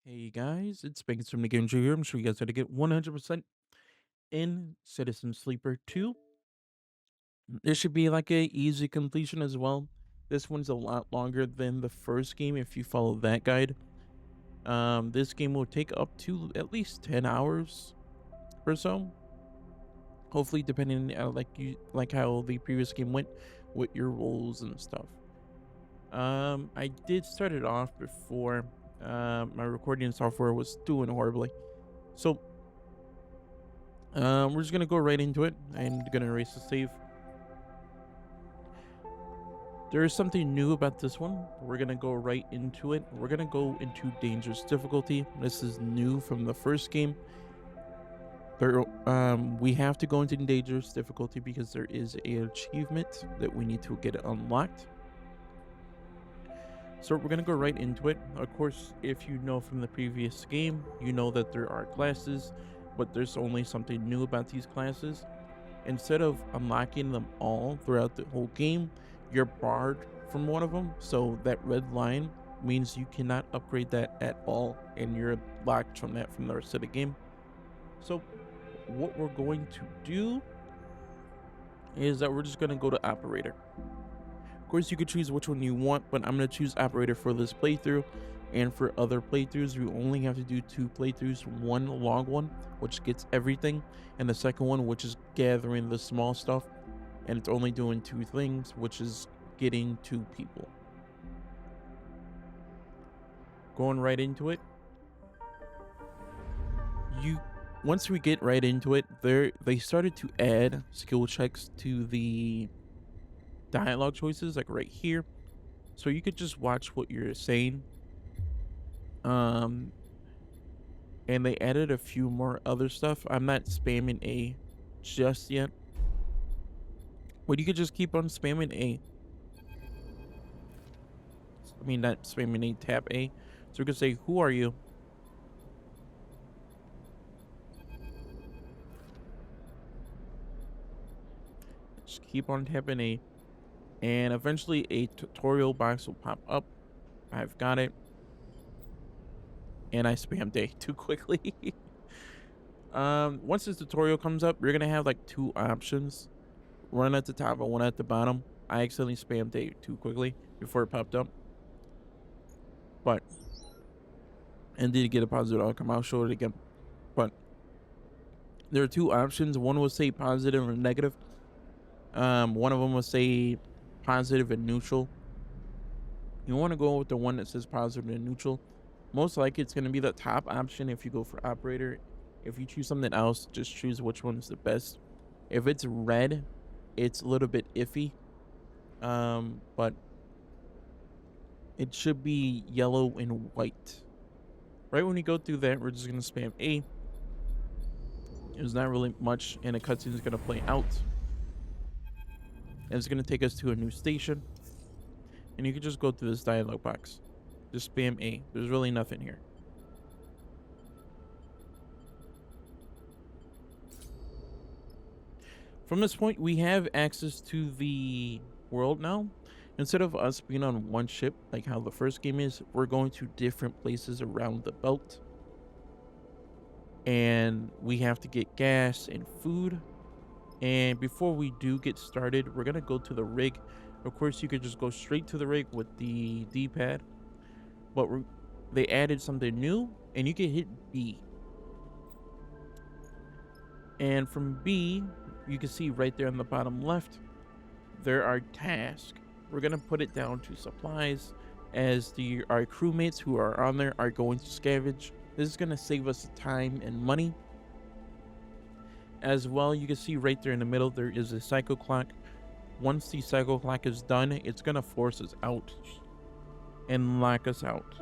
Hey guys, it's Banks from the Game Show here. I'm sure you guys how to get 100% in Citizen Sleeper 2. This should be like a easy completion as well. This one's a lot longer than the first game if you follow that guide. This game will take up to at least 10 hours or so. Hopefully, depending like how the previous game went with your roles and stuff. I did start it off before my recording software was doing horribly. So we're just gonna go right into it. I'm gonna erase the save. There is something new about this one. We're gonna go right into it. We're gonna go into dangerous difficulty. This is new from the first game. We have to go into dangerous difficulty because there is a achievement that we need to get unlocked. So we're gonna go right into it. Of course, if you know from the previous game, you know that there are classes, but there's only something new about these classes. Instead of unlocking them all throughout the whole game, you're barred from one of them. So that red line means you cannot upgrade that at all, and you're locked from that from the rest of the game. So what we're going to do is that we're just going to go to operator. Of course, you could choose which one you want, but I'm going to choose operator for this playthrough. And for other playthroughs, you only have to do 2 playthroughs, one long one, which gets everything, and the second one, which is gathering the small stuff. And it's only doing 2 things, which is getting 2 people. Going right into it. You Once we get right into it, they started to add skill checks to the dialogue choices, like right here. So you could just watch what you're saying. Um and they added a few more other stuff. I'm not spamming A just yet. But you could just keep on spamming A. I mean, not spamming A, tap A. So we could say, who are you? Just keep on tapping A. And eventually a tutorial box will pop up. I've got it. And I spammed A too quickly. Once this tutorial comes up, you're going to have like 2 options. One at the top and one at the bottom. I accidentally spammed A too quickly before it popped up. But, and did get a positive outcome. I'll show it again. But there are 2 options. One will say positive and negative. One of them will say positive and neutral. You want to go with the one that says positive and neutral. Most likely it's going to be the top option if you go for operator. If you choose something else, just choose which one is the best. If it's red, it's a little bit iffy. But it should be yellow and white. Right when you go through that, we're just going to spam A. There's not really much, and a cutscene is going to play out. And it's going to take us to a new station. And you can just go through this dialog box. Just spam A. There's really nothing here. From this point, we have access to the world now. Instead of us being on one ship, like how the first game is, we're going to different places around the belt. And we have to get gas and food. And before we do get started, we're going to go to the rig. Of course, you could just go straight to the rig with the D-pad. But they added something new, and you can hit B. And from B, you can see right there on the bottom left, there are tasks. We're going to put it down to supplies as our crewmates who are on there are going to scavenge. This is going to save us time and money. As well, you can see right there in the middle, there is a cycle clock. Once the cycle clock is done, it's going to force us out and lock us out.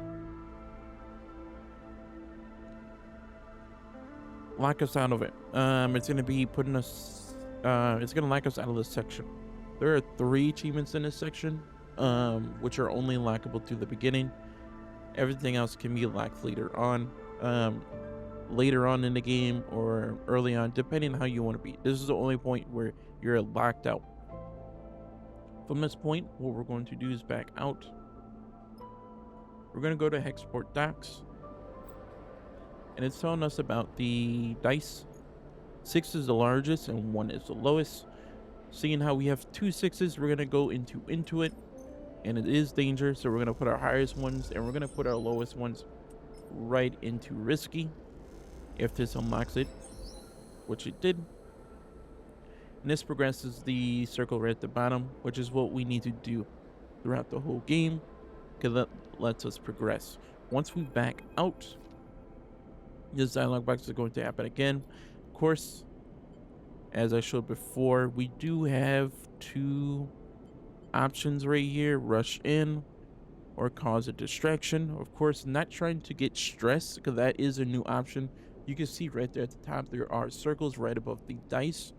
Lock us out of it. It's going to be putting us, it's going to lock us out of this section. There are 3 achievements in this section, which are only lockable to the beginning. Everything else can be locked later on in the game or early on, depending on how you want to be. This is the only point where you're locked out. From this point, what we're going to do is back out. We're going to go to Hexport Docks. and it's telling us about the dice. 6 is the largest and 1 is the lowest. Seeing how we have 2 6s, we're gonna go into it, and it is danger, so we're gonna put our highest ones and we're gonna put our lowest ones right into risky if this unlocks it, which it did. And this progresses the circle right at the bottom, which is what we need to do throughout the whole game, because that lets us progress. Once we back out, this dialog box is going to happen again. Of course, as I showed before, we do have 2 options right here: rush in or cause a distraction. Of course, not trying to get stressed, because that is a new option. You can see right there at the top, there are circles right above the dice.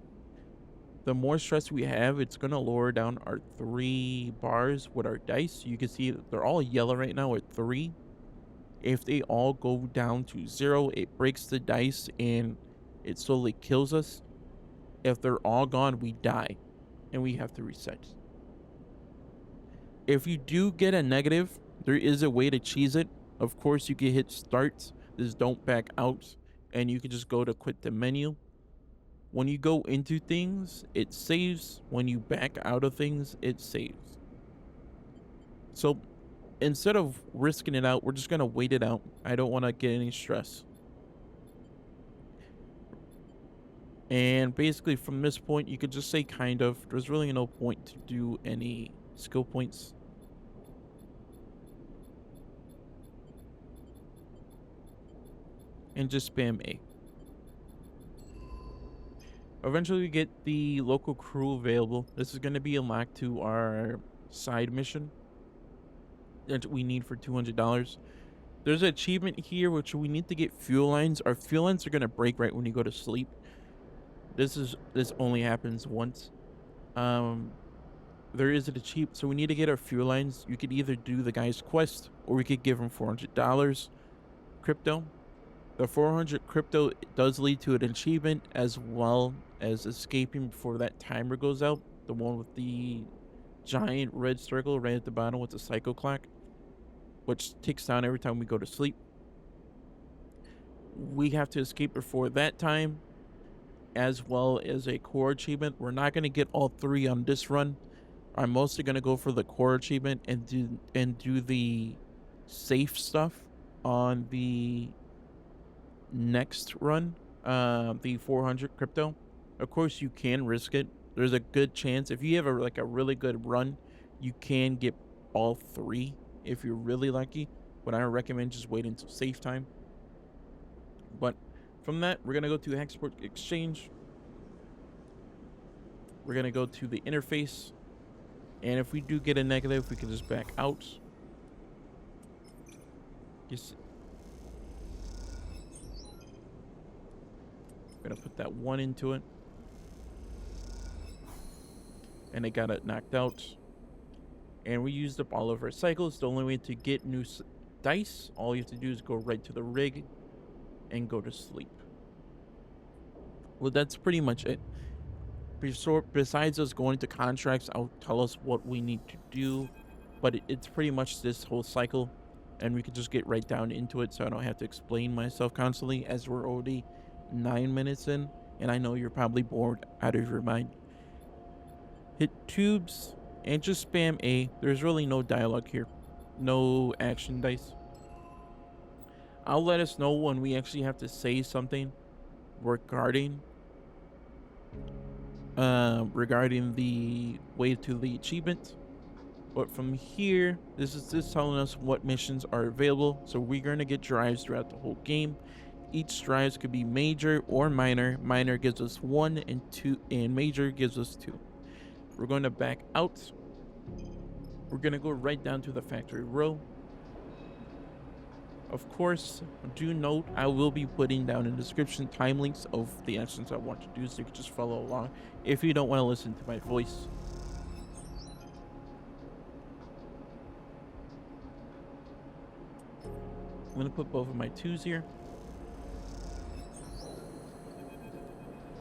The more stress we have, it's going to lower down our 3 bars with our dice. You can see they're all yellow right now at 3. If they all go down to 0, it breaks the dice and it slowly kills us. If they're all gone, we die and we have to reset. If you do get a negative, there is a way to cheese it. Of course, you can hit start, this don't back out, and you can just go to quit the menu. When you go into things, it saves. When you back out of things, it saves. So instead of risking it out, we're just going to wait it out. I don't want to get any stress. And basically from this point, you could just say kind of. There's really no point to do any skill points. And just spam A. Eventually we get the local crew available. This is going to be unlocked to our side mission that we need for $200. There's an achievement here which we need to get fuel lines. Our fuel lines are going to break right when you go to sleep. This only happens once. There is an achievement, so we need to get our fuel lines. You could either do the guy's quest or we could give him $400 crypto. The 400 crypto does lead to an achievement, as well as escaping before that timer goes out. The one with the giant red circle right at the bottom with the psycho clock, which ticks down every time we go to sleep. We have to escape before that time, as well as a core achievement. We're not going to get all 3 on this run. I'm mostly going to go for the core achievement and do the safe stuff on the next run, the 400 crypto. Of course, you can risk it. There's a good chance if you have a really good run, you can get all 3 if you're really lucky. But I recommend just wait until safe time. But from that, we're gonna go to Export Exchange. We're gonna go to the interface, and if we do get a negative, we can just back out. Just gonna put that 1 into it, and it got it knocked out. And we used up all of our cycles. The only way to get new dice, all you have to do is go right to the rig and go to sleep. Well, that's pretty much it. Besides us going to contracts, I'll tell us what we need to do, but it's pretty much this whole cycle, and we can just get right down into it, so I don't have to explain myself constantly, as we're already 9 minutes in, and I know you're probably bored out of your mind. Hit tubes and just spam A. There's really no dialogue here, no action dice. I'll let us know when we actually have to say something regarding the way to the achievement. But from here, this is just telling us what missions are available. So we're going to get drives throughout the whole game. Each drives could be major or minor. Minor gives us 1 and 2, and major gives us 2. We're going to back out. We're going to go right down to the factory row. Of course, do note I will be putting down in the description time links of the actions I want to do, so you can just follow along if you don't want to listen to my voice. I'm going to put both of my 2s here.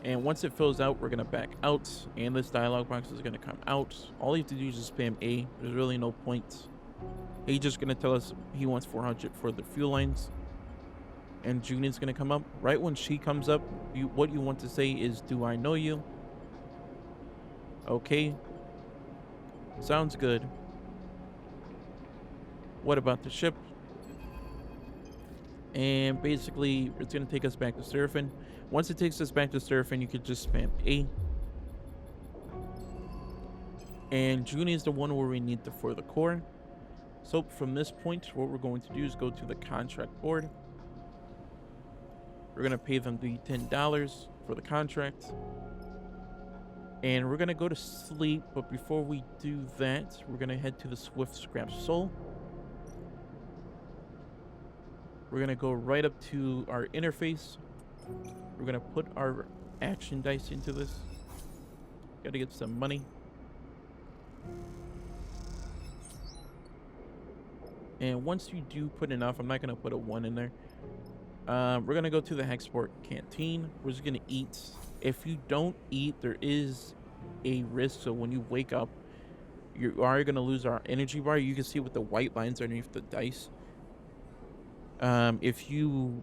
And once it fills out, we're going to back out, and this dialog box is going to come out. All you have to do is just spam A. There's really no point. He's just going to tell us he wants 400 for the fuel lines. and Juni's gonna come up. Right when she comes up, what you want to say is, "Do I know you?" Okay, sounds good. What about the ship? And basically, it's gonna take us back to surfing. Once it takes us back to surfing, you could just spam A. And Juni is the one where we need for the core. So from this point, what we're going to do is go to the contract board. We're gonna pay them the $10 for the contract. And we're gonna go to sleep, but before we do that, we're gonna head to the Swift Scrap Soul. We're gonna go right up to our interface. We're gonna put our action dice into this. Gotta get some money. And once you do put enough, I'm not gonna put a 1 in there. We're gonna go to the Hexport Canteen. We're just gonna eat. If you don't eat, there is a risk. So when you wake up, you are gonna lose our energy bar. You can see with the white lines underneath the dice. If you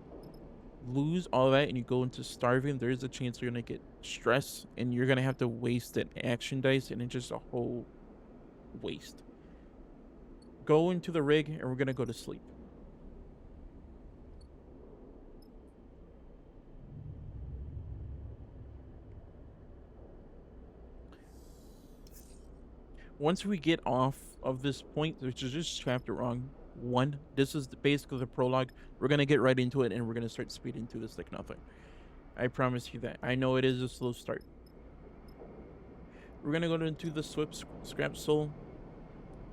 lose all that and you go into starving, there is a chance you're gonna get stressed and you're gonna have to waste an action dice, and it's just a whole waste. Go into the rig and we're gonna go to sleep. Once we get off of this point, which is just chapter 1, this is basically the prologue. We're gonna get right into it and we're gonna start speeding through this like nothing. I promise you that. I know it is a slow start. We're gonna go into the Swift Scrap Soul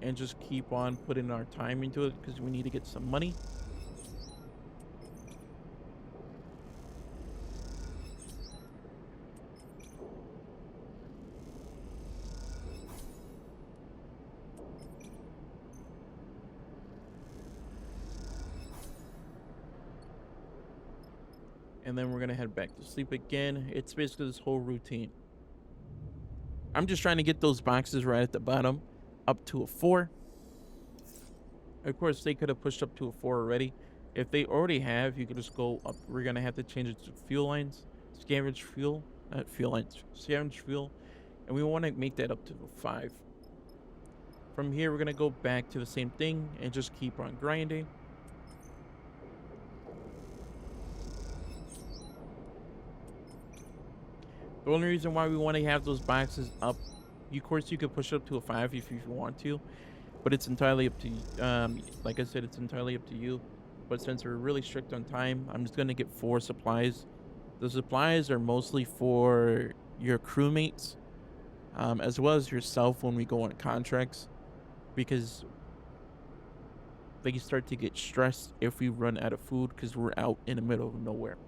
and just keep on putting our time into it because we need to get some money. And then we're gonna head back to sleep again. It's basically this whole routine. I'm just trying to get those boxes right at the bottom up to a 4. Of course, they could have pushed up to a 4 already. If they already have, you could just go up. We're gonna have to change it to fuel lines, scavenge fuel, not fuel lines, scavenge fuel, and we want to make that up to a 5. From here, we're gonna go back to the same thing and just keep on grinding. The only reason why we want to have those boxes up, of course, you could push it up to a 5 if you want to, but it's entirely up to you. Like I said, it's entirely up to you. But since we're really strict on time, I'm just gonna get 4 supplies. The supplies are mostly for your crewmates, as well as yourself when we go on contracts, because they start to get stressed if we run out of food because we're out in the middle of nowhere.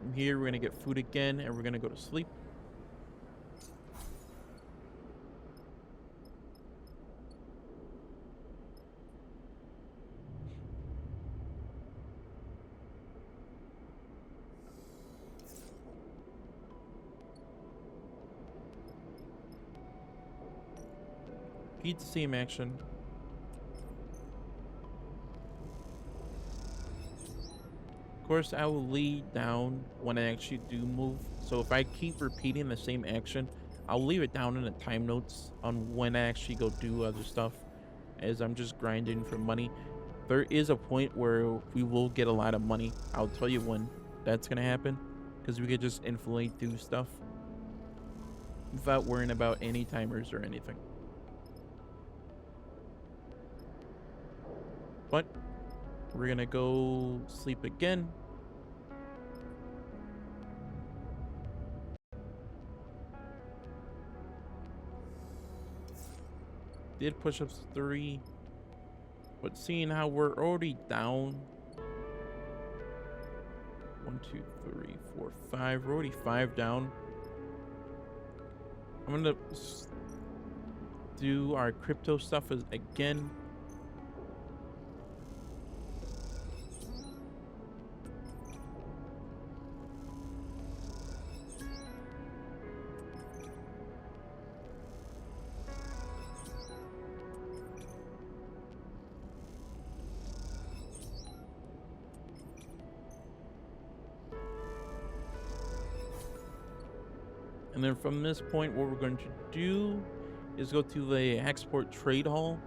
From here, we're gonna get food again, and we're gonna go to sleep. Repeat the same action. Of course, I will lay down when I actually do move. So if I keep repeating the same action, I'll leave it down in the time notes on when I actually go do other stuff, as I'm just grinding for money. There is a point where we will get a lot of money. I'll tell you when that's gonna happen, because we could just infinitely do stuff without worrying about any timers or anything. But we're gonna go sleep again. Did push-ups 3, but seeing how we're already down 1, 2, 3, 4, 5, we're already 5 down. I'm gonna do our crypto stuff again. And then from this point, what we're going to do is go to the export trade hall.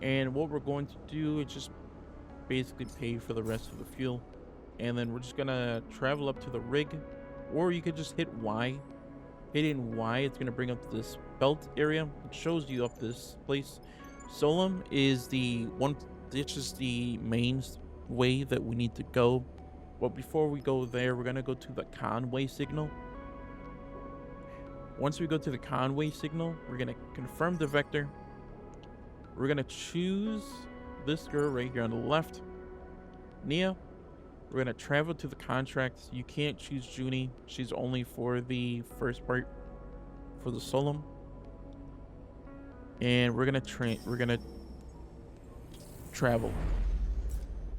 And what we're going to do is just basically pay for the rest of the fuel. And then we're just going to travel up to the rig. Or you could just hit Y. Hitting Y, it's going to bring up this belt area. It shows you up this place. Solum is the one, this is the main way that we need to go. But before we go there, we're going to go to the Conway signal. Once we go to the Conway signal, we're going to confirm the vector. We're going to choose this girl right here on the left, Nia. We're going to travel to the contracts. You can't choose Juni. She's only for the first part, for the Solum. And we're going to travel.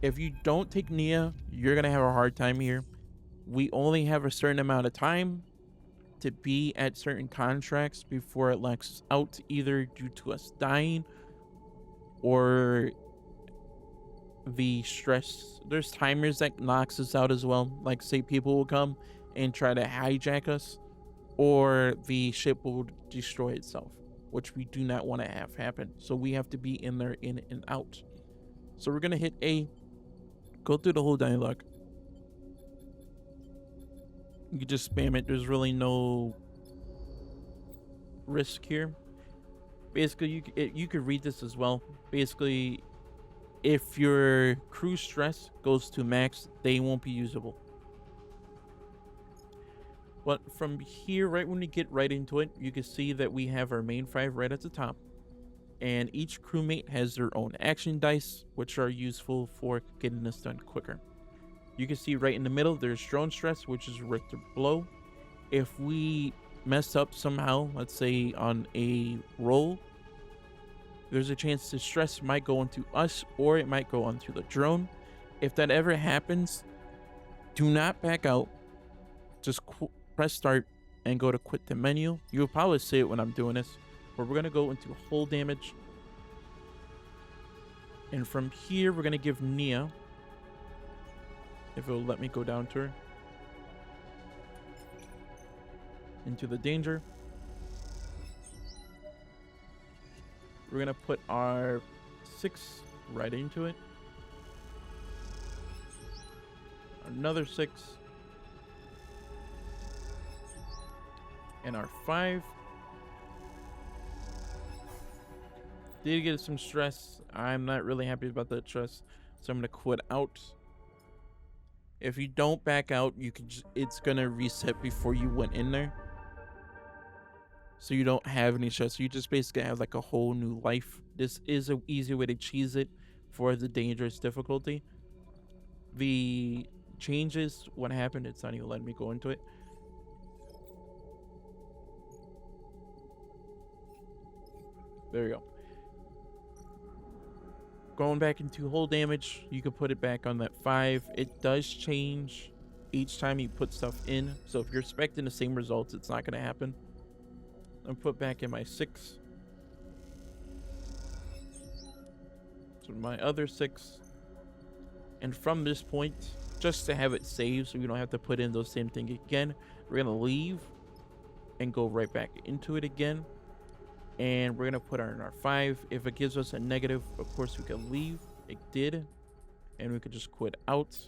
If you don't take Nia, you're going to have a hard time here. We only have a certain amount of time to be at certain contracts before it lags out, either due to us dying or the stress. There's timers that knocks us out as well. Like, say people will come and try to hijack us, or the ship will destroy itself, which we do not want to have happen. So we have to be in there, in and out. So we're gonna hit A, go through the whole dialogue. You can just spam it. There's really no risk here. Basically, you could read this as well. Basically, if your crew stress goes to max, they won't be usable. But from here, right when you get right into it, you can see that we have our main 5 right at the top. And each crewmate has their own action dice, which are useful for getting this done quicker. You can see right in the middle, there's drone stress, which is Richter blow. If we mess up somehow, let's say on a roll, there's a chance the stress might go onto us, or it might go onto the drone. If that ever happens, do not back out. Just press start and go to quit the menu. You'll probably see it when I'm doing this, but we're going to go into hull damage. And from here, we're going to give Nia, if it will let me go down to her, into the danger. We're going to put our 6 right into it. Another 6. And our 5. Did get some stress. I'm not really happy about that stress, so I'm going to quit out. If you don't back out, you can it's going to reset before you went in there. So you don't have any stress. You just basically have like a whole new life. This is an easy way to cheese it for the dangerous difficulty. The changes, what happened, it's not even letting me go into it. There we go. Going back into hull damage, you can put it back on that 5. It does change each time you put stuff in. So if you're expecting the same results, it's not going to happen. I'm put back in my 6. So my other 6. And from this point, just to have it saved so we don't have to put in those same thing again, we're going to leave and go right back into it again. And we're going to put in our 5. If it gives us a negative, of course we can leave. It did. And we could just quit out.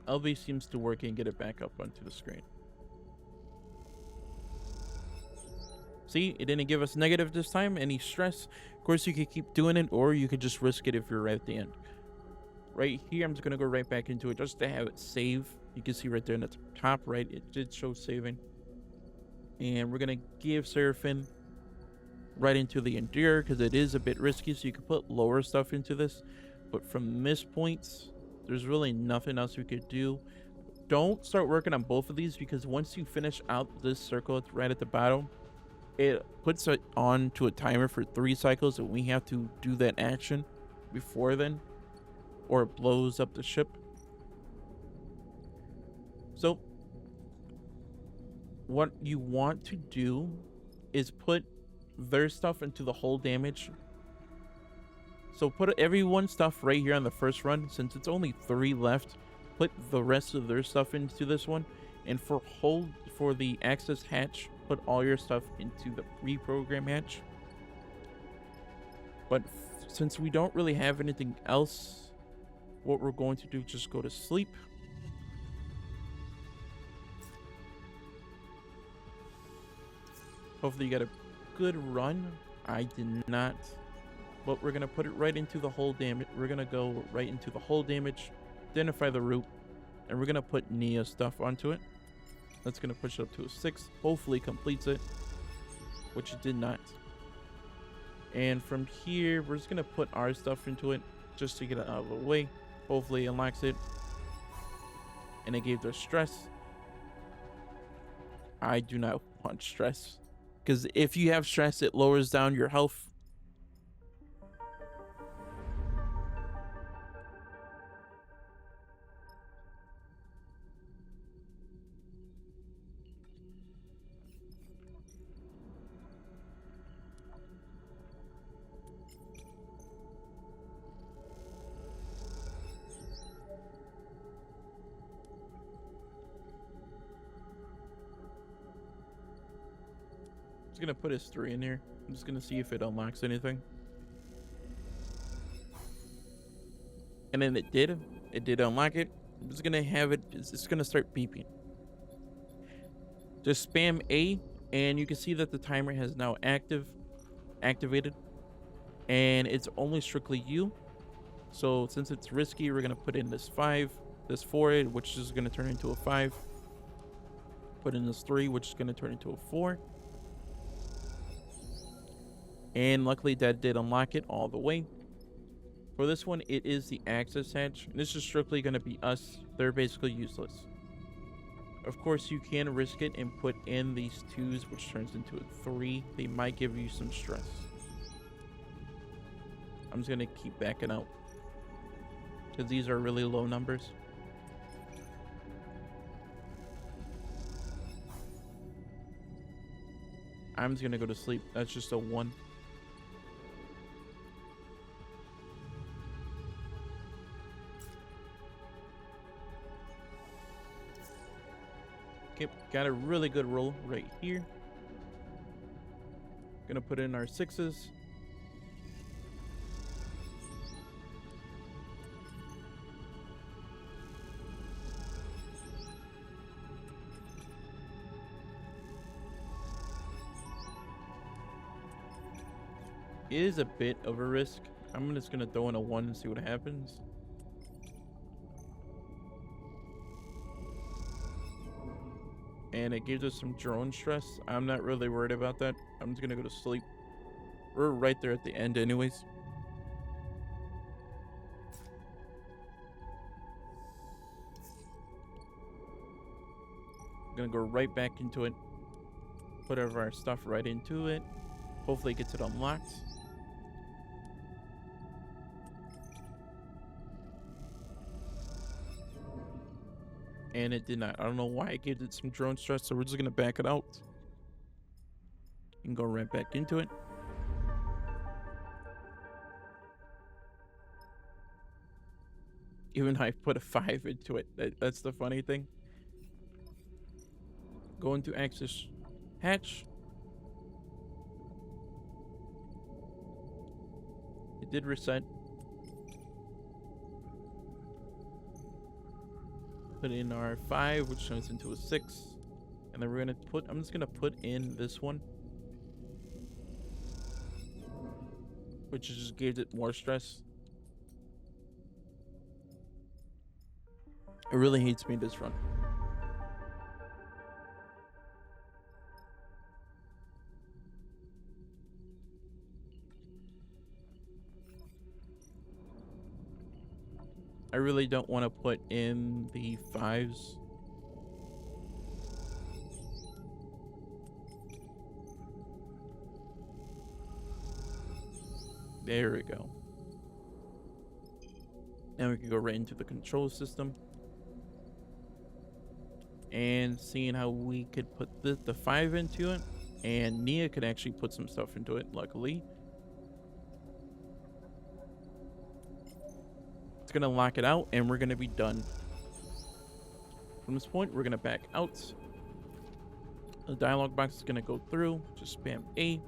LV seems to work and get it back up onto the screen. See, it didn't give us negative this time, any stress. Of course, you could keep doing it, or you could just risk it if you're right at the end. Right here, I'm just going to go right back into it just to have it save. You can see right there in the top right, it did show saving. And we're going to give Seraphim right into the Endurer, because it is a bit risky, so you can put lower stuff into this. But from this point, there's really nothing else we could do. Don't start working on both of these, because once you finish out this circle, it's right at the bottom, it puts it on to a timer for 3 cycles, and we have to do that action before then, or it blows up the ship. So what you want to do is put their stuff into the whole damage. So put everyone's stuff right here on the first run. Since it's only 3 left, put the rest of their stuff into this one. And for the access hatch, put all your stuff into the reprogram hatch. But since we don't really have anything else, what we're going to do is just go to sleep. Hopefully you got a good run. I did not. But we're going to put it right into the whole damage. We're going to go right into the whole damage, identify the root, and we're going to put Nia stuff onto it. That's going to push it up to a 6. Hopefully completes it, which it did not. And from here, we're just going to put our stuff into it just to get it out of the way. Hopefully it unlocks it. And it gave us stress. I do not want stress, because if you have stress, it lowers down your health. Gonna put his 3 in here. I'm just gonna see if it unlocks anything. And then it did unlock it. I'm just gonna have it, it's gonna start beeping. Just spam A and you can see that the timer has now activated, and it's only strictly you. So since it's risky, we're gonna put in this 5, this 4, which is gonna turn into a 5. Put in this 3, which is gonna turn into a 4. And luckily that did unlock it all the way. For this one, it is the access hatch. And this is strictly going to be us. They're basically useless. Of course, you can risk it and put in these 2s, which turns into a 3. They might give you some stress. I'm just going to keep backing out, because these are really low numbers. I'm just going to go to sleep. That's just a 1. Got a really good roll right here. Gonna put in our 6s. It is a bit of a risk. I'm just gonna throw in a 1 and see what happens. And it gives us some drone stress. I'm not really worried about that. I'm just gonna go to sleep. We're right there at the end anyways. I'm gonna go right back into it. Put our stuff right into it. Hopefully it gets it unlocked. And it did not. I don't know why it gave it some drone stress, so we're just gonna back it out and go right back into it. Even though I put a 5 into it. That's the funny thing. Go into access hatch. It did reset. Put in our 5, which turns into a 6. And then we're gonna put, I'm just gonna put in this one, which just gave it more stress. It really hates me this run. I really don't want to put in the 5s. There we go. Now we can go right into the control system. and seeing how we could put the 5 into it. And Nia could actually put some stuff into it, luckily. It's going to lock it out, and we're going to be done. From this point, we're going to back out. The dialog box is going to go through. Just spam A.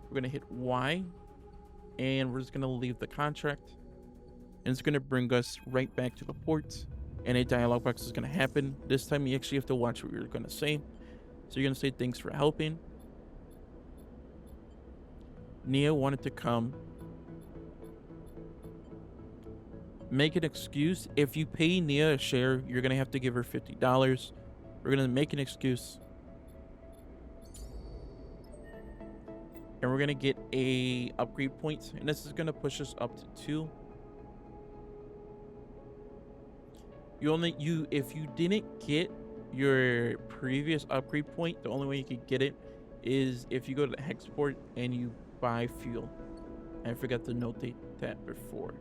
We're going to hit Y. And we're just going to leave the contract. And it's going to bring us right back to the port. And a dialog box is going to happen. This time, you actually have to watch what you're going to say. So you're going to say, thanks for helping. Nia wanted to come. Make an excuse. If you pay Nia a share, you're going to have to give her $50. We're going to make an excuse. And we're going to get a upgrade point. And this is going to push us up to 2. If you didn't get your previous upgrade point, the only way you could get it is if you go to the export and you buy fuel. I forgot to notate that before.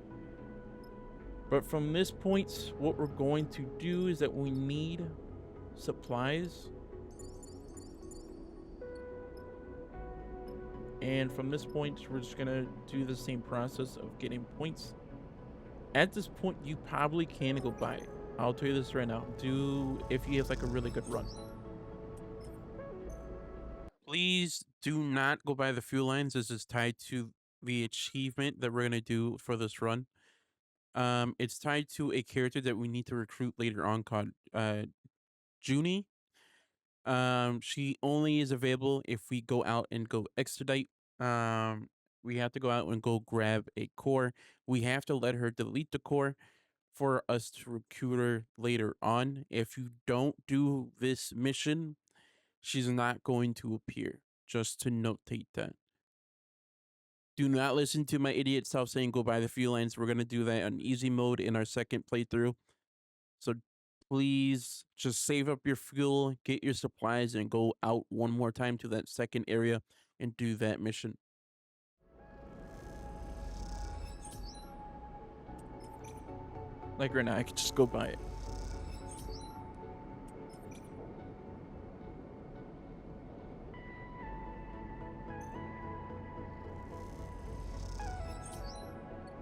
But from this point, what we're going to do is that we need supplies. And from this point, we're just going to do the same process of getting points. At this point, you probably can go buy it. I'll tell you this right now. If you have like a really good run. Please do not go by the fuel lines. This is tied to the achievement that we're going to do for this run. It's tied to a character that we need to recruit later on called Juni. She only is available if we go out and go extradite. We have to go out and go grab a core. We have to let her delete the core for us to recruit her later on. If you don't do this mission, she's not going to appear. Just to notate that. Do not listen to my idiot self saying go buy the fuel lines. We're going to do that on easy mode in our second playthrough. So please just save up your fuel, get your supplies, and go out one more time to that second area and do that mission. Like right now, I could just go buy it.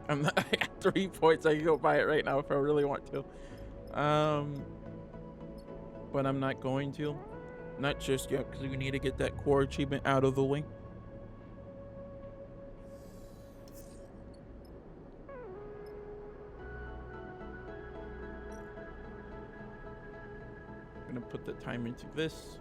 I got 3 points. I can go buy it right now if I really want to. But I'm not going to. Not just yet, because we need to get that core achievement out of the way. I'm gonna put the time into this.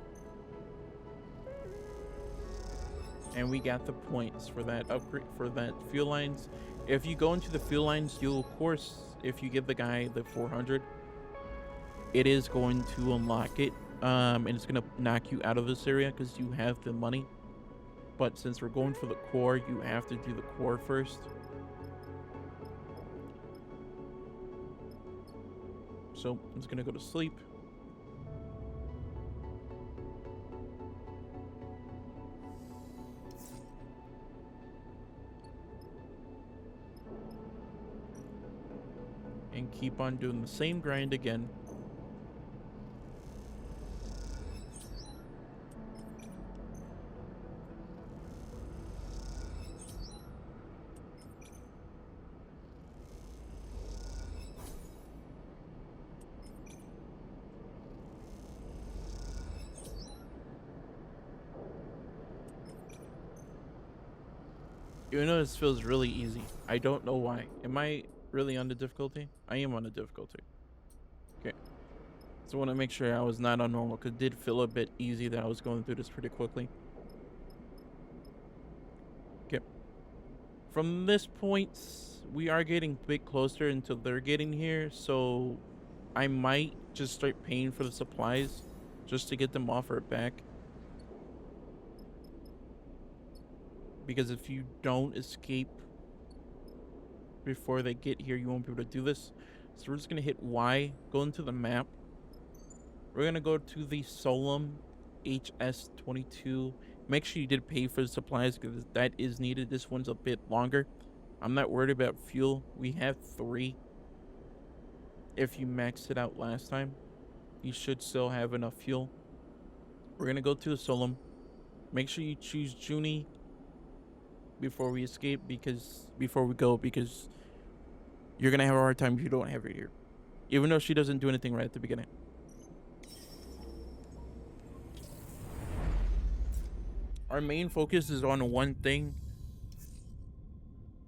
And we got the points for that upgrade, for that fuel lines. If you go into the fuel lines, you'll, of course, if you give the guy the 400, it is going to unlock it. And it's going to knock you out of this area because you have the money. But since we're going for the core, you have to do the core first. So I'm just going to go to sleep. And keep on doing the same grind again. You know, this feels really easy. I don't know why. Am I really on the difficulty? I am on the difficulty. Okay. So I want to make sure I was not on normal, because it did feel a bit easy that I was going through this pretty quickly. Okay. From this point, we are getting a bit closer until they're getting here, so I might just start paying for the supplies just to get them off our back. Because if you don't escape before they get here, you won't be able to do this. So we're just going to hit Y, go into the map. We're going to go to the Solum HS22. Make sure you did pay for the supplies because that is needed. This one's a bit longer. I'm not worried about fuel. We have 3. If you maxed it out last time, You should still have enough fuel. We're gonna go to the Solum. Make sure you choose Juni before we escape, because you're gonna have a hard time if you don't have her here. Even though she doesn't do anything right at the beginning. Our main focus is on one thing,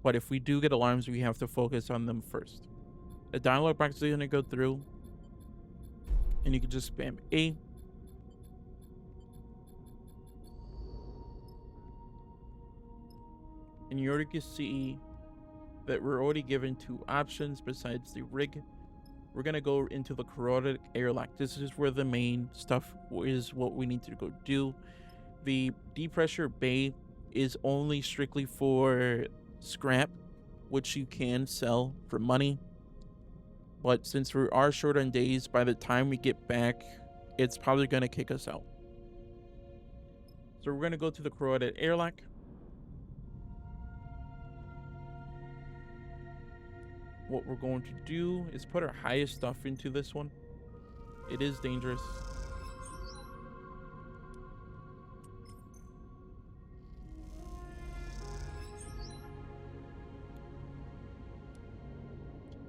but if we do get alarms, we have to focus on them first. The dialogue box is gonna go through, and you can just spam A. And you already can see that we're already given 2 options besides the rig. We're gonna go into the corroded airlock. This is where the main stuff is, what we need to go do. The depressure bay is only strictly for scrap, which you can sell for money. But since we are short on days, by the time we get back, it's probably gonna kick us out. So we're gonna go to the corroded airlock. What we're going to do is put our highest stuff into this one. It is dangerous.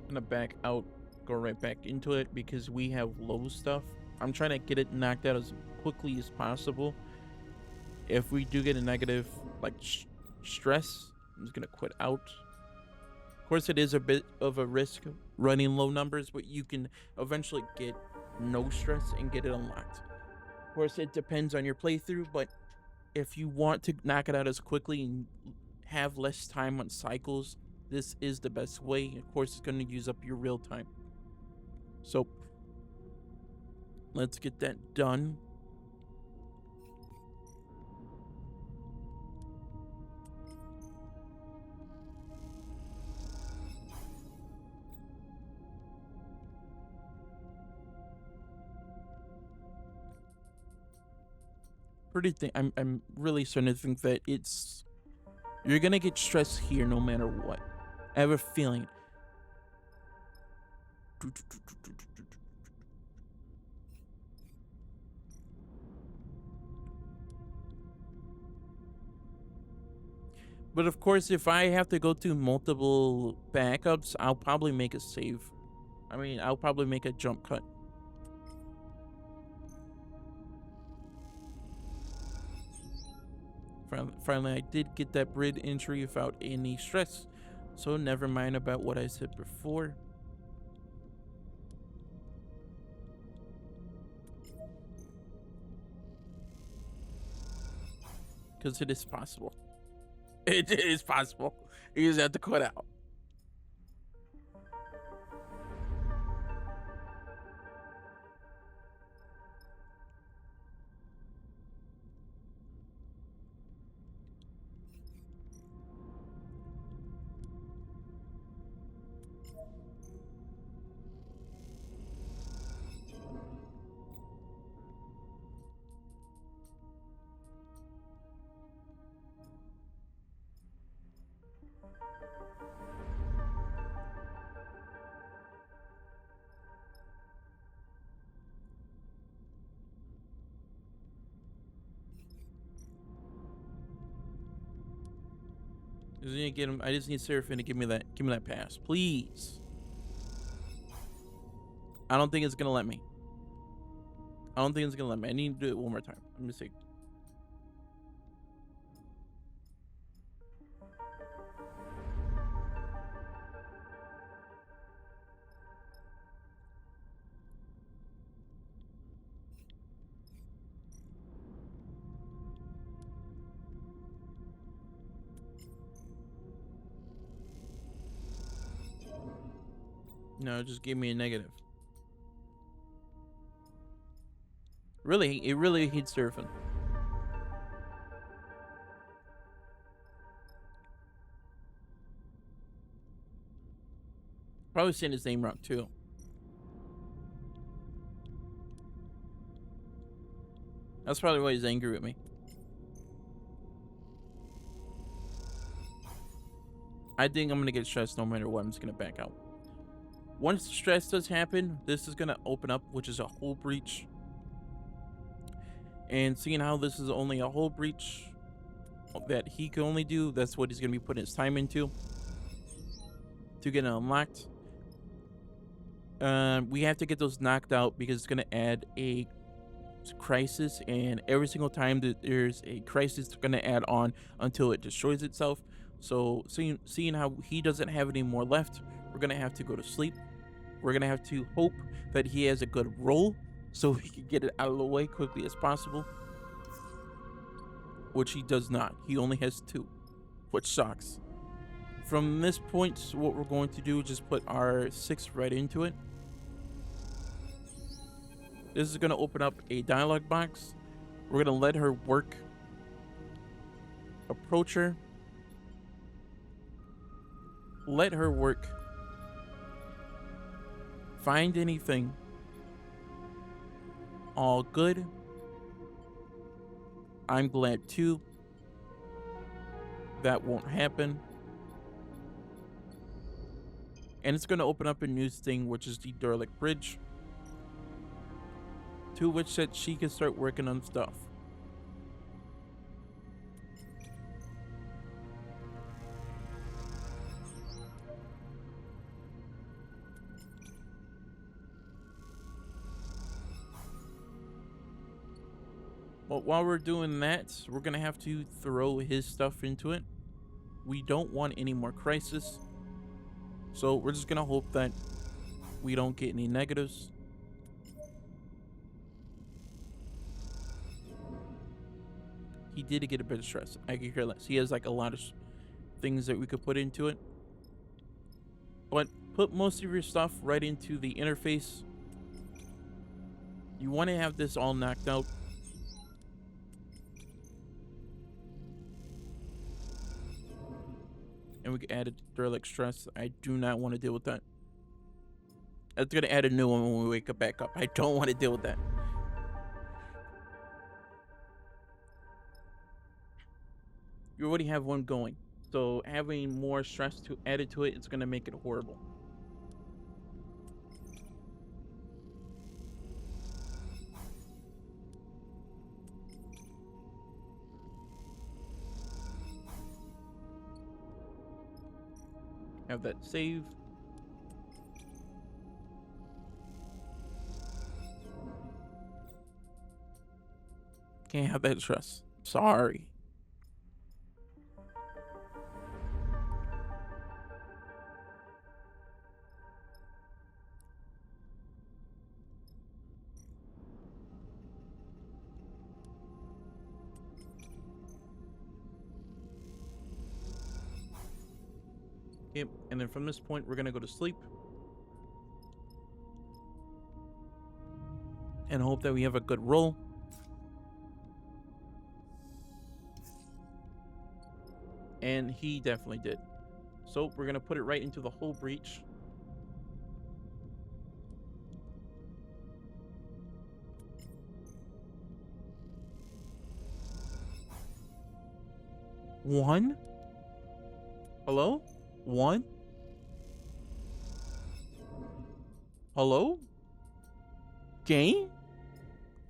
I'm gonna back out, go right back into it because we have low stuff. I'm trying to get it knocked out as quickly as possible. If we do get a negative, like stress, I'm just gonna quit out. Of course, it is a bit of a risk running low numbers, but you can eventually get no stress and get it unlocked. Of course, it depends on your playthrough, but if you want to knock it out as quickly and have less time on cycles, this is the best way. Of course, it's going to use up your real time. So let's get that done. I'm really starting to think that you're gonna get stressed here no matter what. I have a feeling. But of course, if I have to go to multiple backups, I'll probably make a save. I mean, I'll probably make a jump cut. Finally, I did get that brid entry without any stress. So never mind about what I said before. Because it is possible. It is possible. You just have to quit out. I just need Seraphine to give me that pass, please. I don't think it's gonna let me. I need to do it one more time. Let me see. No, it just gave me a negative. Really, it really hates Seraphine. Probably saying his name wrong too. That's probably why he's angry with me. I think I'm gonna get stressed no matter what. I'm just gonna back out. Once stress does happen, this is gonna open up, which is a hull breach. And seeing how this is only a hull breach that he can only do, that's what he's gonna be putting his time into to get it unlocked. We have to get those knocked out because it's gonna add a crisis, and every single time that there's a crisis, it's gonna add on until it destroys itself. So seeing how he doesn't have any more left, we're gonna have to go to sleep. We're gonna have to hope that he has a good roll so we can get it out of the way quickly as possible, which he does not. He only has 2, which sucks. From this point, what we're going to do is just put our 6 right into it. This is going to open up a dialogue box. We're going to let her work. Approach her. Let her work. Find anything. All good. I'm glad too. That won't happen. And it's going to open up a new thing, which is the derelict bridge, to which that she can start working on stuff. But while we're doing that, we're going to have to throw his stuff into it. We don't want any more crisis. So we're just going to hope that we don't get any negatives. He did get a bit of stress. I could care less. He has like a lot of things that we could put into it. But put most of your stuff right into the interface. You want to have this all knocked out. And we can add a derelict stress. I do not want to deal with that. That's going to add a new one when we wake up back up. I don't want to deal with that. You already have one going. So having more stress to add it to it, it's going to make it horrible. Have that save. Can't have that stress. Sorry. Yep, and then from this point, we're gonna go to sleep. And hope that we have a good roll. And he definitely did. So we're gonna put it right into the hull breach. One? Hello? One? Hello? Game?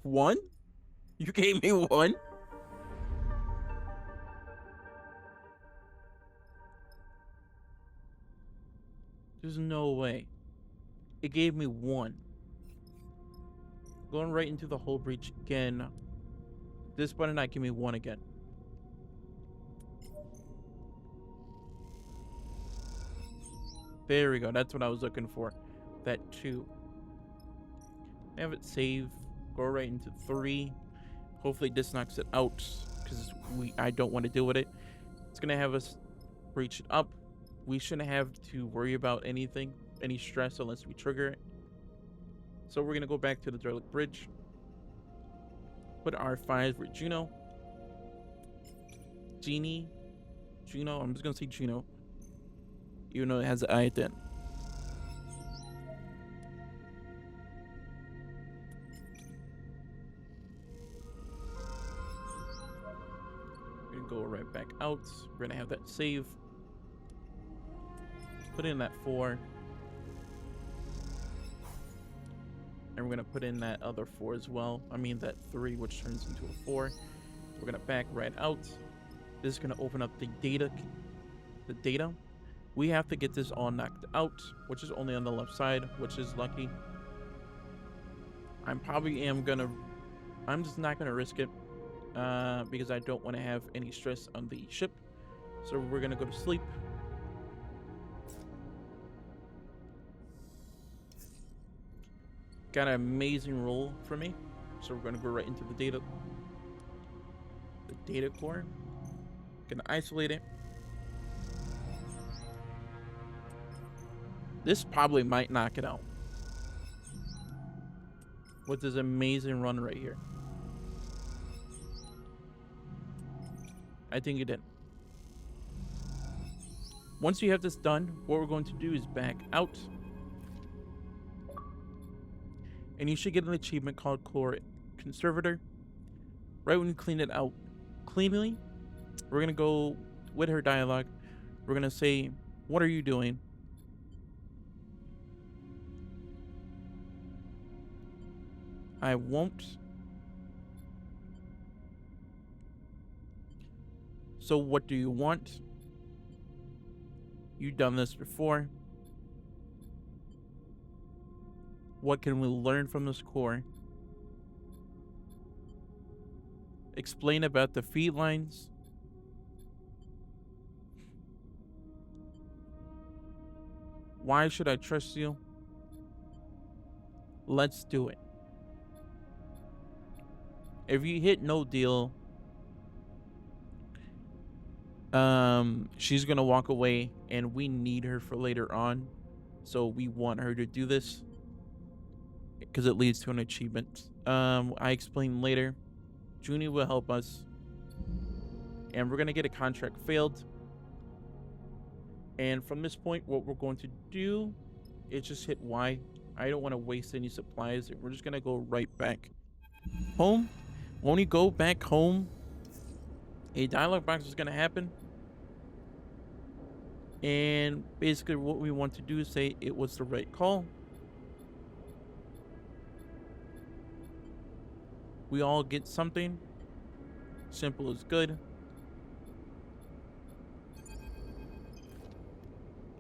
One? You gave me one? There's no way. It gave me one. Going right into the hull breach again. This button not give me one again. There we go. That's what I was looking for. That 2. Have it save. Go right into 3. Hopefully this knocks it out, because I don't want to deal with it. It's gonna have us breach it up. We shouldn't have to worry about anything, any stress, unless we trigger it. So we're gonna go back to the derelict bridge. Put R5 for Juno. Juni. Juno. I'm just gonna say Juno, even though it has an I at the end. We're gonna go right back out. We're gonna have that save. Put in that 4. And we're gonna put in that other 4 as well. I mean that 3, which turns into a 4. We're gonna back right out. This is gonna open up the data. We have to get this all knocked out, which is only on the left side, which is lucky. I'm just not gonna risk it because I don't want to have any stress on the ship. So we're gonna go to sleep. Got an amazing roll for me, so we're gonna go right into the data core. Gonna isolate it. This probably might knock it out with this amazing run right here. I think it did. Once you have this done, what we're going to do is back out. And you should get an achievement called Core Conservator. Right when you clean it out cleanly, we're going to go with her dialogue. We're going to say, "What are you doing?" I won't. So what do you want? You've done this before. What can we learn from this core? Explain about the felines. Why should I trust you? Let's do it. If you hit no deal, she's gonna walk away, and we need her for later on, so we want her to do this because it leads to an achievement. I explain later. Juni will help us, and we're gonna get a contract failed. And from this point, what we're going to do is just hit Y. I don't want to waste any supplies. We're just gonna go right back home. When you go back home, a dialogue box is gonna happen. And basically what we want to do is say it was the right call. We all get something. Simple is good.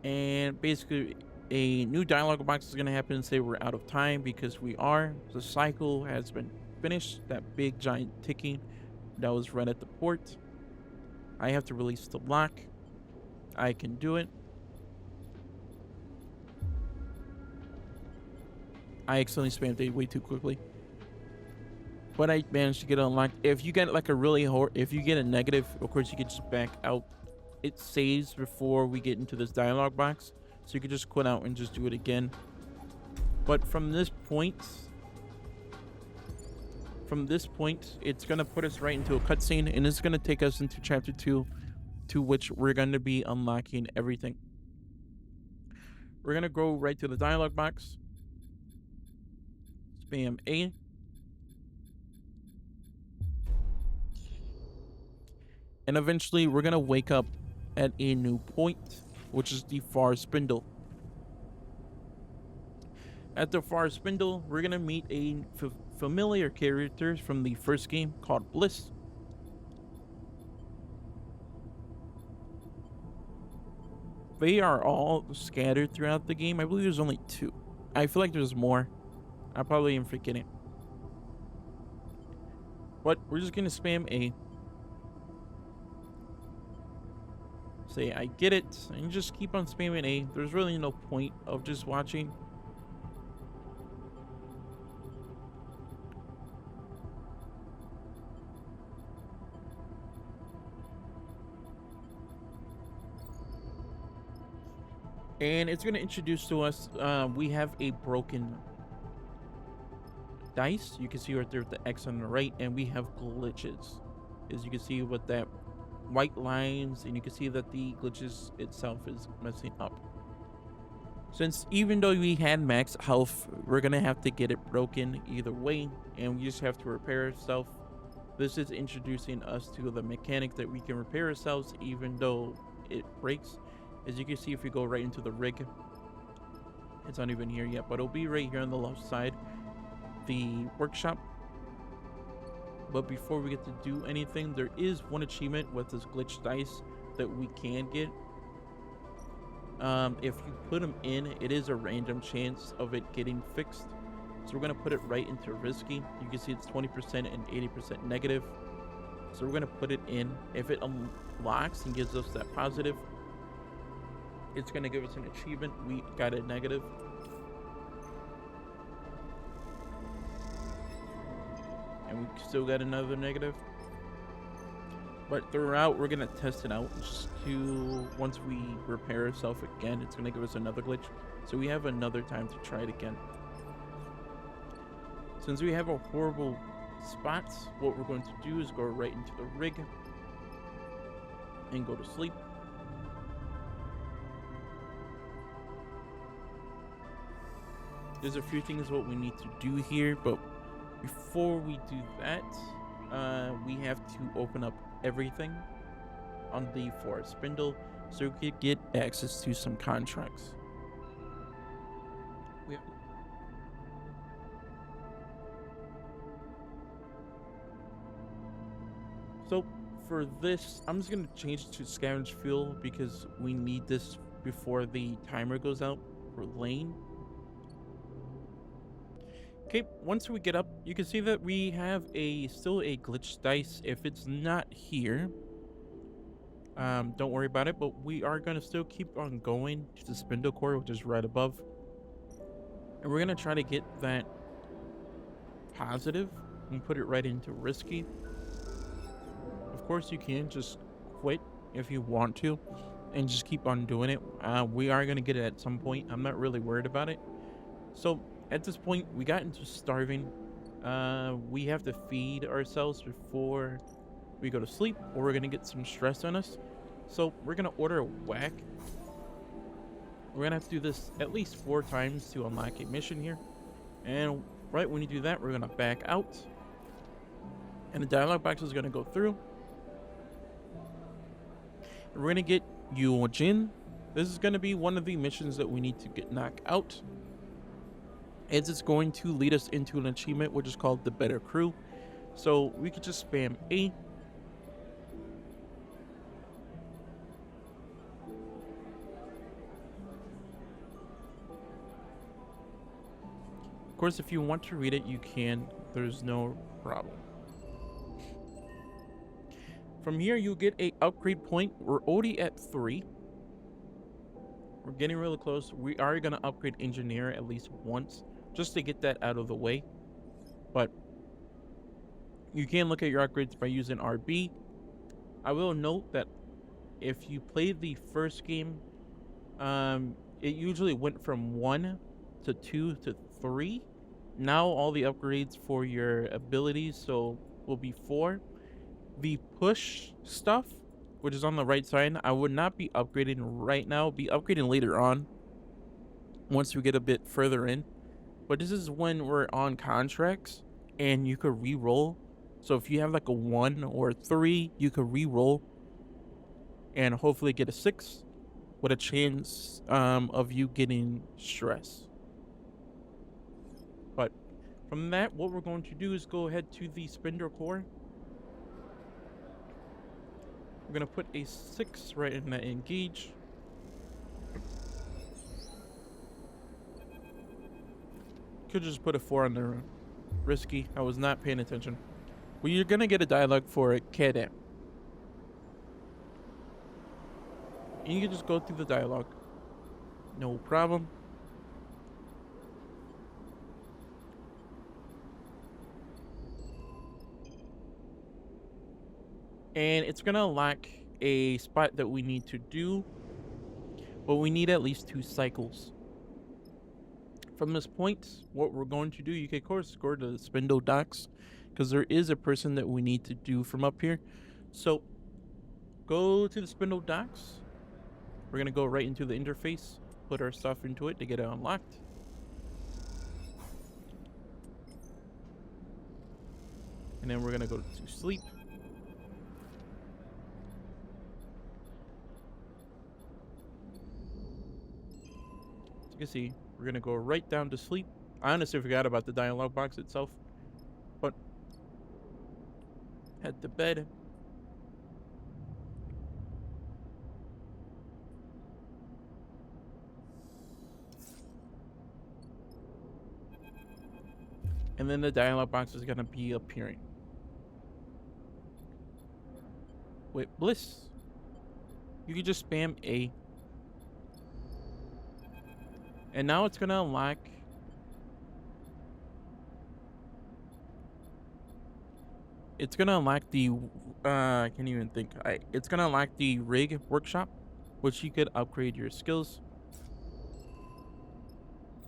And basically a new dialogue box is going to happen and say we're out of time because we are. The cycle has been finished. That big giant ticking that was right at the port. I have to release the lock. I can do it. I accidentally spammed it way too quickly, but I managed to get it unlocked. If you get like a if you get a negative, of course you can just back out. It saves before we get into this dialogue box, so you can just quit out and just do it again. But from this point, it's gonna put us right into a cutscene, and it's gonna take us into chapter 2, to which we're going to be unlocking everything. We're gonna go right to the dialogue box. Spam A. And eventually we're gonna wake up at a new point, which is the Far Spindle. At the Far Spindle, we're gonna meet a familiar character from the first game called Bliss. They are all scattered throughout the game. I believe there's only 2. I feel like there's more. I probably am forgetting. But we're just gonna spam A. Say I get it, and just keep on spamming A. There's really no point of just watching. And it's going to introduce to us, we have a broken dice. You can see right there with the X on the right, and we have glitches. As you can see with that white lines, and you can see that the glitches itself is messing up. Since even though we had max health, we're going to have to get it broken either way, and we just have to repair ourselves. This is introducing us to the mechanic that we can repair ourselves even though it breaks. As you can see, if we go right into the rig, it's not even here yet, but it'll be right here on the left side. the workshop. But before we get to do anything, there is one achievement with this glitch dice that we can get. If you put them in, it is a random chance of it getting fixed. So we're going to put it right into risky. You can see it's 20% and 80% negative. So we're going to put it in. If it unlocks and gives us that positive, it's going to give us an achievement. We got a negative. And we still got another negative. But throughout, we're going to test it out just to, once we repair ourselves again, it's going to give us another glitch. So we have another time to try it again. Since we have a horrible spot, what we're going to do is go right into the rig and go to sleep. There's a few things what we need to do here, but before we do that, we have to open up everything on the Far Spindle so we could get access to some contracts. So for this, I'm just going to change it to scavenge fuel because we need this before the timer goes out for lane. Okay, once we get up, you can see that we have still a glitch dice. If it's not here, don't worry about it, but we are going to still keep on going to the spindle core, which is right above. And we're going to try to get that positive and put it right into risky. Of course, you can just quit if you want to and just keep on doing it. We are going to get it at some point. I'm not really worried about it. So at this point, we got into starving. We have to feed ourselves before we go to sleep, or we're going to get some stress on us. So we're going to order a whack. We're going to have to do this at least 4 times to unlock a mission here. And right when you do that, we're going to back out. And the dialogue box is going to go through. We're going to get Juni. This is going to be one of the missions that we need to get knocked out. As it's going to lead us into an achievement, which is called the Better Crew. So we could just spam A. Of course, if you want to read it, you can. There's no problem. From here, you get a upgrade point. We're already at 3. We're getting really close. We are going to upgrade engineer at least once, just to get that out of the way. But you can look at your upgrades by using RB. I will note that if you played the first game, it usually went from 1 to 2 to 3. Now all the upgrades for your abilities will be 4. The push stuff, which is on the right side, I would not be upgrading right now. Be upgrading later on once we get a bit further in. But this is when we're on contracts and you could re-roll. So if you have like a 1 or 3, you could re-roll and hopefully get a 6 with a chance of you getting stress. But from that, what we're going to do is go ahead to the spindle core. We're going to put a 6 right in that engage. Could just put a 4 on the risky. I was not paying attention. Well, you're going to get a dialogue for it, Kedem. And you can just go through the dialogue. No problem. And it's going to lack a spot that we need to do. But we need at least 2 cycles. From this point, what we're going to do, you can of course go to the spindle docks, because there is a person that we need to do from up here. So go to the spindle docks. We're going to go right into the interface, put our stuff into it to get it unlocked. And then we're going to go to sleep. As you can see, we're going to go right down to sleep. I honestly forgot about the dialogue box itself. But head to bed. And then the dialogue box is gonna be appearing. Wait, Bliss. You can just spam A. And now it's gonna unlock. It's gonna unlock the. I can't even think. It's gonna unlock the rig workshop, which you could upgrade your skills.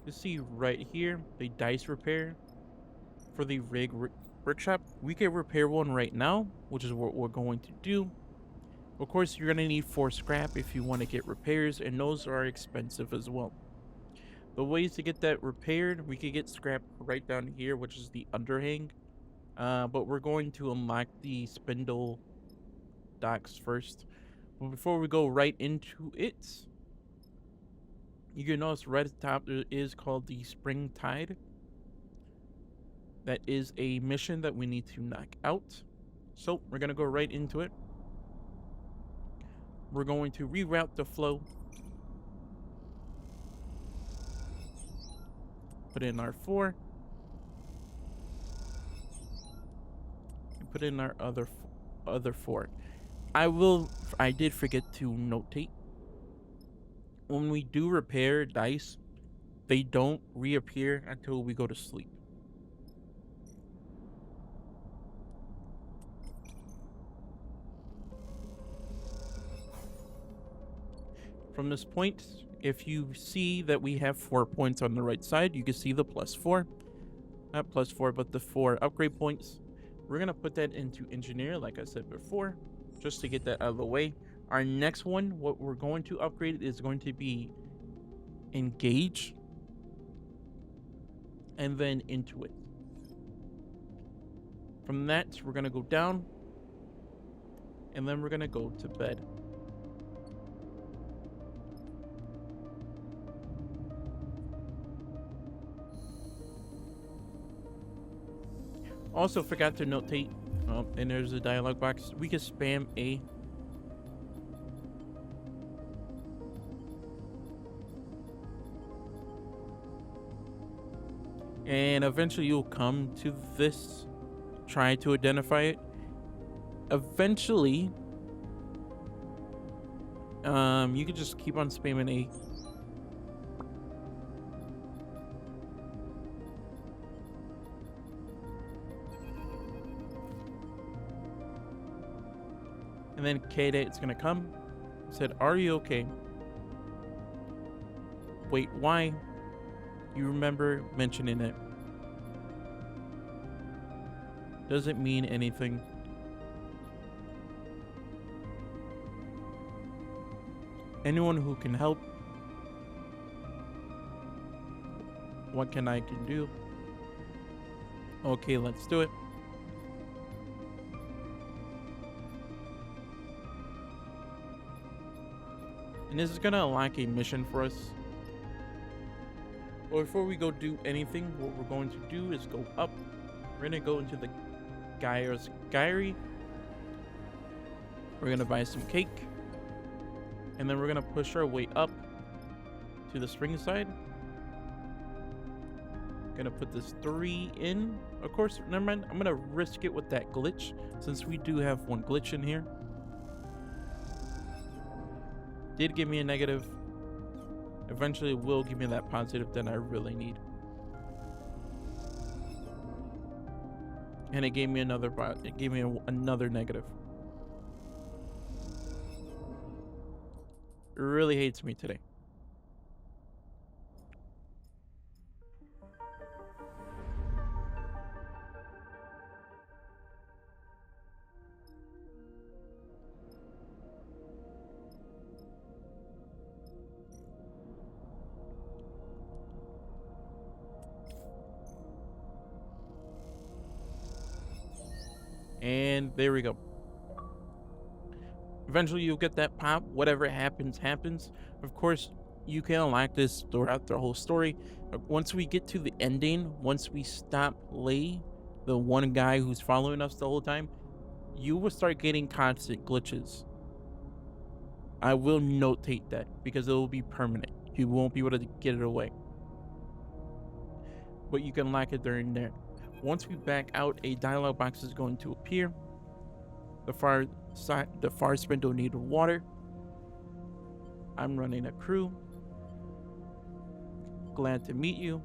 You see right here the dice repair for the rig workshop. We can repair one right now, which is what we're going to do. Of course, you're gonna need 4 scrap if you want to get repairs, and those are expensive as well. The ways to get that repaired, we could get scrap right down here, which is the underhang. But we're going to unlock the spindle docks first. But before we go right into it, you can notice right at the top there is called the Spring Tide. That is a mission that we need to knock out. So we're gonna go right into it. We're going to reroute the flow. Put in our 4. And put in our other 4. I did forget to notate. When we do repair dice, they don't reappear until we go to sleep. From this point, if you see that we have 4 points on the right side, you can see the +4. Not +4, but the 4 upgrade points. We're going to put that into engineer, like I said before, just to get that out of the way. Our next one, what we're going to upgrade is going to be engage. And then into it. From that, we're going to go down. And then we're going to go to bed. Also forgot to notate, and there's a dialogue box. We can spam A. And eventually you'll come to this. Try to identify it. Eventually, you can just keep on spamming A. And then Kate, it's gonna come. Said, "Are you okay?" Wait, why? You remember mentioning it. Doesn't mean anything. Anyone who can help. What can I do? Okay, let's do it. And this is gonna unlock a mission for us. But before we go do anything, what we're going to do is go up. We're gonna go into the Guyer's Guyry. We're gonna buy some cake. And then we're gonna push our way up to the spring side. Gonna put this 3 in. Of course, never mind. I'm gonna risk it with that glitch, since we do have one glitch in here. Did give me a negative. Eventually it will give me that positive that I really need. And it gave me another another negative. It really hates me today. And there we go. Eventually you'll get that pop. Whatever happens, happens. Of course, you can unlock this throughout the whole story. Once we get to the ending, once we stop Lei, the one guy who's following us the whole time, you will start getting constant glitches. I will notate that because it will be permanent. You won't be able to get it away. But you can unlock it during there. Once we back out, a dialog box is going to appear. The Far Spindle needed water. I'm running a crew. Glad to meet you.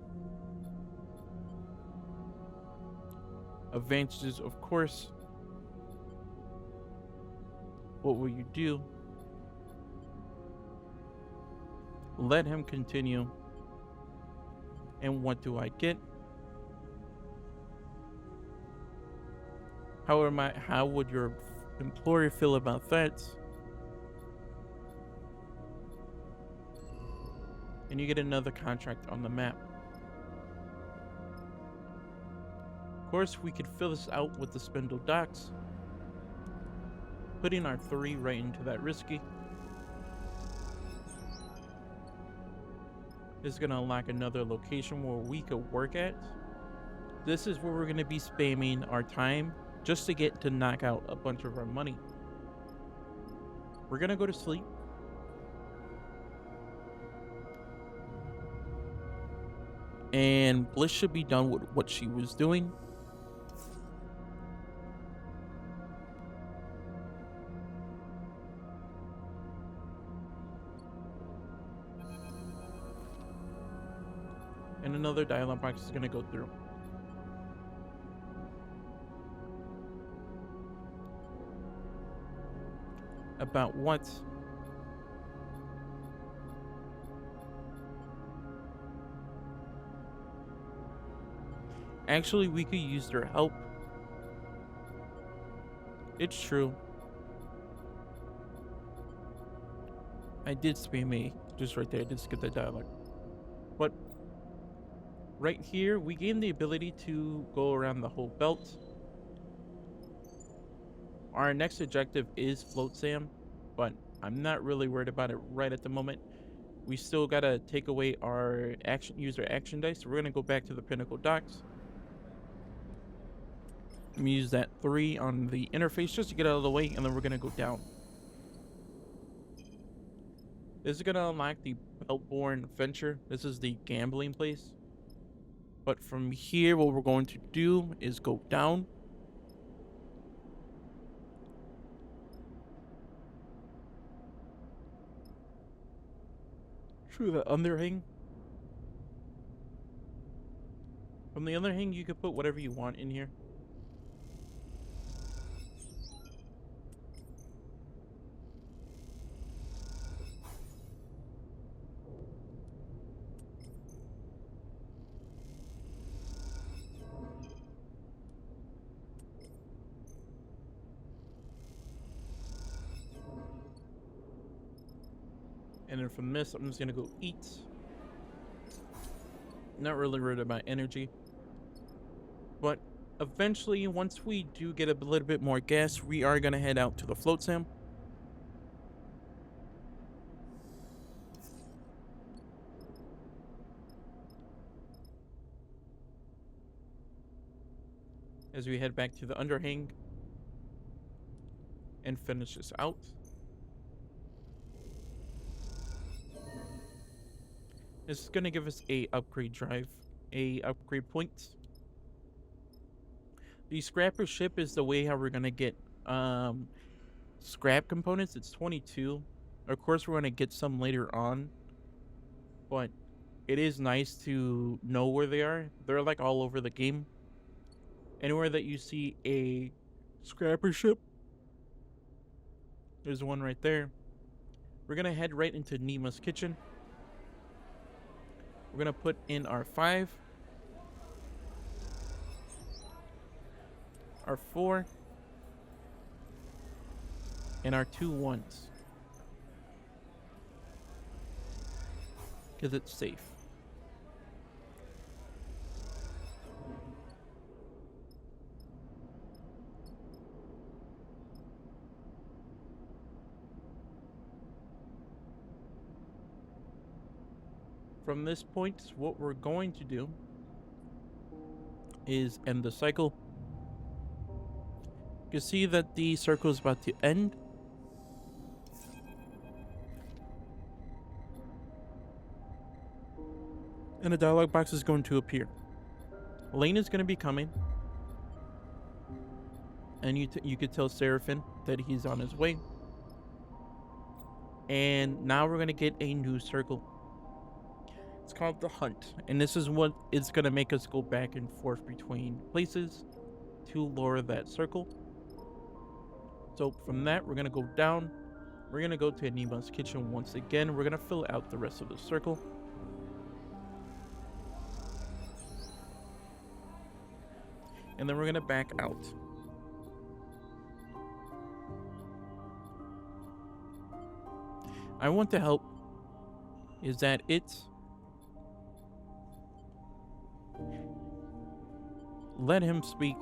Advantages, of course. What will you do? Let him continue. And what do I get? How would your employer feel about that? And you get another contract on the map. Of course, we could fill this out with the Spindle docks. Putting our 3 right into that risky. This is going to unlock another location where we could work at. This is where we're going to be spamming our time just to get to knock out a bunch of our money. We're going to go to sleep. And Bliss should be done with what she was doing. And another dialog box is going to go through. About what? Actually, we could use their help. It's true. I did spam A just right there. I did skip that dialogue. But right here, we gain the ability to go around the whole belt. Our next objective is Float Sam, but I'm not really worried about it right at the moment. We still gotta take away our user action dice. So we're gonna go back to the Pinnacle docks. I'm gonna use that 3 on the interface just to get out of the way, and then we're gonna go down. This is gonna unlock the Beltborn Venture. This is the gambling place. But from here, what we're going to do is go down. Through the underhang. From the underhang, you can put whatever you want in here. And then from this, I'm just gonna go eat. Not really worried about energy. But eventually, once we do get a little bit more gas, we are gonna head out to the Float Sam. As we head back to the underhang and finish this out. This is gonna give us a upgrade drive, a upgrade point. The scrapper ship is the way how we're gonna get scrap components. It's 22. Of course, we're gonna get some later on, but it is nice to know where they are. They're like all over the game. Anywhere that you see a scrapper ship, there's one right there. We're gonna head right into Nima's kitchen. We're gonna put in our 5, our 4, and our 2 1s. Because it's safe. from this point, what we're going to do is end the cycle. You can see that the circle is about to end. And a dialog box is going to appear. Lane is going to be coming. And you could tell Seraphim that he's on his way. And now we're going to get a new circle. It's called the Hunt. And this is what is going to make us go back and forth between places to lower that circle. So from that, we're going to go down. We're going to go to Anima's kitchen once again. We're going to fill out the rest of the circle. And then we're going to back out. I want to help is that let him speak.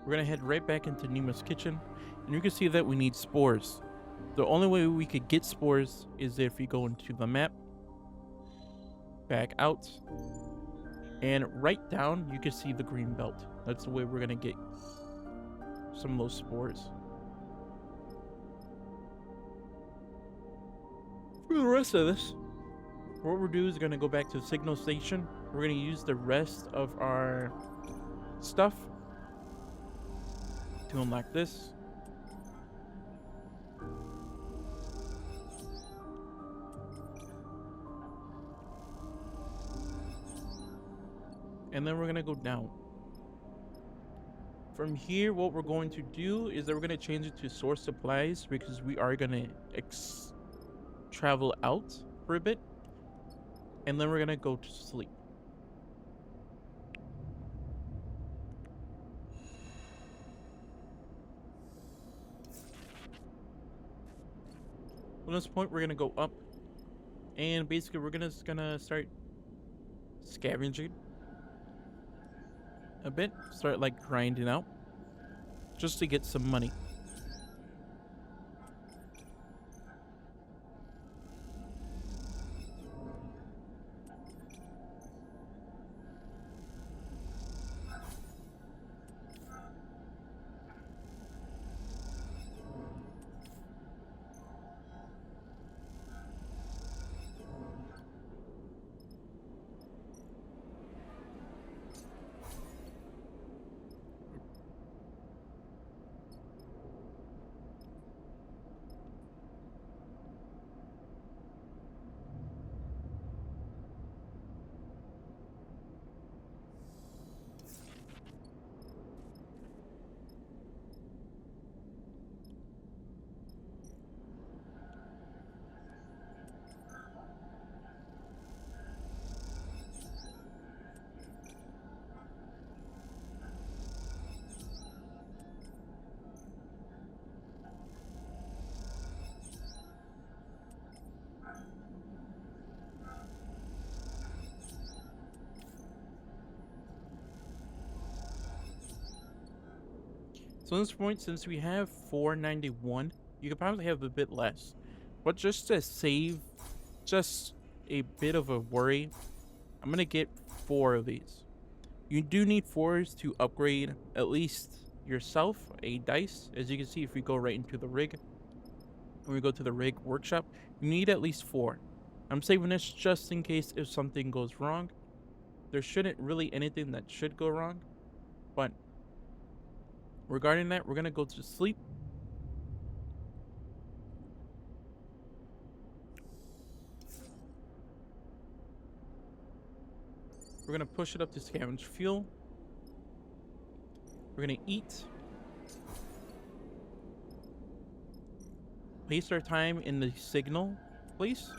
We're gonna head right back into Nima's kitchen, and you can see that we need spores. The only way we could get spores is if we go into the map, back out, and right down you can see the green belt. That's the way we're gonna get some of those spores. For the rest of this, what we'll do is gonna go back to the signal station. We're gonna use the rest of our stuff to unlock this. And then we're gonna go down. From here, what we're going to do is that we're gonna change it to source supplies because we are gonna travel out for a bit. And then we're gonna go to sleep. From this point, we're gonna go up, and basically we're gonna start scavenging a bit, start like grinding out, just to get some money. So at this point, since we have 491, you could probably have a bit less. But just to save just a bit of a worry, I'm going to get 4 of these. You do need 4s to upgrade at least yourself a dice. As you can see, if we go right into the rig, when we go to the rig workshop, you need at least 4. I'm saving this just in case if something goes wrong. There shouldn't really anything that should go wrong, but regarding that, we're gonna go to sleep. We're gonna push it up to scavenge fuel. We're gonna eat. Waste our time in the signal place.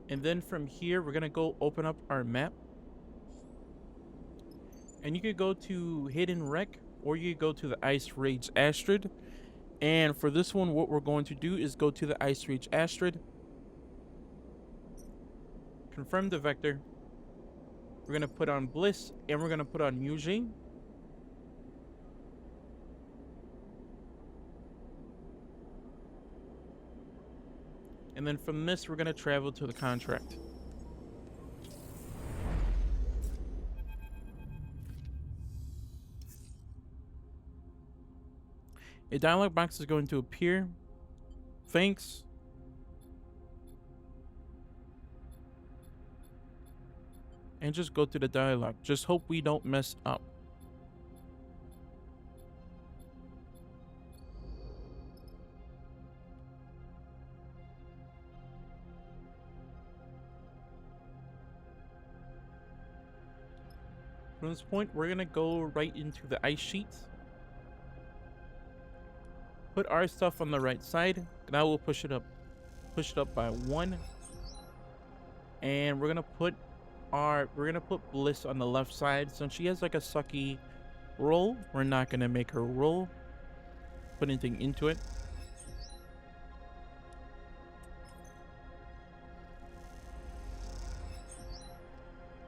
And then from here, we're gonna go open up our map. And you could go to Hidden Wreck, or you could go to the Ice Rage Astrid. And for this one, what we're going to do is go to the Ice Rage Astrid, confirm the vector. We're going to put on Bliss, and we're going to put on Juni. And then from this, we're going to travel to the contract. A dialog box is going to appear. Thanks. And just go to the dialogue. Just hope we don't mess up. From this point, we're gonna go right into the ice sheet. Put our stuff on the right side, and I will push it up by 1. And we're gonna put Bliss on the left side. Since she has like a sucky roll, we're not gonna make her roll. Put anything into it.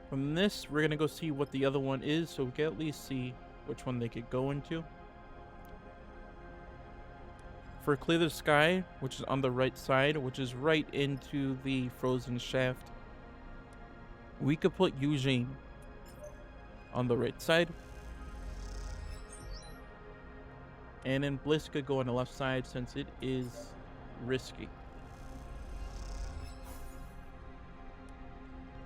From this, we're gonna go see what the other one is, so we can at least see which one they could go into. For Clear the Sky, which is on the right side, which is right into the frozen shaft, we could put Juni on the right side. And then Bliss could go on the left side since it is risky.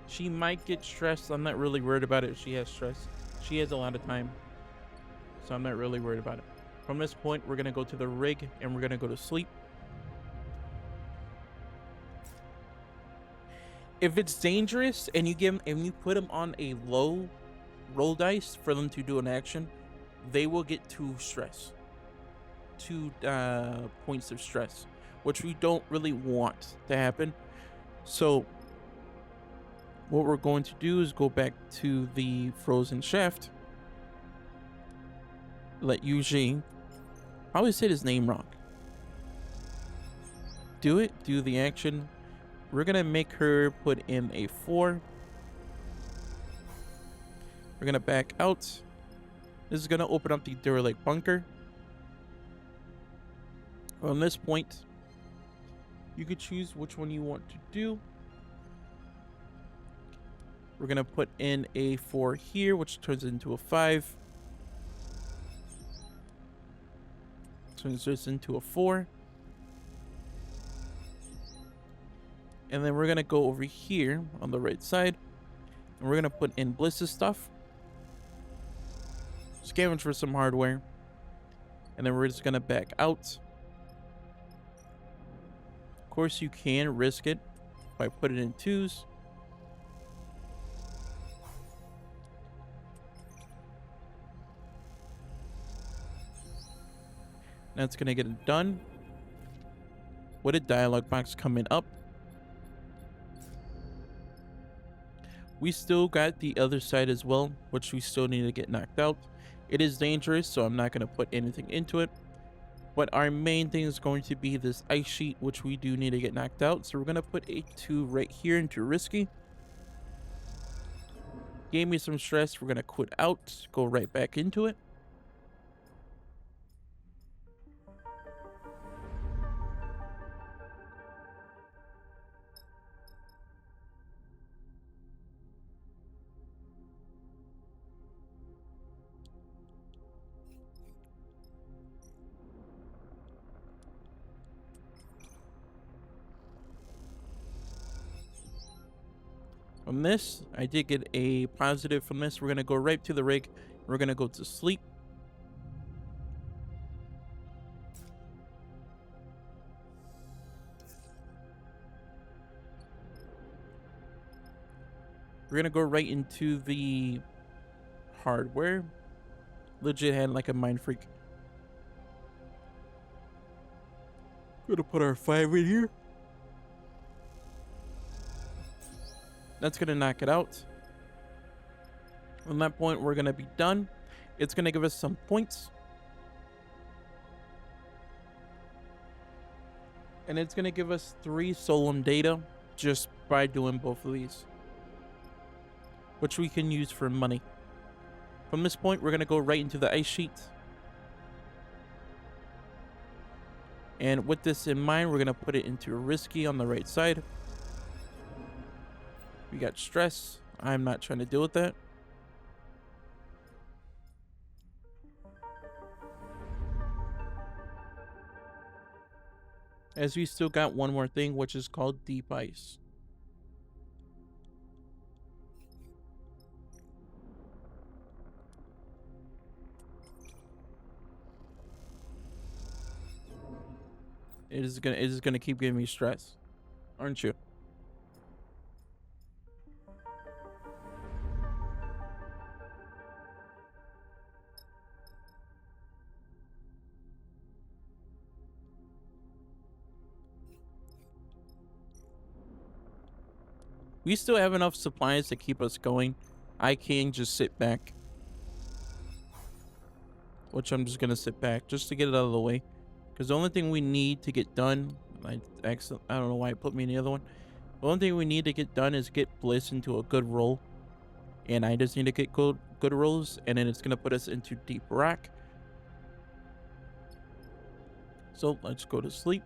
She might get stressed. I'm not really worried about it if she has stress. She has a lot of time, so I'm not really worried about it. From this point, we're going to go to the rig, and we're going to go to sleep. If it's dangerous, and you put them on a low roll dice for them to do an action, they will get 2 stress. 2 points of stress, which we don't really want to happen. So what we're going to do is go back to the frozen shaft. Let Juni, I always say his name wrong. Do the action. We're gonna make her put in a 4. We're gonna back out. This is gonna open up the derelict bunker. From this point, you could choose which one you want to do. We're gonna put in a 4 here, which turns into a 5. Turns this into a 4. And then we're gonna go over here on the right side, and we're gonna put in Bliss's stuff. Scavenge for some hardware. And then we're just gonna back out. Of course, you can risk it by putting it in 2s. That's gonna get it done. With a dialog box coming up. We still got the other side as well, which we still need to get knocked out. It is dangerous, so I'm not gonna put anything into it. But our main thing is going to be this ice sheet, which we do need to get knocked out. So we're gonna put a 2 right here into risky. Gave me some stress. We're gonna quit out, go right back into it. From this, I did get a positive from this. We're going to go right to the rig. We're going to go to sleep. We're going to go right into the hardware. Legit had like a mind freak. Gonna put our 5 in here. That's gonna knock it out. From that point, we're going to be done. It's going to give us some points. And it's going to give us 3 solemn data just by doing both of these, which we can use for money. From this point, we're going to go right into the ice sheet. And with this in mind, we're going to put it into risky on the right side. We got stress. I'm not trying to deal with that. As we still got one more thing, which is called deep ice. It is gonna keep giving me stress, aren't you? We still have enough supplies to keep us going. I can just sit back. Which I'm just gonna sit back just to get it out of the way. Because the only thing we need to get done, I don't know why it put me in the other one. The only thing we need to get done is get Bliss into a good roll. And I just need to get good rolls, and then it's gonna put us into deep rock. So let's go to sleep.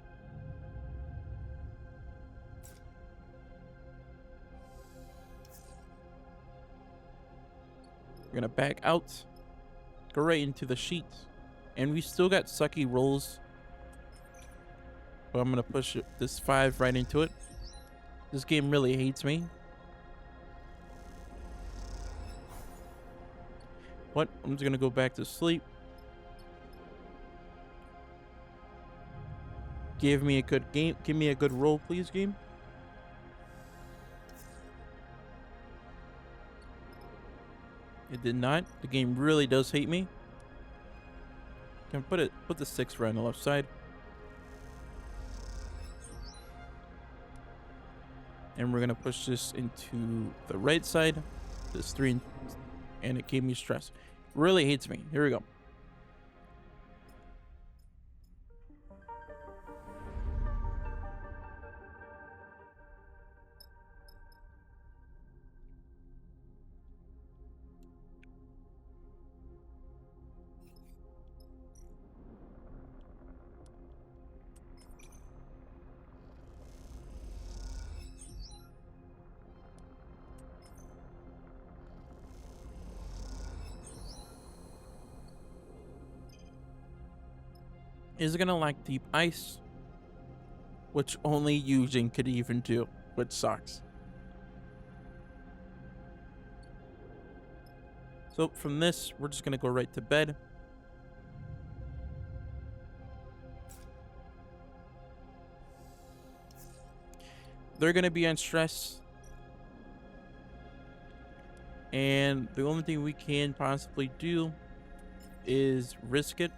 We're gonna back out, go right into the sheet, and we still got sucky rolls. But I'm gonna push this 5 right into it. This game really hates me. What? I'm just gonna go back to sleep. Give me a good game. Give me a good roll, please, game. It did not. The game really does hate me. Can put the 6 right on the left side. And we're gonna push this into the right side. This 3 and it gave me stress. Really hates me. Here we go. Is gonna lack deep ice, which only Eugene could even do, which sucks. So from this, we're just gonna go right to bed. They're gonna be on stress, and the only thing we can possibly do is risk it.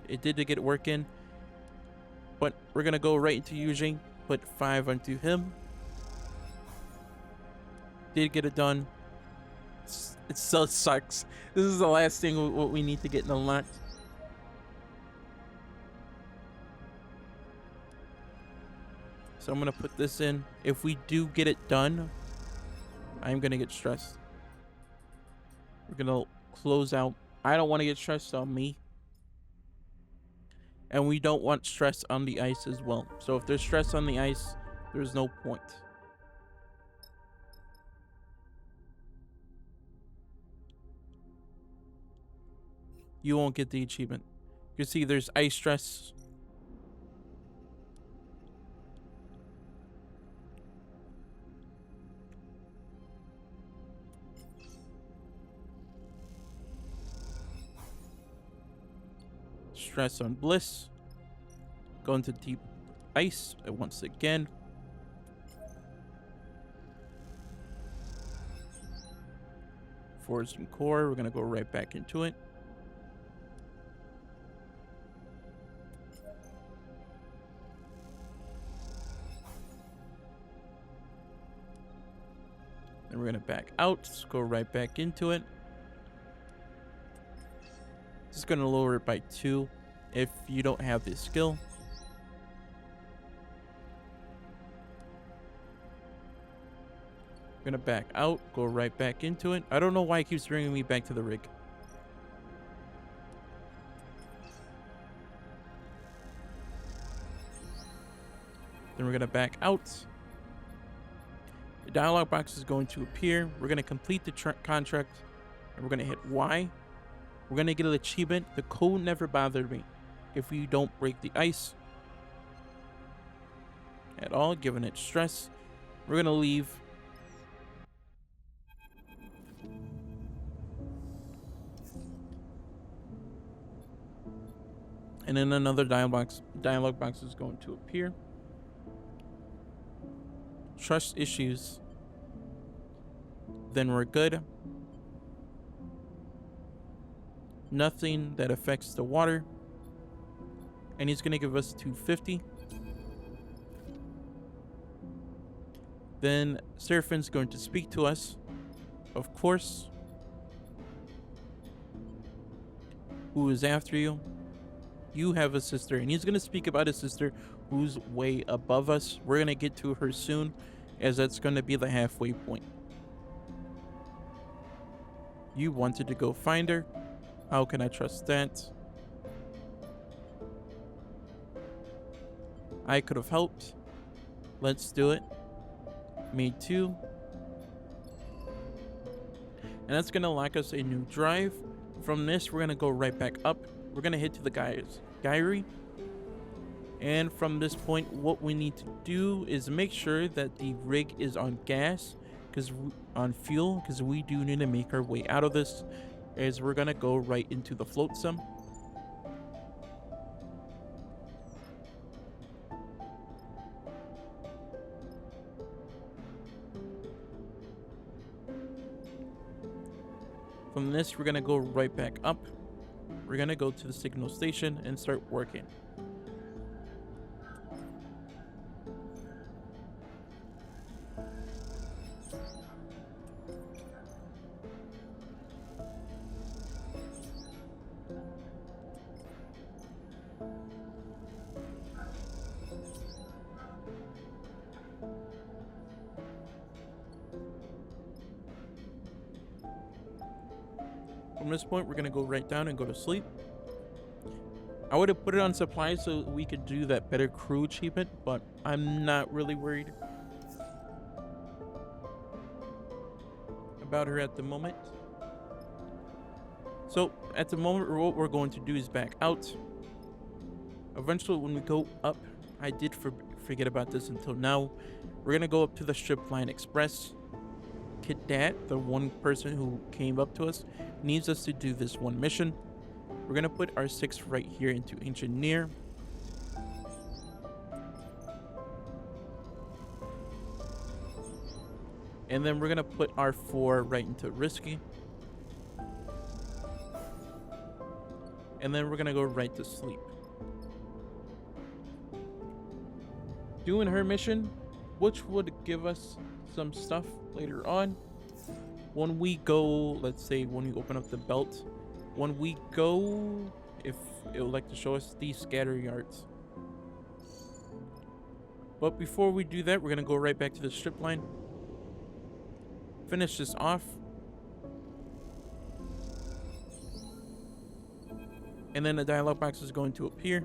It did to get work in, but we're gonna go right into Eugene, put 5 onto him. Did get it done. It so sucks. This is the last thing what we need to get unlocked. So I'm gonna put this in. If we do get it done, I'm gonna get stressed. We're gonna close out. I don't want to get stressed on me. And we don't want stress on the ice as well. So if there's stress on the ice, there's no point. You won't get the achievement. You see there's ice stress. Stress on Bliss. Go into deep ice once again. Force and core, we're gonna go right back into it. we're gonna back out, go right back into it. Just gonna lower it by 2 if you don't have this skill. We're gonna back out, go right back into it. I don't know why it keeps bringing me back to the rig. Then we're gonna back out. The dialog box is going to appear. We're gonna complete the contract, and we're gonna hit Y. We're gonna get an achievement. The code never bothered me. If you don't break the ice at all, giving it stress, we're gonna leave. And then another dialog box is going to appear. Trust issues. Then we're good. Nothing that affects the water. And he's gonna give us 250. Then Serafin's going to speak to us, of course. Who is after you? You have a sister, and he's gonna speak about his sister who's way above us. We're gonna get to her soon, as that's gonna be the halfway point. You wanted to go find her. How can I trust that? I could have helped. Let's do it. Me too. And that's gonna lock us a new drive. From this, we're gonna go right back up. We're gonna head to the Gyri. And from this point, what we need to do is make sure that the rig is on gas, on fuel, because we do need to make our way out of this, as we're gonna go right into the flotsam. From this, we're gonna go right back up. We're gonna go to the signal station and start working. From this point, we're gonna go right down and go to sleep. I would have put it on supply so we could do that better crew achievement, but I'm not really worried about her at the moment. So at the moment, what we're going to do is back out. Eventually, when we go up, I did forget about this until now. We're gonna go up to the Strip Line Express. Cadet, the one person who came up to us, needs us to do this one mission. We're gonna put our 6 right here into Engineer. And then we're gonna put our 4 right into Risky. And then we're gonna go right to sleep. Doing her mission, which would give us some stuff later on. When we go, let's say when we open up the belt, when we go, if it would like to show us these scatter yards. But before we do that, we're gonna go right back to the strip line. Finish this off. And then the dialog box is going to appear.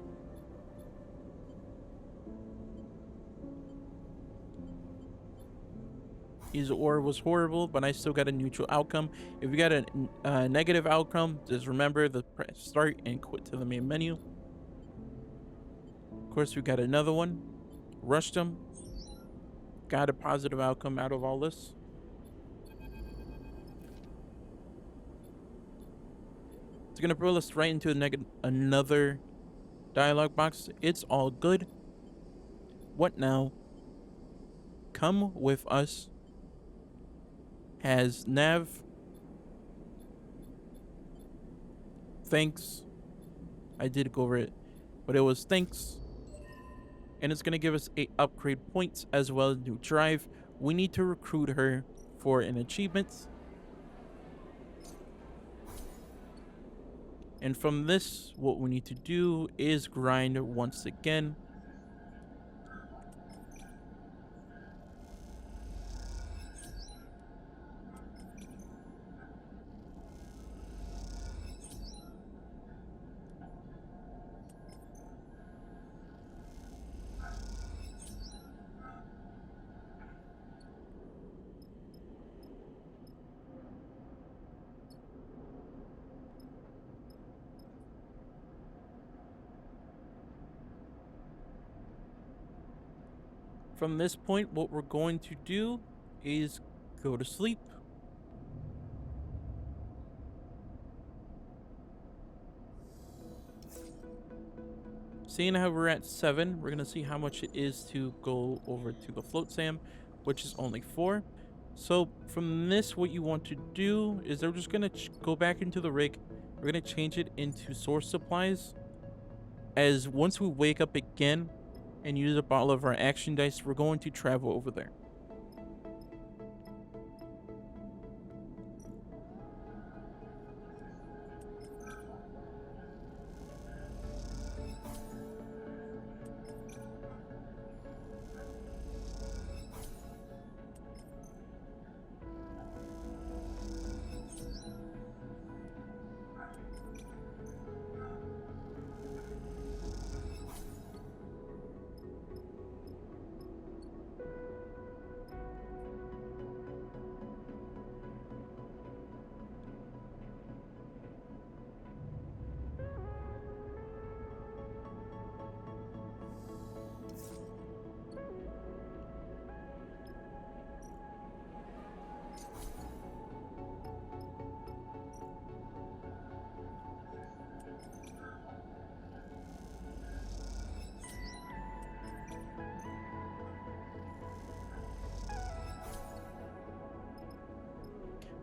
His ore was horrible, but I still got a neutral outcome. If you got a negative outcome, just remember to press start and quit to the main menu. Of course, we got another one. Rushed him. Got a positive outcome out of all this. It's gonna pull us right into another dialog box. It's all good. What now? Come with us. Has nav. Thanks. I did go over it, but it was thanks. And it's gonna give us 8 upgrade points as well as new drive. We need to recruit her for an achievement. And from this, what we need to do is grind once again. From this point, what we're going to do is go to sleep. Seeing how we're at 7, we're going to see how much it is to go over to the float Sam, which is only 4. So from this, what you want to do is we're just going to go back into the rig. We're going to change it into source supplies. As once we wake up again and use up all of our action dice, we're going to travel over there.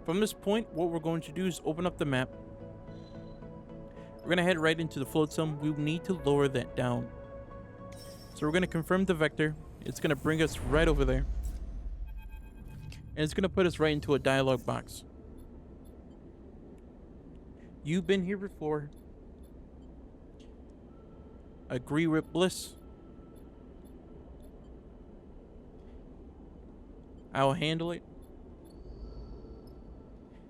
From this point, what we're going to do is open up the map. We're going to head right into the float zone. We need to lower that down. So we're going to confirm the vector. It's going to bring us right over there. And it's going to put us right into a dialog box. You've been here before. Agree with Bliss. I'll handle it.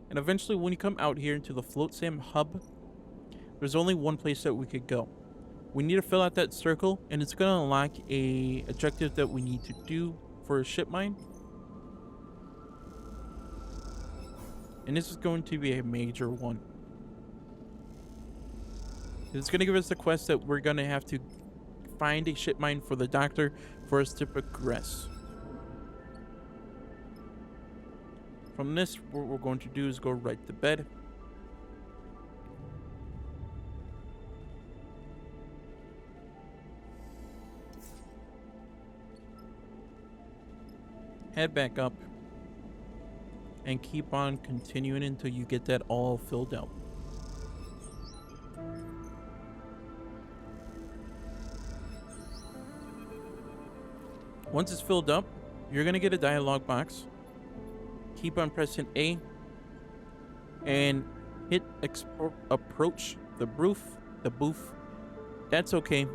And eventually, when you come out here into the Float Sam hub, there's only one place that we could go. We need to fill out that circle, and it's going to unlock a objective that we need to do for a ship mine. And this is going to be a major one. It's going to give us the quest that we're going to have to find a ship mine for the doctor for us to progress. From this, what we're going to do is go right to bed. Head back up. And keep on continuing until you get that all filled out. Once it's filled up, you're going to get a dialog box. Keep on pressing A and hit approach the booth. That's okay.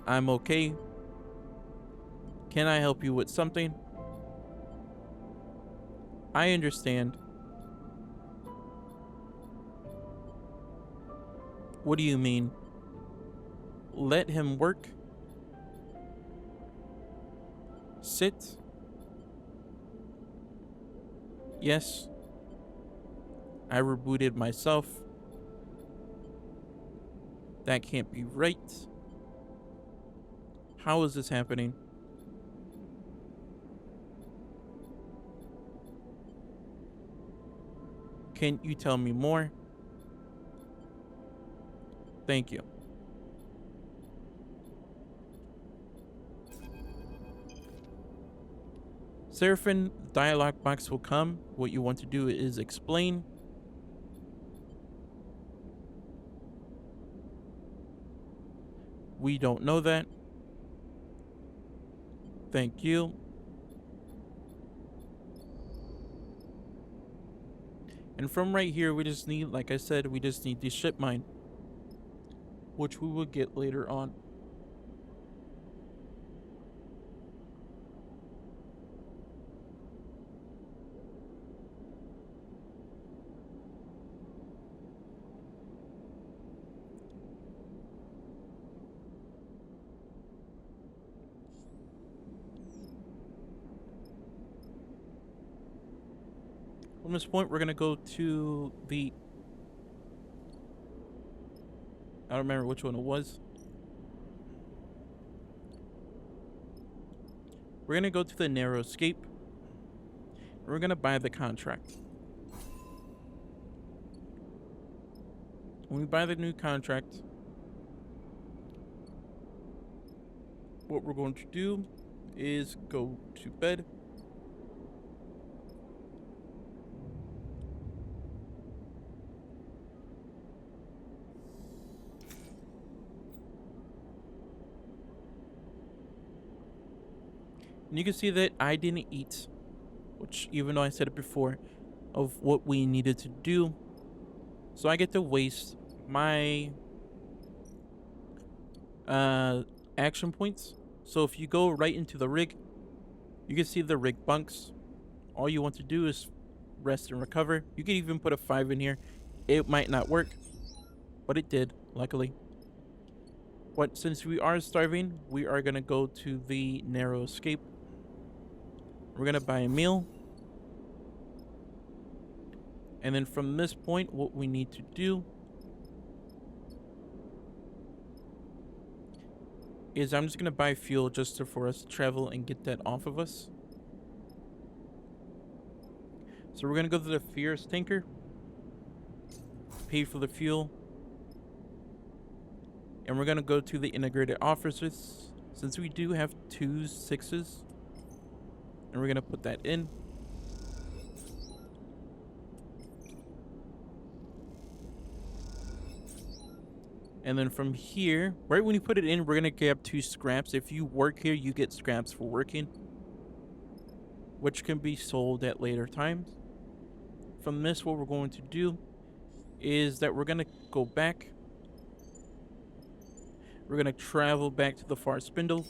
I'm okay. Can I help you with something? I understand. What do you mean? Let him work. Sit. Yes. I rebooted myself. That can't be right. How is this happening? Can you tell me more? Thank you. Seraphim dialog box will come. What you want to do is explain. We don't know that. Thank you. And from right here, we just need, like I said, we just need the ship mine, which we will get later on. From this point, we're going to go to the... I don't remember which one it was. We're going to go to the narrow escape. We're going to buy the contract. When we buy the new contract, what we're going to do is go to bed. And you can see that I didn't eat, which, even though I said it before, of what we needed to do. So I get to waste my action points. So if you go right into the rig, you can see the rig bunks. All you want to do is rest and recover. You can even put a 5 in here. It might not work, but it did, luckily. But since we are starving, we are going to go to the narrow escape. We're going to buy a meal. And then from this point, what we need to do is I'm just going to buy fuel just for us to travel and get that off of us. So we're going to go to the Fierce tanker, pay for the fuel, and we're going to go to the integrated officers, since we do have 2 6s, and we're going to put that in. And then from here, right when you put it in, we're going to grab 2 scraps. If you work here, you get scraps for working, which can be sold at later times. From this, what we're going to do is that we're going to go back. We're going to travel back to the Far Spindle.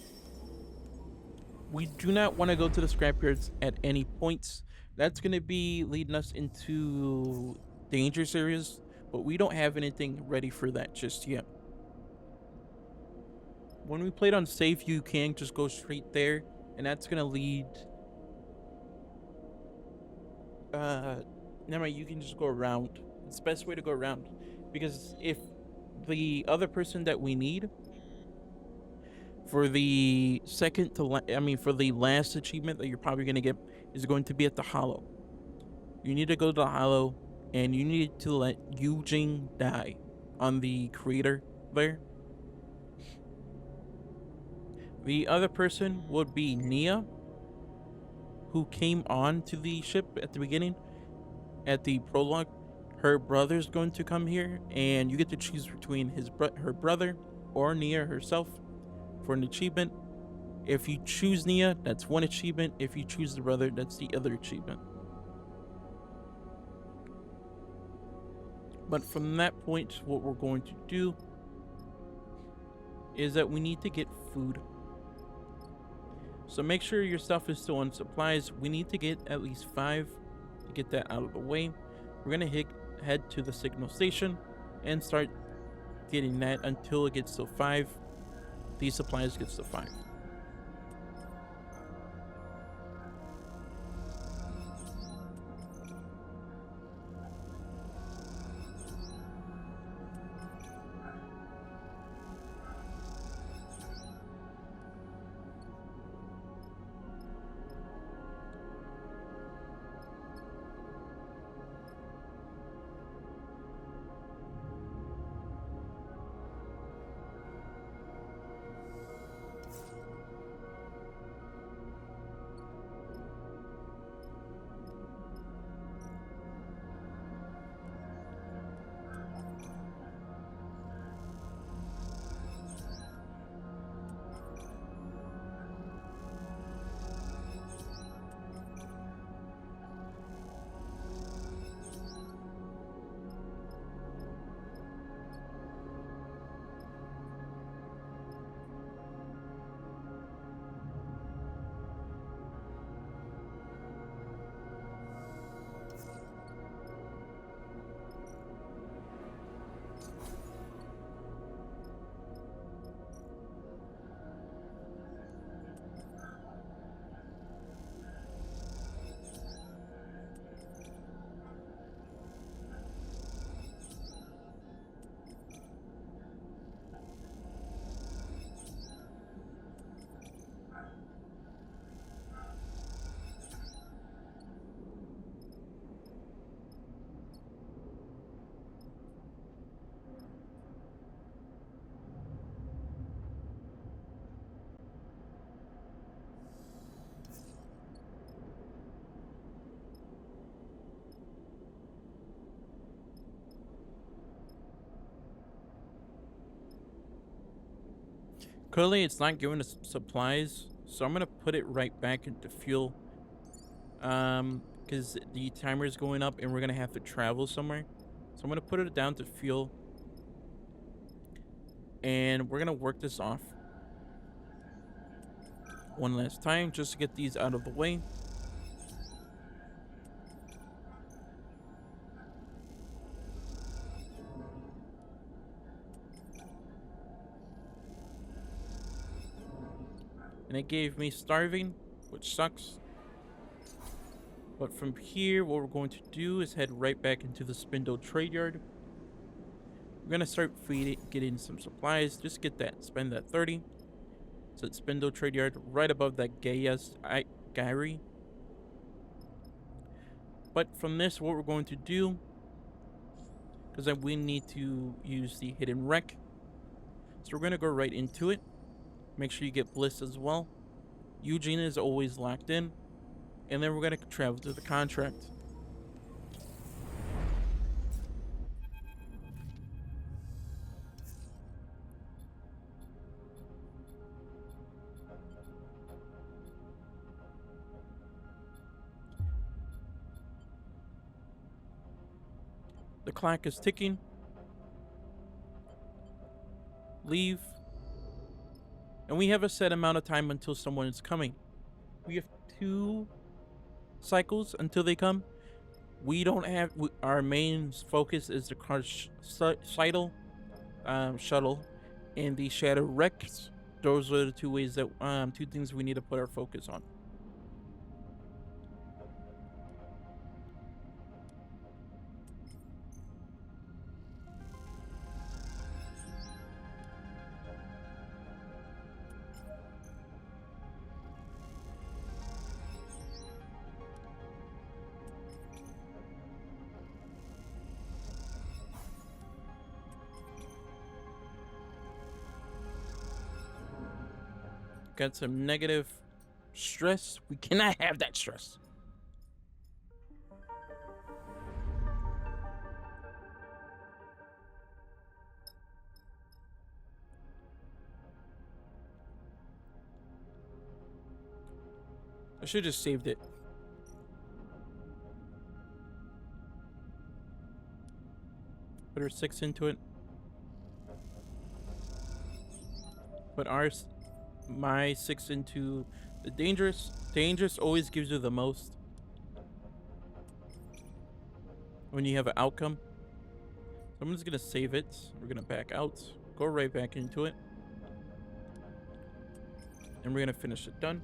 We do not want to go to the scrapyards at any points. That's going to be leading us into dangerous areas, but we don't have anything ready for that just yet. When we played on safe, you can just go straight there, and that's going to lead... never mind, you can just go around. It's the best way to go around, because if the other person that we need for the for the last achievement that you're probably going to get is going to be at the Hollow. You need to go to the Hollow, and you need to let Juni die on the crater there. The other person would be Nia, who came on to the ship at the beginning, at the prologue. Her brother's going to come here, and you get to choose between her brother or Nia herself for an achievement. If you choose Nia, that's 1 achievement. If you choose the brother, that's the other achievement. But from that point, what we're going to do is that we need to get food. So make sure your stuff is still on supplies. We need to get at least 5 to get that out of the way. We're going to head to the signal station and start getting that until it gets to 5. These supplies gets to 5. Currently, it's not giving us supplies, so I'm gonna put it right back into fuel. Because the timer is going up and we're gonna have to travel somewhere. So I'm gonna put it down to fuel, and we're gonna work this off one last time just to get these out of the way. And it gave me starving, which sucks. But from here, what we're going to do is head right back into the Spindle trade yard. We're gonna start getting some supplies. Just get that, spend that 30. So it's Spindle trade yard right above that Gary. But from this, what we're going to do, because then we need to use the hidden wreck. So we're gonna go right into it. Make sure you get Bliss as well. Eugene is always locked in. And then we're gonna travel to the contract. The clock is ticking. Leave. And we have a set amount of time until someone is coming. We have 2 cycles until they come. We don't have our main focus is the car shuttle, and the shadow wrecks. Those are the 2 ways that 2 things we need to put our focus on. Got some negative stress. We cannot have that stress. I should have just saved it. Put our 6 into it. Put my 6 into the dangerous. Dangerous always gives you the most when you have an outcome. So I'm just gonna save it. We're gonna back out. Go right back into it. And we're gonna finish it done.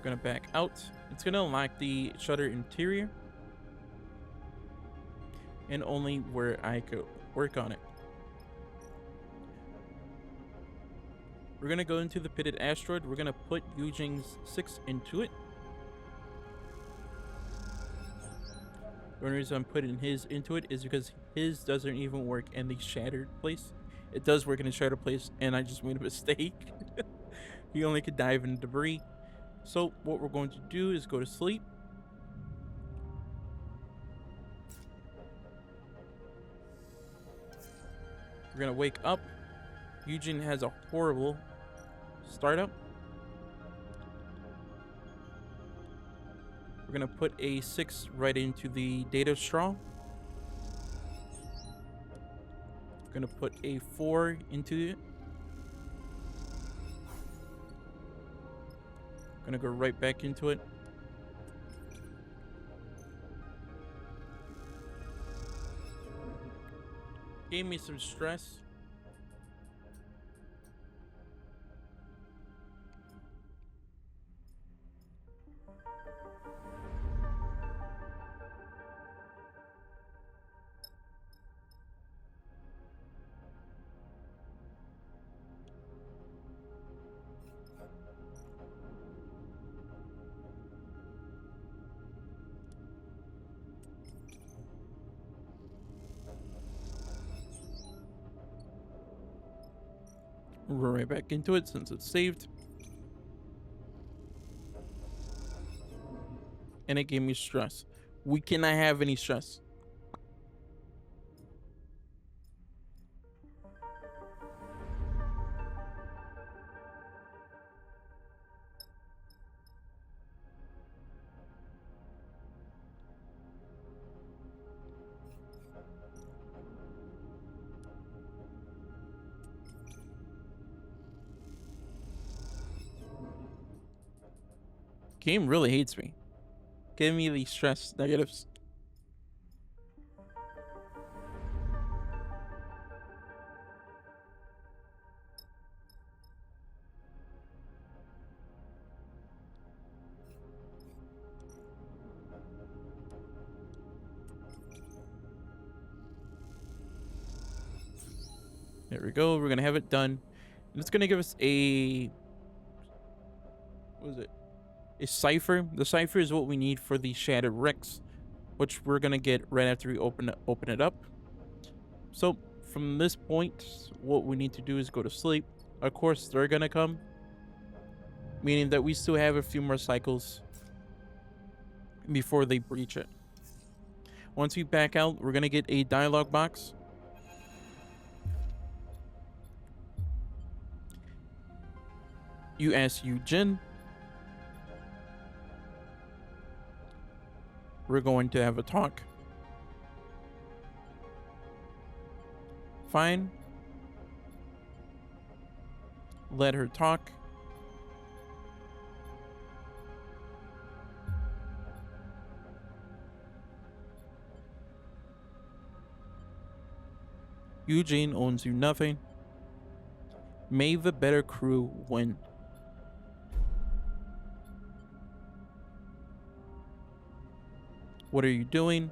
We're gonna back out. It's gonna unlock the shutter interior. And only where I could work on it. We're gonna go into the pitted asteroid. We're gonna put Eugene's 6 into it. The only reason I'm putting his into it is because his doesn't even work in the shattered place. It does work in the shattered place, and I just made a mistake. He only could dive in debris. So what we're going to do is go to sleep. We're gonna wake up. Eugene has a horrible startup. We're gonna put a 6 right into the data straw. We're gonna put a 4 into it. Gonna go right back into it. Gave me some stress. We're right back into it since it's saved. and it gave me stress. We cannot have any stress. Game really hates me. Give me these stress negatives. There we go. We're gonna have it done. And it's gonna give us a, what is it? A cipher. The cipher is what we need for the shattered Rex, which we're gonna get right after we open it up. So from this point, what we need to do is go to sleep. Of course, they're gonna come, meaning that we still have a few more cycles before they breach it. Once we back out, we're gonna get a dialogue box. You ask Jin. We're going to have a talk. Fine. Let her talk. Eugene owns you nothing. May the better crew win. What are you doing?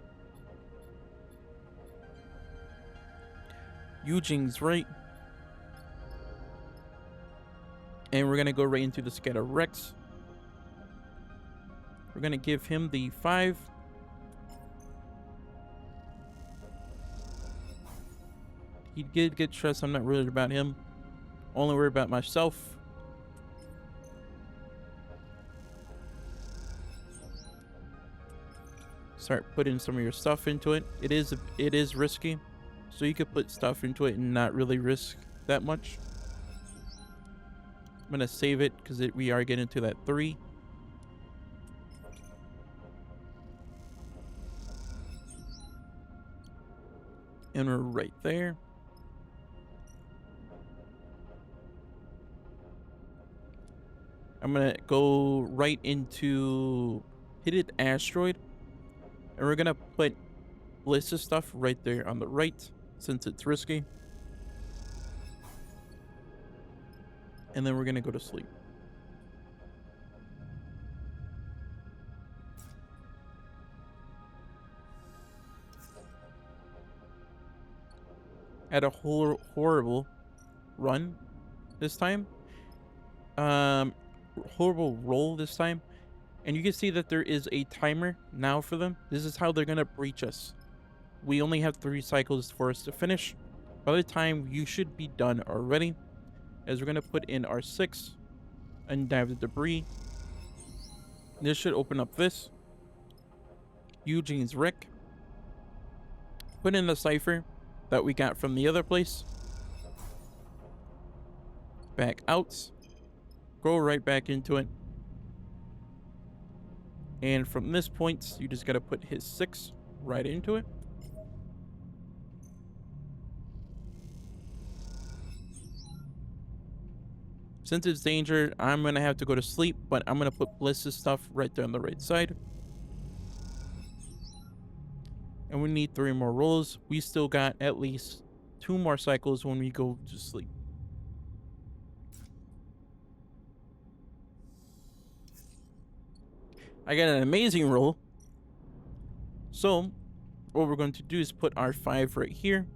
Eugene's right. And we're going to go right into the Scatter Rex. We're going to give him the 5. He did get stressed. I'm not worried about him. Only worried about myself. Start putting some of your stuff into it. It is risky. So you could put stuff into it and not really risk that much. I'm going to save it because we are getting to that 3. And we're right there. I'm going to go right into Hidden Asteroid. And we're going to put Bliss's stuff right there on the right, since it's risky. And then we're going to go to sleep. At a horrible run this time. Horrible roll this time. And you can see that there is a timer now for them. This is how they're going to breach us. We only have 3 cycles for us to finish. By the time you should be done already. As we're going to put in our 6. And dive the debris. This should open up this. Eugene's Rick. Put in the cipher that we got from the other place. Back out. Go right back into it. And from this point, you just gotta put his 6 right into it. Since it's danger, I'm gonna have to go to sleep, but I'm gonna put Bliss's stuff right there on the right side. And we need 3 more rolls. We still got at least 2 more cycles when we go to sleep. I got an amazing roll. So, what we're going to do is put our 5 right here.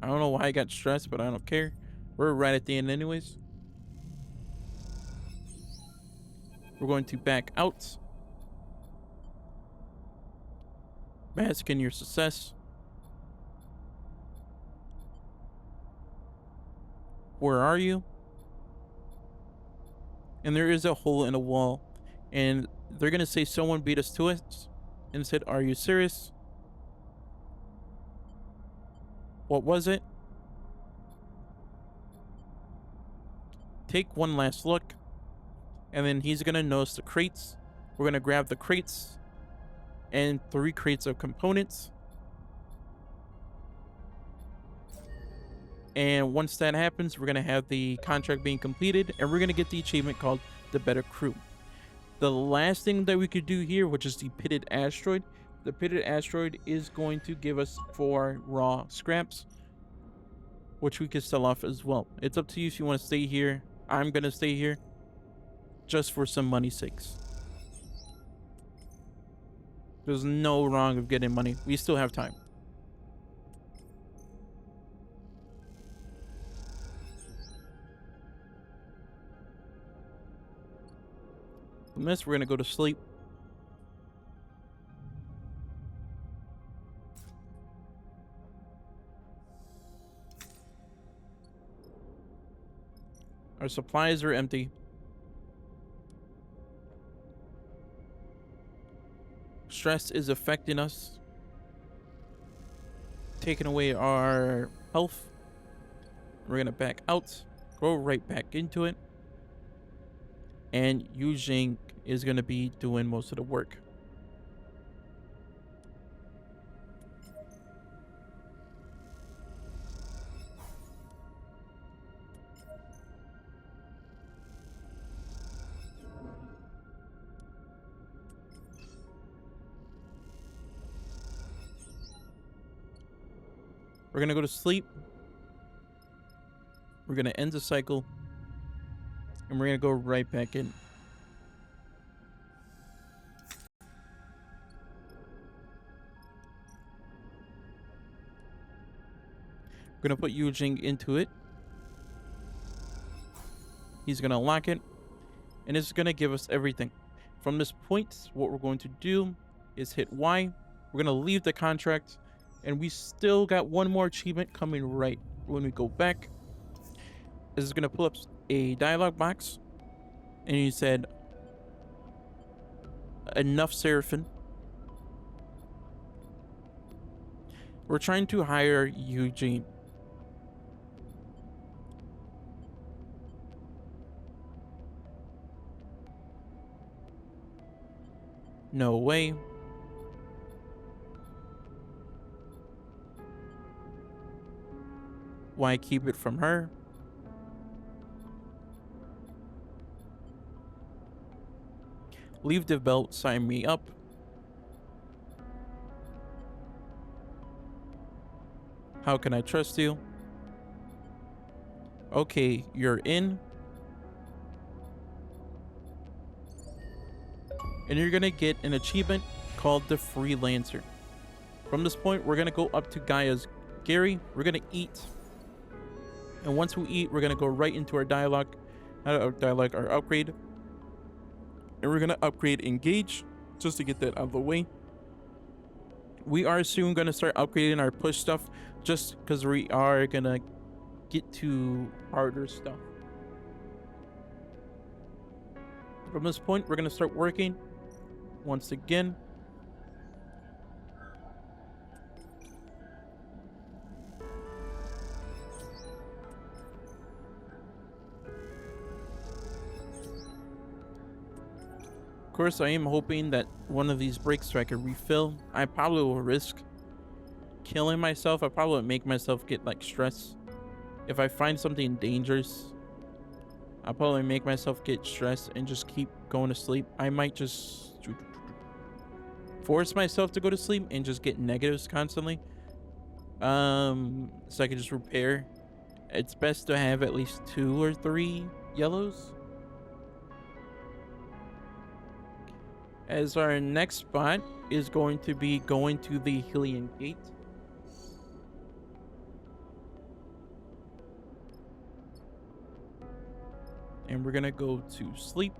I don't know why I got stressed, but I don't care. We're right at the end anyways. We're going to back out. Bask in your success. Where are you? and there is a hole in the wall, and they're gonna say someone beat us to it, and said, "Are you serious? What was it?" Take one last look, and then he's gonna notice the crates. We're gonna grab the crates and 3 crates of components. And once that happens, we're gonna have the contract being completed, and we're gonna get the achievement called the Better Crew. The last thing that we could do here, which is the Pitted Asteroid. The Pitted Asteroid is going to give us 4 raw scraps, which we could sell off as well. It's up to you if you want to stay here. I'm gonna stay here just for some money sakes. There's no wrong of getting money. We still have time. From this, we're gonna go to sleep. Our supplies are empty. Stress is affecting us, taking away our health. We're gonna back out, go right back into it, and Yujing is gonna be doing most of the work. We're gonna go to sleep. We're gonna end the cycle, and we're gonna go right back in. We're gonna put Yujing into it. He's gonna lock it, and it's gonna give us everything. From this point, what we're going to do is hit Y. We're gonna leave the contract, and we still got one more achievement coming right when we go back. This is gonna pull up a dialogue box, and he said, "Enough, Seraphim. We're trying to hire Eugene." No way. Why keep it from her? Leave the belt, sign me up. How can I trust you? Okay, you're in. And you're gonna get an achievement called the Freelancer. From this point, we're gonna go up to Gaia's Gary. We're gonna eat. And once we eat, we're gonna go right into our dialogue. Our upgrade. And we're gonna upgrade Engage, just to get that out of the way. We are soon gonna start upgrading our push stuff, just because we are gonna get to harder stuff. From this point, we're gonna start working once again. Of course, I am hoping that one of these breaks so I can refill. I probably will risk killing myself. I probably would make myself get like stress. If I find something dangerous, I'll probably make myself get stressed and just keep going to sleep. I might just force myself to go to sleep and just get negatives constantly. So I can just repair. It's best to have at least 2 or 3 yellows. As our next spot is going to be going to the Hylian Gate. And we're gonna go to sleep.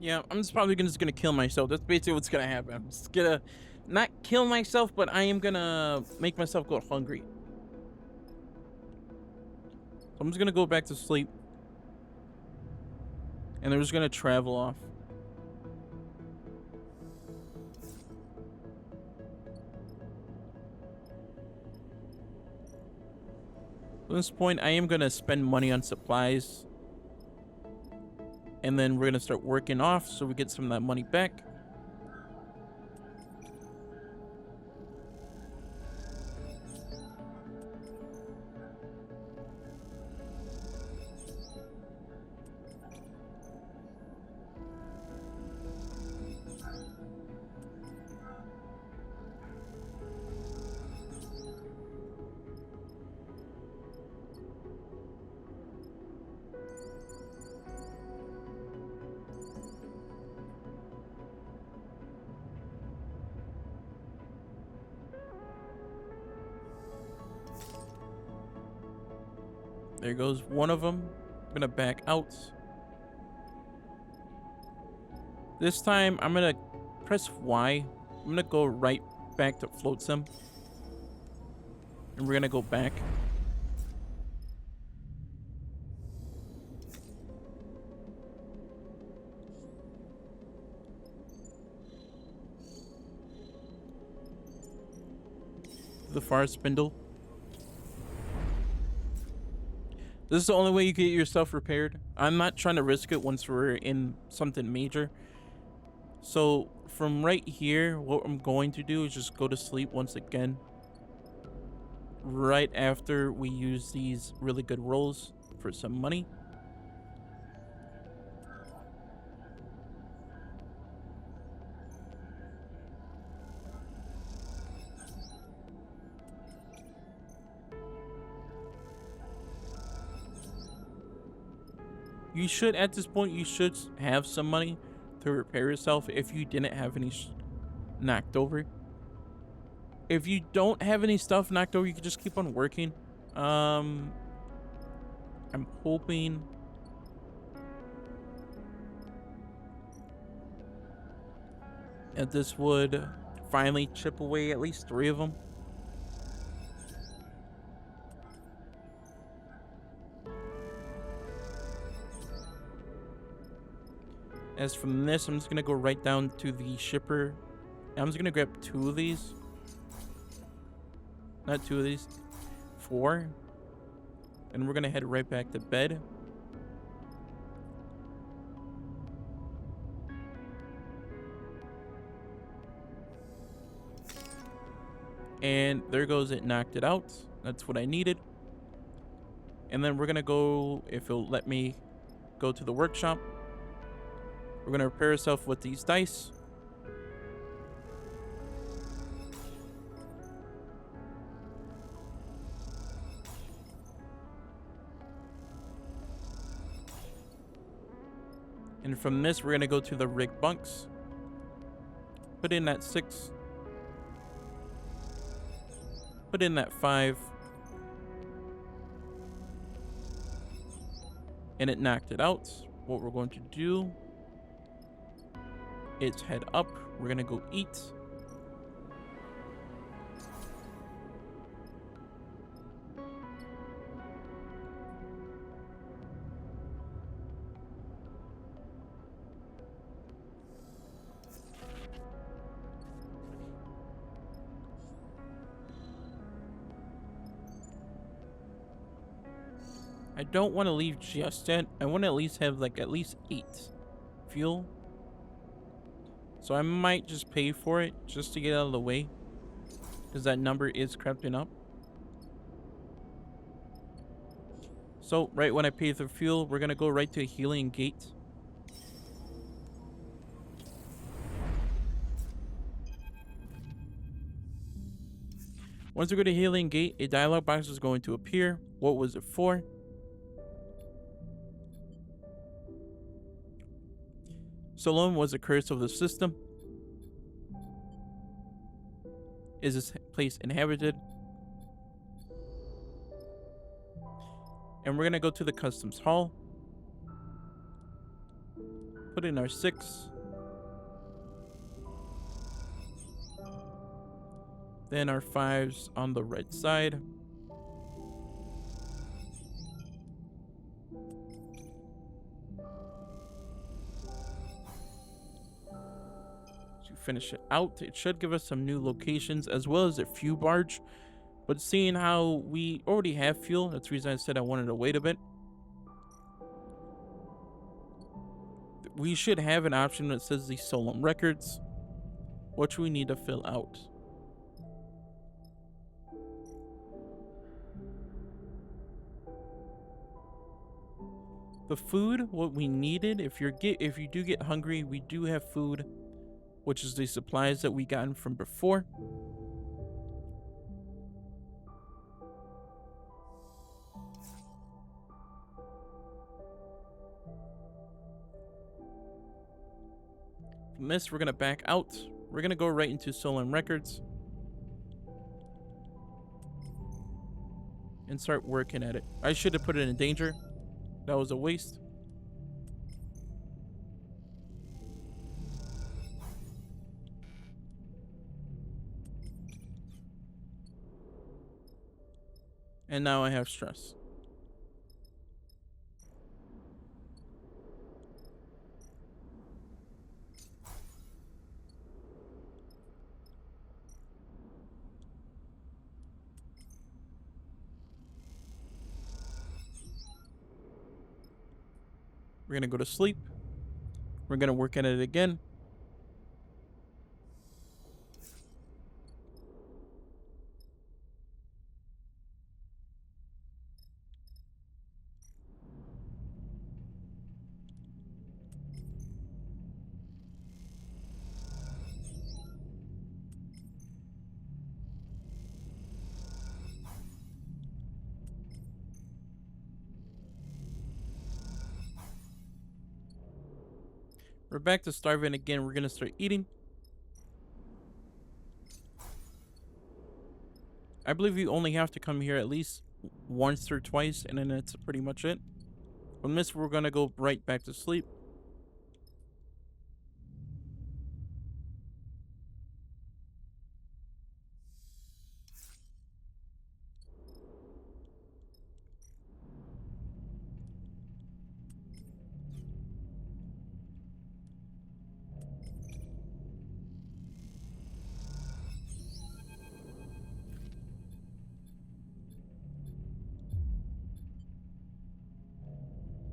Yeah, I'm just probably just gonna kill myself. That's basically what's gonna happen. I'm just gonna not kill myself, but I am gonna make myself go hungry. So I'm just gonna go back to sleep. And they're just gonna travel off. At this point, I am gonna spend money on supplies. And then we're gonna start working off so we get some of that money back. There goes one of them. I'm gonna back out. This time, I'm gonna press Y. I'm gonna go right back to float sim. And we're gonna go back. The Far Spindle. This is the only way you can get yourself repaired. I'm not trying to risk it once we're in something major. So from right here, what I'm going to do is just go to sleep once again. Right after we use these really good rolls for some money. You should, at this point, you should have some money to repair yourself if you didn't have any knocked over. If you don't have any stuff knocked over, you can just keep on working. I'm hoping that this would finally chip away at least 3 of them. As from this, I'm just gonna go right down to the shipper. I'm just gonna grab 2 of these. Not 2 of these. 4. And we're gonna head right back to bed. And there goes it, knocked it out. That's what I needed. And then we're gonna go, if it'll let me go to the workshop. We're gonna repair ourselves with these dice. And from this, we're gonna go to the rig bunks. Put in that 6. Put in that 5. And it knocked it out. What we're going to do is head up. We're gonna go eat. I don't want to leave just yet. I want to at least have like at least 8 fuel. So I might just pay for it just to get out of the way, because that number is creeping up. So right when I pay for fuel, we're gonna go right to a healing gate. Once we go to healing gate, a dialog box is going to appear. What was it for? Solon was a curse of the system. Is this place inhabited? And we're gonna go to the customs hall. Put in our 6. Then our 5s on the right side. To finish it out, it should give us some new locations as well as a fuel barge. But seeing how we already have fuel, that's the reason I said I wanted to wait a bit. We should have an option that says the Solemn Records, which we need to fill out. The food, what we needed, if you do get hungry, we do have food, which is the supplies that we gotten from before. From this, we're gonna back out. We're gonna go right into Solemn Records and start working at it. I should have put it in danger. That was a waste. And now I have stress. We're gonna go to sleep. We're gonna work at it again. We're back to starving again. We're gonna start eating. I believe you only have to come here at least once or twice, and then that's pretty much it. From this, we're gonna go right back to sleep.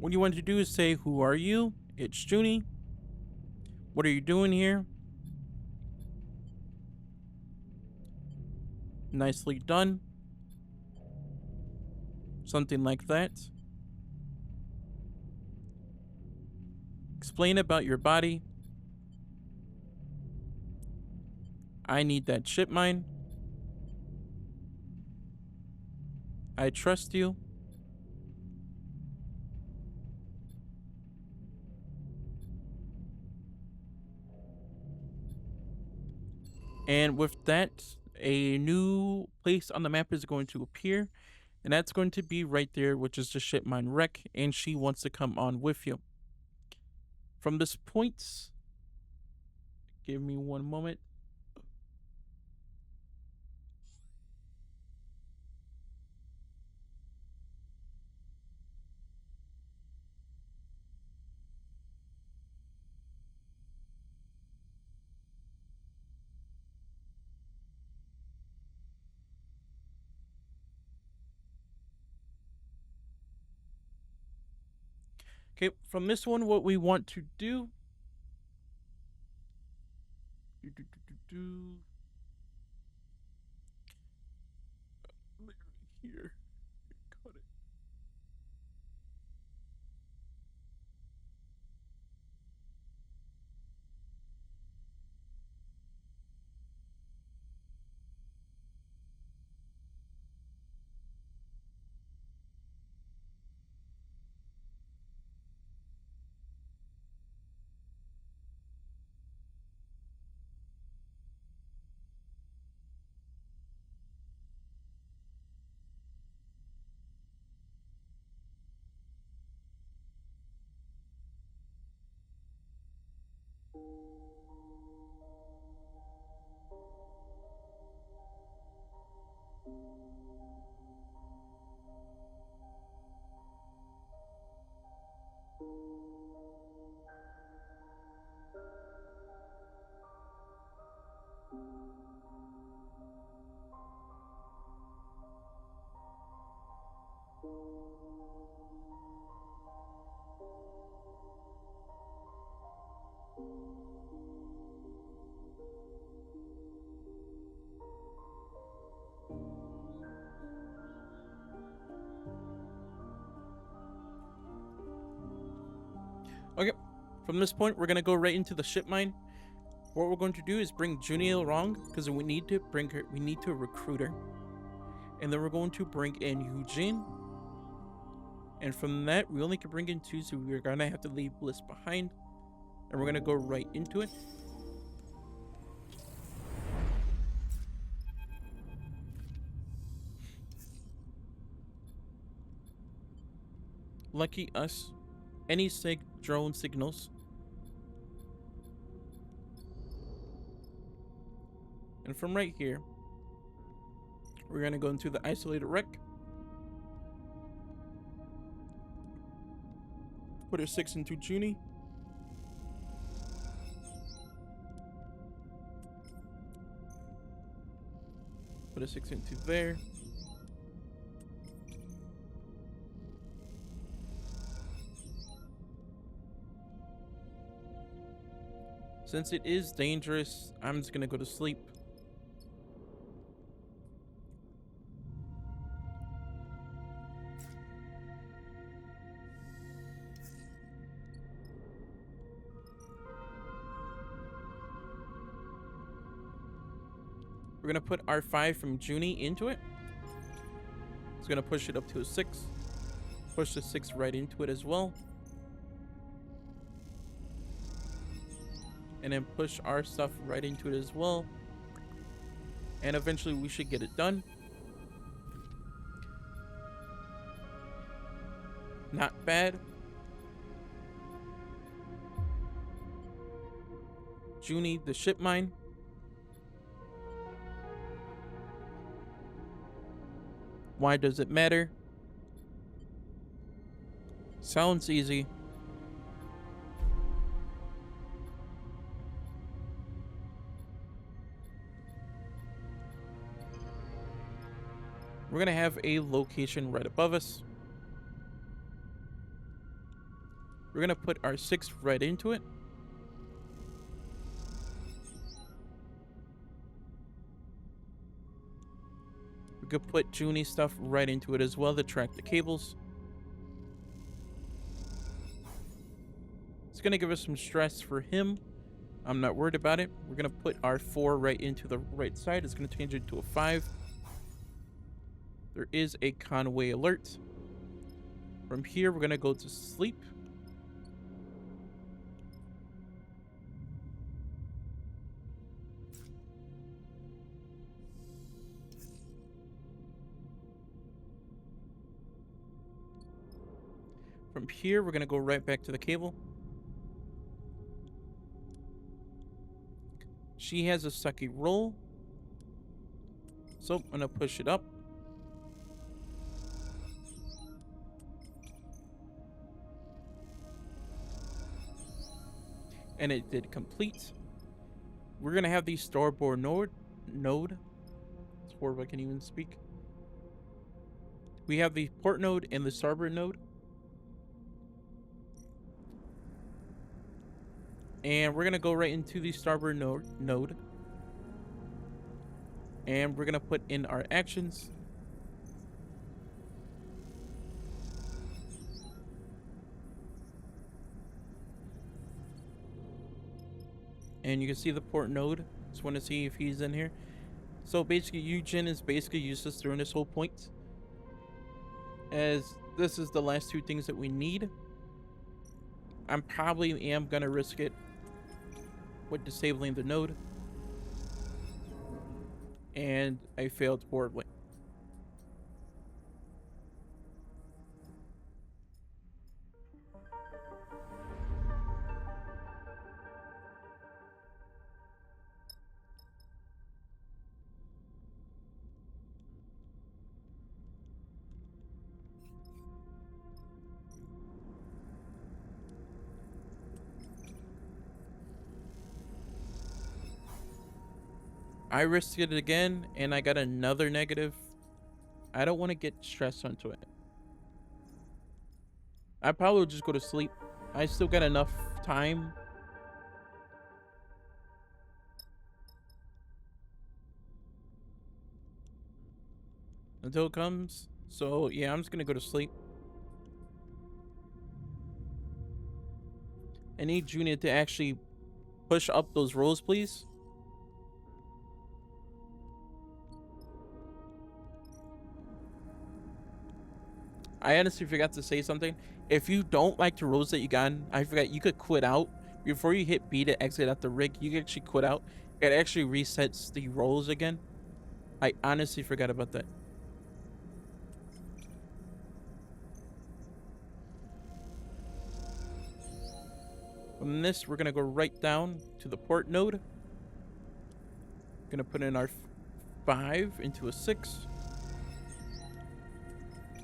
What you want to do is say, "Who are you?" It's Juni. What are you doing here? Nicely done. Something like that. Explain about your body. I need that ship mine. I trust you. And with that, a new place on the map is going to appear. And that's going to be right there, which is the ship mine wreck. And she wants to come on with you. From this point, give me one moment. Okay, from this one, what we want to do. Here. Got it. Okay, from this point, we're gonna go right into the ship mine. What we're going to do is bring Juni along because we need to bring her. We need to recruit her, and then we're going to bring in Eugene. And from that, we only can bring in 2, so we're gonna have to leave Bliss behind, and we're gonna go right into it. Lucky us. Any drone signals. And from right here, we're gonna go into the isolated wreck. Put a 6 into Juni. Put a 6 into there. Since it is dangerous, I'm just gonna go to sleep. We're gonna put our 5 from Juni into it. It's gonna push it up to a 6. Push the 6 right into it as well. And then push our stuff right into it as well. And eventually we should get it done. Not bad. Juni, the ship mine. Why does it matter? Sounds easy. We're gonna have a location right above us. We're gonna put our 6 right into it. We could put Juni stuff right into it as well to track the cables. It's gonna give us some stress for him. I'm not worried about it. We're gonna put our 4 right into the right side. It's gonna change it to a 5. There is a Conway alert. From here, we're gonna go to sleep. From here, we're gonna go right back to the cable. She has a sucky roll. So I'm gonna push it up. And it did complete. We're gonna have the starboard node. It's horrible, I can't even speak. We have the port node and the starboard node. And we're gonna go right into the starboard node. And we're gonna put in our actions. And you can see the port node. Just want to see if he's in here. So basically, Eugene is basically useless during this whole point, as this is the last 2 things that we need. I'm probably gonna risk it with disabling the node, and I failed horribly. I risked it again, and I got another negative. I don't want to get stressed onto it. I probably would just go to sleep. I still got enough time until it comes. So yeah, I'm just gonna go to sleep. I need Juni to actually push up those rolls, please. I honestly forgot to say something. If you don't like the rolls that you got, I forgot you could quit out before you hit B to exit out the rig. You can actually quit out. It actually resets the rolls again. I honestly forgot about that. From this, we're gonna go right down to the port node. Gonna put in our 5 into a 6.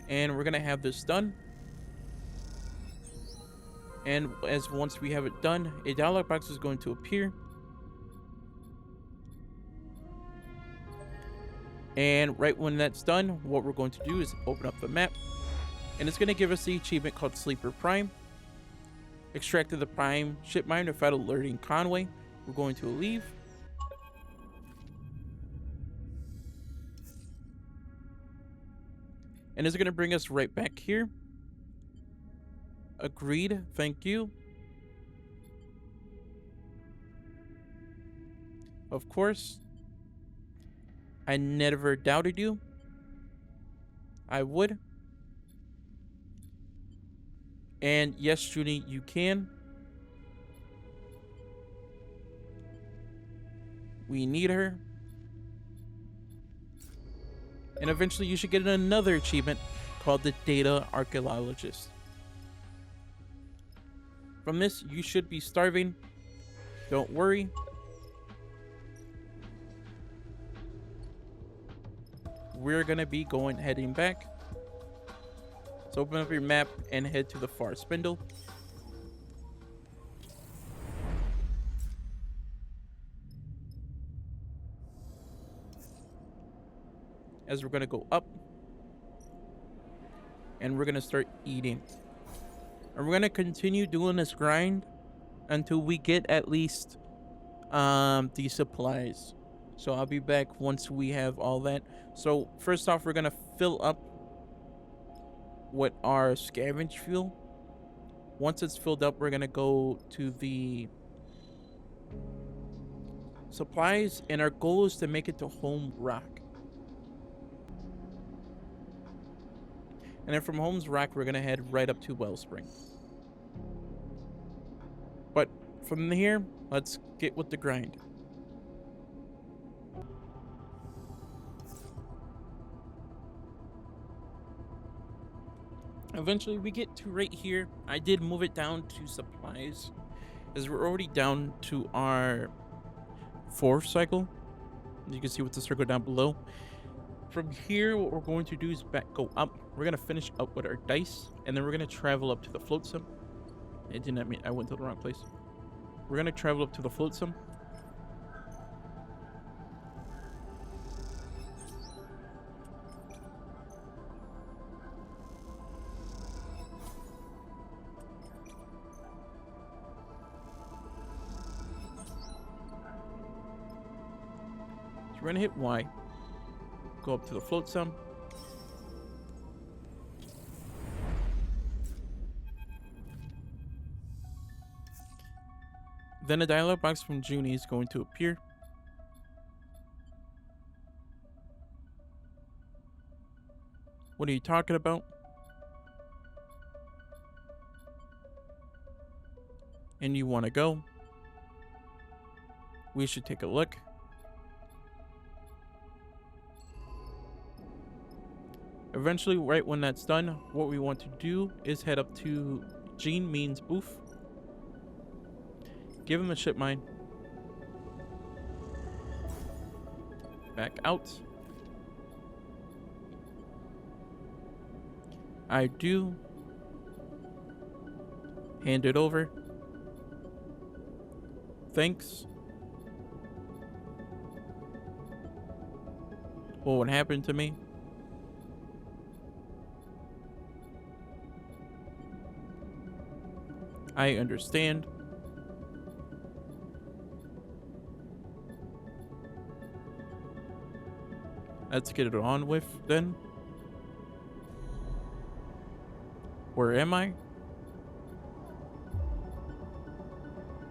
And we're gonna have this done. And as once we have it done, a dialog box is going to appear. And right when that's done, what we're going to do is open up the map. And it's going to give us the achievement called Sleeper Prime. Extracted the Prime ship mine without alerting Conway. We're going to leave. And it's going to bring us right back here. Agreed. Thank you. Of course. I never doubted you. I would. And yes, Juni, you can. We need her. And eventually you should get another achievement called the Data Archaeologist. From this, you should be starving. Don't worry. We're gonna be heading back. So open up your map and head to the Far Spindle. As we're gonna go up. And we're gonna start eating. And we're gonna continue doing this grind until we get at least the supplies. So I'll be back once we have all that. So first off, we're gonna fill up with our scavenge fuel. Once it's filled up, we're gonna go to the supplies, and our goal is to make it to Home Rock. And then from Holmes Rock, we're gonna head right up to Wellspring. But from here, let's get with the grind. Eventually, we get to right here. I did move it down to supplies, as we're already down to our 4th cycle. You can see with the circle down below. From here, what we're going to do is go up. We're going to finish up with our dice, and then we're going to travel up to the float sim. It did not mean I went to the wrong place. We're going to travel up to the float sim. So we're going to hit Y. Go up to the float sim. Then a dialog box from Juni is going to appear. What are you talking about? And you want to go? We should take a look. Eventually, right when that's done, what we want to do is head up to Gene Mean's booth. Give him a ship mine. Back out. I do. Hand it over. Thanks. What would happen to me? I understand. Let's get it on with then. Where am I?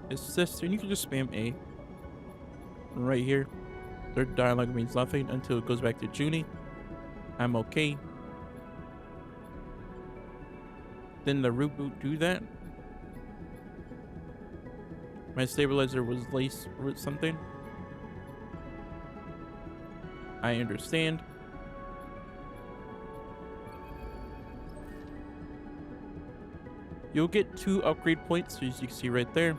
It's this, and you can just spam A. Right here. Their dialogue means nothing until it goes back to Juni. I'm okay. Then the reboot do that. My stabilizer was laced with something. I understand. You'll get 2 upgrade points, as you can see right there.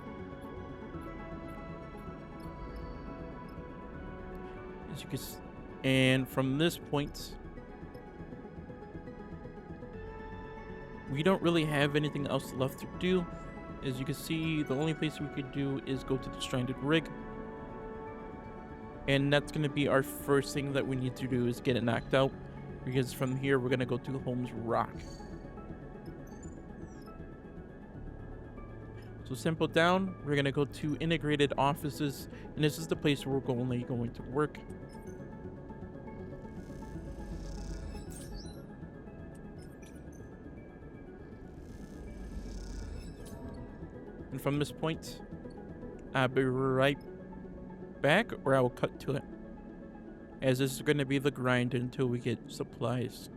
As you can see, and from this point, we don't really have anything else left to do. As you can see, the only place we could do is go to the stranded rig. And that's going to be our first thing that we need to do, is get it knocked out. Because from here, we're going to go to Holmes Rock. So simple down, we're going to go to integrated offices. And this is the place where we're only going to work. And from this point, I'll be right back, or I will cut to it, as this is going to be the grind until we get supplies.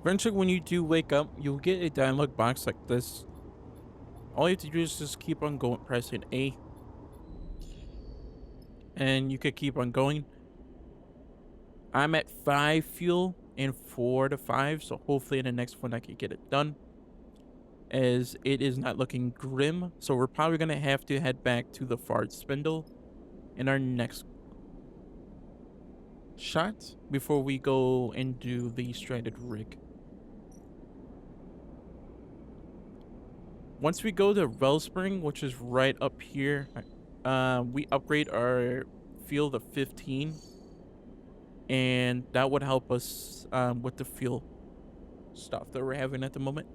Eventually, when you do wake up, you'll get a dialog box like this. All you have to do is just keep on going, pressing A. And you could keep on going. I'm at 5 fuel and 4 to 5, so hopefully in the next one I can get it done, as it is not looking grim. So we're probably going to have to head back to the Far Spindle in our next shot before we go and do the stranded rig. Once we go to Wellspring, which is right up here, we upgrade our fuel to 15, and that would help us with the fuel stuff that we're having at the moment.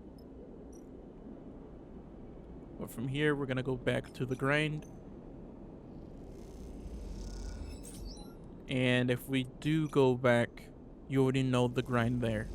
But from here, we're gonna go back to the grind. And if we do go back, you already know the grind there.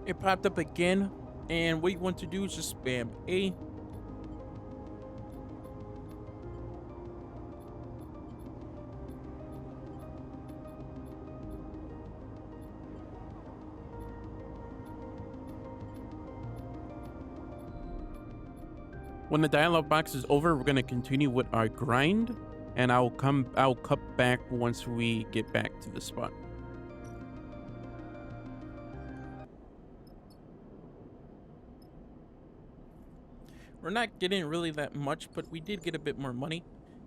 It popped up again, and what you want to do is just spam A. When the dialog box is over, we're going to continue with our grind, and I'll cut back once we get back to the spot. We're not getting really that much, but we did get a bit more money.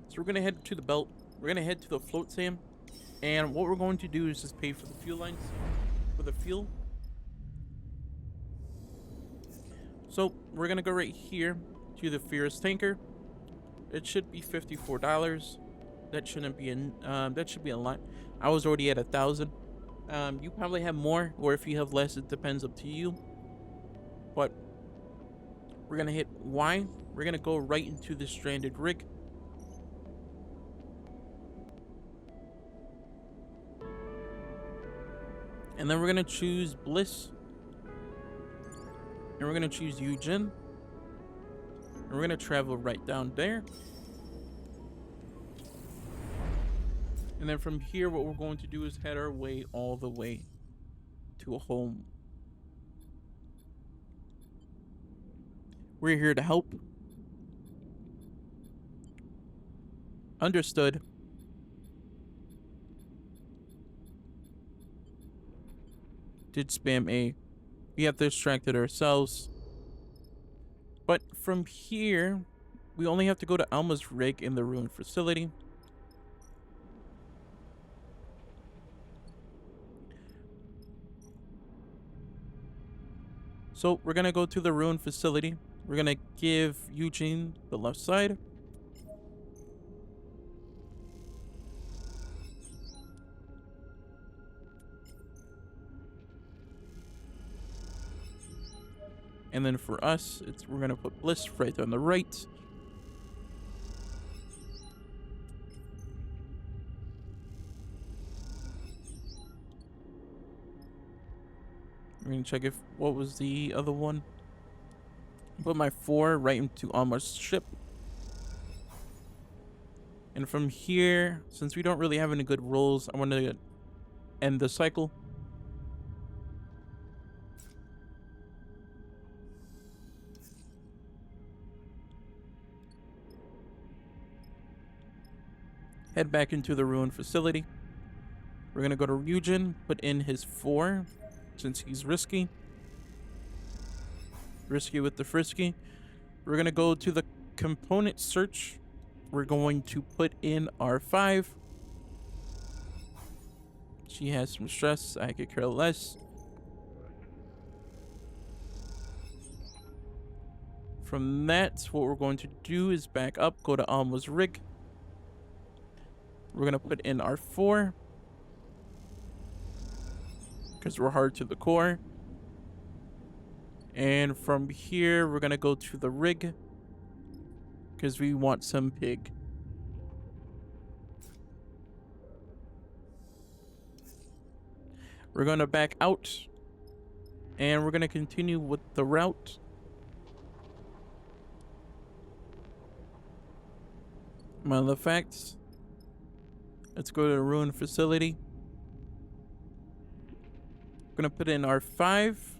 So we're going to head to the belt. We're going to head to the float Sam. And what we're going to do is just pay for the fuel lines, for the fuel. So we're going to go right here to the Fierce Tanker. It should be $54. That shouldn't be in, that should be a lot. I was already at 1,000. You probably have more, or if you have less, it depends up to you. But we're gonna hit Y. We're gonna go right into the stranded rig. And then we're gonna choose Bliss. And we're gonna choose Eugen. And we're gonna travel right down there. And then from here, what we're going to do is head our way all the way to a home. We're here to help. Understood. Did spam A. We have to extract it ourselves. But from here, we only have to go to Alma's rig in the ruined facility. So we're gonna go to the ruined facility. We're gonna give Eugene the left side. And then for us, we're gonna put Bliss right on the right. We're gonna check if what was the other one. Put my 4 right into Alma's ship. And from here, since we don't really have any good rolls, I want to end the cycle. Head back into the ruined facility. We're gonna go to Ryujin, put in his 4, since he's risky. Risky with the frisky. We're gonna go to the component search. We're going to put in our 5. She has some stress, I could care less. From that, what we're going to do is back up, go to Alma's rig. We're gonna put in our 4. Because we're hard to the core. And from here, we're gonna go to the rig. Because we want some pig. We're gonna back out. And we're gonna continue with the route. Matter of fact, let's go to the ruined facility. We're gonna put in our 5.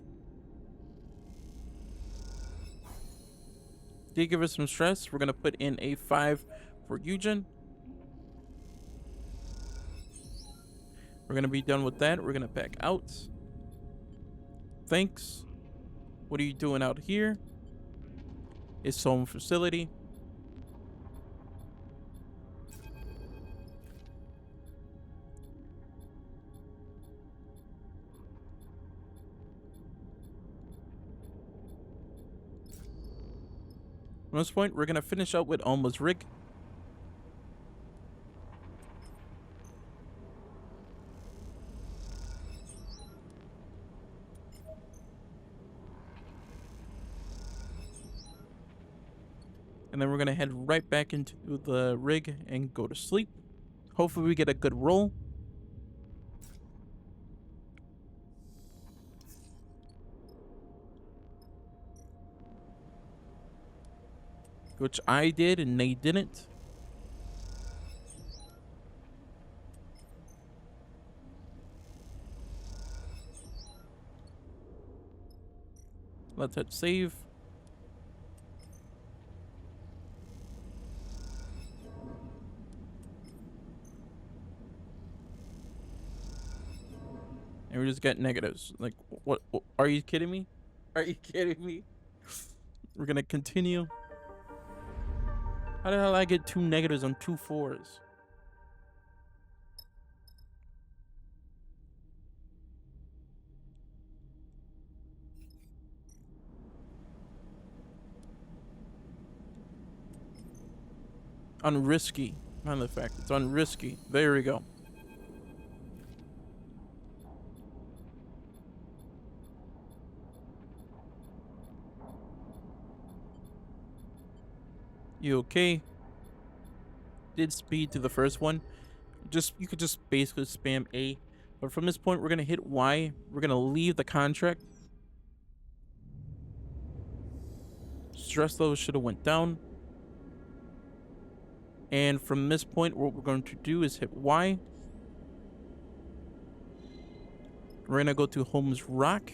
Did give us some stress. We're gonna put in a 5 for Eugen. We're gonna be done with that. We're gonna back out. Thanks. What are you doing out here? It's home facility. At this point, we're gonna finish up with Alma's rig. And then we're gonna head right back into the rig and go to sleep. Hopefully we get a good roll. Which I did and they didn't. Let's hit save. And we just get negatives. Like, what? Are you kidding me? Are you kidding me? We're gonna continue. How the hell I get 2 negatives on 2 4s? Unrisky. Matter of fact, it's unrisky. There we go. You okay? Did speed to the first one. You could just basically spam A. But from this point, we're gonna hit Y. We're gonna leave the contract. Stress level should have went down. And from this point, what we're going to do is hit Y. We're gonna go to Holmes Rock.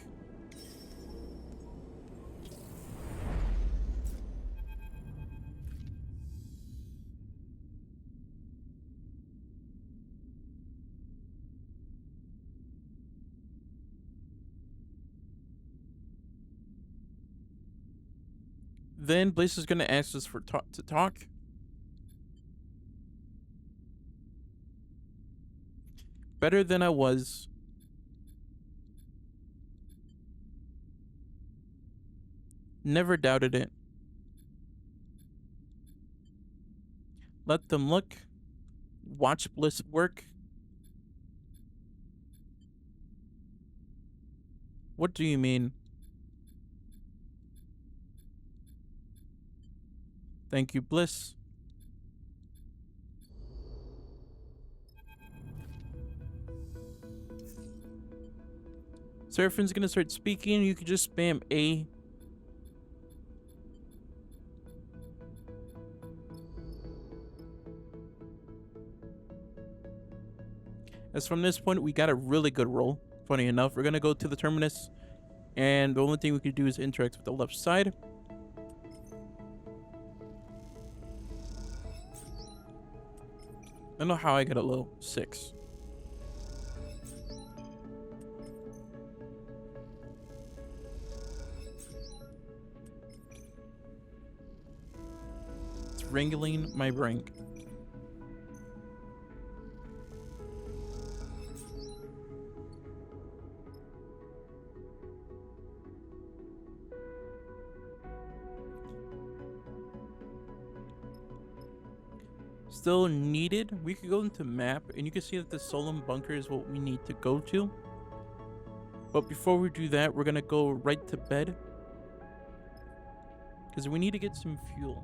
Then Blaze is gonna ask us to talk. Better than I was. Never doubted it. Let them look. Watch Bliss work. What do you mean? Thank you, Bliss. Seraphim's gonna start speaking. You can just spam A. As from this point, we got a really good roll. Funny enough, we're gonna go to the terminus, and the only thing we could do is interact with the left side. I don't know how I got a low 6. It's wrangling my brain. Still needed. We could go into map and you can see that the Solemn bunker is what we need to go to. But before we do that, we're gonna go right to bed because we need to get some fuel.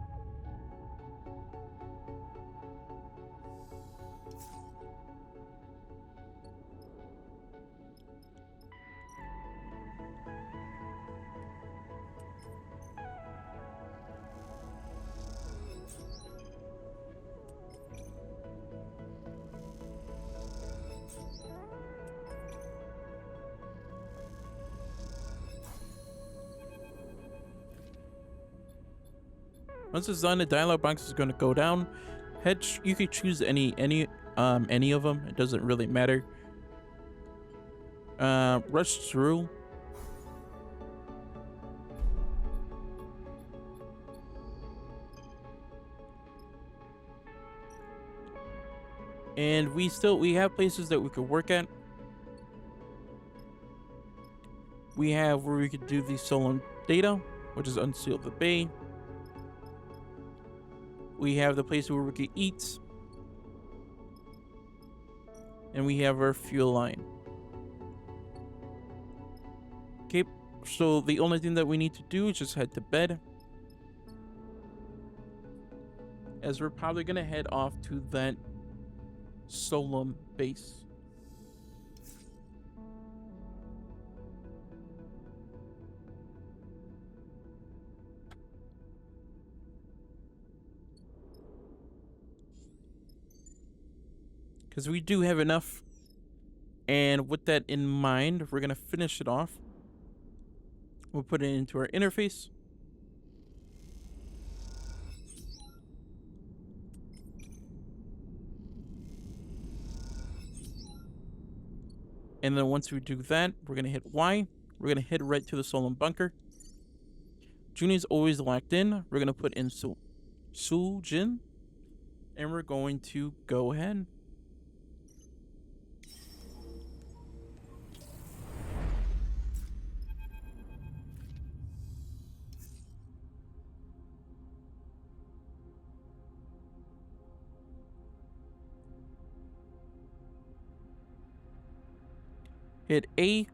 Once it's done, the dialogue box is going to go down. You could choose any of them. It doesn't really matter. Rush through. And we have places that we could work at. We have where we could do the Solemn data, which is unseal the bay. We have the place where we can eat. And we have our fuel line. Okay, so the only thing that we need to do is just head to bed. As we're probably going to head off to that Solemn base. Because we do have enough. And with that in mind, we're going to finish it off. We'll put it into our interface. And then once we do that, we're going to hit Y. We're going to head right to the Solemn bunker. Juni's always locked in. We're going to put in Sujin. And we're going to go ahead. Hit A.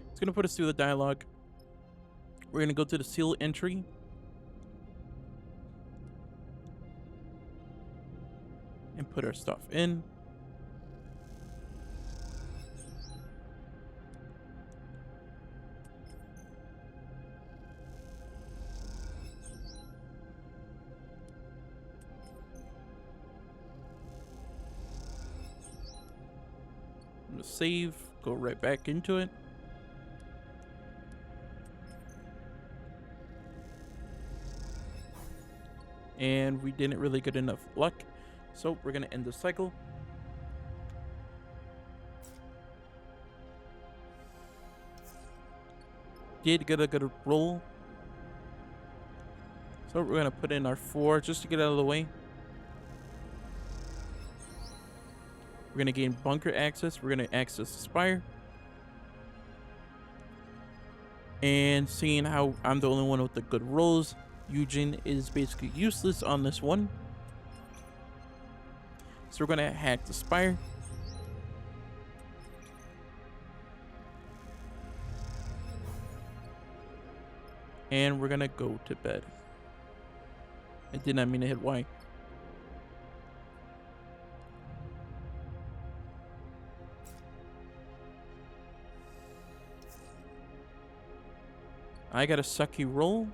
It's going to put us through the dialogue. We're going to go to the seal entry. And put our stuff in. I'm going to save, go right back into it. And we didn't really get enough luck. So we're going to end the cycle. did get a good roll. So we're gonna put in our 4 just to get out of the way. We're gonna gain bunker access. We're gonna access the spire. And seeing how I'm the only one with the good rolls, Eugene is basically useless on this one. So we're gonna hack the spire. And we're gonna go to bed. I did not mean to hit Y. I got a sucky roll.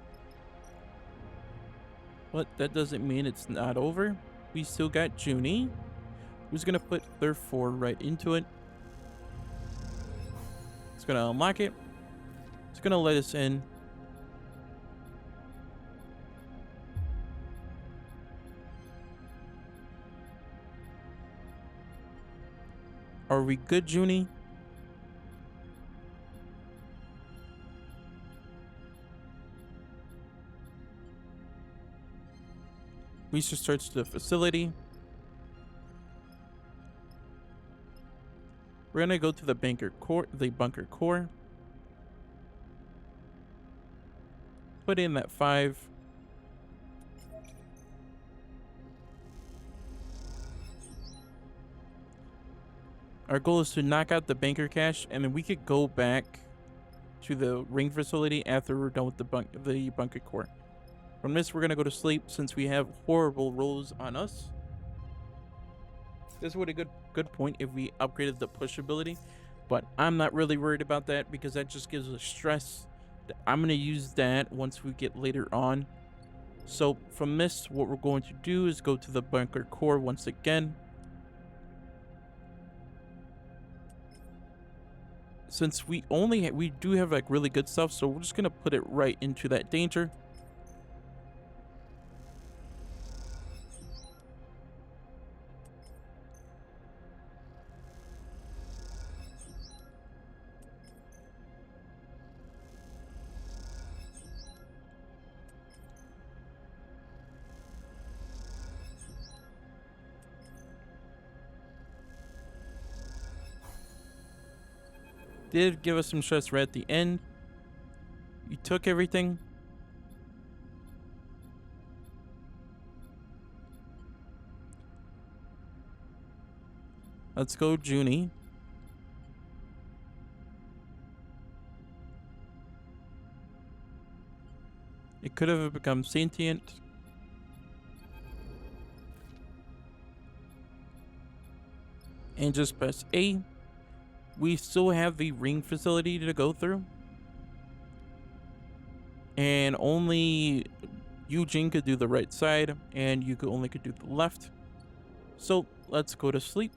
But that doesn't mean it's not over. We still got Juni, who's gonna put their 4 right into it. It's gonna unlock it. It's gonna let us in. Are we good, Juni? Research starts the facility. We're gonna go to the bunker core. Put in that 5. Our goal is to knock out the banker cache, and then we could go back to the ring facility after we're done with the bunker core. From this, we're gonna go to sleep since we have horrible rolls on us. This would be a good point if we upgraded the push ability, but I'm not really worried about that because that just gives us stress. I'm gonna use that once we get later on. So from this, what we're going to do is go to the bunker core once again. Since we do have like really good stuff, so we're just gonna put it right into that danger. Did give us some stress right at the end. You took everything. Let's go, Juni. It could have become sentient. And just press A. We still have the ring facility to go through. And only Eugene could do the right side, and you only could do the left. So let's go to sleep.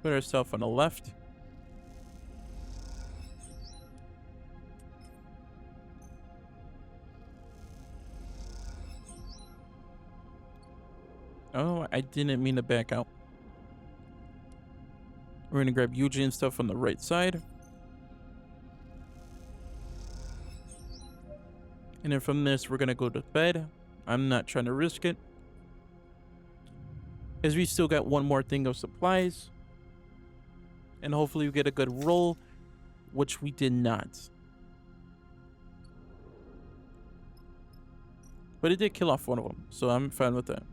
Put ourselves on the left. Oh, I didn't mean to back out. We're gonna grab Eugene's stuff on the right side. And then from this, we're gonna go to bed. I'm not trying to risk it, as we still got one more thing of supplies. And hopefully we get a good roll, which we did not. But it did kill off one of them, so I'm fine with that.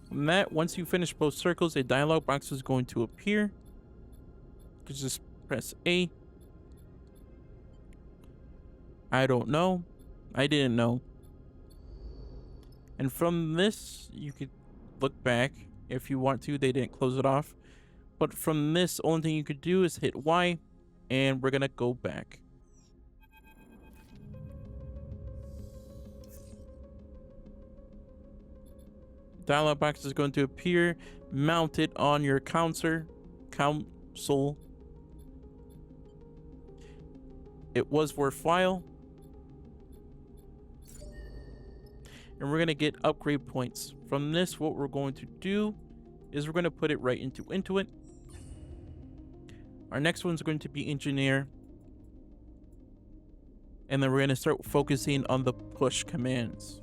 From that, once you finish both circles, a dialog box is going to appear. You can just press A. I don't know. I didn't know. And from this, you could look back if you want to. They didn't close it off. But from this, only thing you could do is hit Y and we're gonna go back. Dialog box is going to appear mounted on your console. It was worthwhile. And we're going to get upgrade points. From this, what we're going to do is we're going to put it right into it. Our next one's going to be engineer. And then we're going to start focusing on the push commands.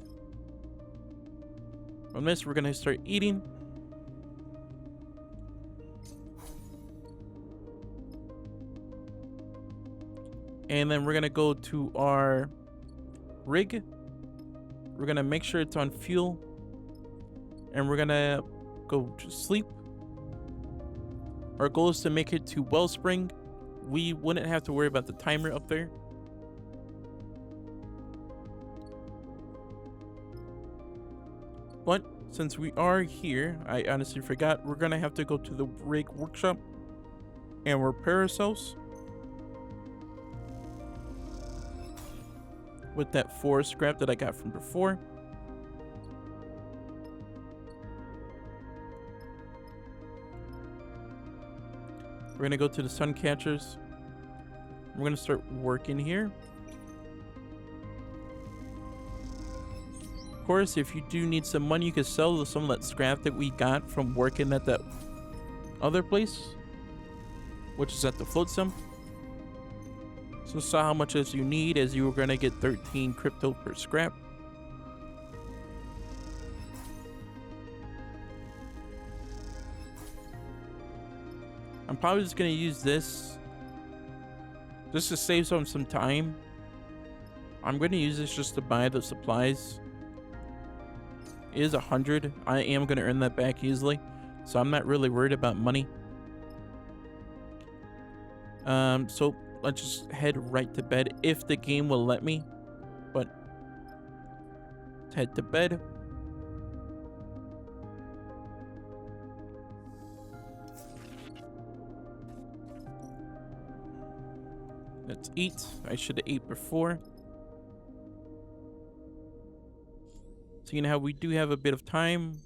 From this, we're going to start eating. And then we're going to go to our rig. We're going to make sure it's on fuel. And we're going to go to sleep. Our goal is to make it to Wellspring. We wouldn't have to worry about the timer up there. But since we are here, I honestly forgot, we're going to have to go to the rig workshop and repair ourselves with that 4 scrap that I got from before. We're going to go to the sun catchers. We're going to start working here. Of course, if you do need some money, you can sell some of that scrap that we got from working at that other place, which is at the float sim. So saw how much as you need, as you were going to get 13 crypto per scrap. I'm probably just going to use this just to save some time. I'm going to use this just to buy the supplies. It is 100. I am going to earn that back easily, so I'm not really worried about money. So let's just head right to bed if the game will let me. But let's head to bed. Let's eat. I should have ate before. So you know how we do have a bit of time.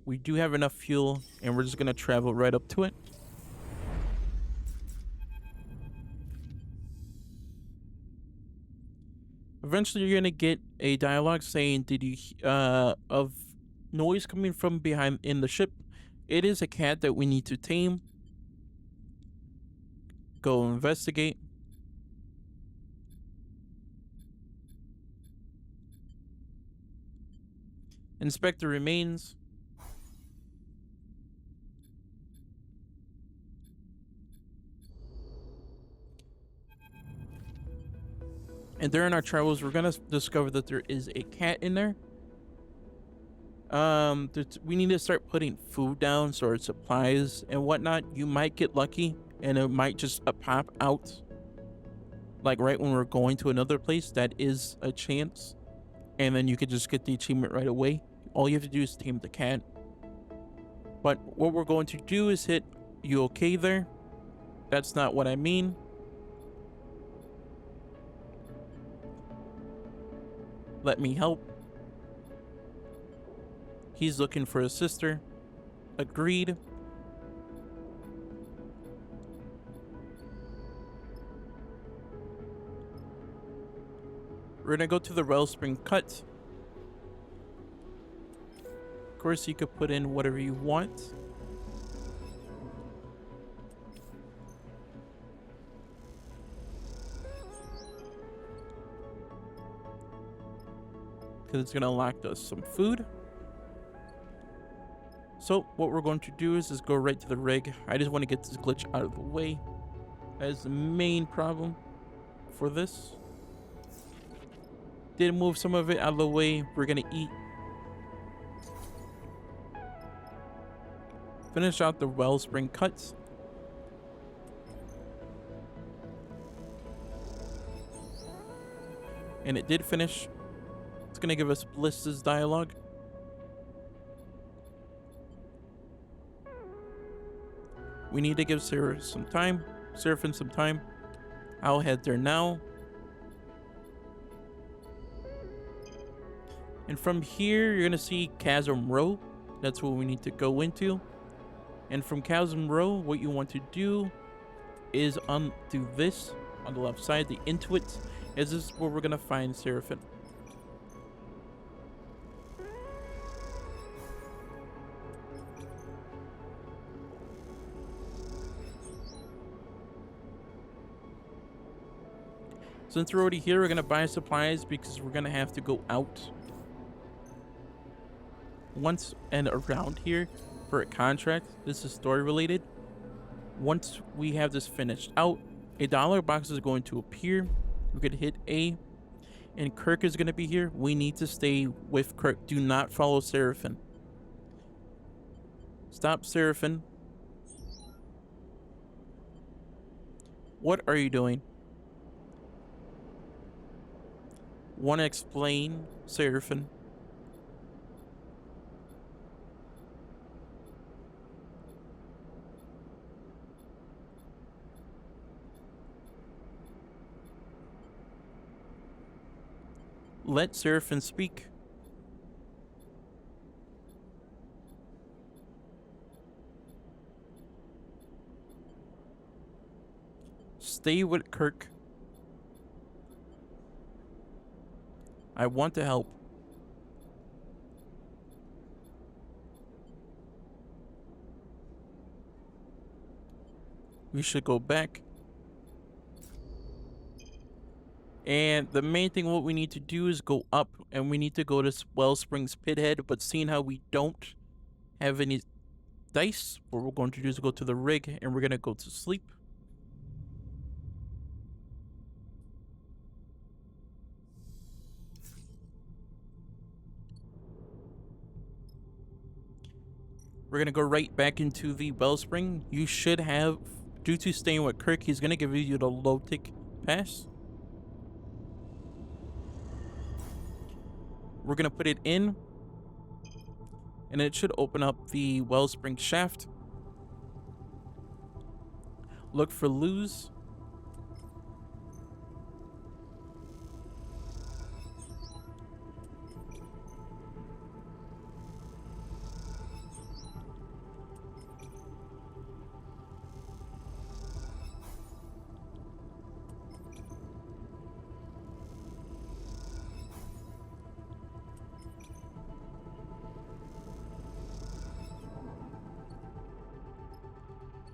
We do have enough fuel, and we're just gonna travel right up to it. Eventually, you're gonna get a dialogue saying, "Did you of noise coming from behind in the ship? It is a cat that we need to tame. Go investigate." Inspect the remains. And during our travels, we're gonna discover that there is a cat in there. We need to start putting food down, so our supplies and whatnot. You might get lucky, and it might just pop out, like right when we're going to another place. That is a chance, and then you could just get the achievement right away. All you have to do is tame the cat. But what we're going to do is hit "You okay there?" That's not what I mean. Let me help. He's looking for a sister. Agreed. We're gonna go to the Wellspring cut. Of course, you could put in whatever you want. Because it's going to unlock us some food. So what we're going to do is go right to the rig. I just want to get this glitch out of the way. That is the main problem for this. Did move some of it out of the way. We're going to eat. Finish out the Wellspring cuts. And it did finish. It's going to give us Bliss's dialogue. We need to give Sarah some time, Seraphim some time. I'll head there now. And from here, you're going to see Chasm Row. That's what we need to go into. And from Chasm Row, what you want to do is do this on the left side, the Intuit, is this where we're going to find Seraphim. Since we're already here, we're going to buy supplies because we're going to have to go out once and around here for a contract. This is story related. Once we have this finished out, a dollar box is going to appear. We could hit A, and Kirk is going to be here. We need to stay with Kirk. Do not follow Seraphim. Stop Seraphim. What are you doing? Want to explain Seraphim? Let Seraphim speak. Stay with Kirk. I want to help. We should go back. And the main thing what we need to do is go up, and we need to go to Wellsprings Pithead, but seeing how we don't have any dice, what we're going to do is go to the rig, and we're going to go to sleep. We're going to go right back into the Wellspring. You should have, due to staying with Kirk, he's going to give you the low tick pass. We're going to put it in, and it should open up the Wellspring shaft. Look for Luz.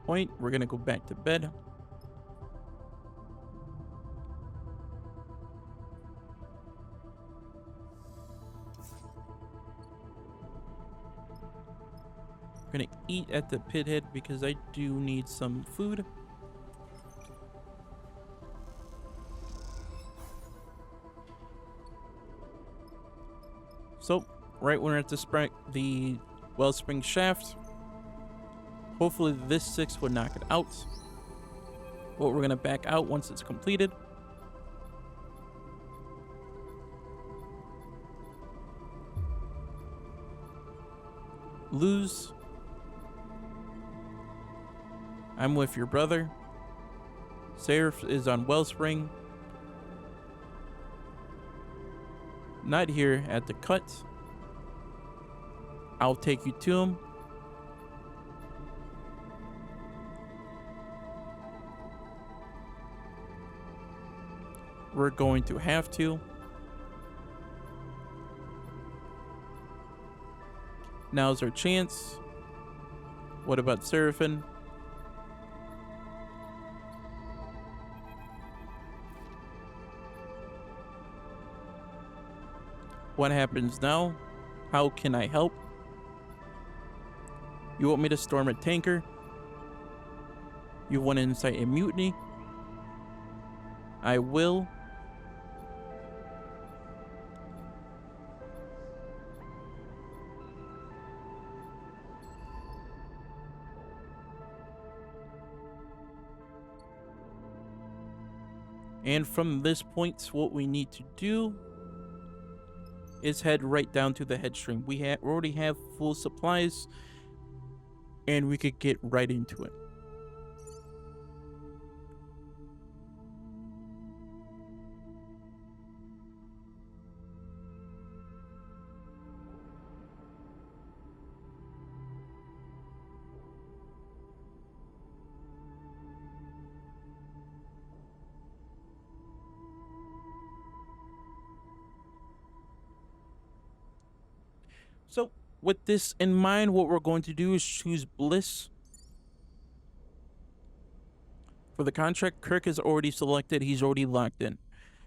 Point. We're gonna go back to bed. I'm gonna eat at the pithead because I do need some food. So, right when we're at the Wellspring shaft, hopefully this 6 would knock it out. But we're gonna back out once it's completed. Luz. I'm with your brother. Seraph is on Wellspring. Not here at the cut. I'll take you to him. We're going to have to. Now's our chance. What about Seraphim? What happens now? How can I help? You want me to storm a tanker? You want to incite a mutiny? I will. And from this point, what we need to do is head right down to the headstream. We already have full supplies, and we could get right into it. So with this in mind, what we're going to do is choose Bliss. For the contract, Kirk is already selected. He's already locked in.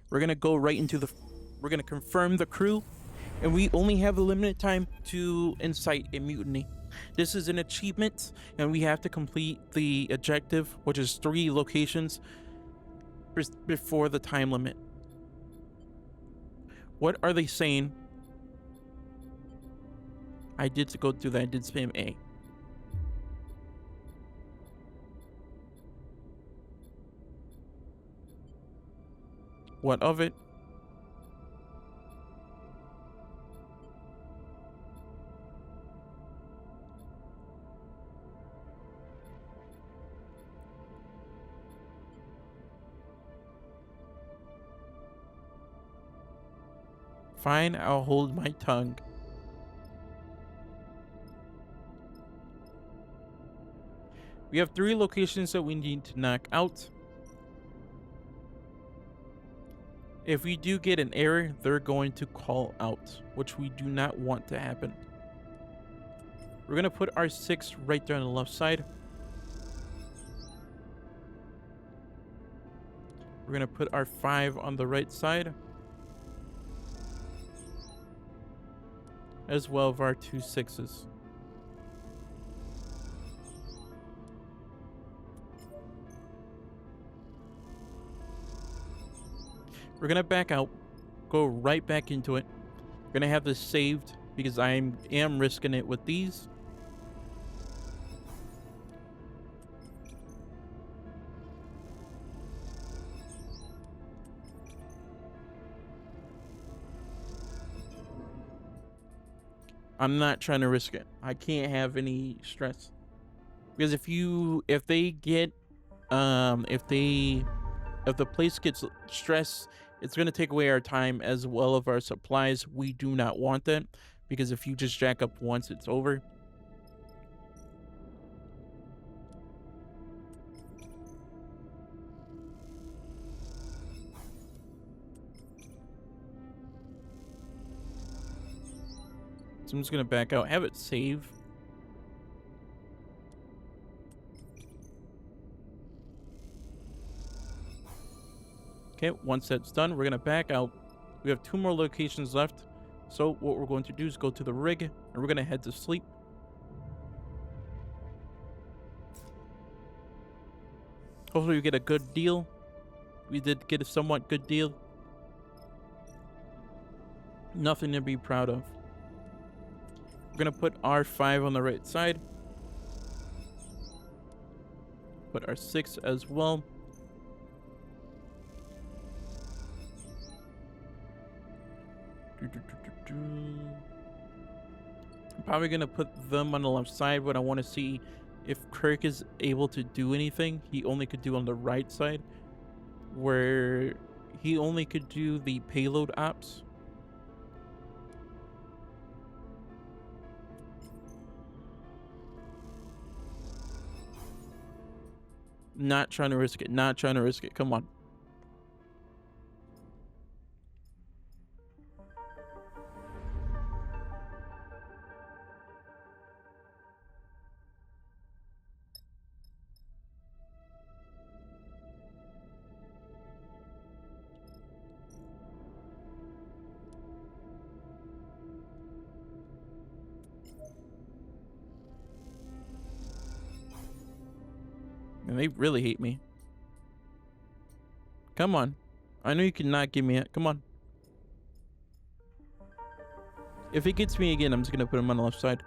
We're going to go right into the... We're going to confirm the crew. And we only have a limited time to incite a mutiny. This is an achievement, and we have to complete the objective, which is 3 locations before the time limit. What are they saying? I did go through that. I did spam A. What of it? Fine, I'll hold my tongue. We have 3 locations that we need to knock out. If we do get an error, they're going to call out, which we do not want to happen. We're going to put our 6 right there on the left side. We're going to put our 5 on the right side. As well as our 2 6s. We're going to back out. Go right back into it. We're going to have this saved because I am risking it with these. I'm not trying to risk it. I can't have any stress. Because if the place gets stressed, it's going to take away our time as well as our supplies. We do not want that, because if you just jack up once, it's over. So I'm just going to back out, have it save. Okay, once that's done, we're going to back out. We have 2 more locations left. So what we're going to do is go to the rig, and we're going to head to sleep. Hopefully we get a good deal. We did get a somewhat good deal. Nothing to be proud of. We're going to put our 5 on the right side. Put our 6 as well. I'm probably going to put them on the left side, but I want to see if Kirk is able to do anything. He only could do on the right side, where he only could do the payload ops. Not trying to risk it. Not trying to risk it. Come on. And they really hate me. Come on. I know you cannot give me it. Come on. If he gets me again, I'm just going to put him on the left side.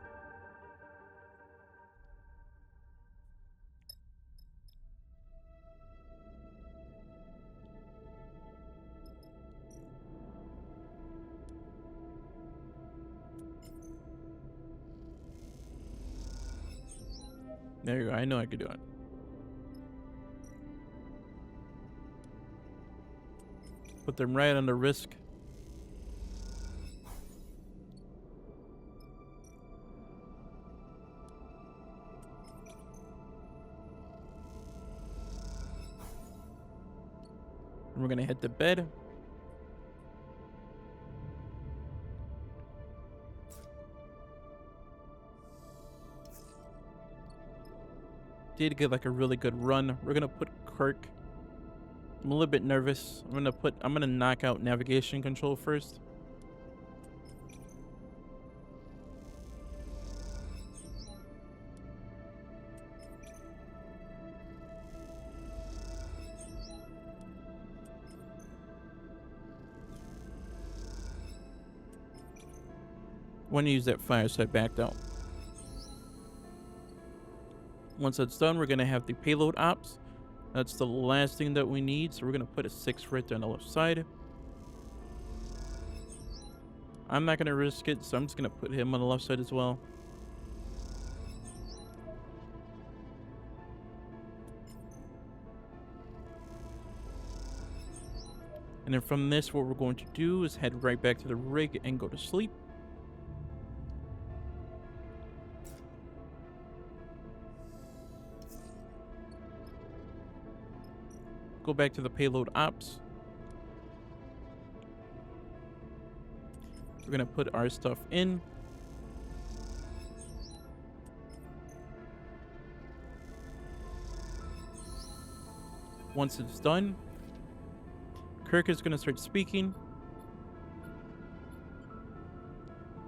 There you go. I know I could do it. Put them right under risk. And we're going to hit the bed. did get like a really good run. We're gonna put Kirk. I'm a little bit nervous. I'm gonna knock out navigation control first. Want to use that fire, so I backed out. Once that's done, we're gonna have the payload ops. That's the last thing that we need, so we're gonna put a 6 right there on the left side. I'm not gonna risk it, so I'm just gonna put him on the left side as well. And then from this, what we're going to do is head right back to the rig and go to sleep. Go back to the payload ops. We're gonna put our stuff in. Once it's done, Kirk is gonna start speaking.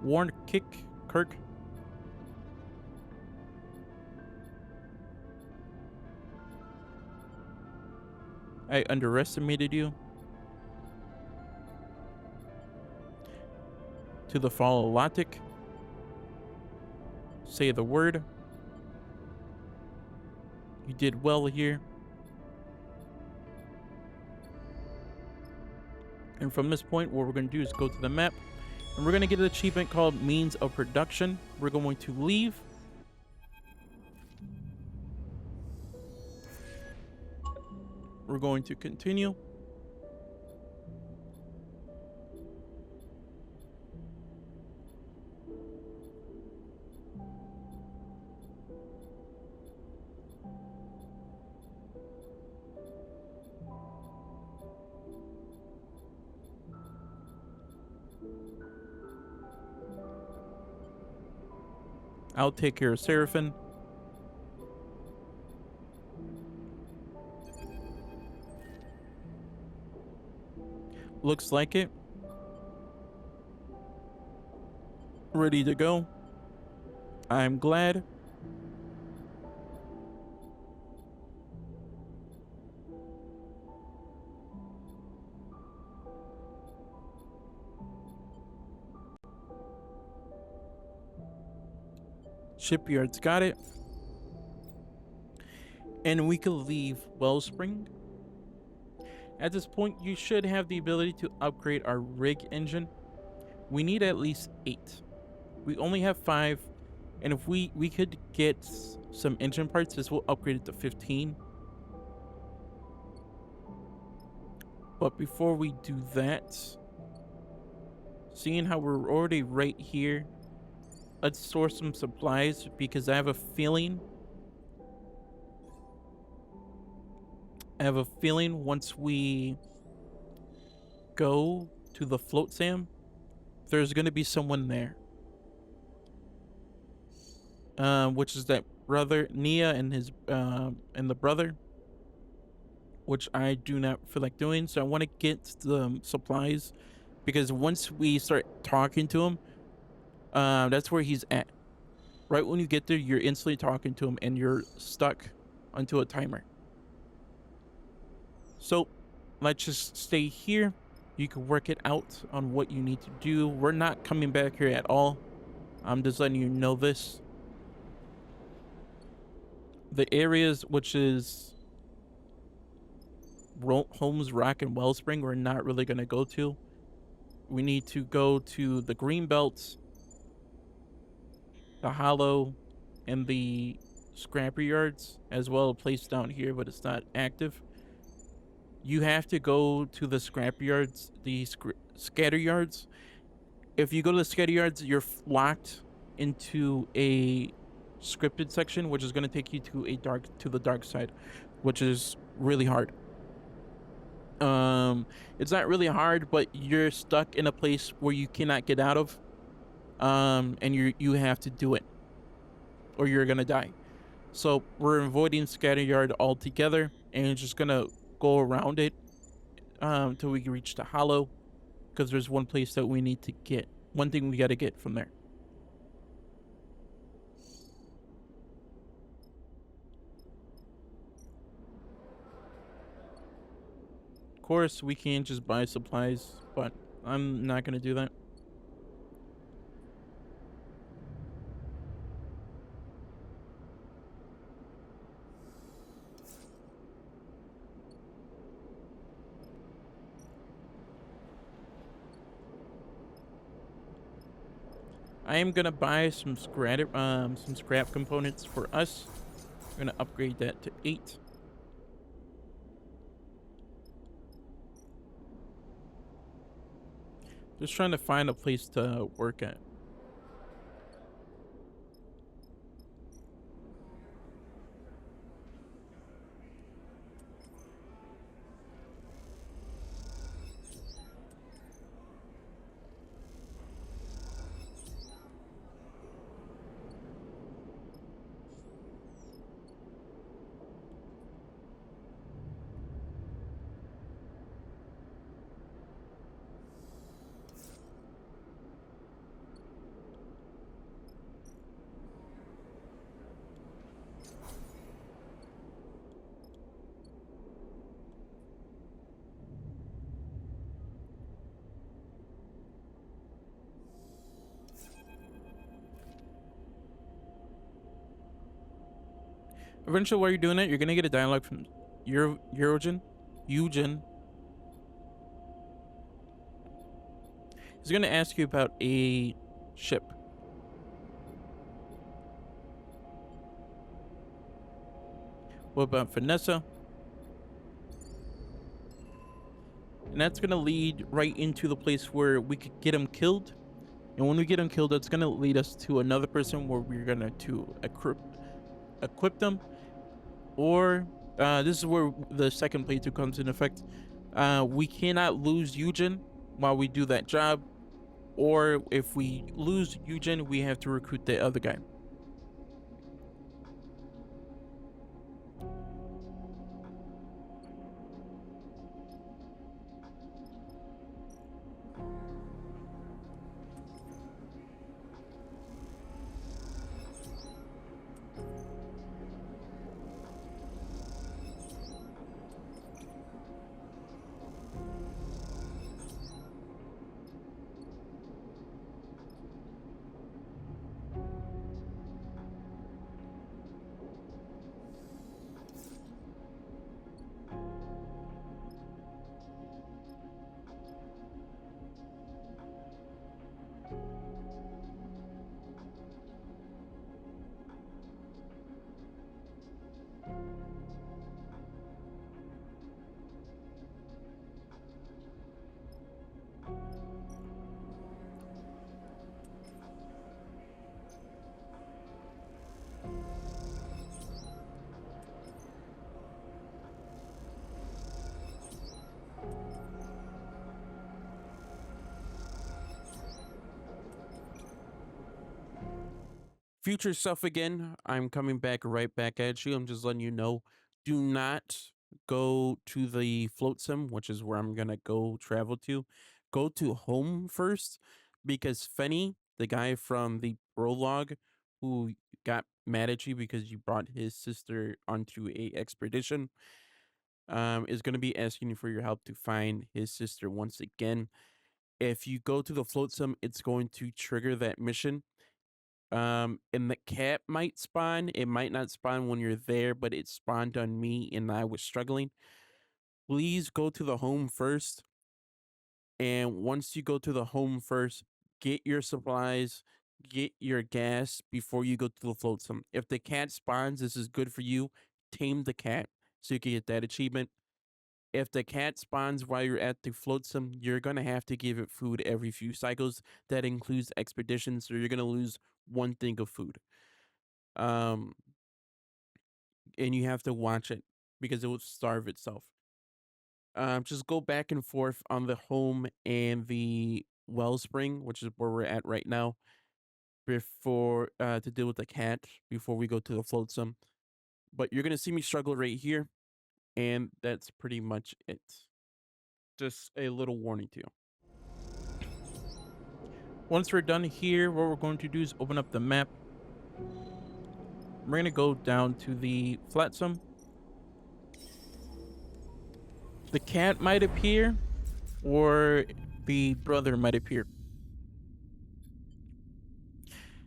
Warn kick Kirk. I underestimated you. To the Phallolotic. Say the word. You did well here. And from this point, what we're going to do is go to the map. And we're going to get an achievement called Means of Production. We're going to leave. We're going to continue. I'll take care of Seraphim. Looks like it. Ready to go. I'm glad. Shipyard's got it. And we could leave Wellspring. At this point, you should have the ability to upgrade our rig engine. We need at least 8. We only have 5. And if we could get some engine parts, this will upgrade it to 15. But before we do that, seeing how we're already right here, let's store some supplies, because I have a feeling once we go to the float Sam, there's going to be someone there. Which is that brother, Nia, and his and the brother, which I do not feel like doing. So I want to get the supplies, because once we start talking to him, that's where he's at. Right when you get there, you're instantly talking to him and you're stuck onto a timer. So let's just stay here. You can work it out on what you need to do. We're not coming back here at all. I'm just letting you know this. The areas, which is Holmes, Rock, and Wellspring, we're not really going to go to. We need to go to the Green Belts, the Hollow, and the Scrapper Yards, as well a place down here, but it's not active. You have to go to the Scrapper Yards, the Scatter Yards. If you go to the Scatter Yards, you're locked into a scripted section, which is going to take you to the dark side, which is really hard. It's not really hard, but you're stuck in a place where you cannot get out of. And you have to do it, or you're gonna die. So we're avoiding scatter yard altogether and just gonna go around it till we reach the hollow, because there's one place that we need to get. One thing we gotta get from there. Of course, we can just buy supplies, but I'm not gonna do that. I am gonna buy some scrap components for us. We're gonna upgrade that to 8. Just trying to find a place to work at. Eventually, while you're doing it, you're gonna get a dialogue from Eurogen. Eugen. He's gonna ask you about a ship. What about Vanessa? And that's gonna lead right into the place where we could get him killed. And when we get him killed, that's gonna lead us to another person where we're gonna to equip them. Or this is where the second playthrough comes in effect. We cannot lose Eugen while we do that job. Or if we lose Eugen, we have to recruit the other guy. Future stuff again. I'm coming back right back at you. I'm just letting you know. Do not go to the float sim, which is where I'm gonna go travel to. Go to home first, because Fenny, the guy from the prologue, who got mad at you because you brought his sister onto a expedition, is gonna be asking you for your help to find his sister once again. If you go to the float sim, it's going to trigger that mission, and the cat might spawn. It might not spawn when you're there, but it spawned on me and I was struggling. Please go to the home first. And once you go to the home first, get your supplies, get your gas before you go to the floatsome. If the cat spawns, this is good for you. Tame the cat so you can get that achievement. If the cat spawns while you're at the floatsome, you're going to have to give it food every few cycles. That includes expeditions, so you're going to lose one thing of food. Um, and you have to watch it because it will starve itself. Just go back and forth on the home and the wellspring, which is where we're at right now, before to deal with the cat before we go to the floatsome. But you're gonna see me struggle right here, and that's pretty much it. Just a little warning to you. Once we're done here, what we're going to do is open up the map. We're gonna go down to the flat sum. The cat might appear, or the brother might appear.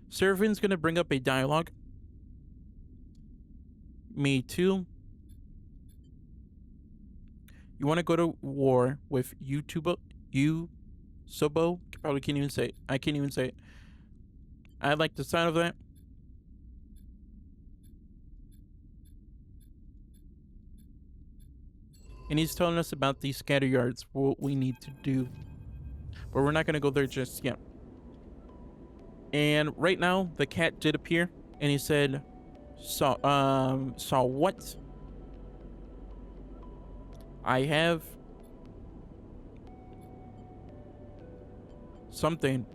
Servant's gonna bring up a dialogue. Me too. You want to go to war with Sobo? Probably can't even say it. I can't even say it. I like the sound of that. And he's telling us about these scatter yards, what we need to do. But we're not going to go there just yet. And right now, the cat did appear. And he said, saw what? I have something.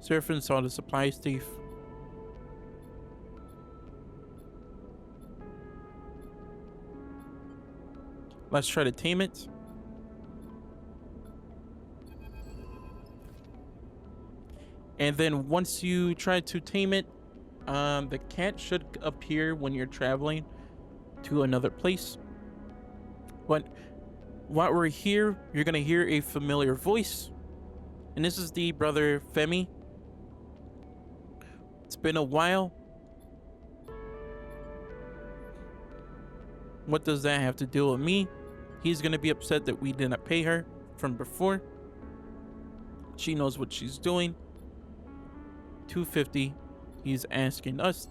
Seraphin saw the supplies thief. Let's try to tame it. And then once you try to tame it, the cat should appear when you're traveling to another place. But while we're here, you're gonna hear a familiar voice. And this is the brother Femi. It's been a while. What does that have to do with me? He's gonna be upset that we didn't pay her from before. She knows what she's doing. 250. He's asking us.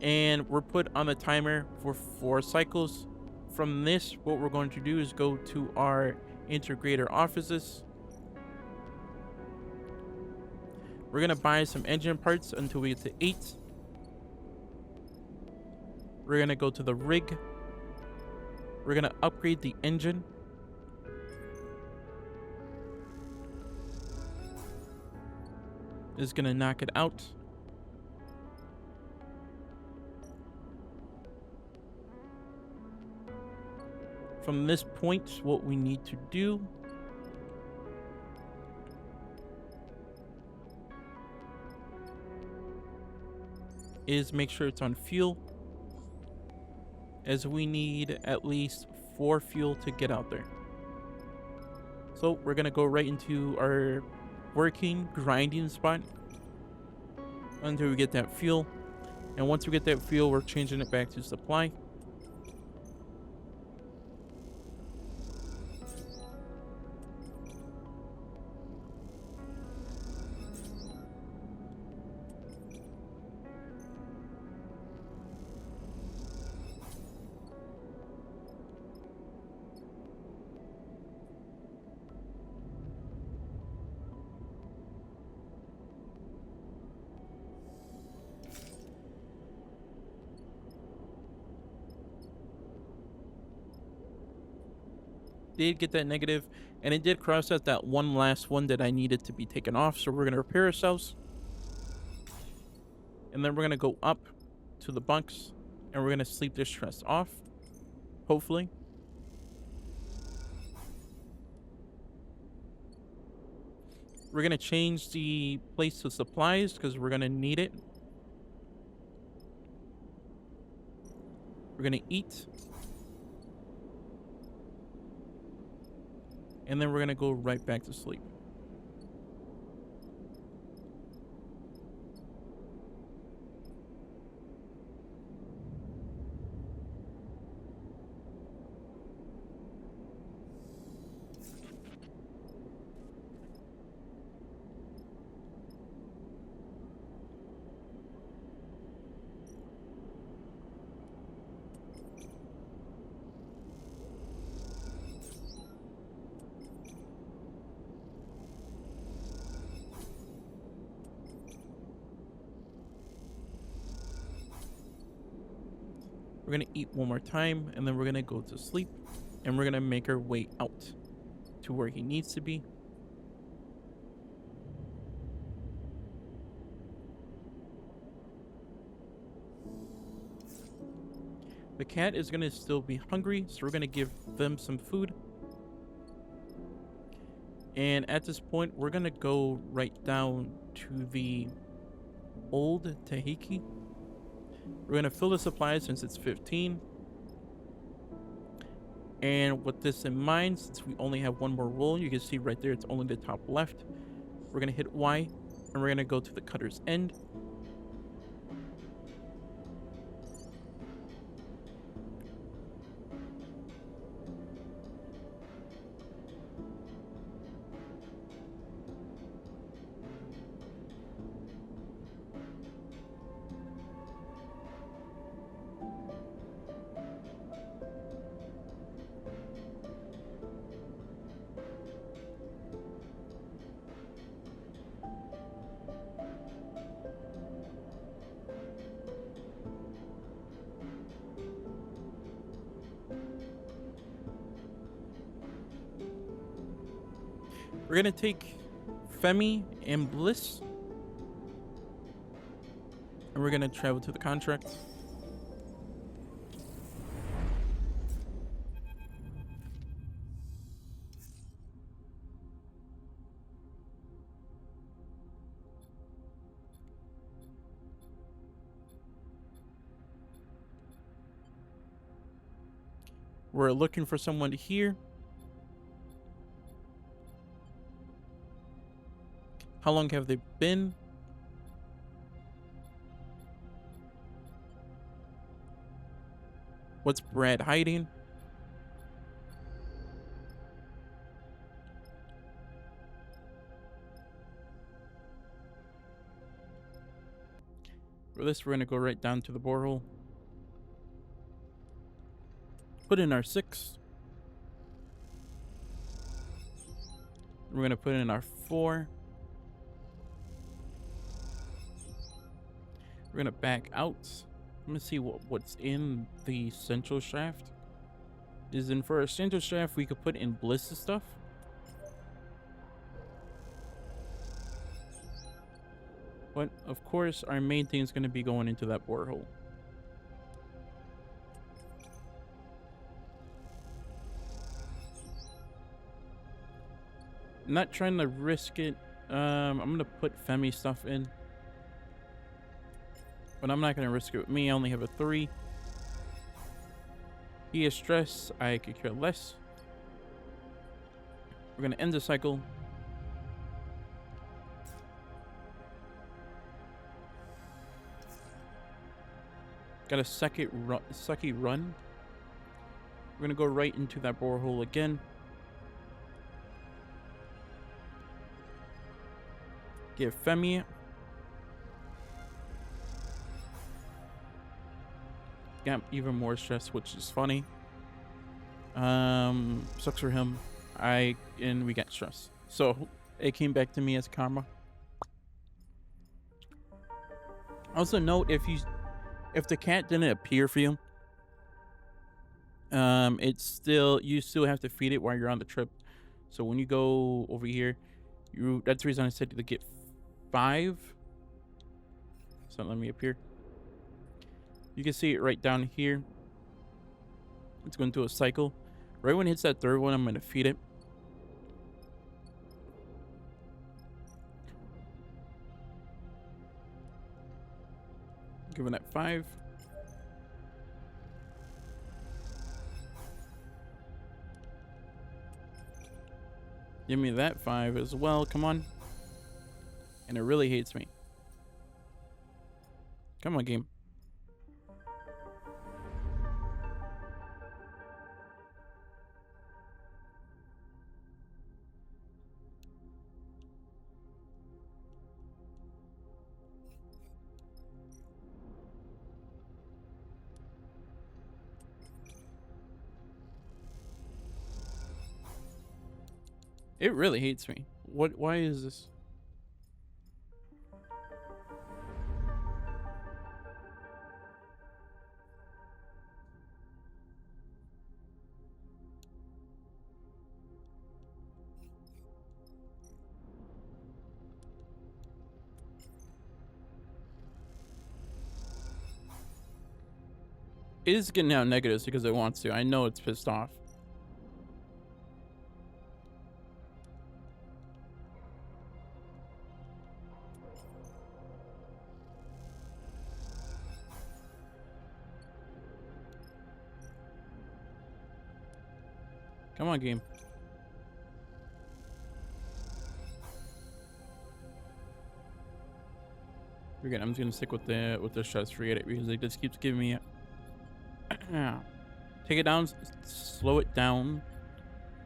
And we're put on the timer for 4 cycles. From this, what we're going to do is go to our integrator offices. We're gonna buy some engine parts until we get to 8. We're gonna go to the rig. We're gonna upgrade the engine. Is gonna knock it out. From this point, what we need to do is make sure it's on fuel, as we need at least 4 fuel to get out there. So we're gonna go right into our working grinding spot until we get that fuel. And once we get that fuel, we're changing it back to supply. Did get that negative, and it did cross out that one last one that I needed to be taken off. So we're gonna repair ourselves, and then we're gonna go up to the bunks, and we're gonna sleep this stress off, hopefully. We're gonna change the place to supplies because we're gonna need it. We're gonna eat. And then we're gonna go right back to sleep. We're gonna eat one more time, and then we're gonna go to sleep, and we're gonna make our way out to where he needs to be. The cat is gonna still be hungry, so we're gonna give them some food. And at this point, we're gonna go right down to the old Tahiki. We're gonna fill the supplies since it's 15. And with this in mind, since we only have one more roll, you can see right there, it's only the top left. We're gonna hit Y, and we're gonna go to the cutter's end. We're gonna take Femi and Bliss, and we're gonna travel to the contract. We're looking for someone here. How long have they been? What's Brad hiding? For this, we're gonna go right down to the borehole. Put in our 6. We're gonna put in our 4. We're gonna back out. Let me see what's in the central shaft. Is in for a central shaft, we could put in Bliss's stuff. But of course, our main thing is gonna be going into that borehole. Not trying to risk it. I'm gonna put Femi stuff in. But I'm not gonna risk it with me. I only have a 3. He is stressed. I could care less. We're gonna end the cycle. Got a sucky run. We're gonna go right into that borehole again. Give Femi. Got even more stress, which is funny. Sucks for him. And we got stress. So it came back to me as karma. Also note, if the cat didn't appear for you, you still have to feed it while you're on the trip. So when you go over here, that's the reason I said to get 5. So let me appear. You can see it right down here. It's going through a cycle. Right when it hits that 3rd one, I'm going to feed it. Giving that 5. Give me that 5 as well. Come on. And it really hates me. Come on, game. It really hates me. Why is this? It is getting out negatives because it wants to. I know it's pissed off. Come on, game. Forget. I'm just gonna stick with the stress. Forget it because it just keeps giving me. Take it down. Slow it down.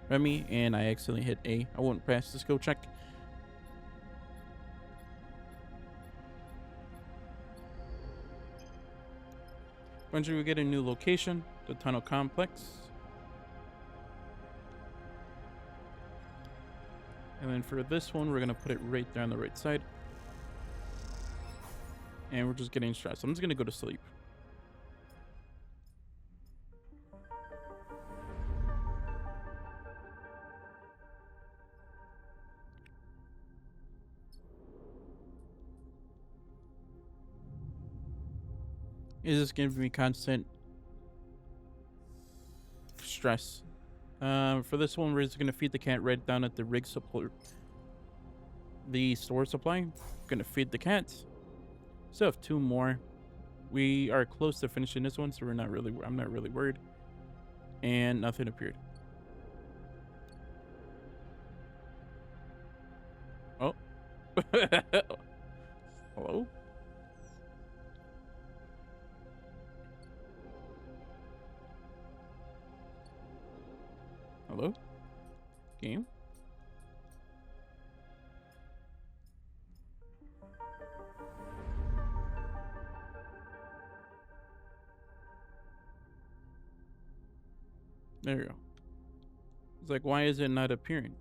Remy, and I accidentally hit A. I won't pass the skill check. Eventually, we get a new location, the tunnel complex. And then for this one, we're gonna put it right there on the right side. And we're just getting stressed. I'm just gonna go to sleep. Is this giving me constant stress? For this one, we're just gonna feed the cat right down at the rig support, the store supply. Gonna feed the cat. Still have 2 more. We are close to finishing this one, so I'm not really worried. And nothing appeared. Oh. Hello? Hello? Game? There you go. It's like, why is it not appearing?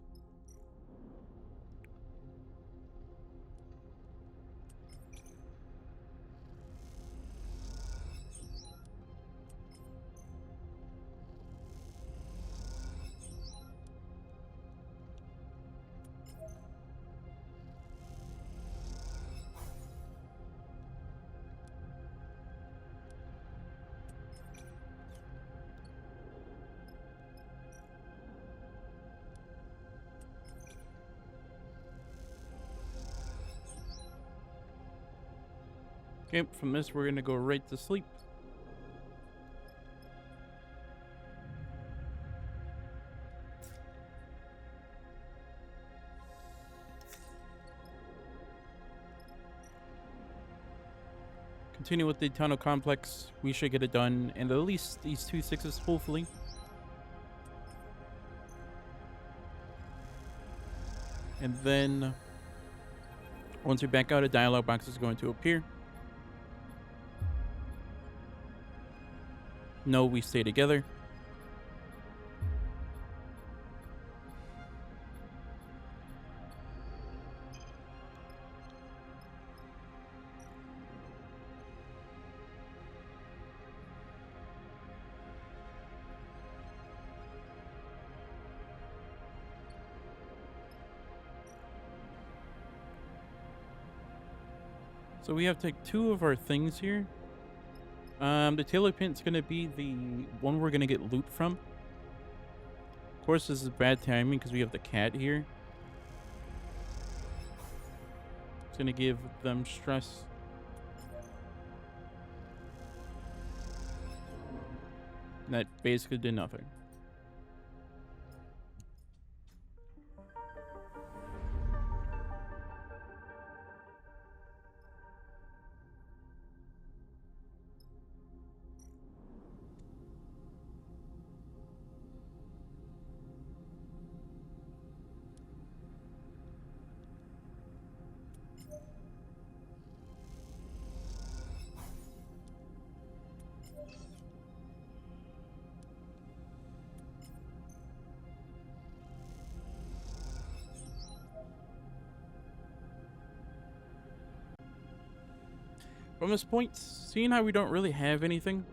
Okay, from this, we're gonna go right to sleep. Continue with the tunnel complex. We should get it done, and at least these 2 6s, hopefully. And then, once we back out, a dialog box is going to appear. No, we stay together. So we have to take 2 of our things here. The tailor pint's gonna be the one we're gonna get loot from. Of course, this is bad timing because we have the cat here. It's gonna give them stress. That basically did nothing. From this point, seeing how we don't really have anything,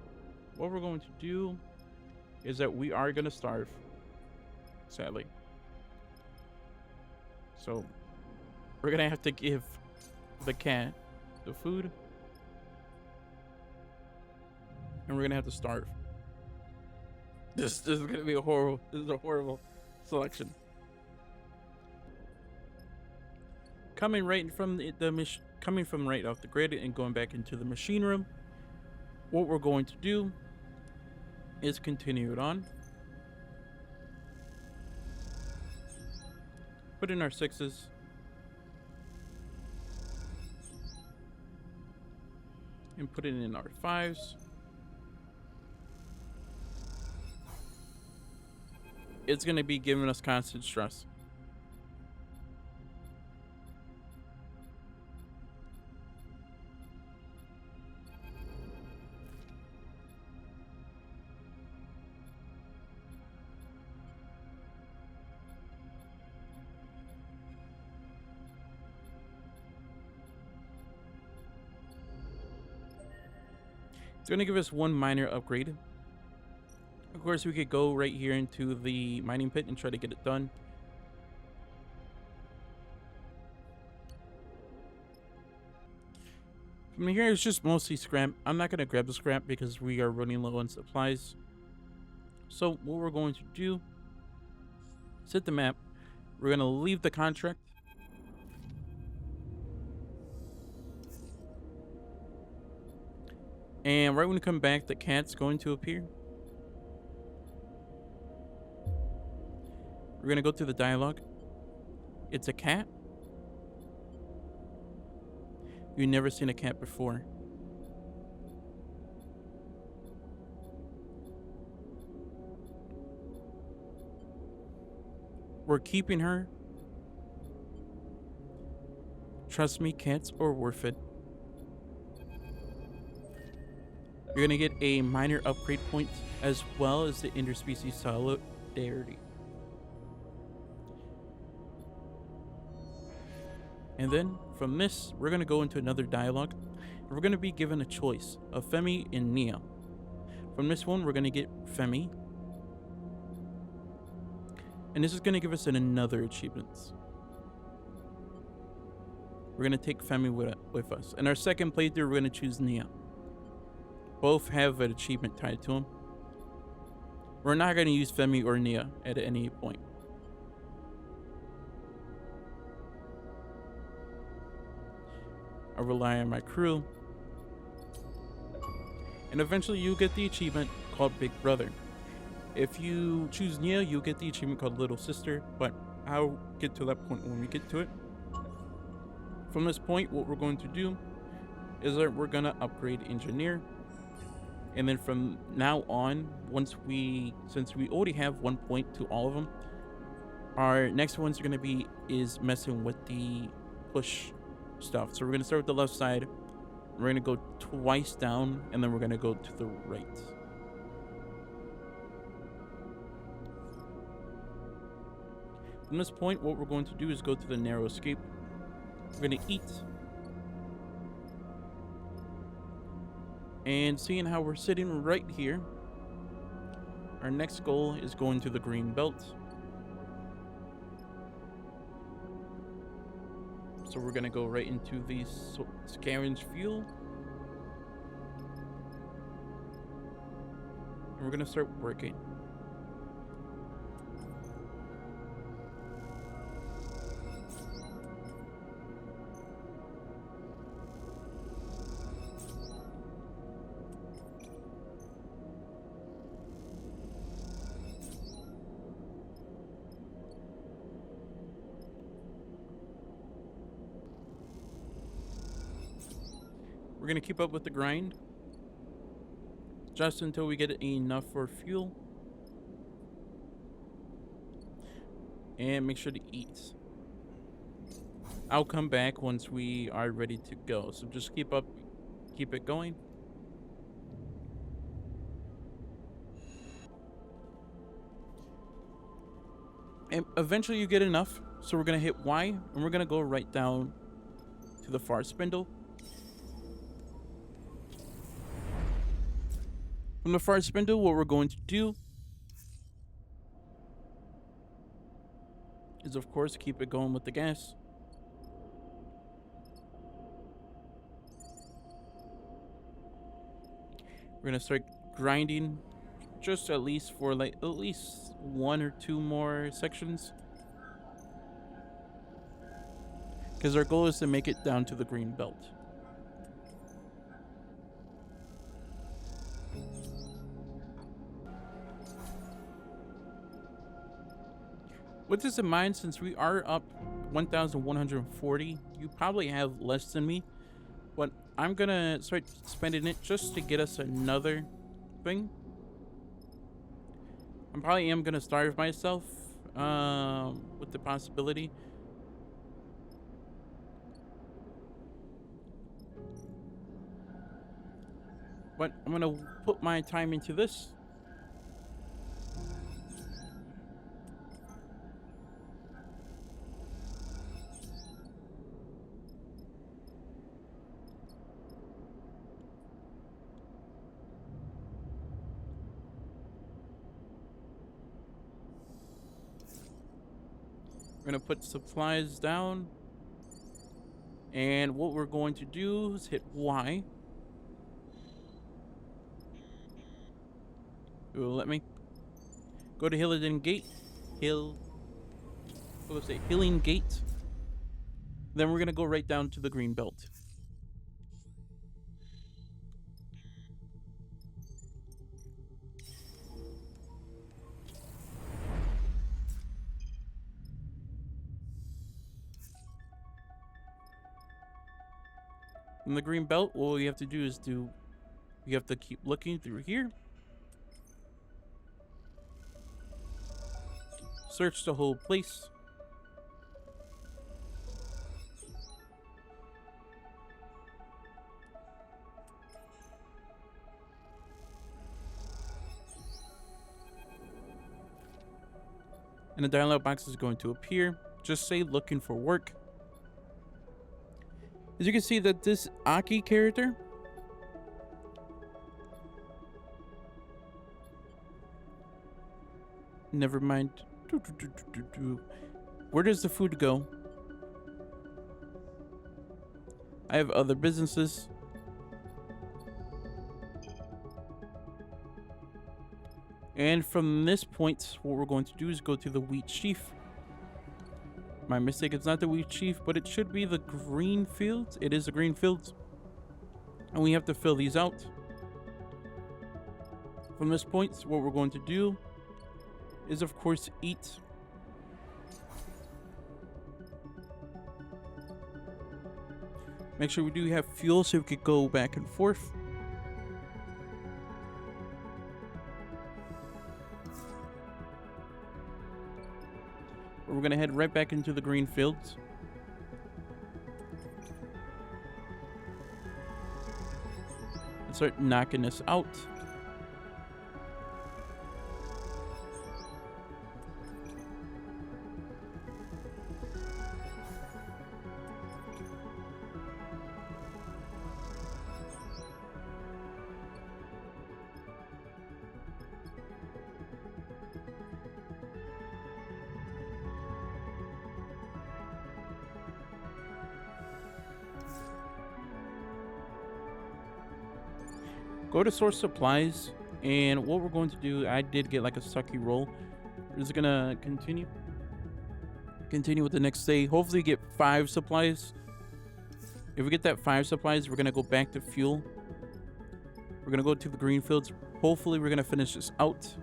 what we're going to do is that we are going to starve, sadly. So, we're going to have to give the cat the food. And we're gonna have to starve. This is gonna be a horrible. This is a horrible selection. Coming right from coming from right off the grid and going back into the machine room. What we're going to do is continue it on. Put in our 6s. And put it in our 5s. It's going to be giving us constant stress. It's going to give us one minor upgrade. Of course, we could go right here into the mining pit and try to get it done. From here, it's just mostly scrap. I'm not going to grab the scrap because we are running low on supplies. So what we're going to do, set the map. We're going to leave the contract. And right when we come back, the cat's going to appear. We're going to go through the dialogue. It's a cat. You've never seen a cat before. We're keeping her. Trust me, cats are worth it. You're going to get a minor upgrade point as well as the interspecies solidarity. And then from this, we're going to go into another dialogue. And we're going to be given a choice of Femi and Nia. From this one, we're going to get Femi. And this is going to give us another achievement. We're going to take Femi with us. In our second playthrough, we're going to choose Nia. Both have an achievement tied to them. We're not going to use Femi or Nia at any point. I rely on my crew. And eventually you get the achievement called Big Brother. If you choose Nia, you'll get the achievement called Little Sister, but I'll get to that point when we get to it. From this point, what we're going to do is that we're going to upgrade Engineer. And then from now on, since we already have 1 point to all of them, our next ones are going to be is messing with the push stuff. So we're going to start with the left side. We're going to go twice down, and then we're going to go to the right. From this point, what we're going to do is go to the narrow escape. We're going to eat. And seeing how we're sitting right here, our next goal is going to the green belt. So we're going to go right into the scavenge fuel. And we're going to start working. We're going to keep up with the grind just until we get enough for fuel. And make sure to eat. I'll come back once we are ready to go. So just keep it going. And eventually you get enough. So we're going to hit Y and we're going to go right down to the Far Spindle. From the Far Spindle, what we're going to do is, of course, keep it going with the gas. We're gonna start grinding just at least for like at least 1 or 2 more sections. Because our goal is to make it down to the green belt. With this in mind, since we are up 1,140, you probably have less than me. But I'm gonna start spending it just to get us another thing. I probably am gonna starve myself with the possibility. But I'm gonna put my time into this. We're gonna put supplies down. And what we're going to do is hit Y. It will let me. Go to Hillidan Gate. Let's say Healing Gate. Then we're gonna go right down to the green belt. In the green belt, what we have to do is we have to keep looking through here. Search the whole place. And a dialog box is going to appear. Just say looking for work. As you can see that this Aki character never mind. Where does the food go? I have other businesses. And from this point, what we're going to do is go to the wheat sheaf. My mistake, it's not the wheat sheaf, but it should be the green fields. It is the green fields. And we have to fill these out. From this point, what we're going to do is, of course, eat. Make sure we do have fuel so we could go back and forth. We're going to head right back into the green fields. And start knocking this out. Go to source supplies, and what we're going to do, I did get like a sucky roll. We're just gonna continue with the next day. Hopefully get 5 supplies. If we get that 5 supplies, we're gonna go back to fuel. We're gonna go to the green fields. Hopefully we're gonna finish this out.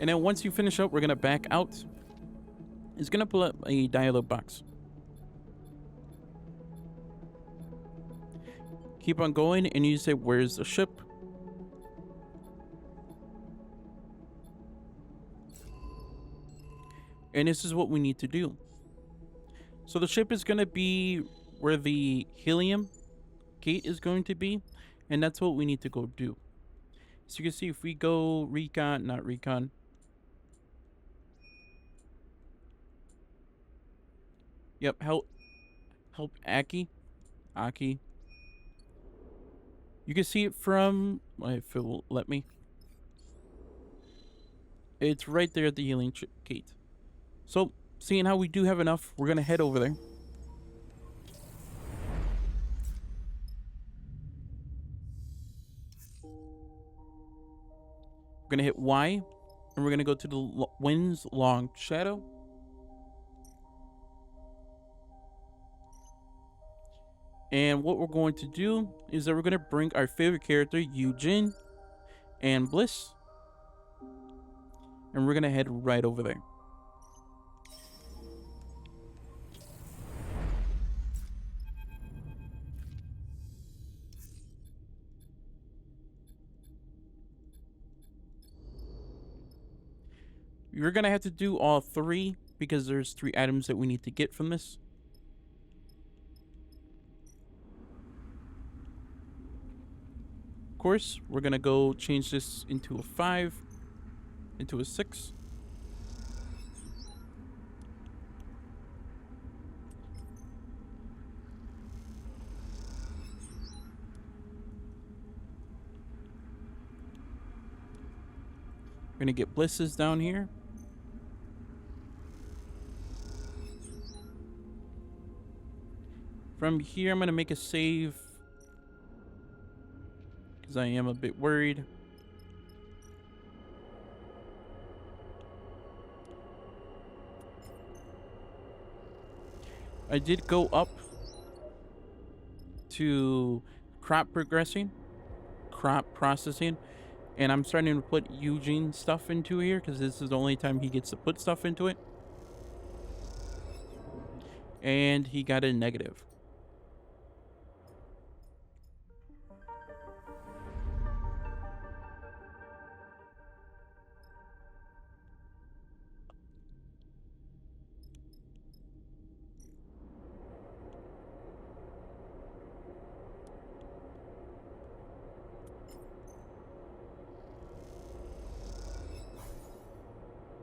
And then once you finish up, we're going to back out. It's going to pull up a dialog box. Keep on going, and you say, where's the ship? And this is what we need to do. So the ship is going to be where the helium gate is going to be, and that's what we need to go do. So you can see if we go recon, not recon. Yep, help Aki. You can see it from, if it will let me. It's right there at the healing gate. So, seeing how we do have enough, we're gonna head over there. We're gonna hit Y, and we're gonna go to the wind's long shadow. And what we're going to do is that we're gonna bring our favorite character, Juni, and Bliss, and we're gonna head right over there. You're gonna have to do all 3 because there's 3 items that we need to get from this. Of course, we're gonna go change this into a 5, into a 6. We're gonna get Blisses down here. From here, I'm gonna make a save because I am a bit worried. I did go up to crop processing, and I'm starting to put Eugene stuff into here because this is the only time he gets to put stuff into it. And he got a negative.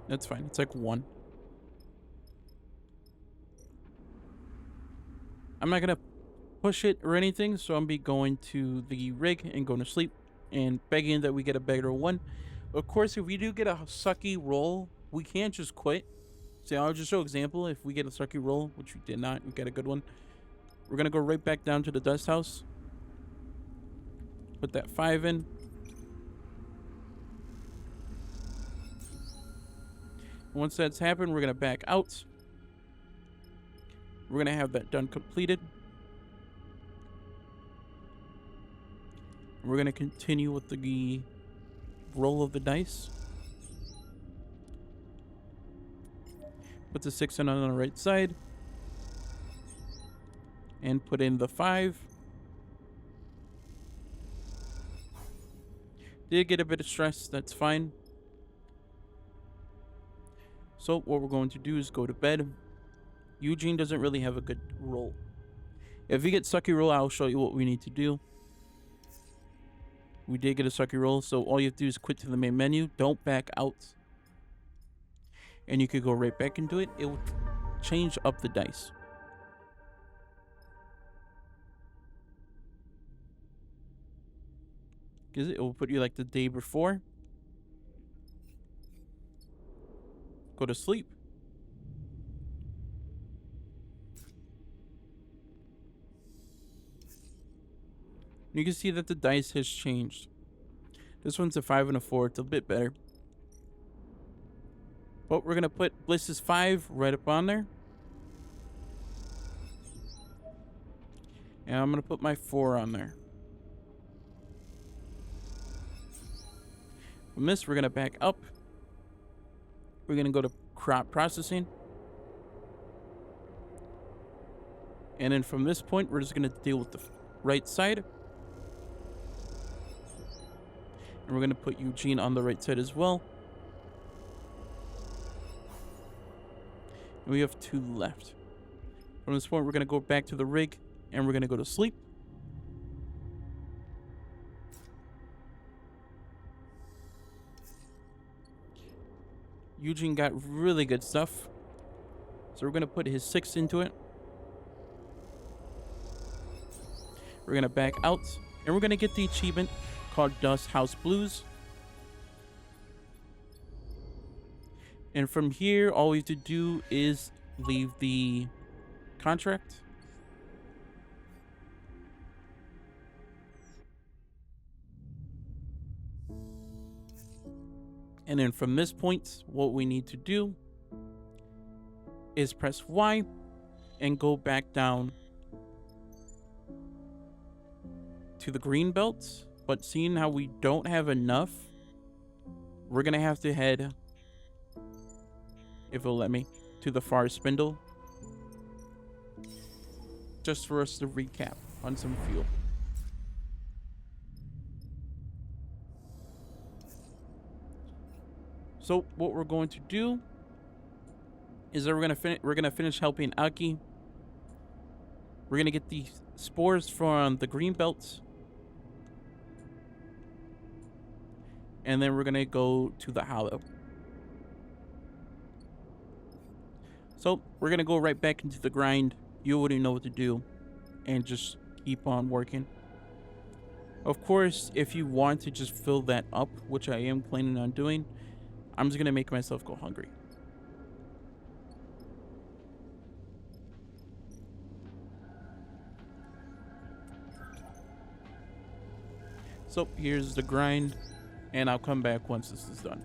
That's fine. It's like 1. I'm not gonna push it or anything, so I'm be going to the rig and going to sleep and begging that we get a better one. Of course, if we do get a sucky roll, we can't just quit. So I'll just show example. If we get a sucky roll, which we did not, we got a good one. We're gonna go right back down to the dust house. Put that 5 in. Once that's happened, we're gonna back out. We're gonna have that done completed. We're gonna continue with the roll of the dice. Put the 6 in on the right side. And put in the 5. Did get a bit of stress, that's fine. So what we're going to do is go to bed. Eugene doesn't really have a good roll. If we get sucky roll, I'll show you what we need to do. We did get a sucky roll, so all you have to do is quit to the main menu. Don't back out. And you could go right back into it. It will change up the dice. Because it will put you like the day before. Go to sleep. You can see that the dice has changed. This one's a 5 and a 4. It's a bit better. But we're going to put Bliss's 5 right up on there. And I'm going to put my 4 on there. From this, we're going to back up. We're going to go to crop processing. And then from this point, we're just going to deal with the right side. And we're going to put Eugene on the right side as well. And we have 2 left. From this point, we're going to go back to the rig and we're gonna go to sleep. Eugene got really good stuff, so we're gonna put his 6 into it. We're gonna back out, and we're gonna get the achievement called Dust House Blues. And from here, all we have to do is leave the contract. And then from this point, what we need to do is press Y and go back down to the green belt. But seeing how we don't have enough, we're going to have to head, if it'll let me, to the Far Spindle. Just for us to recap on some fuel. So what we're going to do is that we're gonna finish helping Aki. We're gonna get the spores from the green belts, and then we're gonna go to the hollow. So we're gonna go right back into the grind. You already know what to do, and just keep on working. Of course, if you want to just fill that up, which I am planning on doing, I'm just gonna make myself go hungry. So here's the grind, and I'll come back once this is done.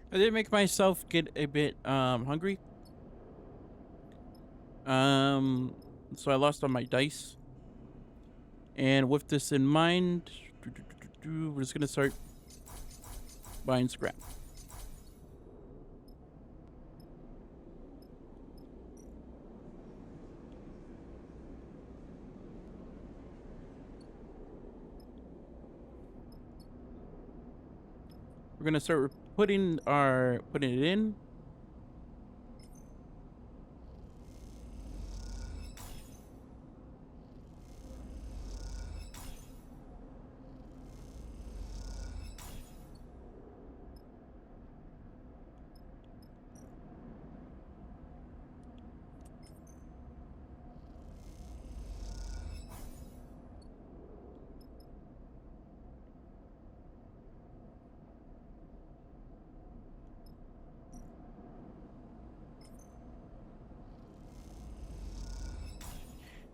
I did make myself get a bit hungry. So I lost on my dice. And with this in mind, we're just gonna start buying scrap. We're gonna start putting it in.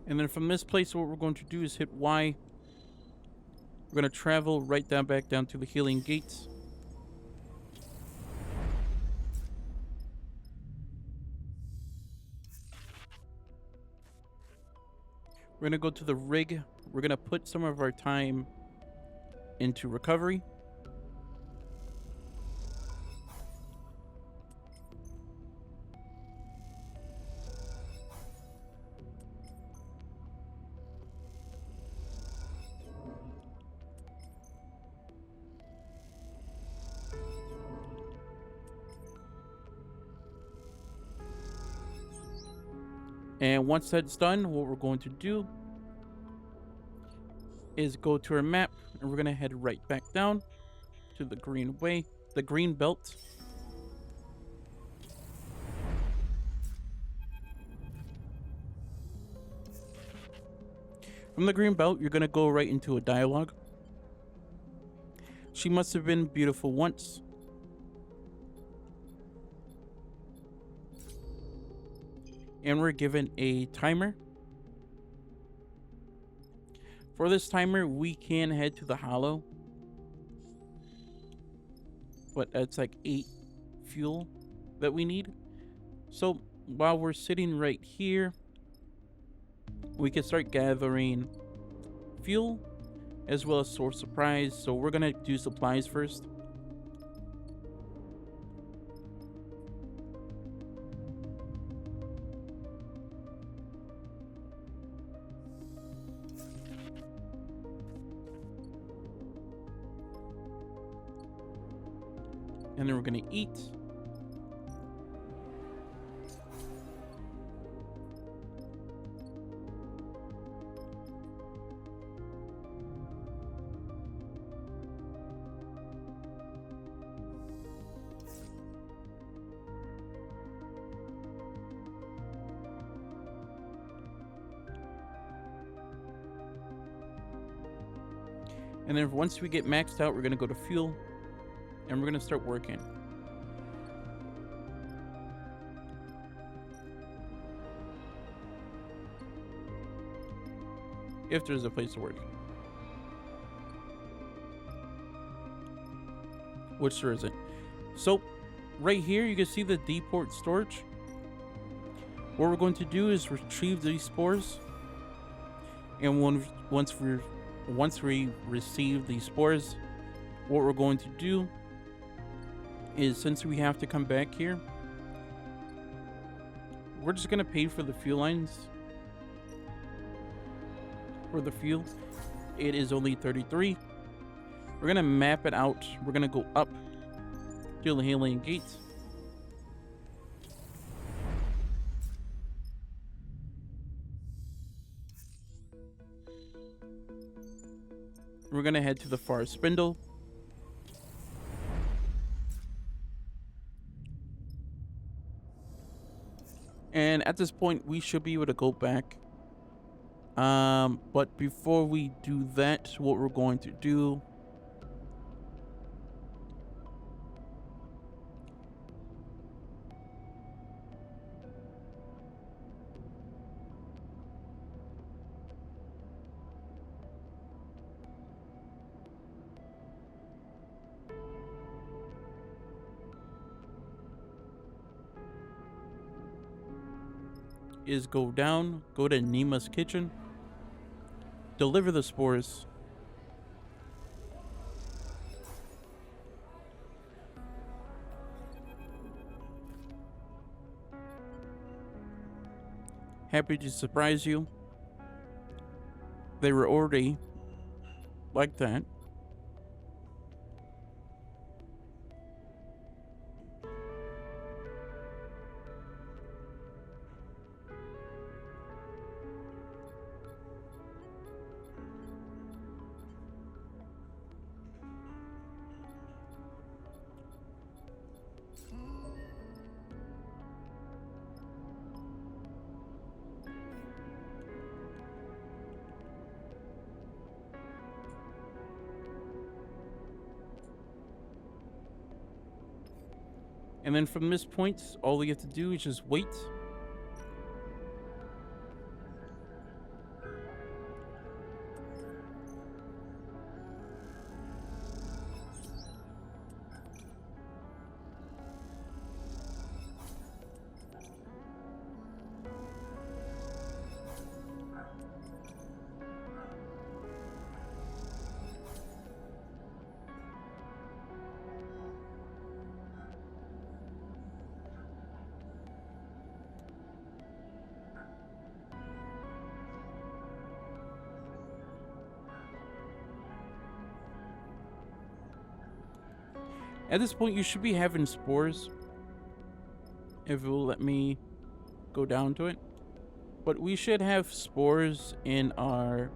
And then from this place, what we're going to do is hit Y. We're going to travel right down back down to the healing gates. We're going to go to the rig. We're going to put some of our time into recovery. And once that's done, what we're going to do is go to our map, and we're going to head right back down to the green belt. From the green belt, you're going to go right into a dialogue. She must have been beautiful once. And we're given a timer. For this timer, we can head to the hollow, but that's like 8 fuel that we need. So while we're sitting right here, we can start gathering fuel as well as source supplies. So we're gonna do supplies first. And then we're gonna eat. And then once we get maxed out, we're gonna go to fuel and we're gonna start working. If there's a place to work. Which there isn't. So right here, you can see the deport storage. What we're going to do is retrieve these spores. And once we receive these spores, what we're going to do is, since we have to come back here, we're just gonna pay for the fuel lines. For the fuel, it is only 33. We're gonna map it out. We're gonna go up to the healing gates. We're gonna head to the Far Spindle. And at this point, we should be able to go back. But before we do that, what we're going to do is go down, go to Nima's kitchen, deliver the spores. Happy to surprise you. They were already like that. And then from this point, all we have to do is just wait. At this point, you should be having spores. If it will let me go down to it. But we should have spores in our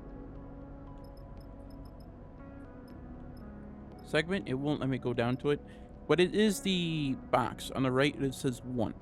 segment. It won't let me go down to it. But it is the box on the right that says 1.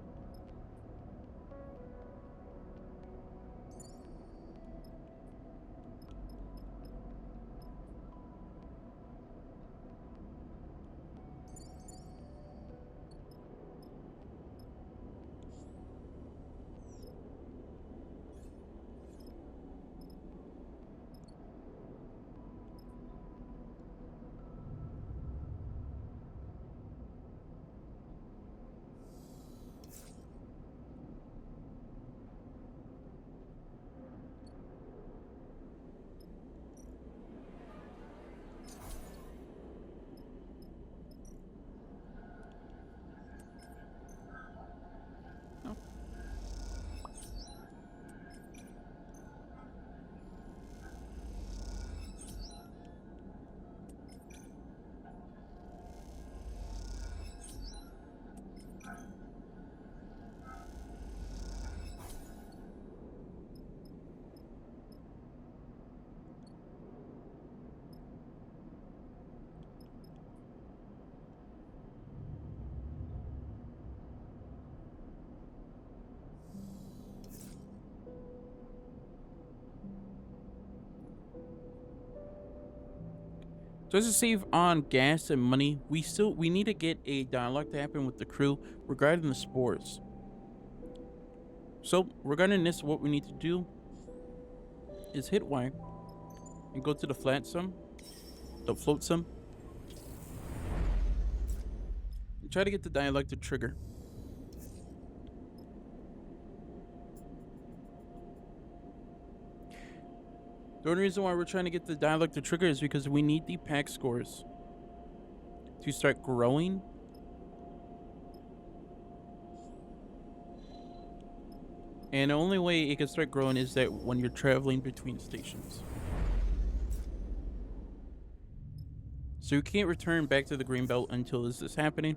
Oh. Just to save on gas and money, we need to get a dialogue to happen with the crew regarding the spores. So regarding this, what we need to do is hit Y and go to the float sum, and try to get the dialogue to trigger. The only reason why we're trying to get the dialogue to trigger is because we need the pack scores to start growing. And the only way it can start growing is that when you're traveling between stations. So you can't return back to the green belt until this is happening.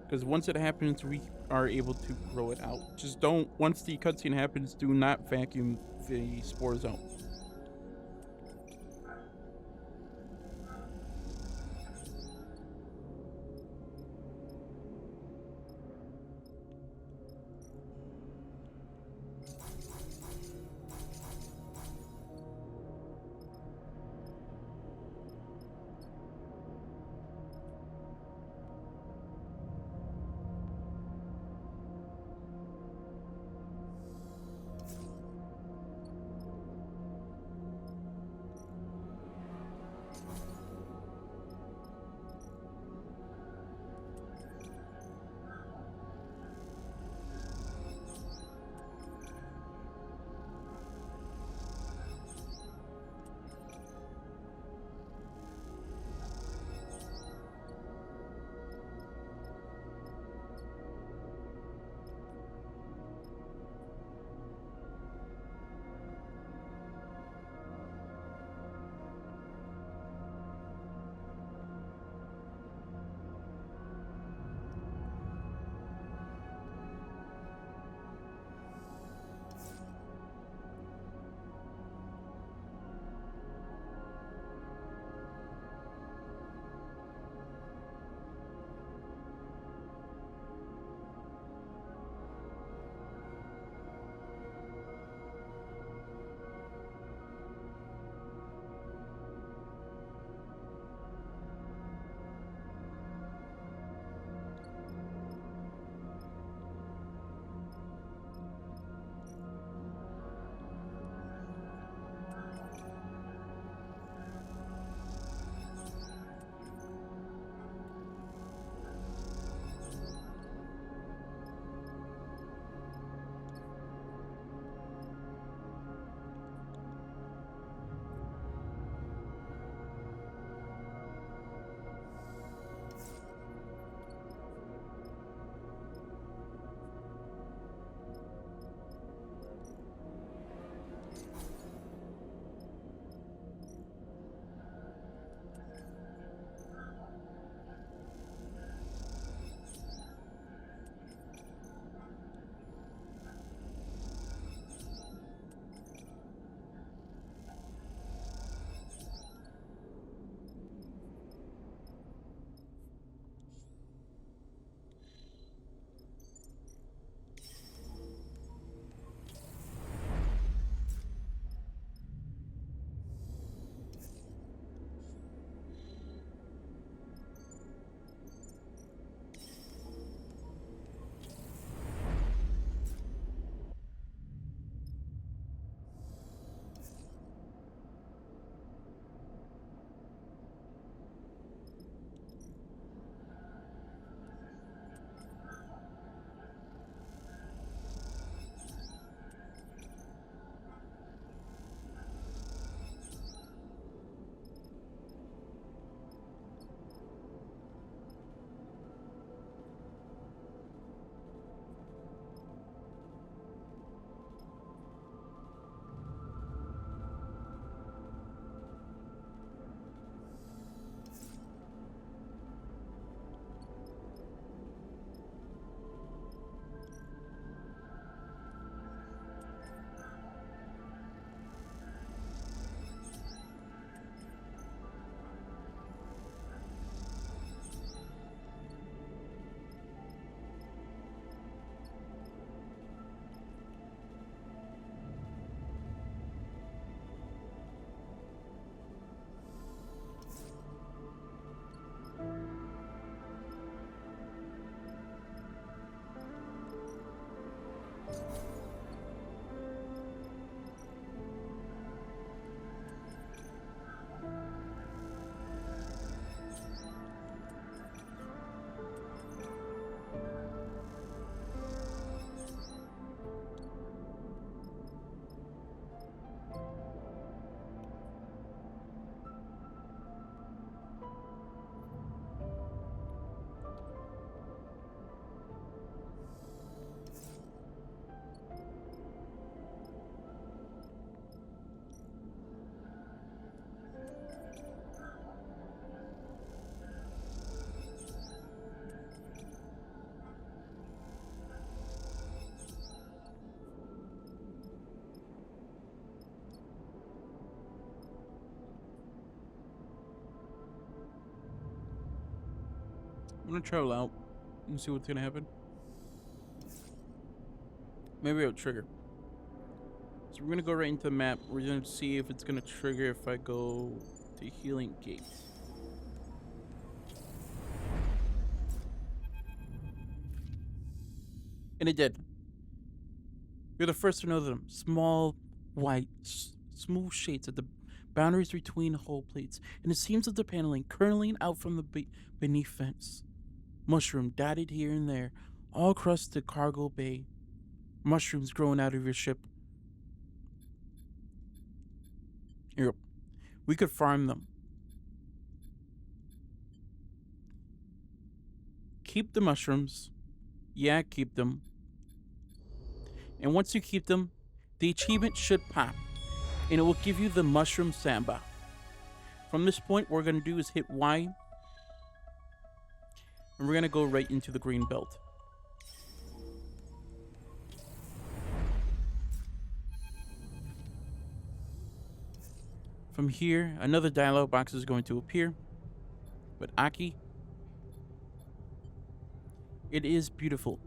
Because once it happens, we are able to grow it out. Just don't, once the cutscene happens, do not vacuum the spores out. I'm gonna travel out and see what's gonna happen. Maybe it'll trigger. So we're gonna go right into the map. We're gonna see if it's gonna trigger if I go to healing gate. And it did. You're the first to know them. Small, white, smooth shades at the boundaries between hull plates, and it seems that the paneling curling out from the beneath fence. Mushroom dotted here and there, all across the cargo bay. Mushrooms growing out of your ship. Here, we could farm them. Keep the mushrooms. Yeah, keep them. And once you keep them, the achievement should pop, and it will give you the mushroom samba. From this point, what we're going to do is hit Y, and we're going to go right into the green belt. From here, another dialog box is going to appear. But Aki, it is beautiful.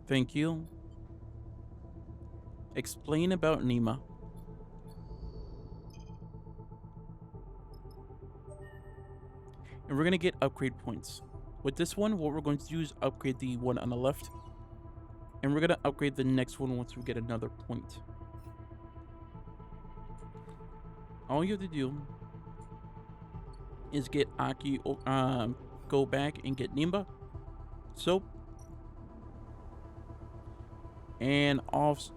Thank you. Explain about Nima. And we're going to get upgrade points. With this one, what we're going to do is upgrade the one on the left. And we're going to upgrade the next one once we get another point. All you have to do is get Aki, go back and get Nimba, soap, and off.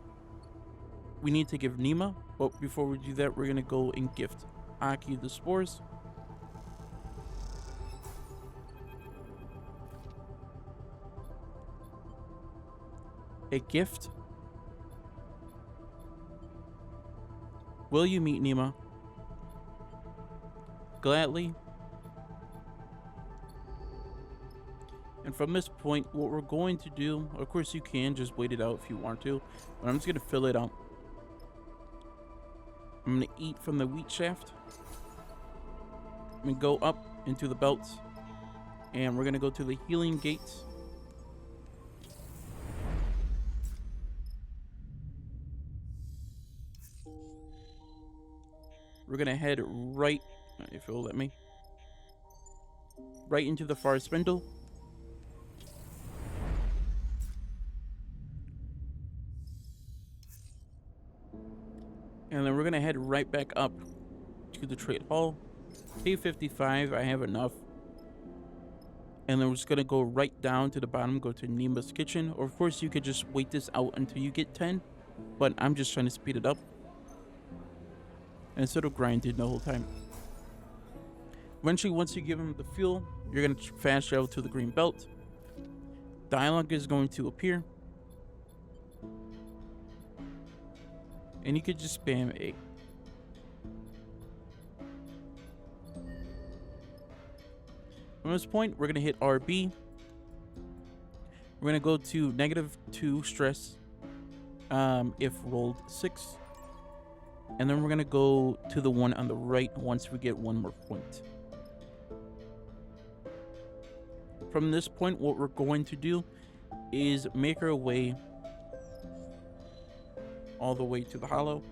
We need to give Nima, but before we do that, we're gonna go and gift Aki the spores. A gift. Will you meet Nima? Gladly. And from this point, what we're going to do, of course you can just wait it out if you want to, but I'm just gonna fill it up. I'm gonna eat from the wheat shaft. I'm gonna go up into the belts, and we're gonna go to the healing gates. We're gonna head right, if it'll let me, right into the Far Spindle. And then we're gonna head right back up to the trade hall. Pay 55, I have enough. And then we're just gonna go right down to the bottom, go to Nima's kitchen. Or of course you could just wait this out until you get 10, but I'm just trying to speed it up instead of grinding the whole time. Eventually, once you give him the fuel, you're gonna fast travel to the green belt. Dialogue is going to appear, and you could just spam A. From this point, we're gonna hit RB. We're gonna go to -2 stress if rolled 6. And then we're gonna go to the one on the right once we get one more point. From this point, what we're going to do is make our way all the way to the hollow.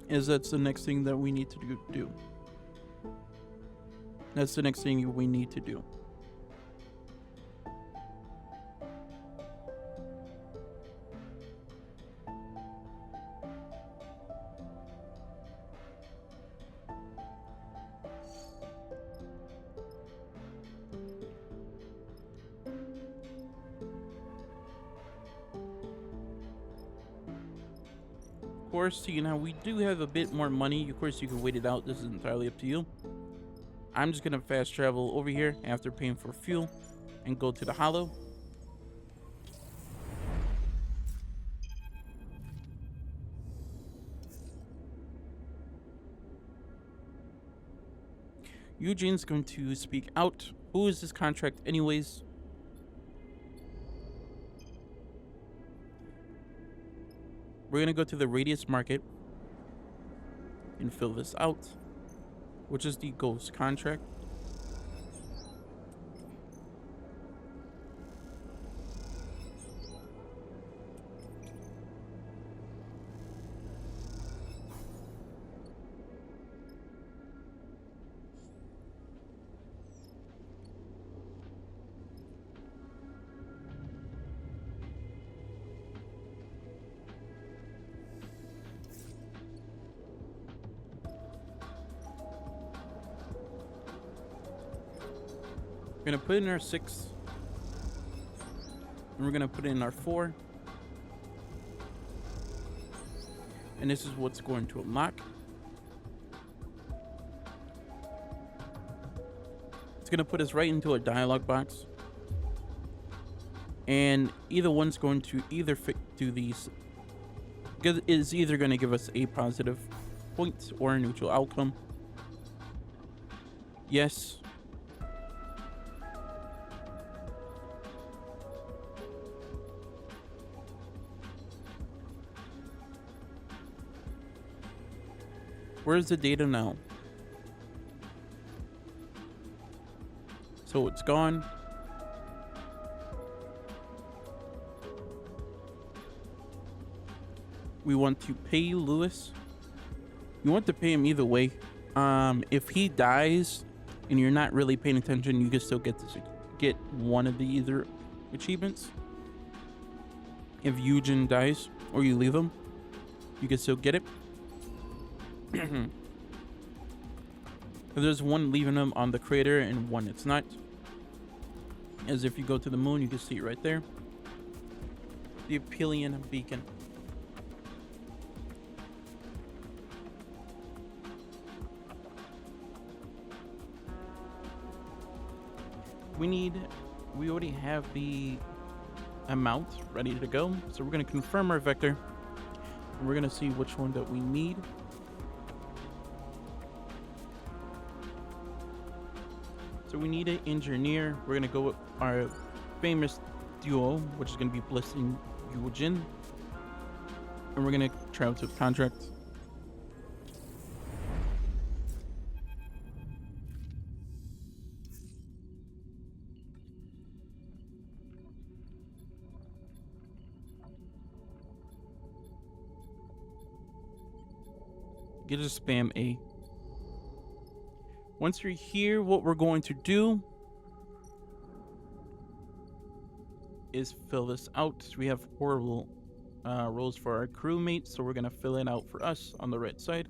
As that's the next thing that we need to do. That's the next thing we need to do. Of course, you know, we do have a bit more money. Of course, you can wait it out. This is entirely up to you. I'm just gonna fast travel over here after paying for fuel and go to the hollow. Eugene's going to speak out. Who is this contract anyways? We're gonna go to the Radius Market. and fill this out, which is the ghost contract. We're gonna put in our 6, and we're gonna put in our 4, and this is what's going to unlock. It's gonna put us right into a dialog box, and either one's going to either do these. Is either going to give us a positive point or a neutral outcome. Yes. Where's the data now? So it's gone. We want to pay Lewis. You want to pay him either way. If he dies and you're not really paying attention, you can still get one of the either achievements. If Eugen dies or you leave him, you can still get it. There's one leaving him on the crater and one it's not. As if you go to the moon, you can see it right there. The Apelian beacon. We already have the amount ready to go, so we're going to confirm our vector, and we're going to see which one that we need. So we need an engineer. We're going to go with our famous duo, which is going to be Bliss and Eugen, and we're going to travel to the contract. You just spam A. Once you're here, what we're going to do is fill this out. We have 4 roles for our crewmates, so we're going to fill it out for us on the right side.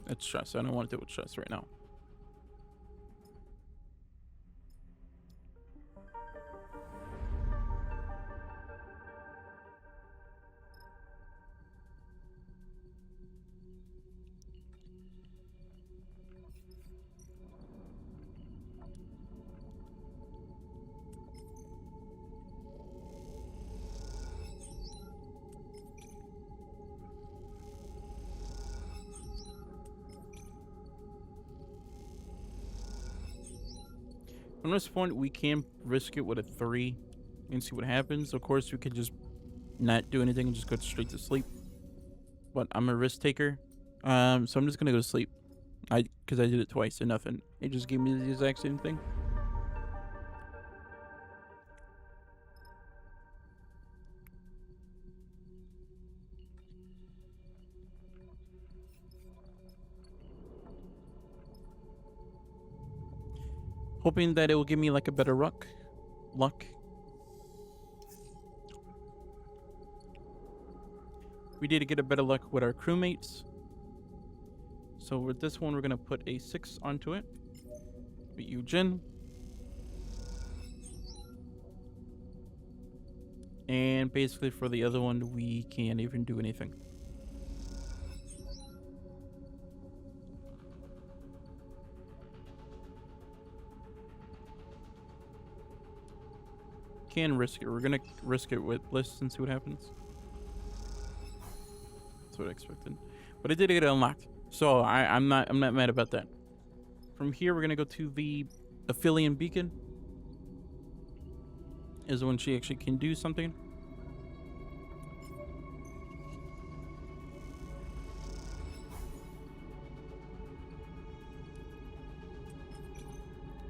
It's stress. I don't want to deal with stress right now. From this point, we can risk it with a 3 and see what happens. Of course, we could just not do anything and just go straight to sleep. But I'm a risk taker, so I'm just gonna go to sleep. Because I did it twice and nothing. It just gave me the exact same thing. Hoping that it will give me like a better luck. We did get a better luck with our crewmates. So with this one, we're gonna put a 6 onto it. With Eugen. And basically for the other one, we can't even do anything. Can risk it. We're gonna risk it with Bliss and see what happens. That's what I expected. But I did get it unlocked. So I'm not mad about that. From here we're gonna go to the Aphelion Beacon. Is when she actually can do something.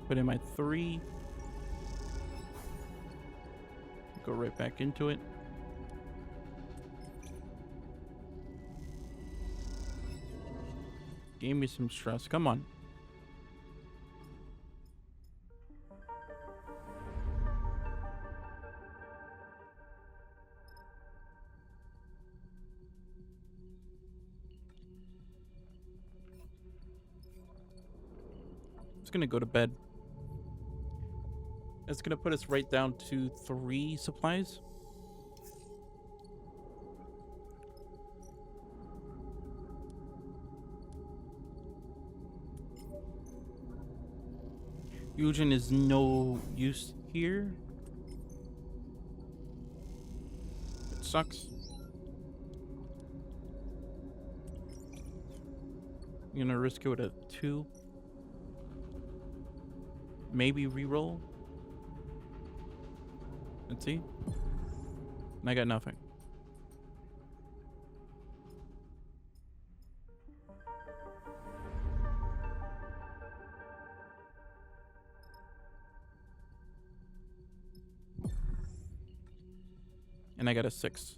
Put in my 3. Go right back into it. Gave me some stress. Come on. Just gonna go to bed. It's gonna put us right down to 3 supplies. Fusion is no use here. It sucks. I'm gonna risk it with a 2. Maybe reroll. Let's see. And I got nothing. And I got a 6.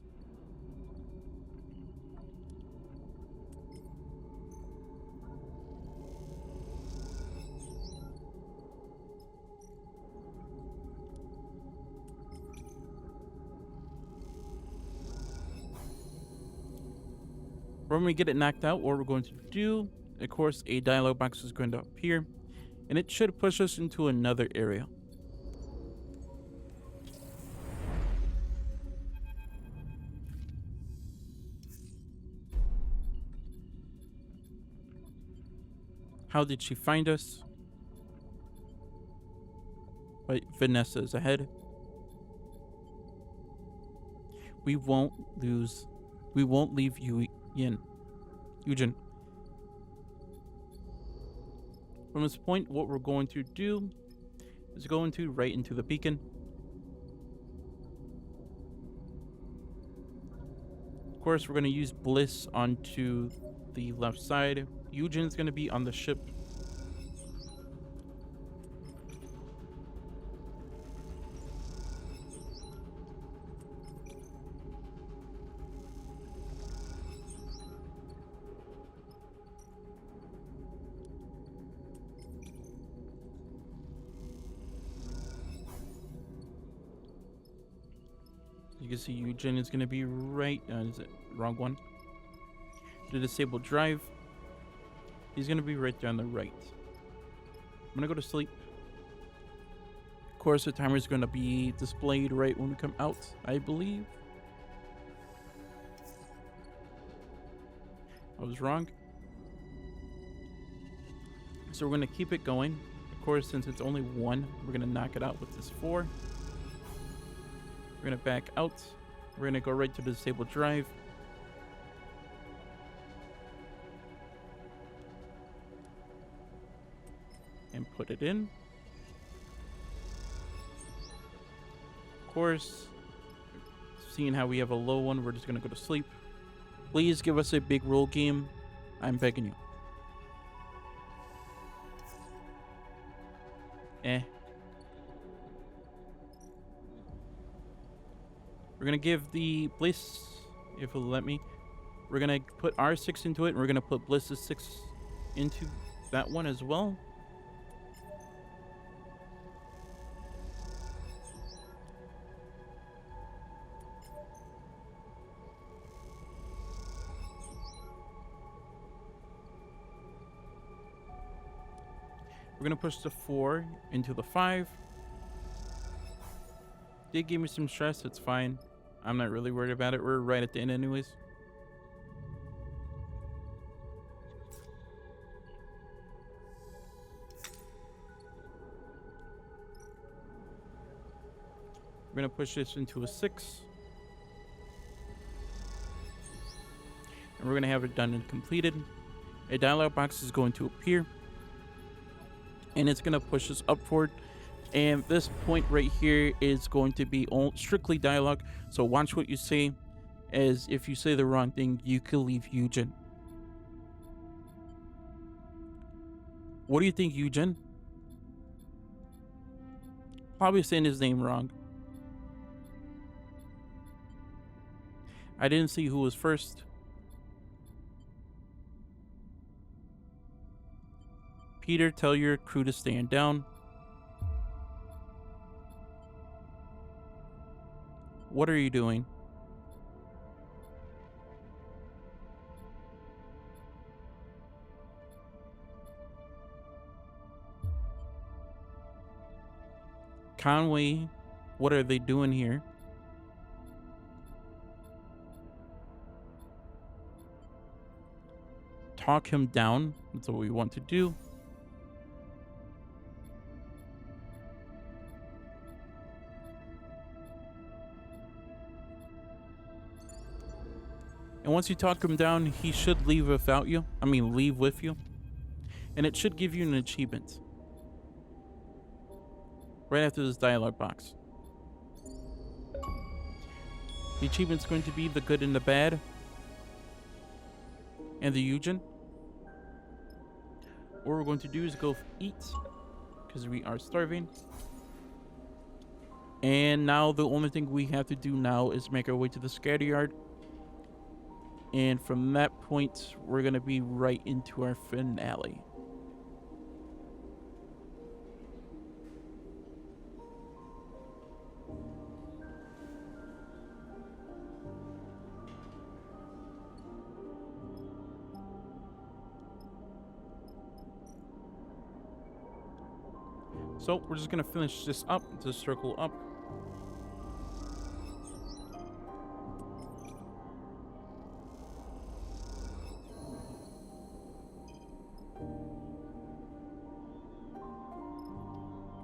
When we get it knocked out, what we're going to do, of course, a dialog box is going to appear, and it should push us into another area. How did she find us? Wait, Vanessa is ahead. We won't leave you in. Eugen. From this point, what we're going to do is go right into the beacon. Of course, we're going to use Bliss onto the left side. Eugen's going to be on the ship. You can see Eugen is going to be right. Is it wrong one? The disabled drive. He's going to be right there on the right. I'm going to go to sleep. Of course, the timer is going to be displayed right when we come out, I believe. I was wrong. So we're going to keep it going. Of course, since it's only 1, we're going to knock it out with this 4. We're going to back out. We're going to go right to the disabled drive. And put it in. Of course, seeing how we have a low one, we're just going to go to sleep. Please give us a big roll game. I'm begging you. We're going to give the Bliss, if it'll let me, we're going to put our 6 into it, and we're going to put Bliss's 6 into that one as well. We're going to push the 4 into the 5. Did give me some stress, it's fine. I'm not really worried about it. We're right at the end anyways. We're going to push this into a 6. And and we're going to have it done and completed. A dialog box is going to appear, and it's going to push us upward. And this point right here is going to be strictly dialogue. So watch what you say, as if you say the wrong thing, you could leave Eugen. What do you think, Eugen? Probably saying his name wrong. I didn't see who was first. Peter, tell your crew to stand down. What are you doing? Conway, what are they doing here? Talk him down. That's what we want to do. And once you talk him down, he should leave without you. I mean, leave with you. And it should give you an achievement. Right after this dialogue box. The achievement's going to be the good and the bad. And the Eugen. What we're going to do is go eat. Because we are starving. And now the only thing we have to do now is make our way to the scatter yard. And from that point, we're going to be right into our finale. So we're just going to finish this up, to circle up.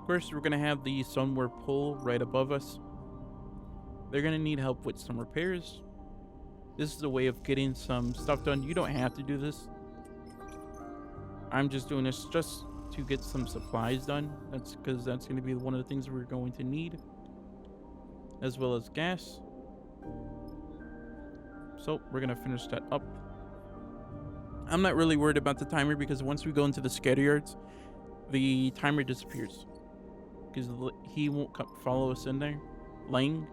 First, we're going to have the Sunward Pole right above us. They're going to need help with some repairs. This is a way of getting some stuff done. You don't have to do this. I'm just doing this just to get some supplies done. That's because that's going to be one of the things we're going to need. As well as gas. So we're going to finish that up. I'm not really worried about the timer because once we go into the scatter yards, the timer disappears. Because he won't follow us in there. Lang.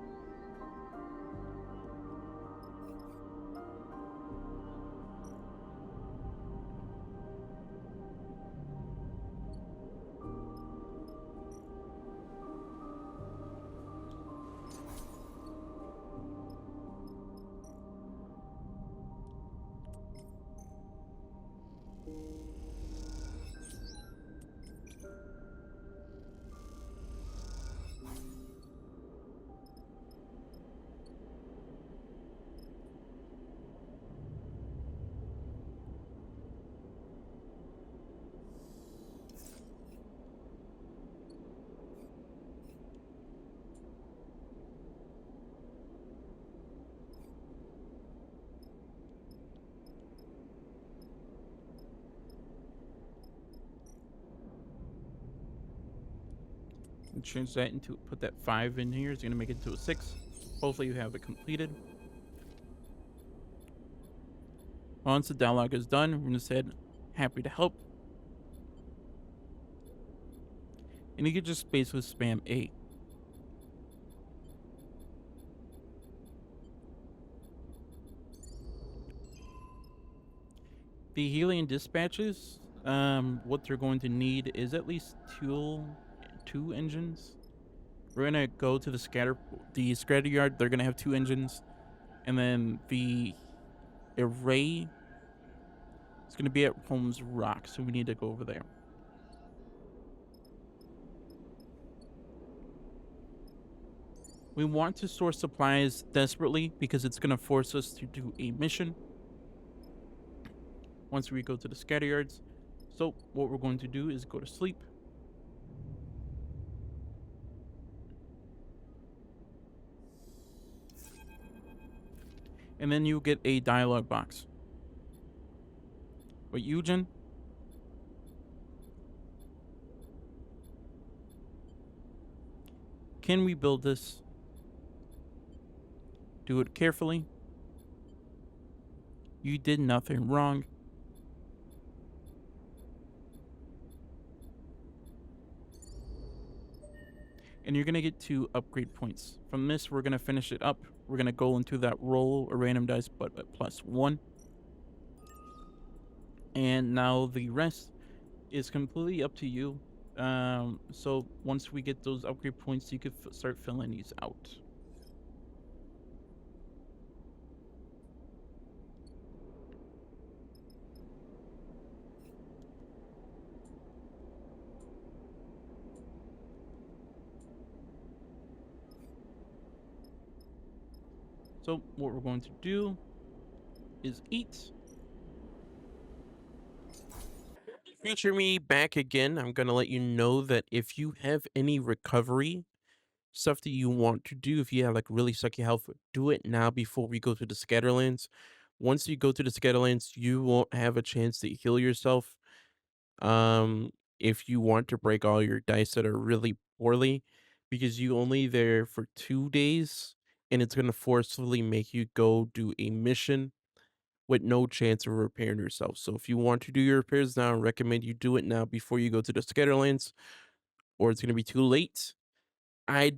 And change that into, put that 5 in here. It's going to make it into a 6. Hopefully you have it completed. Once the dialogue is done, we're going to say happy to help. And you can just basically spam A. The helium dispatches, what they're going to need is at least two engines. We're gonna go to the scatter yard. They're gonna have 2 engines, and then the array is gonna be at Holmes Rock, so we need to go over there. We want to store supplies desperately because it's gonna force us to do a mission once we go to the scatter yards. So what we're going to do is go to sleep. And then you get a dialogue box. But Eugen, can we build this? Do it carefully. You did nothing wrong. And you're going to get 2 upgrade points. From this, we're going to finish it up. We're going to go into that roll a random dice, but at +1. And now the rest is completely up to you. So once we get those upgrade points, you could start filling these out. So what we're going to do is eat. Future me back again. I'm gonna let you know that if you have any recovery stuff that you want to do, if you have like really sucky health, do it now before we go to the Scatterlands. Once you go to the Scatterlands, you won't have a chance to heal yourself. Um, if you want to break all your dice that are really poorly, because you only there for 2 days, and it's gonna forcefully make you go do a mission with no chance of repairing yourself. So if you want to do your repairs now, I recommend you do it now before you go to the Scatterlands, or it's gonna be too late. I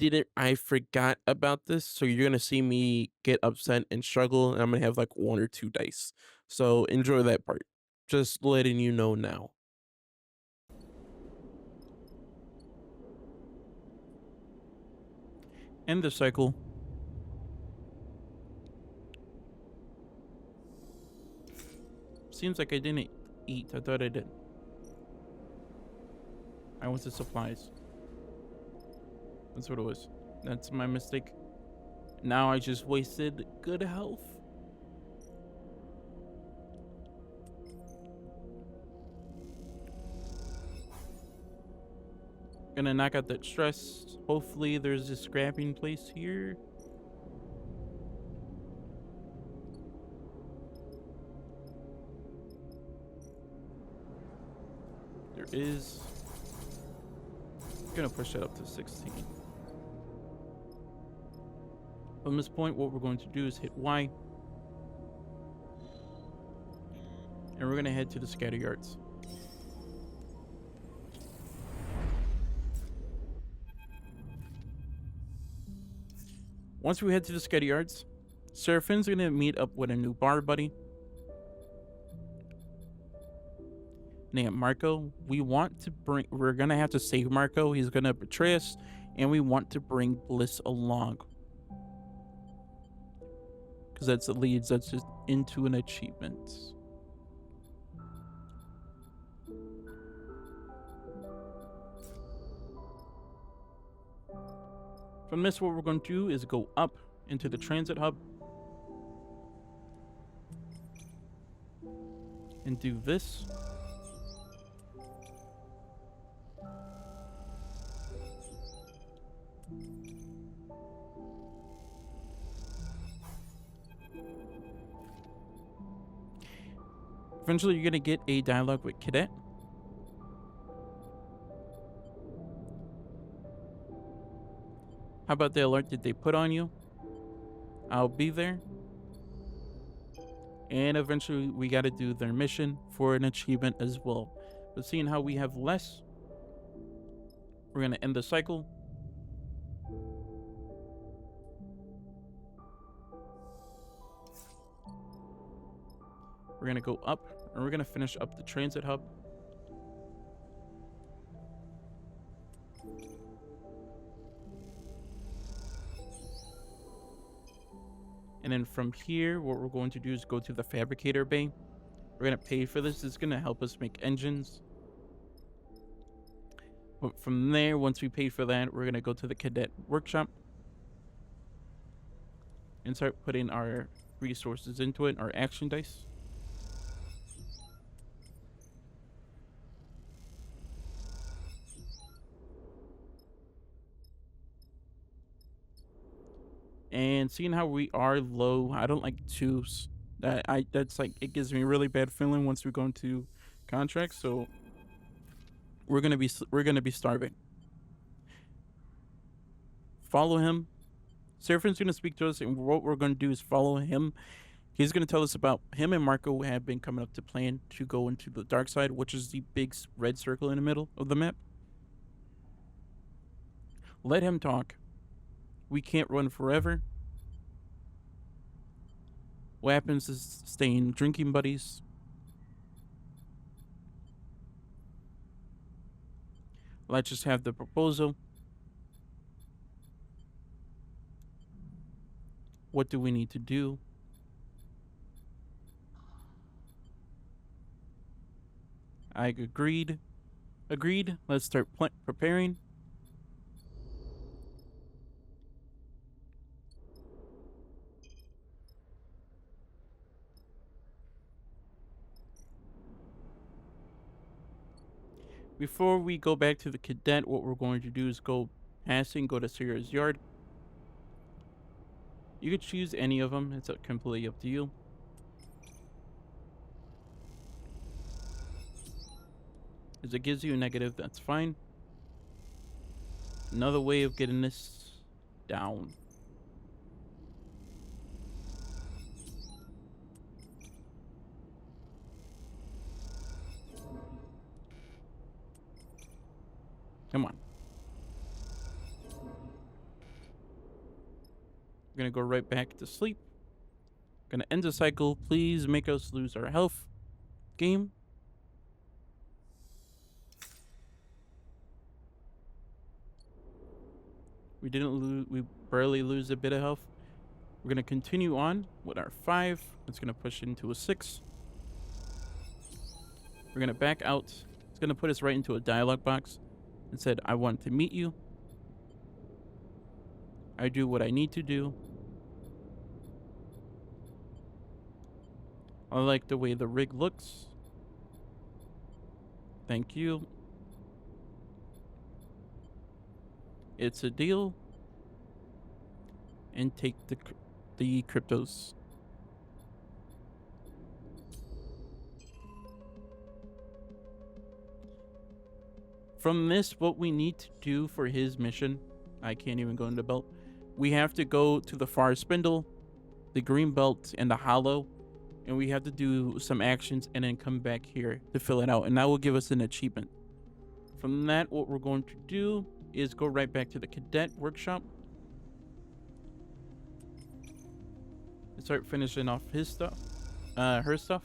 forgot about this, so you're gonna see me get upset and struggle, and I'm gonna have like 1 or 2 dice. So enjoy that part. Just letting you know now. End the cycle. Seems like I didn't eat. I thought I did. I went to supplies. That's what it was. That's my mistake. Now I just wasted good health. Gonna knock out that stress. Hopefully there's a scrapping place here. There is. Gonna push that up to 16. From this point, what we're going to do is hit Y. And we're gonna head to the scatter yards. Once we head to the scatter yards, Seraphine's gonna meet up with a new bar buddy named Marco. We're gonna have to save Marco. He's gonna betray us, and we want to bring Bliss along. Because that leads us just into an achievement. From this, what we're going to do is go up into the transit hub and do this. Eventually, you're going to get a dialogue with Cadet. How about the alert that they put on you? I'll be there. And eventually, we got to do their mission for an achievement as well. But seeing how we have less, we're going to end the cycle. We're going to go up, and we're going to finish up the transit hub. And then from here, what we're going to do is go to the fabricator bay. We're going to pay for this. It's going to help us make engines. But from there, once we pay for that, we're going to go to the cadet workshop and start putting our resources into it, our action dice. And seeing how we are low, I don't like twos. That's like, it gives me a really bad feeling once we go into contracts. So we're gonna be starving. Follow him. Seraphim's gonna speak to us, and what we're gonna do is follow him. He's gonna tell us about him and Marco have been coming up to plan to go into the dark side, which is the big red circle in the middle of the map. Let him talk. We can't run forever. What happens is staying drinking buddies. Let's just have the proposal. What do we need to do? I agreed. Agreed. Let's start preparing. Before we go back to the cadet, what we're going to do is go passing, go to Sierra's yard. You could choose any of them. It's completely up to you. If it gives you a negative, that's fine. Another way of getting this down. Come on. We're gonna go right back to sleep. Gonna end the cycle. Please make us lose our health. Game. We didn't lose. We barely lose a bit of health. We're gonna continue on with our 5. It's gonna push into a 6. We're gonna back out. It's gonna put us right into a dialogue box. It said, "I want to meet you. I do what I need to do. I like the way the rig looks. Thank you. It's a deal. And take the cryptos." From this, what we need to do for his mission, I can't even go into belt. We have to go to the Far Spindle, the green belt, and the hollow, and we have to do some actions and then come back here to fill it out, and that will give us an achievement. From that, what we're going to do is go right back to the cadet workshop and start finishing off his stuff, her stuff.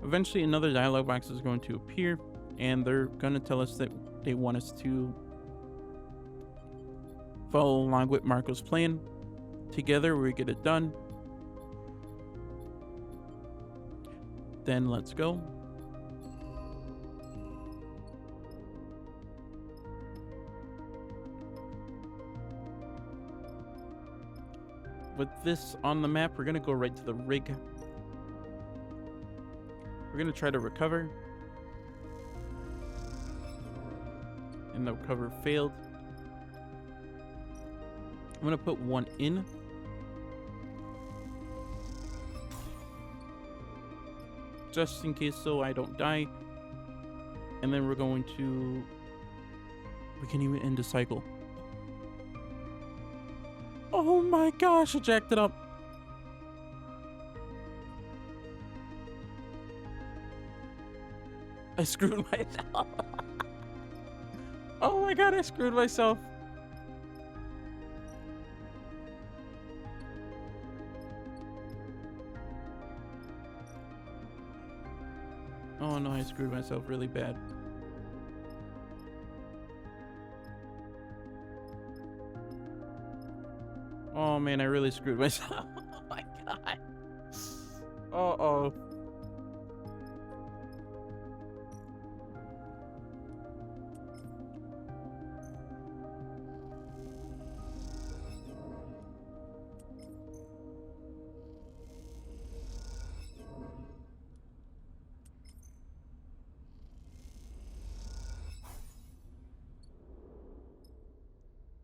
Eventually, another dialogue box is going to appear, and they're going to tell us that they want us to follow along with Marco's plan. Together, we get it done. Then let's go. With this on the map, we're going to go right to the rig. We're going to try to recover. And the recover failed. I'm going to put 1 in. Just in case so I don't die. And then we're going to... We can even end the cycle. Oh my gosh, I jacked it up. I screwed myself. Oh my god, I screwed myself. Oh no, I screwed myself really bad. Oh man, I really screwed myself. Oh my god. Uh-oh.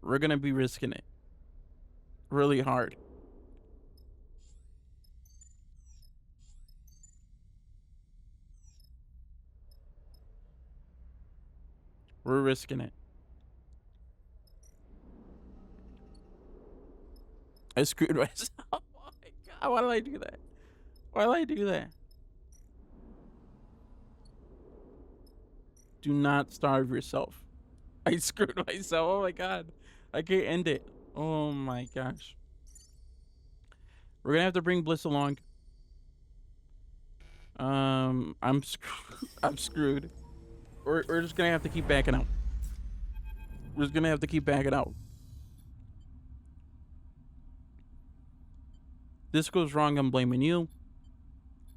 We're gonna be risking it really hard. We're risking it. I screwed myself. Oh my god, why did I do that? Why did I do that? Do not starve yourself. I screwed myself. Oh my god. I can't end it. Oh my gosh. We're gonna have to bring Bliss along. I'm screwed. I'm screwed. We're just gonna have to keep backing out. We're just gonna have to keep backing out. This goes wrong, I'm blaming you.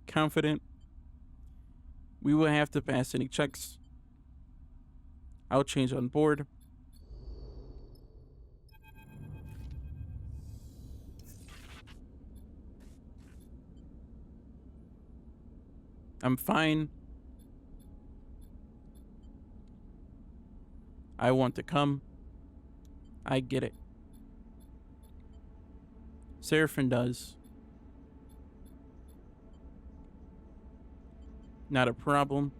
Confident. We will have to pass any checks. I'll change on board. I'm fine. I want to come. I get it. Seraphin does. Not a problem.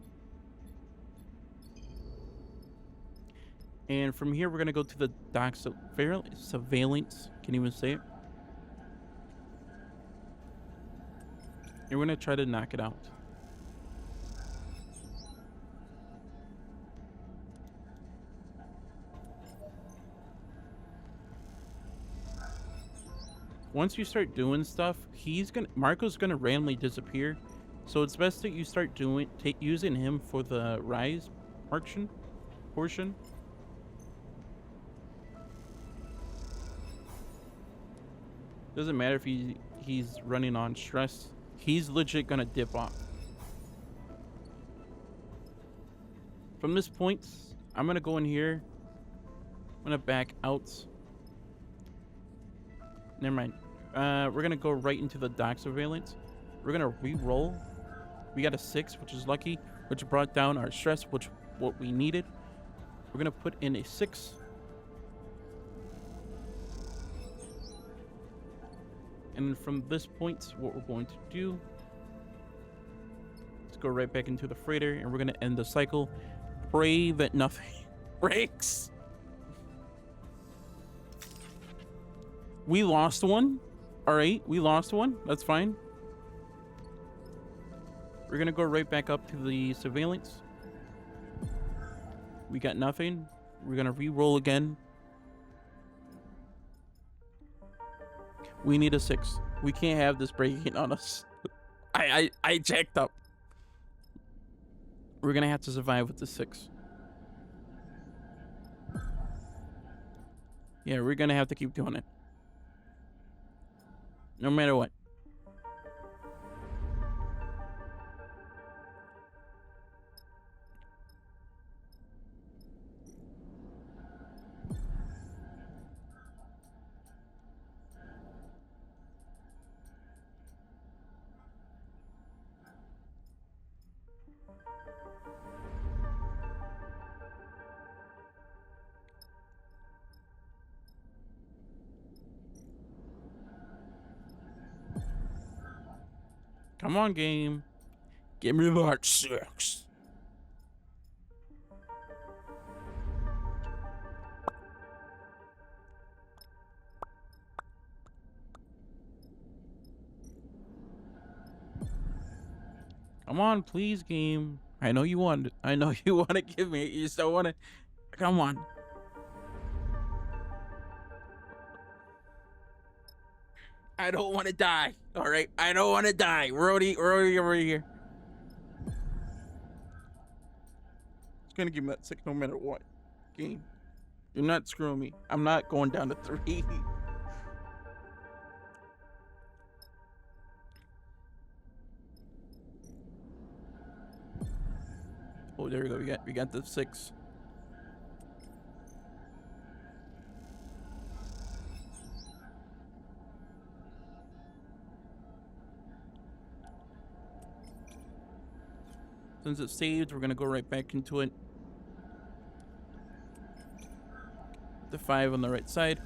And from here, we're going to go to the dock surveillance. Can't even say it. And we're going to try to knock it out. Once you start doing stuff, Marco's gonna randomly disappear. So it's best that you start using him for the rise portion. Doesn't matter if he's running on stress. He's legit gonna dip off. From this point, I'm gonna go in here. I'm gonna back out. Never mind. We're gonna go right into the dock surveillance. We're gonna re-roll. We got a 6, which is lucky, which brought down our stress, which what we needed. We're gonna put in a 6. And then from this point, what we're going to do, let's go right back into the freighter, and we're gonna end the cycle. Pray that nothing breaks. We lost one. All right, we lost one. That's fine. We're gonna go right back up to the surveillance. We got nothing. We're gonna re-roll again. We need a 6. We can't have this breaking on us. I jacked up. We're gonna have to survive with the 6. Yeah, we're gonna have to keep doing it. No matter what. Come on, game. Give me that 6. Come on, please, game. I know you want it. I know you want to give me it. You still want to. Come on. I don't want to die. All right. I don't want to die. We're already over here. It's going to give me that 6 no matter what. Game. You're not screwing me. I'm not going down to 3. Oh, there we go. We got the 6. Since it's saved, we're gonna go right back into it. The 5 on the right side.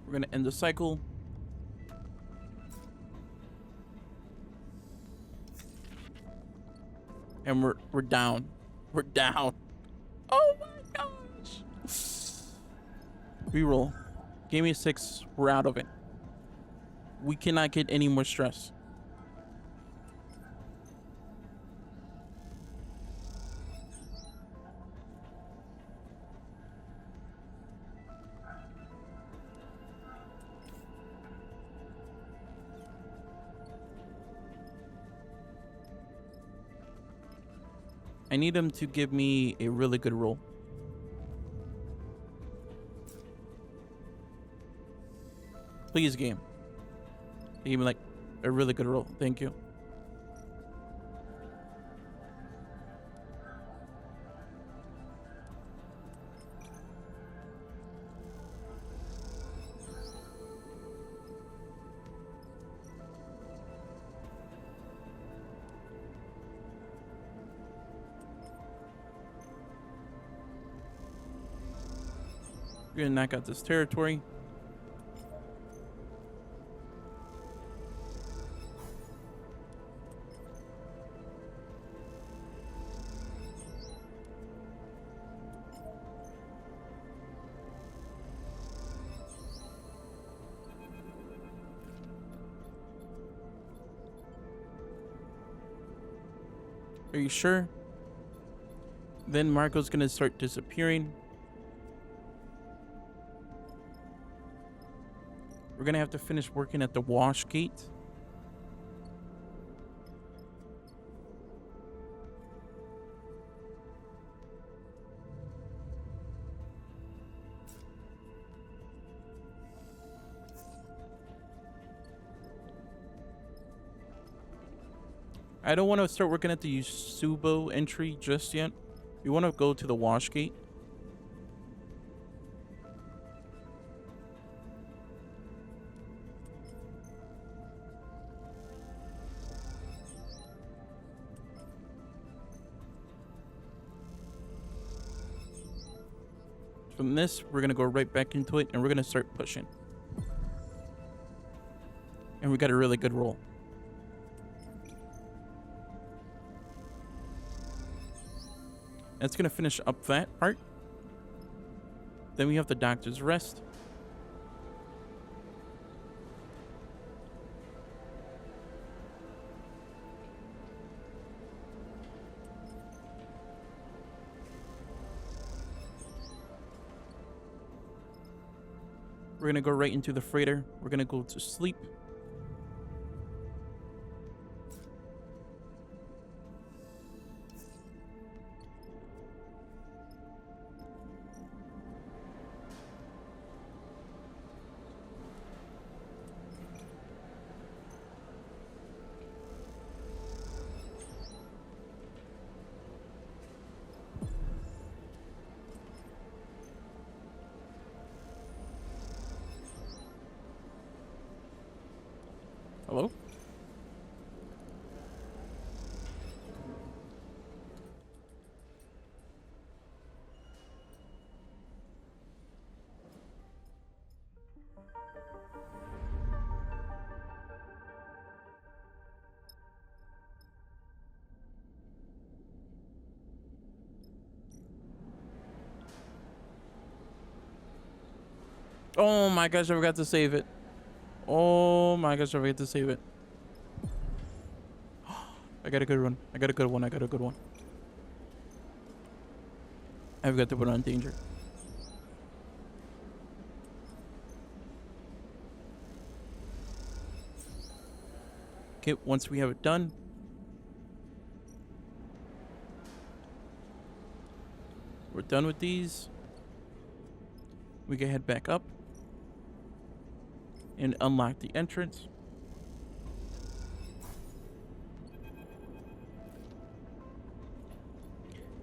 We're gonna end the cycle. And we're down. We're down. Oh my gosh. Reroll. Give me a 6. We're out of it. We cannot get any more stress. I need him to give me a really good roll. Please, game. Give me like a really good roll. Thank you. We're gonna knock out this territory. Are you sure? Then Marco's gonna start disappearing. We're gonna have to finish working at the wash gate. I don't want to start working at the Yusubo entry just yet. We want to go to the wash gate. From this, we're going to go right back into it and we're going to start pushing. And we got a really good roll. That's going to finish up that part. Then we have the doctor's rest. We're going to go right into the freighter. We're going to go to sleep. Hello? Oh my gosh, I forgot to save it. Oh my gosh, I forgot to save it. I got a good one. I got a good one. I got a good one. I've got to put on danger. Okay, once we have it done, we're done with these. We can head back up and unlock the entrance.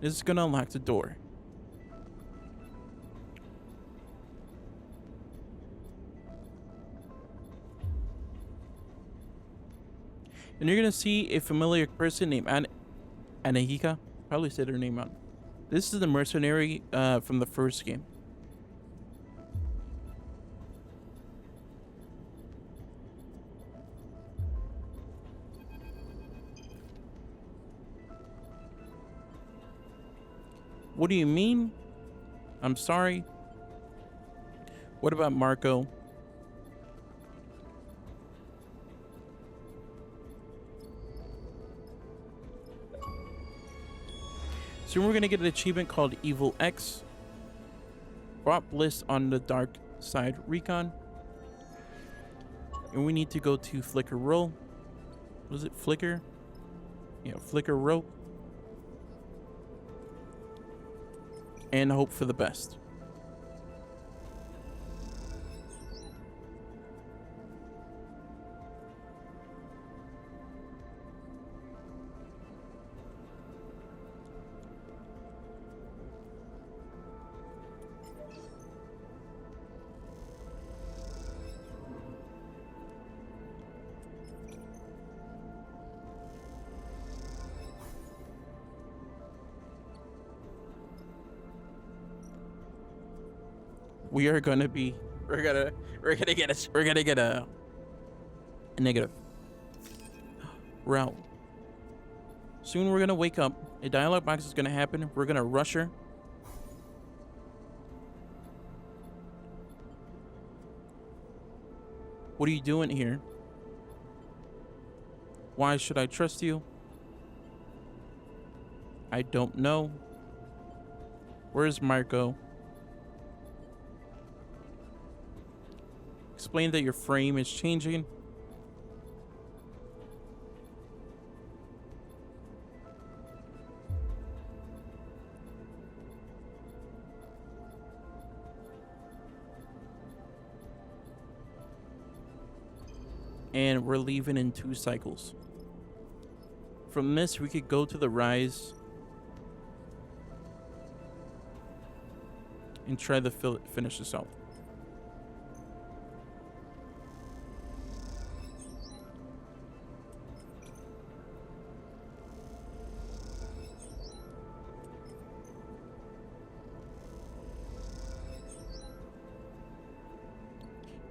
This is gonna unlock the door. And you're gonna see a familiar person named Anahika. Probably said her name wrong. This is the mercenary from the first game. What do you mean? I'm sorry. What about Marco? Soon we're gonna get an achievement called Evil X. Brought Bliss on the dark side recon. And we need to go to Flicker Roll. Was it Flicker? Yeah, Flicker Roll. And hope for the best. We are gonna be we're gonna get a negative route. Soon we're gonna wake up. A dialogue box is gonna happen. We're gonna rush her. What are you doing here? Why should I trust you? I don't know. Where's Marco? Explain that your frame is changing. And we're leaving in 2 cycles. From this, we could go to the rise and try to finish this out.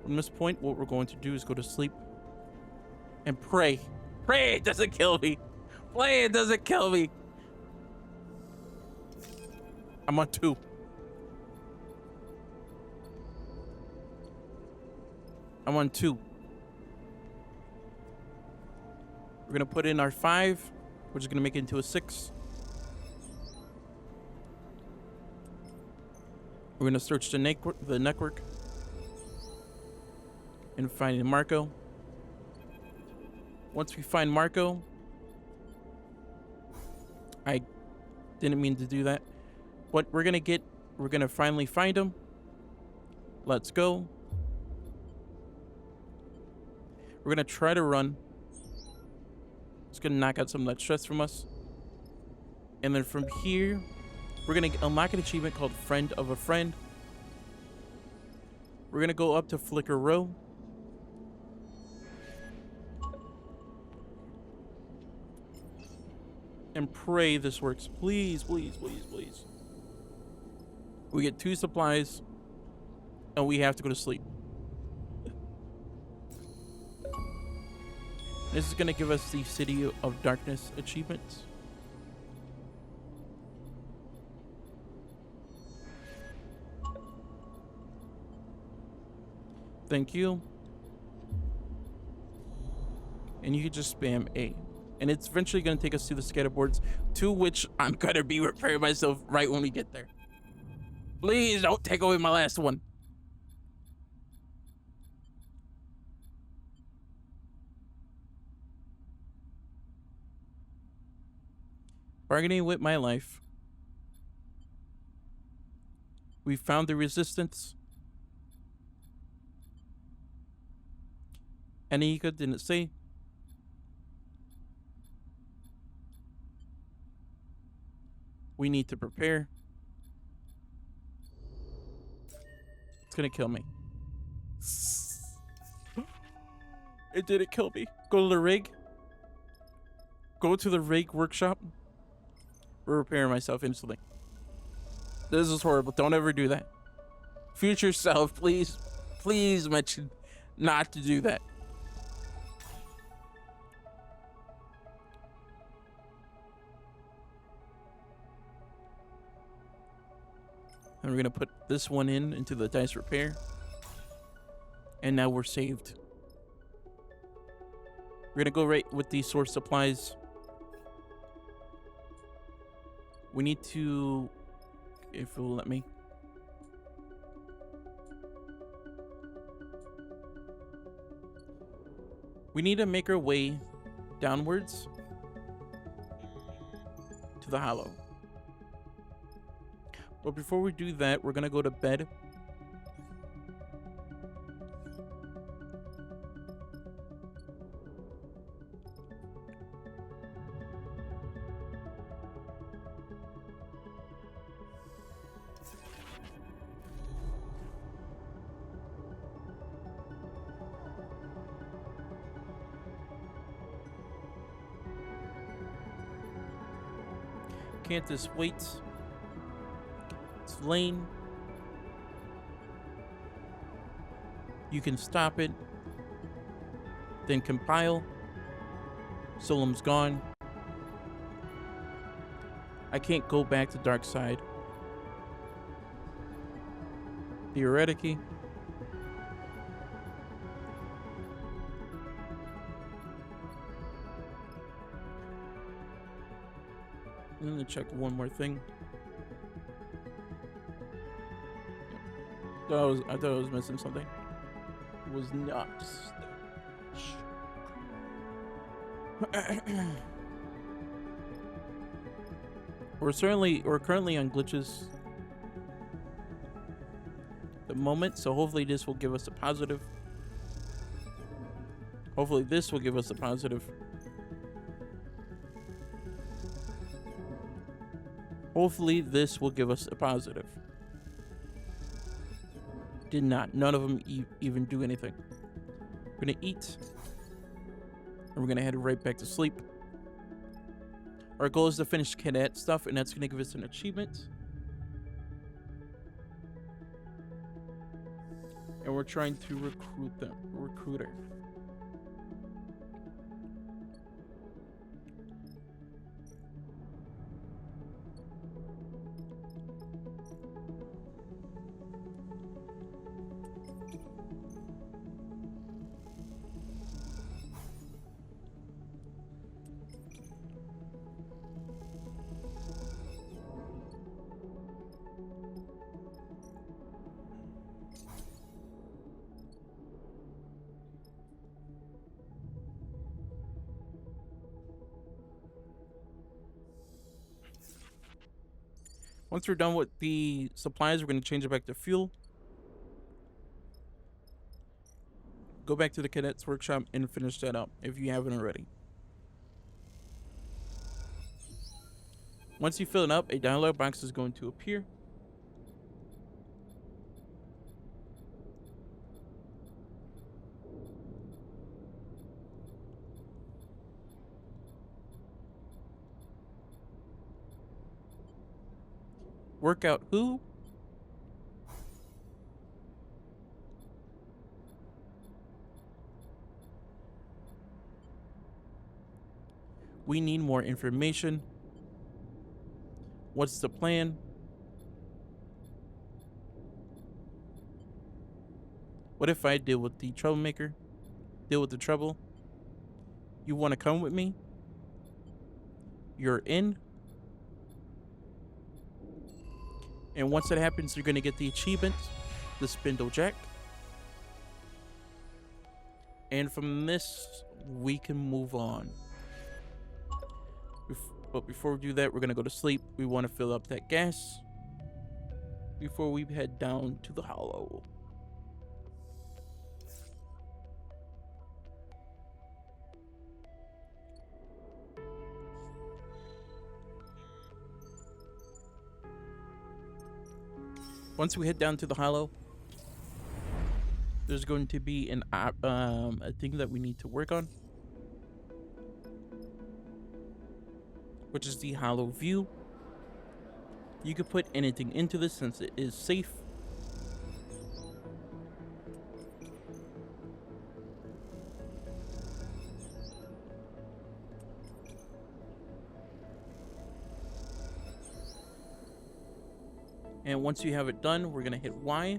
From this point, what we're going to do is go to sleep and pray. Pray it doesn't kill me. Pray it doesn't kill me. I'm on 2. I'm on 2. We're gonna put in our 5, which is gonna make it into a 6. We're gonna search the network and find Marco. Once we find Marco, I didn't mean to do that. What we're gonna finally find him. Let's go. We're gonna try to run. It's gonna knock out some of that stress from us. And then from here, we're gonna unlock an achievement called Friend of a Friend. We're gonna go up to Flicker Row. And pray this works. Please, please, please, please. We get 2 supplies. And we have to go to sleep. This is going to give us the City of Darkness achievement. Thank you. And you can just spam A. And it's eventually going to take us to the scatterboards, to which I'm going to be preparing myself right when we get there. Please don't take away my last one. Bargaining with my life. We found the resistance. Anika didn't say. We need to prepare. It's gonna kill me. It didn't kill me. Go to the rig. Go to the rig workshop. Repair myself instantly. This is horrible. Don't ever do that. Future self, please. Please mention not to do that. And we're gonna put this one into the dice repair. And now we're saved. We're gonna go right with the source supplies. We need to, if it will let me. We need to make our way downwards to the hollow. But before we do that, we're gonna go to bed. Cantus waits. It's lane. You can stop it. Then compile. Solemn's gone. I can't go back to dark side. Theoretically. I'm gonna check one more thing. I thought I was missing something. It was not. We're currently on glitches at the moment, so hopefully this will give us a positive. Hopefully this will give us a positive. Hopefully this will give us a positive. Did not. None of them even do anything. We're gonna eat. And we're gonna head right back to sleep. Our goal is to finish cadet stuff, and that's gonna give us an achievement. And we're trying to recruit them. Recruiter. Once we're done with the supplies, we're going to change it back to fuel. Go back to the cadet's workshop and finish that up if you haven't already. Once you fill it up, a dialog box is going to appear. Work out who? We need more information. What's the plan? What if I deal with the troublemaker? Deal with the trouble? You want to come with me? You're in. And once that happens, you're going to get the achievement, the Spindle Jack. And from this, we can move on. But before we do that, we're going to go to sleep. We want to fill up that gas before we head down to the hollow. Once we head down to the hollow, there's going to be a thing that we need to work on, which is the hollow view. You could put anything into this since it is safe. And once you have it done, we're gonna hit Y.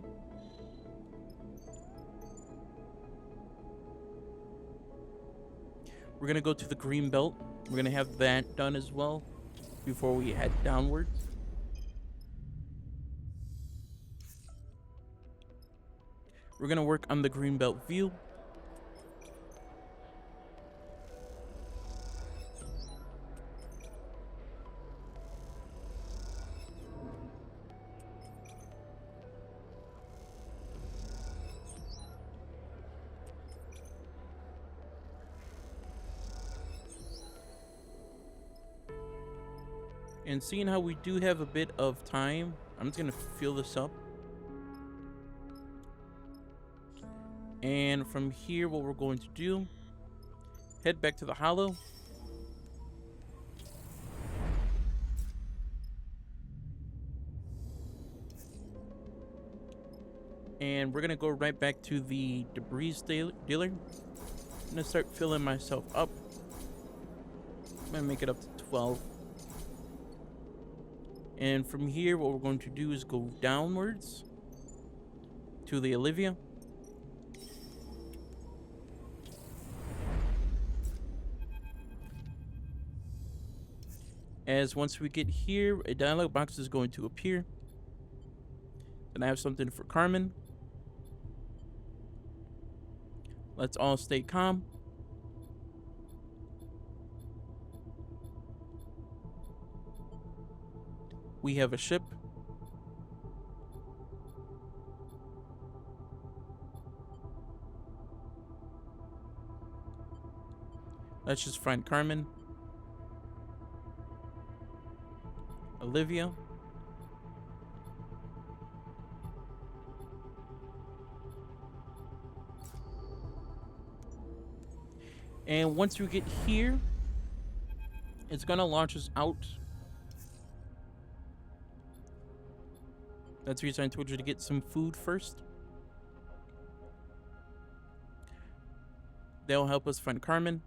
We're gonna go to the green belt. We're gonna have that done as well before we head downwards. We're gonna work on the green belt view. And seeing how we do have a bit of time, I'm just gonna fill this up. And from here, what we're going to do, head back to the hollow. And we're gonna go right back to the debris dealer. I'm gonna start filling myself up. I'm gonna make it up to 12. And from here, what we're going to do is go downwards to the Olivia. As once we get here, a dialog box is going to appear. And I have something for Carmen. Let's all stay calm. We have a ship. Let's just find Carmen. Olivia. And once we get here, it's gonna launch us out. That's the reason I told you to get some food first. They'll help us find Carmen.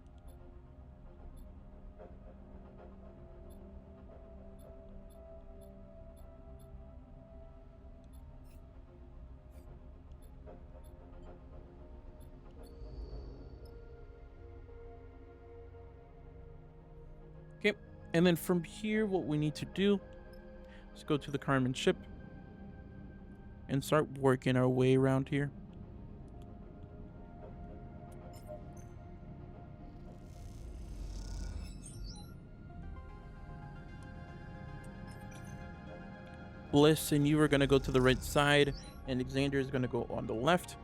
Okay, and then from here, what we need to do is go to the Carmen ship and start working our way around here. Bliss and you are going to go to the right side, and Xander is going to go on the left.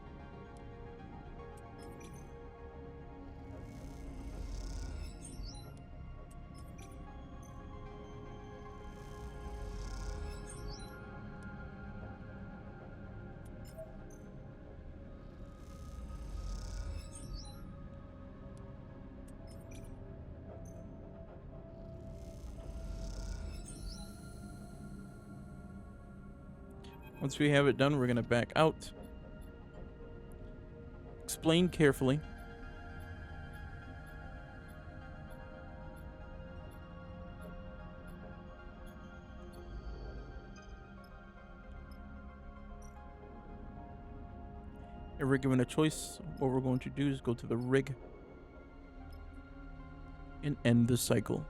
Once we have it done, we're going to back out. Explain carefully. If we're given a choice, what we're going to do is go to the rig and end the cycle.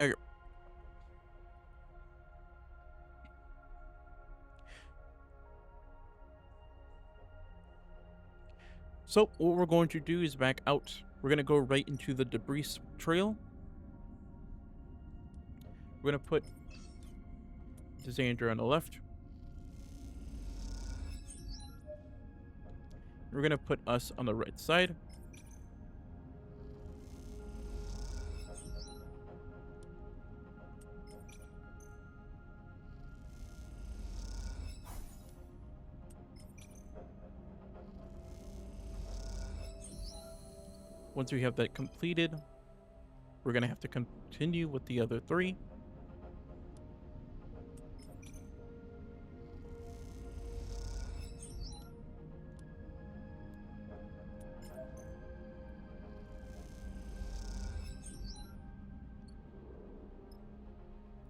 Okay. So what we're going to do is back out. We're going to go right into the debris trail. We're going to put Xander on the left. We're gonna put us on the right side. Once we have that completed, we're gonna have to continue with the other 3.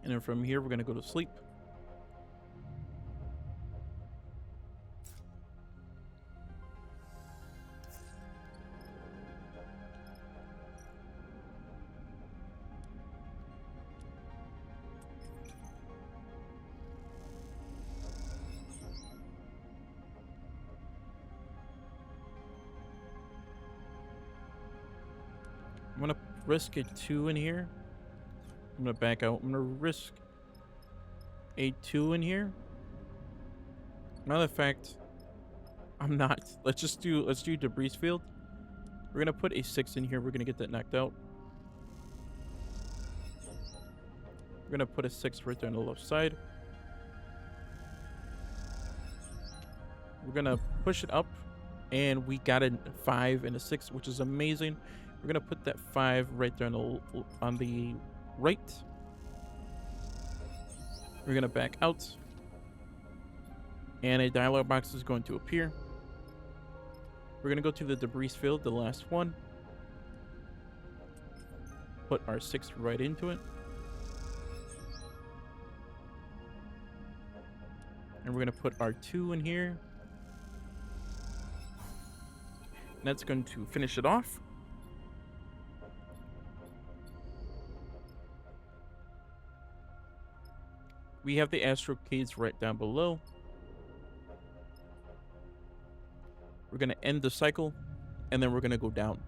And then from here, we're gonna go to sleep. I'm gonna risk a 2 in here. I'm gonna back out. I'm gonna risk a 2 in here. Matter of fact, I'm not. Let's do debris field. We're gonna put a 6 in here. We're gonna get that knocked out. We're gonna put a 6 right there on the left side. We're gonna push it up, and we got a 5 and a 6, which is amazing. We're gonna put that 5 right there on the right. We're gonna back out, and a dialog box is going to appear. We're gonna go to the debris field, the last one. Put our 6 right into it. And we're gonna put our 2 in here. And that's going to finish it off. We have the astro cades right down below. We're going to end the cycle, and then we're going to go down.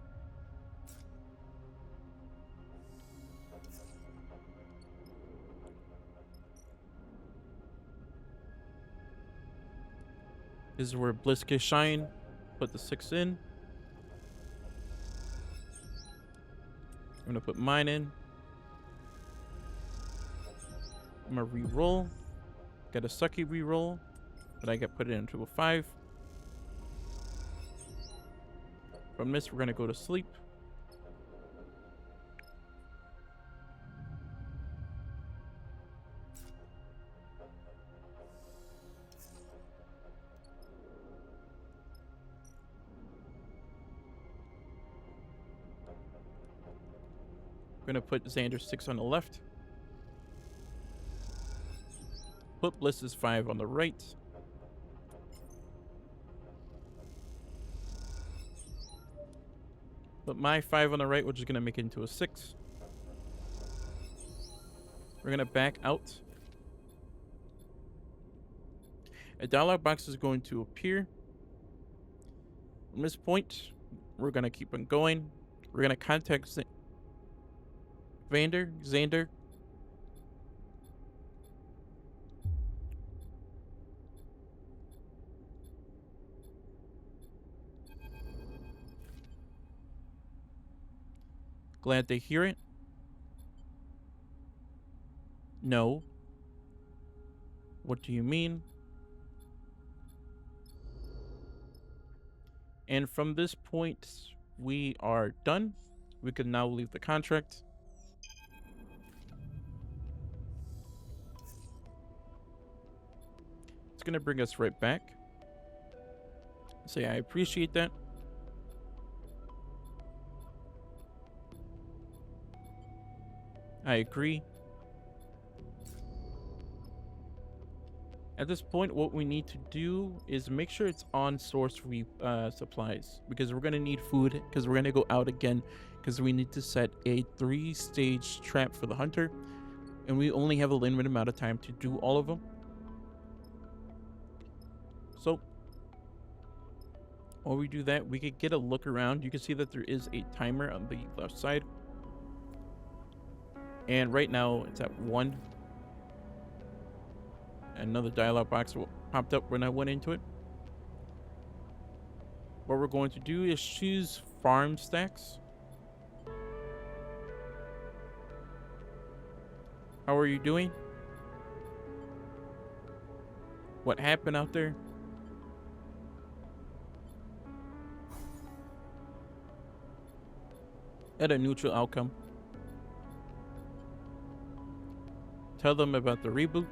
This is where Bliss can shine. Put the 6 in. I'm going to put mine in. I'm gonna re-roll. Got a sucky re-roll, but I got put it into a 5. From this, we're gonna go to sleep. We're gonna put Xander 6 on the left. Put Bliss's 5 on the right. Put my 5 on the right, which is going to make it into a 6. We're going to back out. A dialog box is going to appear. From this point, we're going to keep on going. We're going to contact Xander. Glad to hear it. No. What do you mean? And from this point, we are done. We can now leave the contract. It's going to bring us right back. Say, I appreciate that. I agree. At this point, what we need to do is make sure it's on source supplies, because we're going to need food, because we're going to go out again, because we need to set a 3-stage trap for the hunter, and we only have a limited amount of time to do all of them. So while we do that, we could get a look around. You can see that there is a timer on the left side. And right now it's at 1. Another dialog box popped up when I went into it. What we're going to do is choose farm stacks. How are you doing? What happened out there? At a neutral outcome. Tell them about the reboot.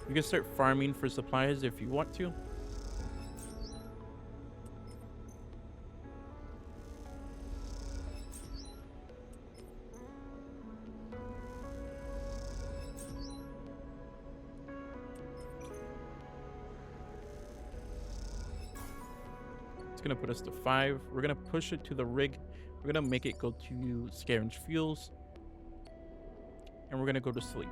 You can start farming for supplies if you want to. It's gonna put us to 5. We're gonna push it to the rig. We're gonna make it go to scavenge fuels. And we're gonna go to sleep.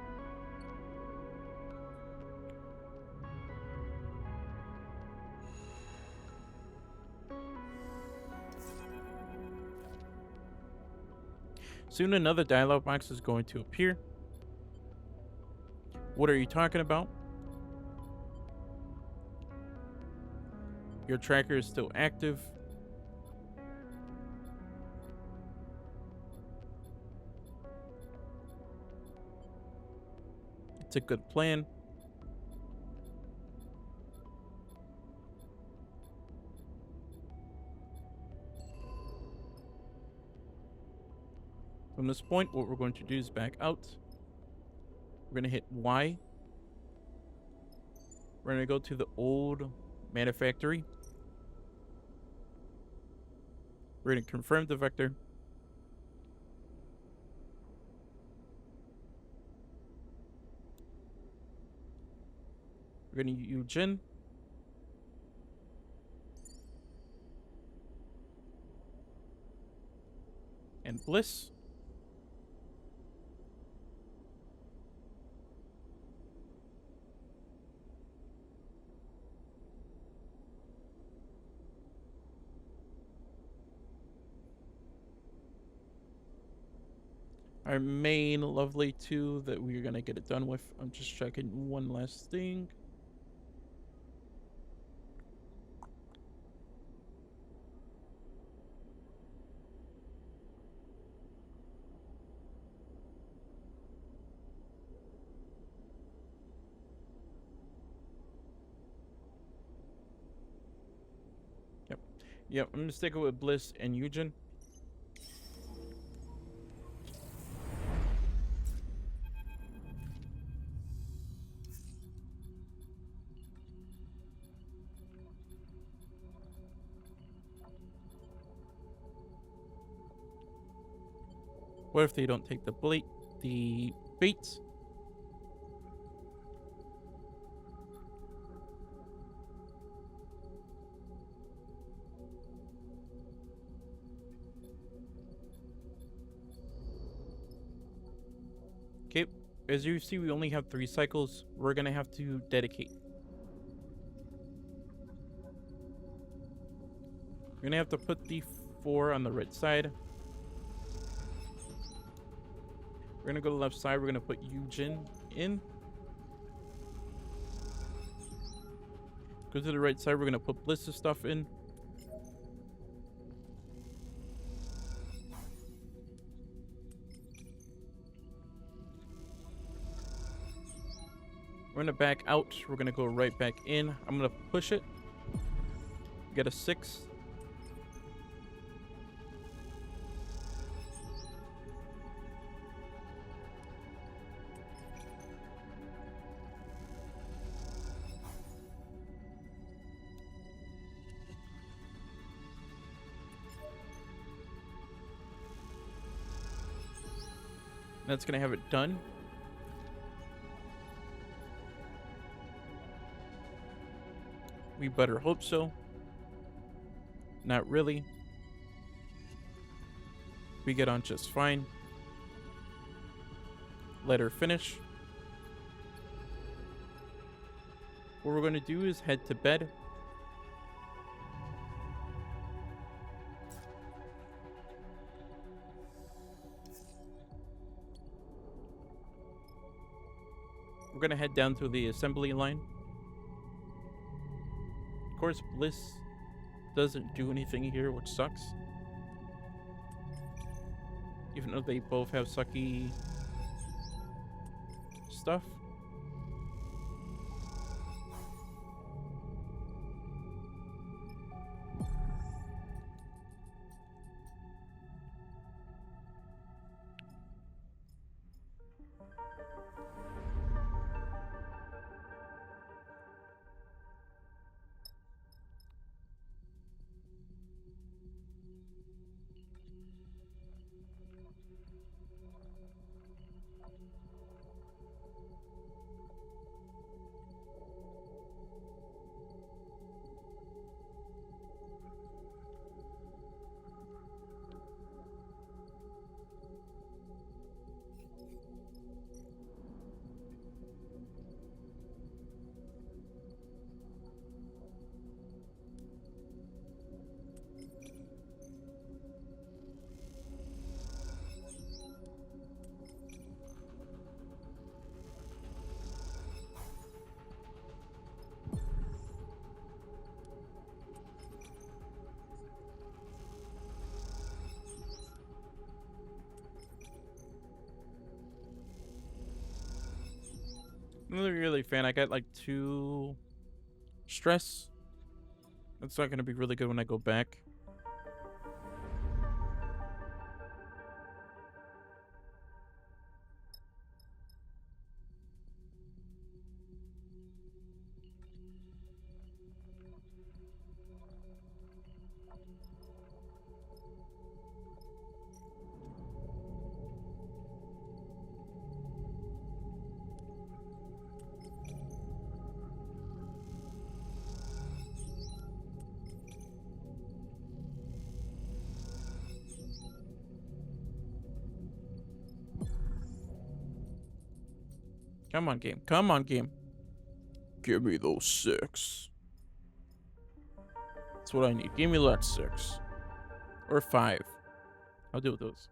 Soon another dialog box is going to appear. What are you talking about? Your tracker is still active. It's a good plan. From this point, what we're going to do is back out. We're going to hit Y. We're going to go to the old manufactory. We're going to confirm the vector. We're going to use Jin. And Bliss. Our main lovely 2 that we're gonna get it done with. I'm just checking one last thing. Yep, I'm gonna stick it with Bliss and Eugen. What if they don't take the bait? Okay, as you see, we only have 3 cycles. We're gonna have to dedicate. We're gonna have to put the 4 on the right side. We're gonna go to the left side. We're gonna put Eugen in. Go to the right side. We're gonna put Bliss's stuff in. We're gonna back out. We're gonna go right back in. I'm gonna push it. Get a 6. That's gonna have it done. We better hope so. Not really. We get on just fine. Let her finish. What we're going to do is head to bed. we're gonna head down to the assembly line. Of course, Bliss doesn't do anything here, which sucks. Even though they both have sucky stuff. I'm not really a fan. I got like 2 stress. That's not gonna be really good when I go back. Come on, game. Come on, game. Give me those 6. That's what I need. Give me that 6. Or 5. I'll deal with those.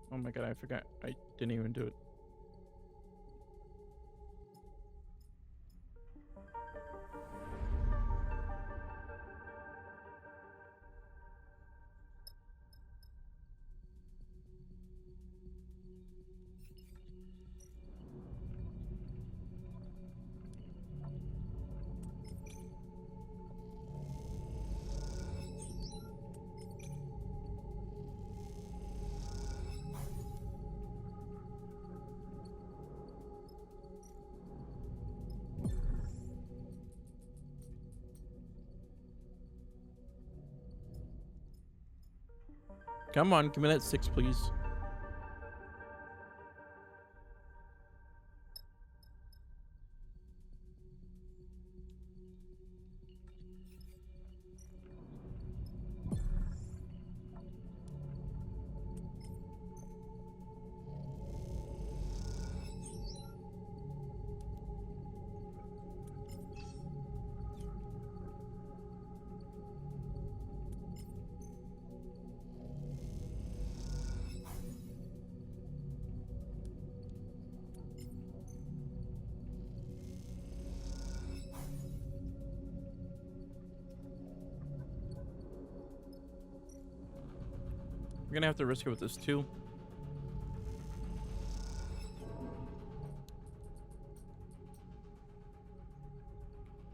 Oh my god, I forgot. I didn't even do it. Come on, give me that 6, please. We're gonna have to risk it with this too.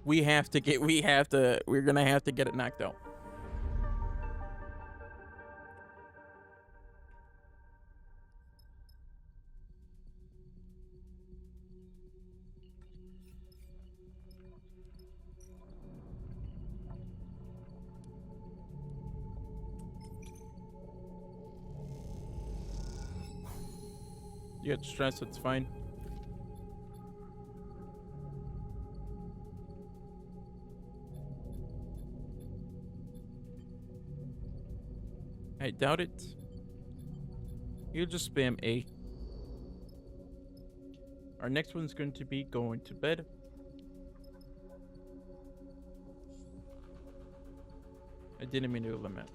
We're gonna have to get it knocked out. You get stressed, it's fine. I doubt it. You just spam A. Our next one's going to be going to bed. didn't mean to limit.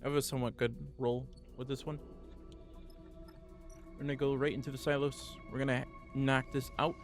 I have a somewhat good roll with this one. We're gonna go right into the silos. We're gonna knock this out.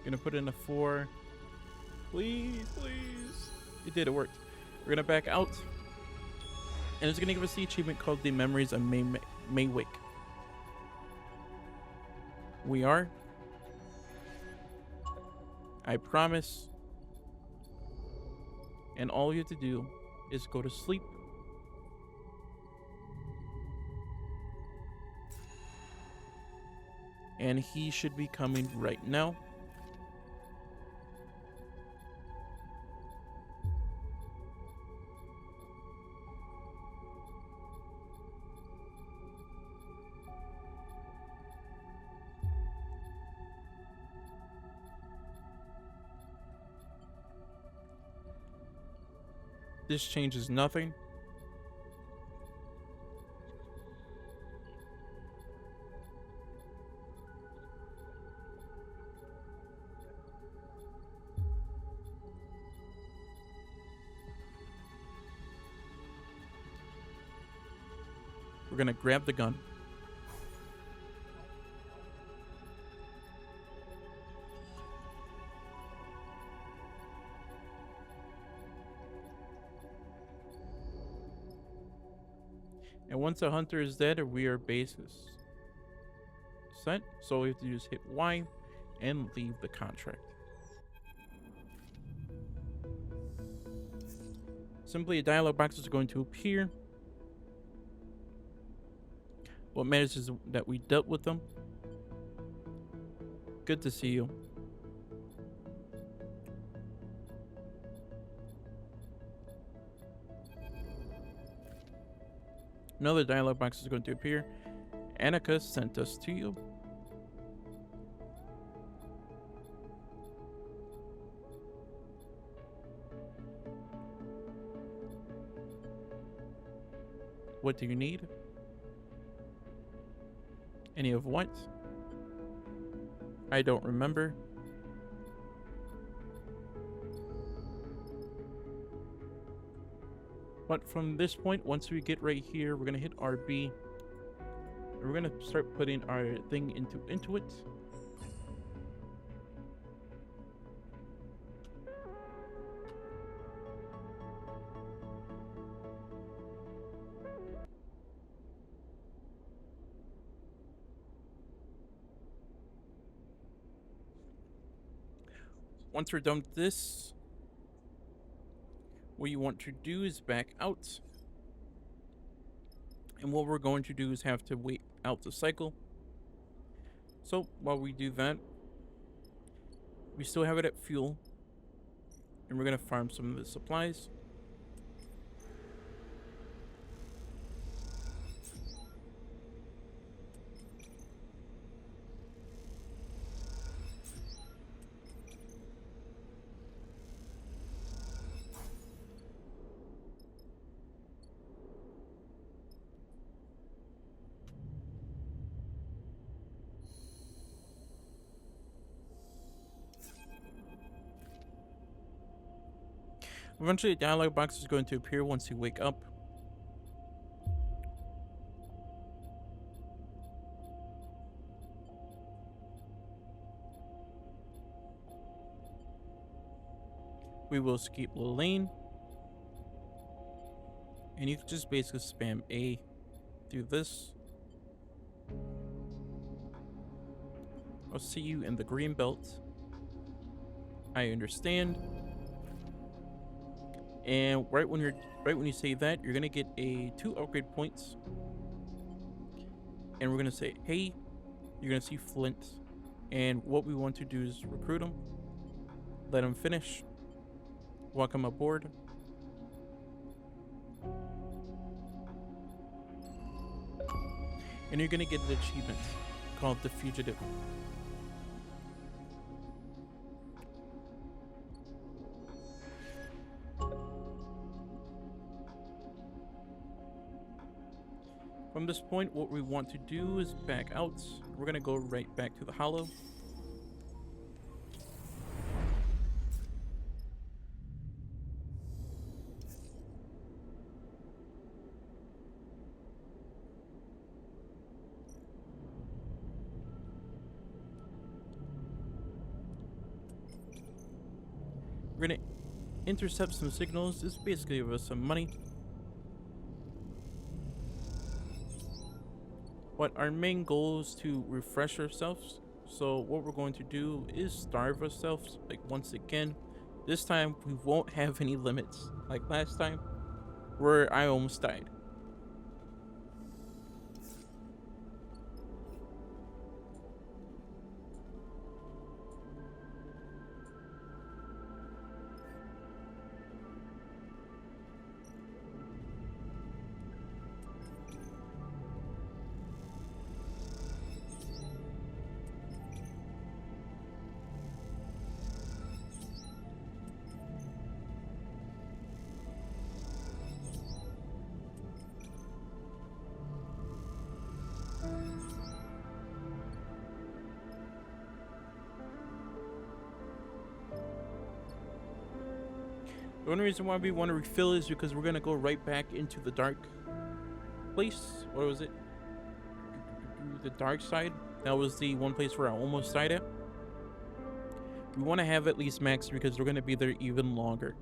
Gonna put in a 4. Please, please. It did, it worked. We're gonna back out. And it's gonna give us the achievement called the Memories of Maywick. We are. I promise. And all you have to do is go to sleep. And he should be coming right now. This changes nothing. We're gonna grab the gun. And once a hunter is dead, we are bases set. So we have to just hit Y and leave the contract. Simply a dialog box is going to appear. What matters is that we dealt with them. Good to see you. Another dialog box is going to appear. Annika sent us to you. What do you need? Any of what? I don't remember. But from this point, once we get right here, we're gonna hit RB. And we're gonna start putting our thing into it. Once we're done with this, what you want to do is back out. And what we're going to do is have to wait out the cycle. So while we do that, we still have it at fuel. And we're going to farm some of the supplies. Eventually, a dialog box is going to appear once you wake up. We will skip the lane. And you can just basically spam A through this. I'll see you in the green belt. I understand. And right when you say that, you're gonna get a 2 upgrade points. And we're gonna say, hey, you're gonna see Flint. And what we want to do is recruit him, let him finish, walk him aboard. And you're gonna get an achievement called the Fugitive. From this point, what we want to do is back out. We're gonna go right back to the hollow. We're gonna intercept some signals. This basically give us some money. But our main goal is to refresh ourselves. So what we're going to do is starve ourselves, like once again. This time we won't have any limits, like last time, where I almost died. The only reason why we want to refill is because we're gonna go right back into the dark place. What was it? The dark side. That was the one place where I almost died at. We want to have at least max because we're gonna be there even longer.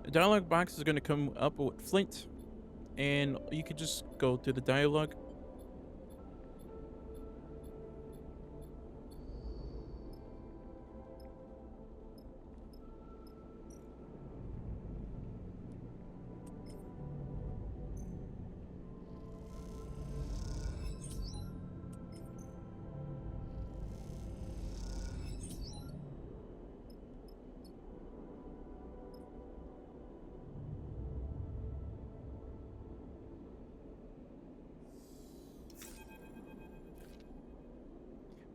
The dialogue box is going to come up with Flint, and you could just go to the dialogue.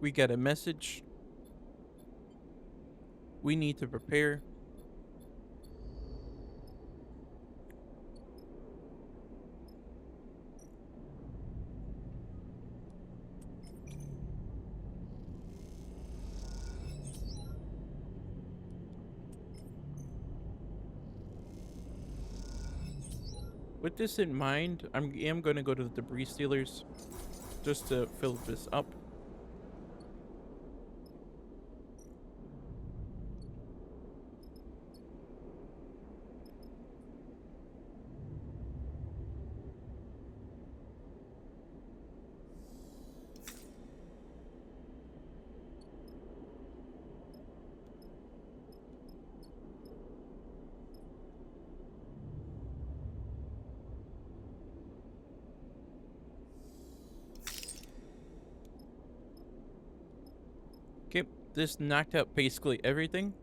We get a message. We need to prepare. With this in mind, I am going to go to the debris stealers just to fill this up. Okay, this knocked out basically everything.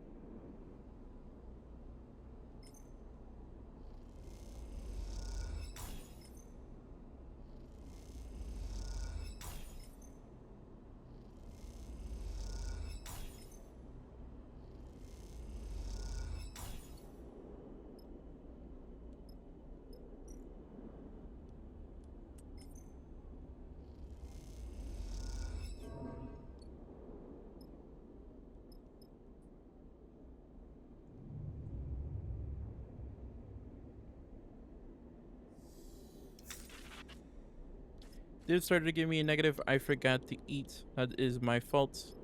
It started to give me a negative. I forgot to eat. That is my fault.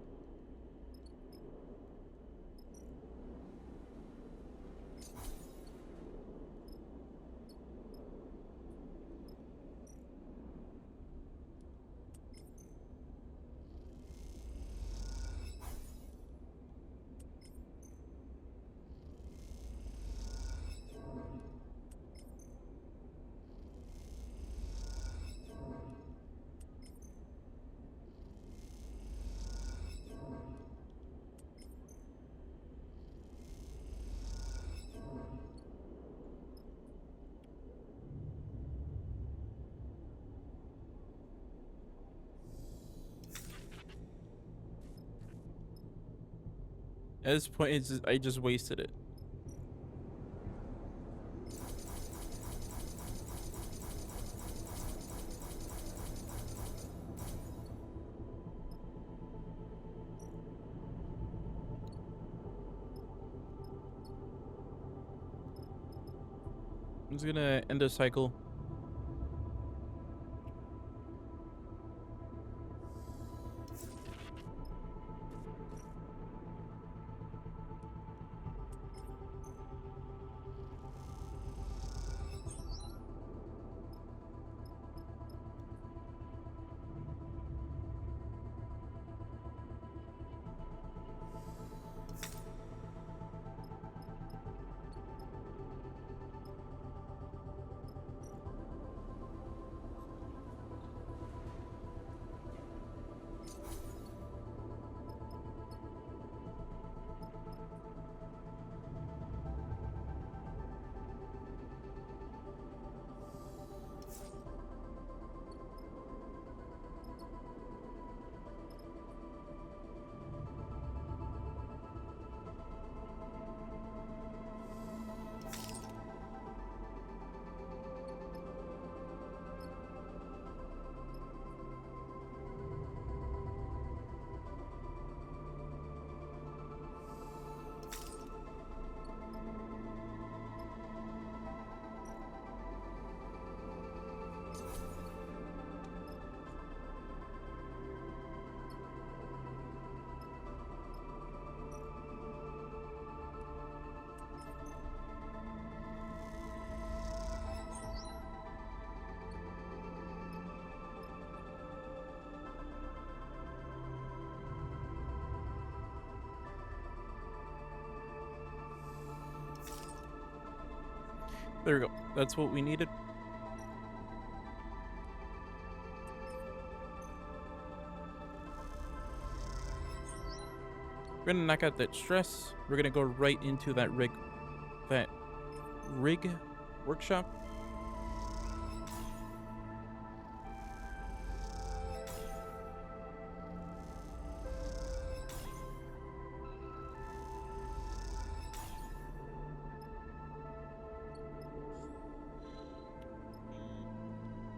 At this point, I just wasted it. I'm just gonna end the cycle. There we go. That's what we needed. We're gonna knock out that stress. We're gonna go right into that rig workshop.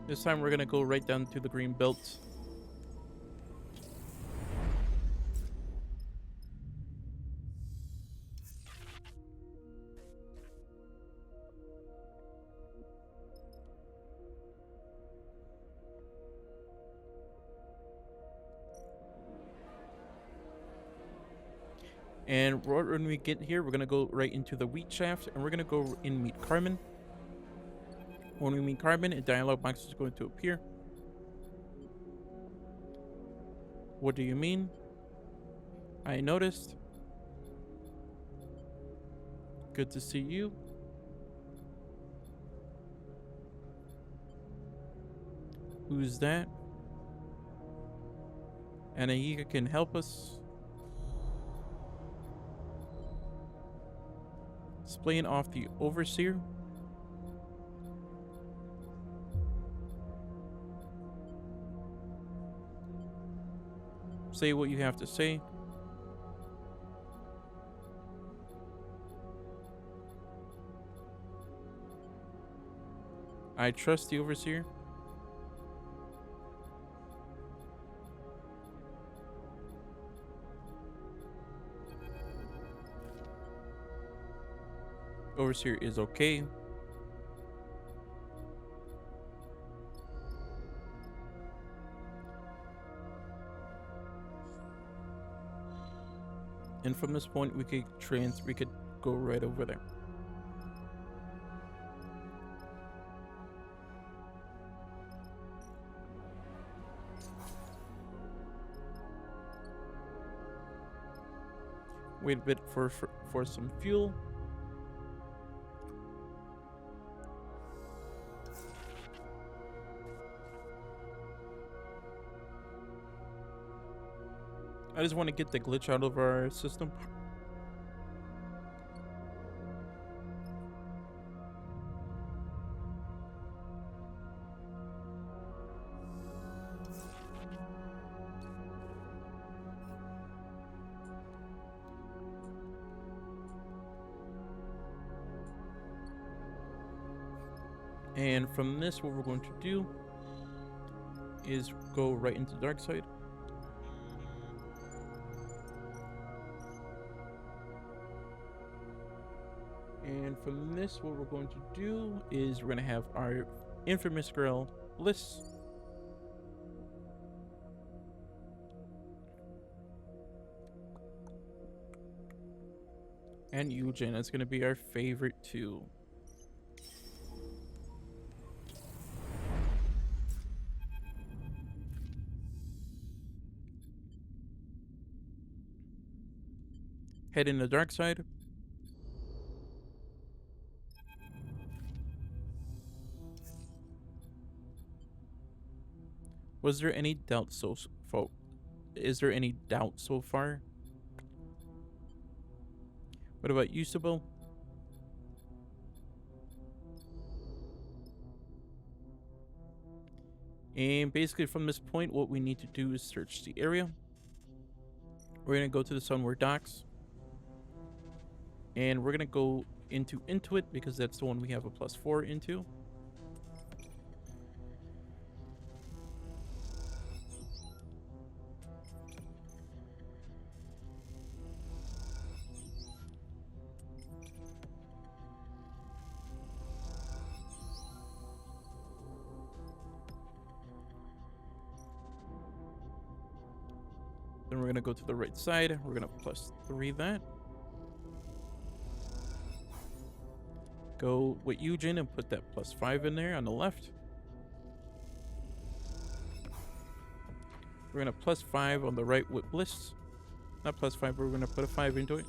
This time we're gonna go right down to the green belt. And when we get here, we're gonna go right into the wheat shaft, and we're gonna go and meet Carmen. When we meet Carmen, a dialogue box is going to appear. What do you mean? I noticed. Good to see you. Who's that? Anahiga can help us. Splaying off the overseer. Say what you have to say. I trust the overseer. Overseer is okay. And from this point, we could go right over there. Wait a bit for some fuel. I just want to get the glitch out of our system. And from this, what we're going to do is go right into dark side. And from this, what we're going to do is we're going to have our infamous girl, Bliss. And Eugen. That's going to be our favorite too. Head in the dark side. Was there any doubt so far? Is there any doubt so far? What about you, Sybil? And basically from this point, what we need to do is search the area. We're going to go to the Sunward Docks. And we're going to go into Intuit because that's the one we have a +4 into. Then we're going to go to the right side. We're going to +3 that. Go with Eugen and put that +5 in there on the left. We're going to +5 on the right with Bliss. Not +5, but we're going to put a 5 into it.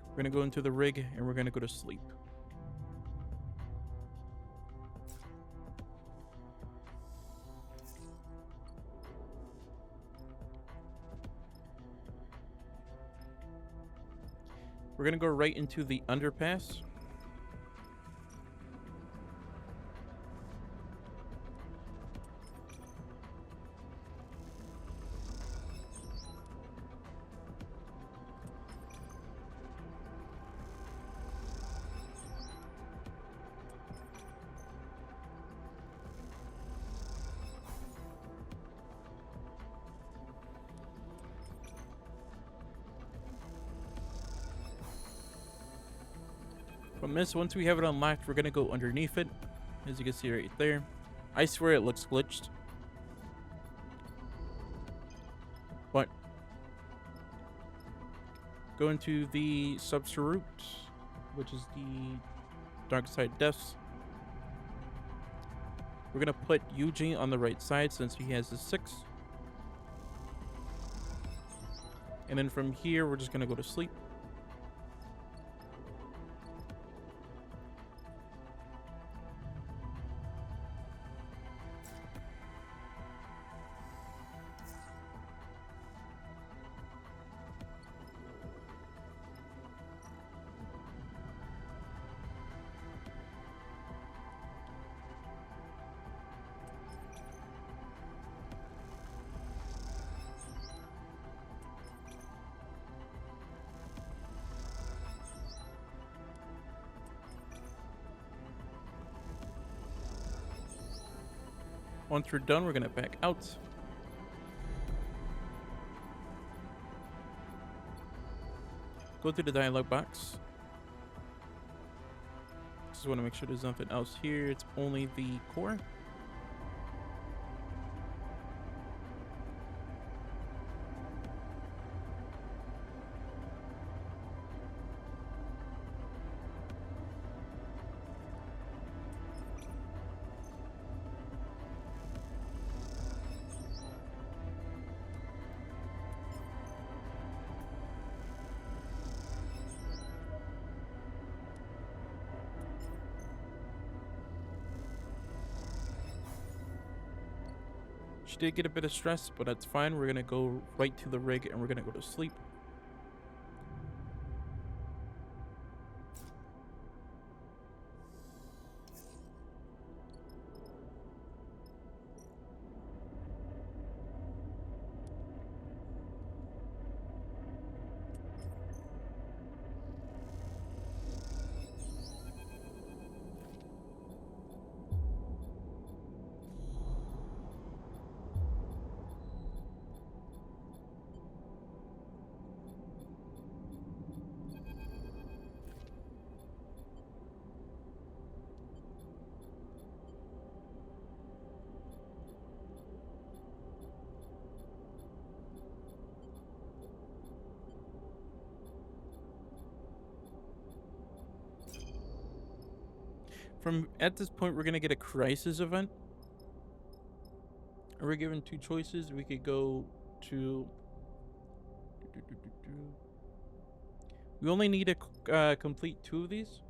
We're going to go into the rig and we're going to go to sleep. We're going to go right into the underpass. From this, once we have it unlocked, we're going to go underneath it. As you can see right there. I swear it looks glitched. But go into the substitute, which is the dark side deaths. We're going to put Eugene on the right side since he has the 6. And then from here, we're just going to go to sleep. Once we're done, we're going to back out. Go to the dialog box. Just want to make sure there's nothing else here. It's only the core. She did get a bit of stress, but that's fine. We're going to go right to the rig and we're going to go to sleep. From at this point, we're gonna get a crisis event. We're given two choices. We could go to. We only need to complete 2 of these.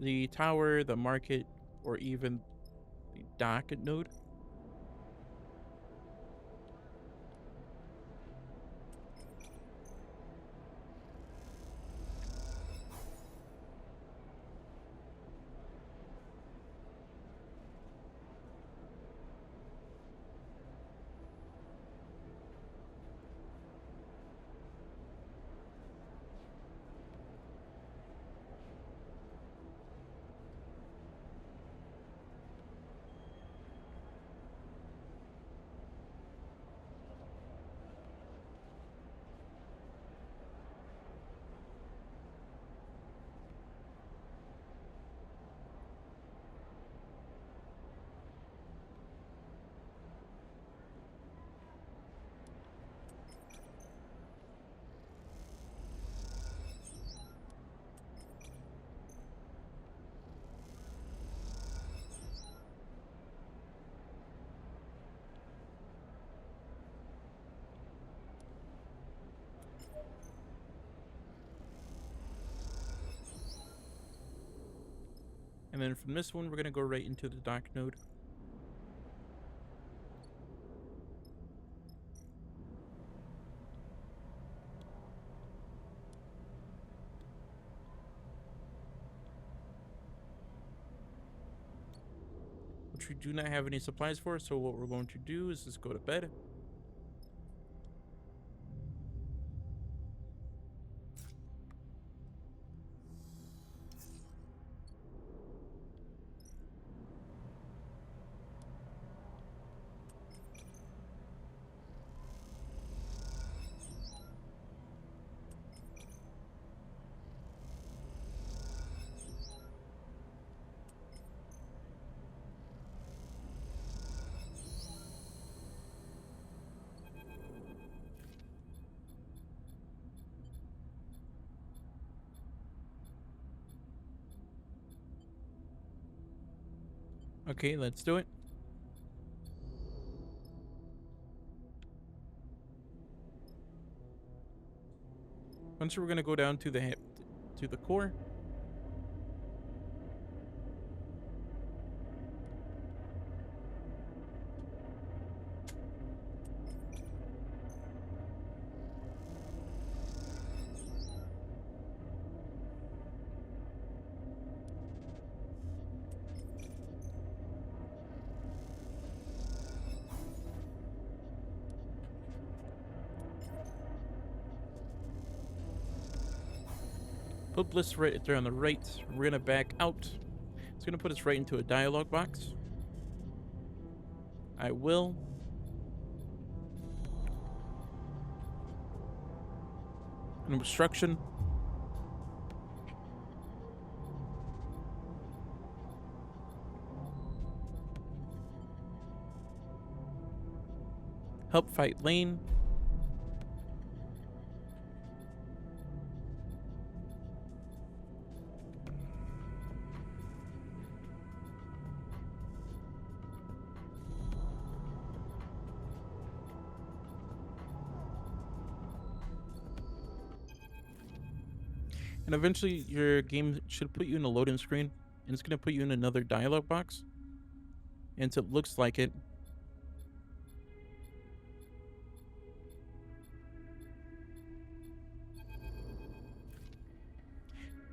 The tower, the market, or even the dock node. And then from this one, we're gonna go right into the dock node. Which we do not have any supplies for, so what we're going to do is just go to bed. Okay, let's do it. Once we're gonna go down to the core. Put Bliss right there on the right. We're gonna back out. It's gonna put us right into a dialogue box. I will. An obstruction. Help fight Lane. And eventually your game should put you in a loading screen, and it's going to put you in another dialog box. And so it looks like it.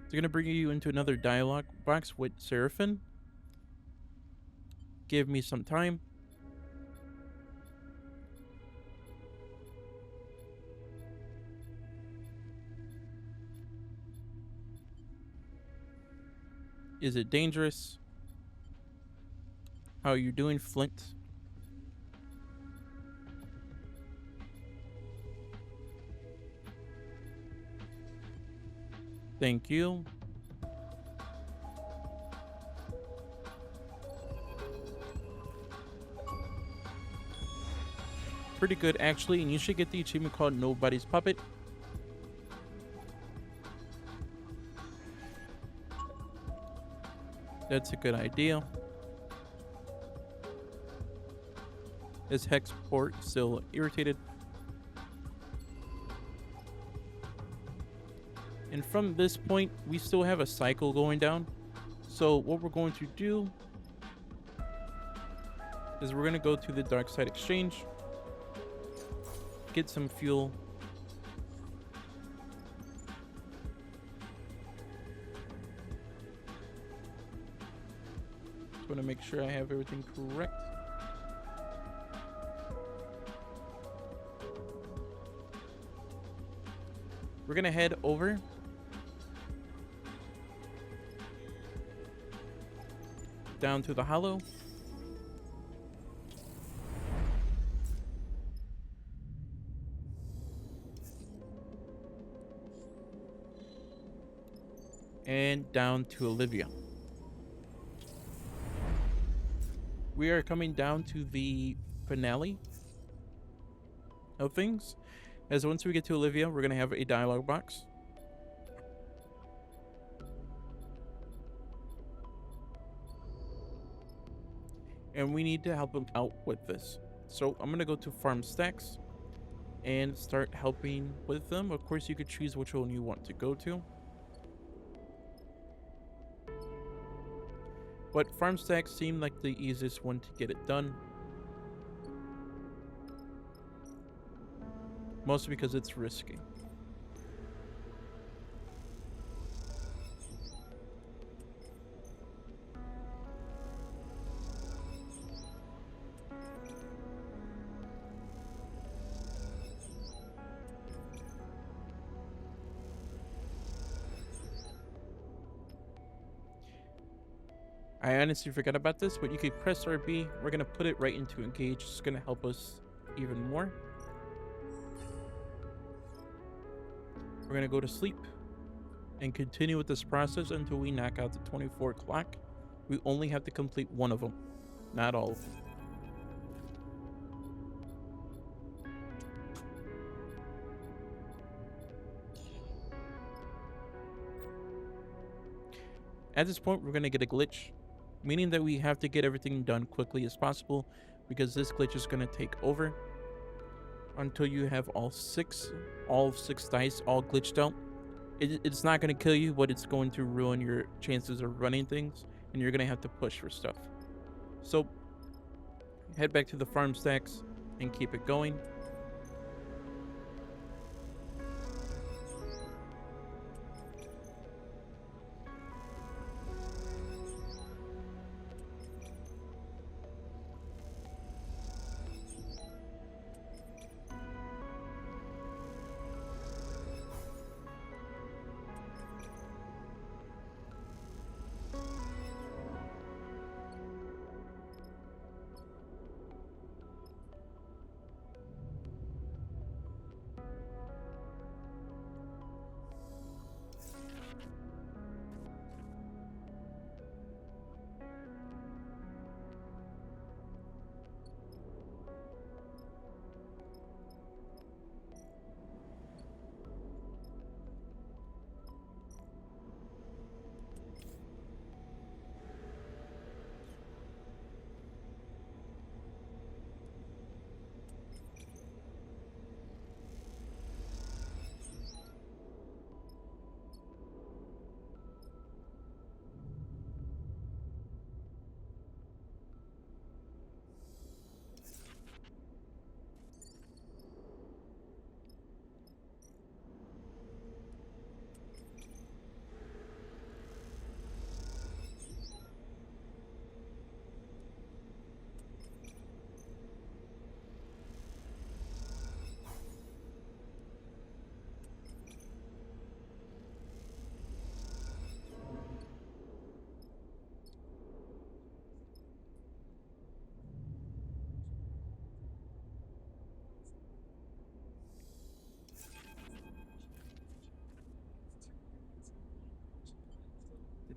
It's going to bring you into another dialog box with Seraphim. Give me some time. Is it dangerous? How are you doing, Flint? Thank you. Pretty good, actually, and you should get the achievement called Nobody's Puppet. That's a good idea. Is Hex port still irritated? And from this point, we still have a cycle going down. So what we're going to do is we're going to go to the Dark Side Exchange, get some fuel. Just want to make sure I have everything correct. We're going to head over down to the hollow. And down to Olivia. We are coming down to the finale of things. As once we get to Olivia, we're going to have a dialogue box. And we need to help him out with this. So I'm going to go to Farm Stacks and start helping with them. Of course, you could choose which one you want to go to. But Farm Stacks seemed like the easiest one to get it done. Mostly because it's risky. I honestly forgot about this, but you could press RB. We're going to put it right into engage. It's going to help us even more. We're going to go to sleep and continue with this process until we knock out the 24 clock. We only have to complete one of them, not all of them. At this point, we're going to get a glitch, meaning that we have to get everything done quickly as possible because this glitch is going to take over until you have all six dice all glitched out. It's not going to kill you, but it's going to ruin your chances of running things, and you're going to have to push for stuff. So head back to the farm stacks and keep it going.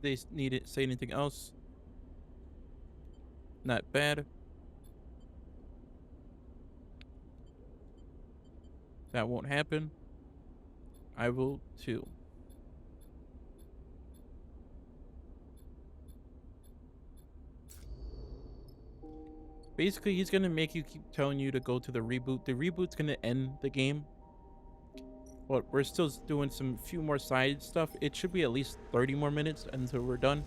Did they need to say anything else? Not bad. That won't happen. I will too. Basically, he's gonna make you keep telling you to go to the reboot. The reboot's gonna end the game, but we're still doing some few more side stuff. It should be at least 30 more minutes until we're done.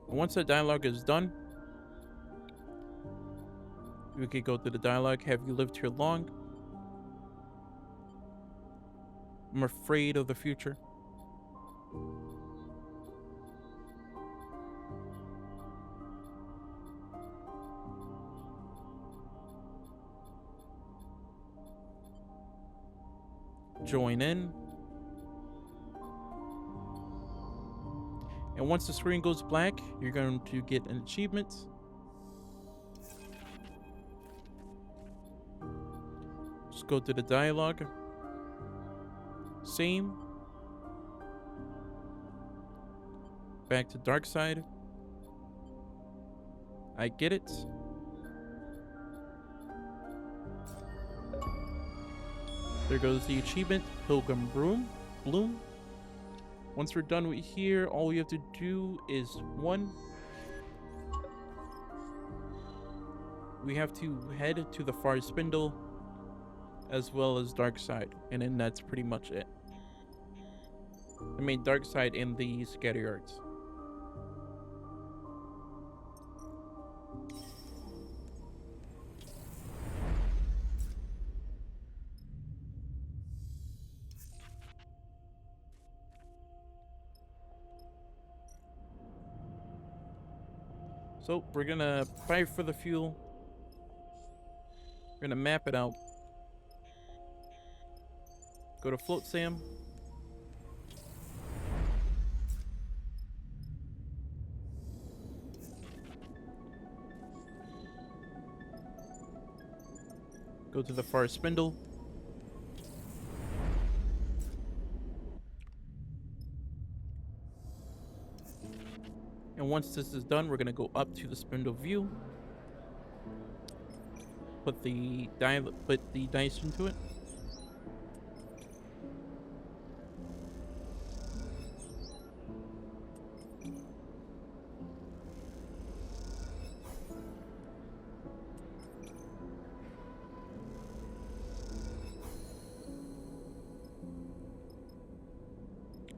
Once the dialogue is done, we could go to the dialogue. Have you lived here long? I'm afraid of the future. Join in. And once the screen goes black, you're going to get an achievement. Just go to the dialogue. Same. Back to dark side. I get it. There goes the achievement, Pilgrim Bloom. Once we're done with here, all we have to do is one. We have to head to the Far Spindle as well as dark side, and then that's pretty much it. I mean, dark side and the scatter yards. So we're gonna fight for the fuel. We're gonna map it out. Go to float Sam. Go to the Far Spindle. And once this is done, we're gonna go up to the spindle view. Put the dice into it.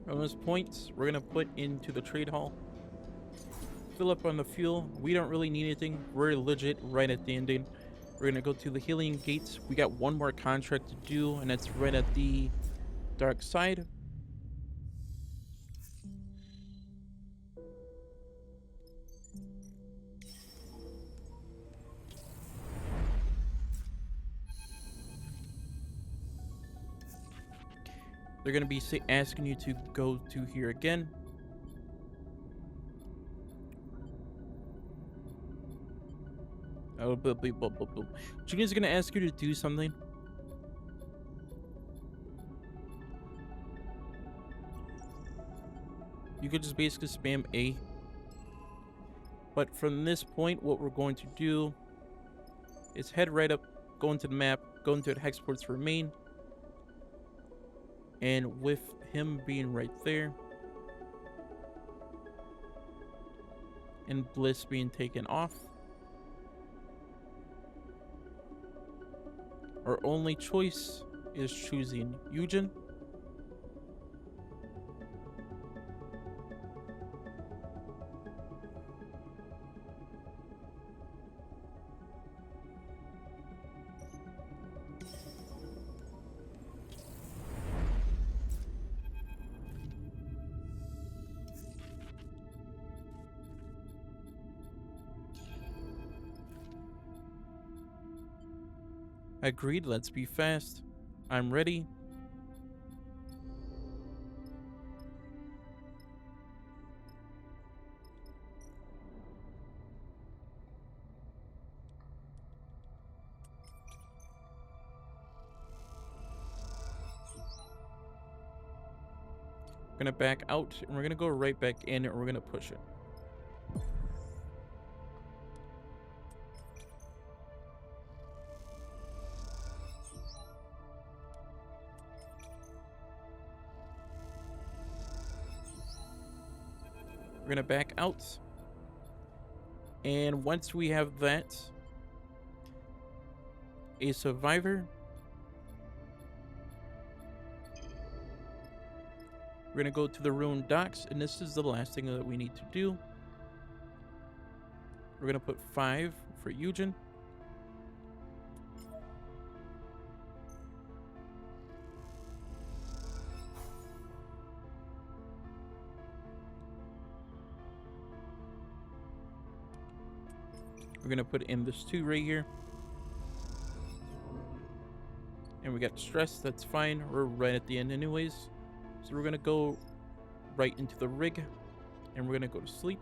From those points, we're gonna put into the trade hall. Fill up on the fuel. We don't really need anything. We're legit right at the ending. We're gonna go to the healing gates. We got one more contract to do, and that's right at the dark side. They're gonna be asking you to go to here again. Oh, Juni's gonna ask you to do something. You could just basically spam A. But from this point, what we're going to do is head right up, go into the map, go into the hex ports remain. And with him being right there, and Bliss being taken off, our only choice is choosing Eugen. Agreed, let's be fast. I'm ready. We're gonna back out, and we're gonna go right back in, and we're gonna push it. We're gonna back out. And once we have that, a survivor, we're gonna go to the ruined docks, and this is the last thing that we need to do. We're gonna put 5 for Eugen. We're gonna put in this 2 right here. And we got stress, that's fine. We're right at the end anyways. So we're gonna go right into the rig, and we're gonna go to sleep.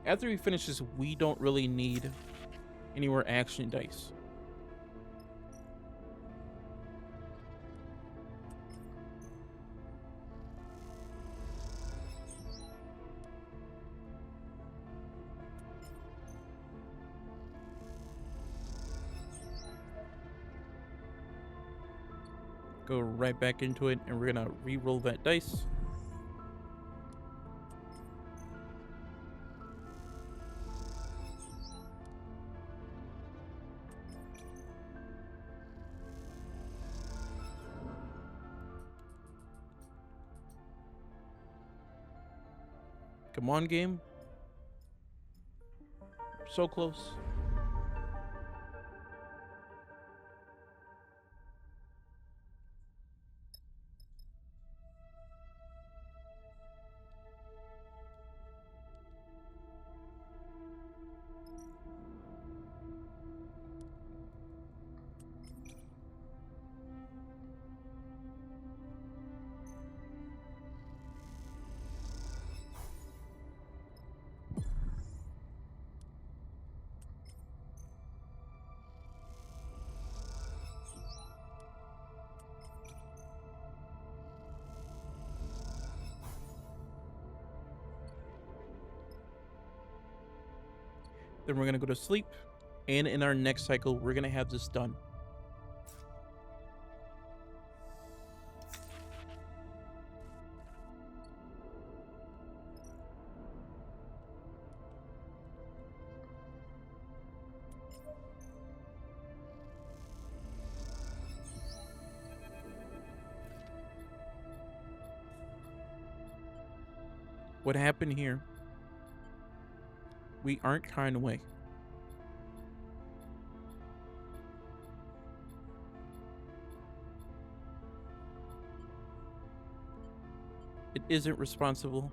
After we finish this, we don't really need any more action dice. Go right back into it, and we're gonna re-roll that dice. Come on, game. So close. Then we're gonna go to sleep, and in our next cycle, we're gonna have this done. What happened here? We aren't kind away. It isn't responsible.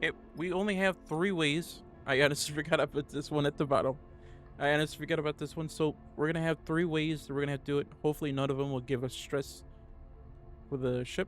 Okay, we only have 3 ways. I honestly forgot about this one at the bottom. I honestly forgot about this one. So we're gonna have 3 ways that we're gonna have to do it. Hopefully none of them will give us stress for the ship.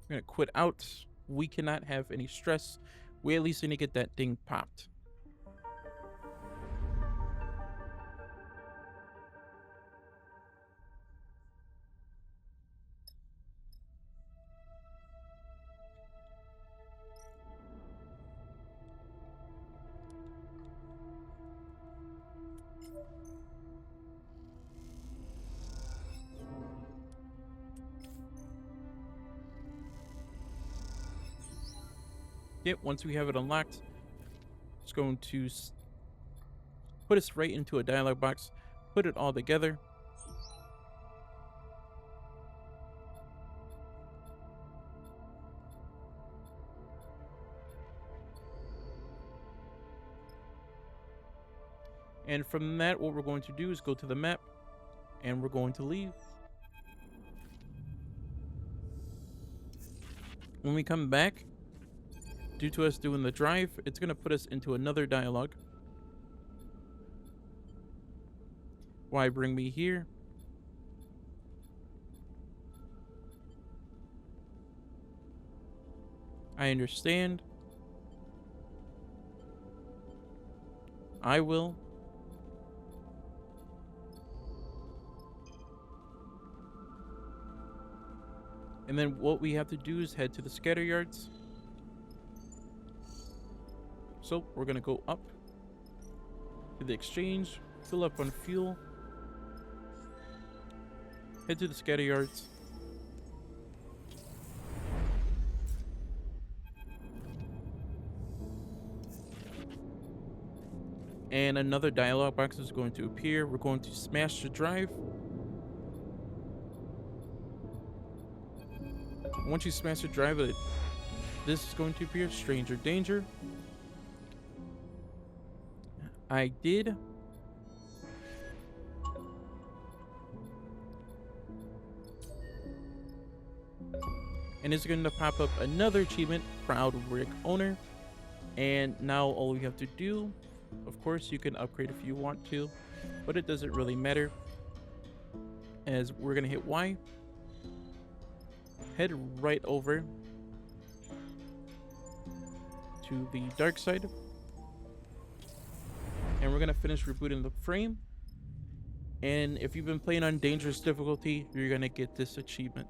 We're gonna quit out. We cannot have any stress. We at least need to get that thing popped. Yep, once we have it unlocked, it's going to put us right into a dialog box, put it all together. And from that, what we're going to do is go to the map, and we're going to leave. When we come back, due to us doing the drive, it's going to put us into another dialogue. Why bring me here? I understand. I will. And then what we have to do is head to the scatter yards. So we're going to go up to the exchange, fill up on fuel, head to the scatter yards. And another dialog box is going to appear. We're going to smash the drive. Once you smash the drive, this is going to appear. Stranger danger. I did. And it's going to pop up another achievement, Proud Rig Owner. And now all we have to do, of course, you can upgrade if you want to, but it doesn't really matter, as we're going to hit Y. Head right over to the dark side. And we're going to finish rebooting the frame. And if you've been playing on dangerous difficulty, you're going to get this achievement.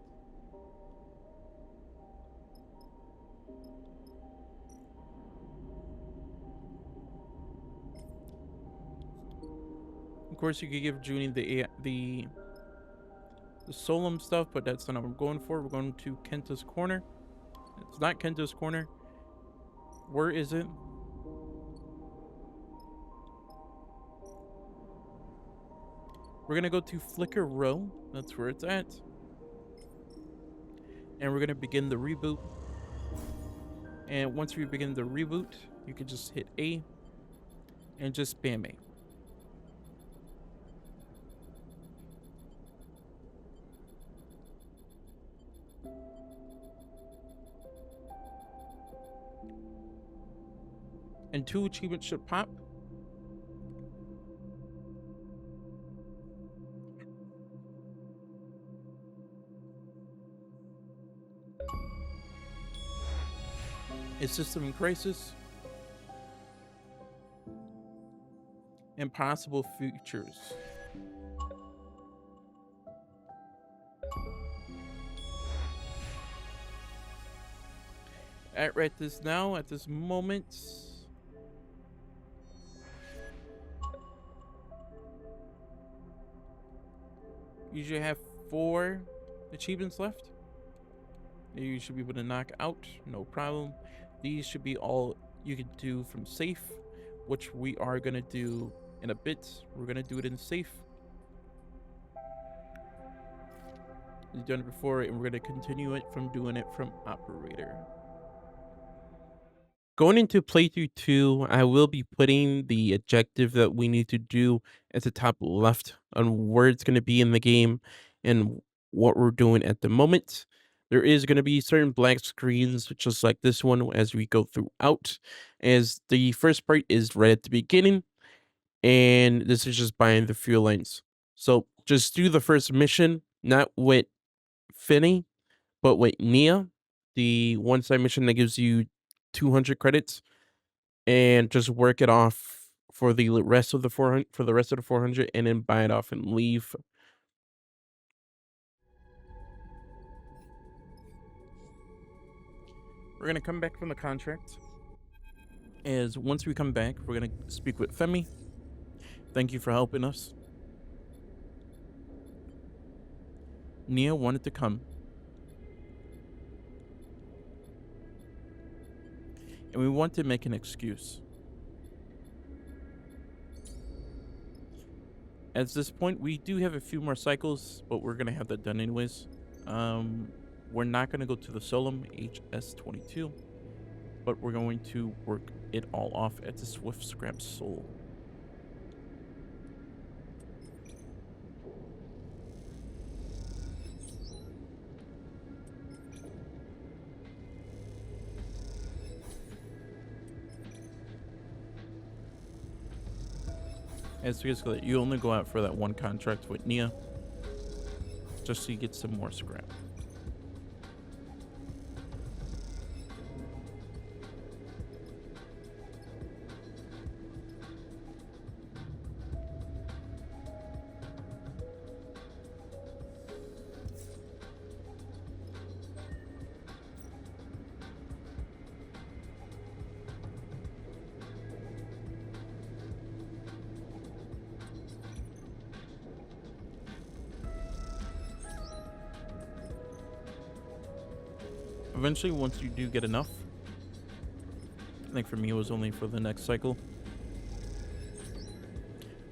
Of course, you could give Juni the Solum stuff, but that's not what we're going for. We're going to Kenta's Corner. It's not Kenta's Corner. Where is it? We're going to go to Flicker Row. That's where it's at. And we're going to begin the reboot. And once we begin the reboot, you can just hit A and just spam A. And 2 achievements should pop. A system in crisis. And possible futures. At this moment, you should have 4 achievements left. You should be able to knock out, no problem. These should be all you can do from safe, which we are gonna do in a bit. We're gonna do it in safe. We've done it before, and we're gonna continue it from doing it from operator. Going into playthrough 2, I will be putting the objective that we need to do at the top left on where it's going to be in the game and what we're doing at the moment. There is going to be certain black screens, just like this one, as we go throughout. As the first part is right at the beginning, and this is just buying the fuel lines. So just do the first mission, not with Finney, but with Nia, the one-side mission that gives you 200 credits, and just work it off for the rest of the 400, for the rest of the 400, and then buy it off and leave. We're gonna come back from the contract. As once we come back, we're gonna speak with Femi. Thank you for helping us. Nia wanted to come, and we want to make an excuse. At this point, we do have a few more cycles, but we're gonna have that done anyways. We're not gonna go to the Solum HS22, but we're going to work it all off at the Swift Scrap Soul. It's basically you only go out for that one contract with Nia, just so you get some more scrap. Eventually, once you do get enough, I think for me it was only for the next cycle.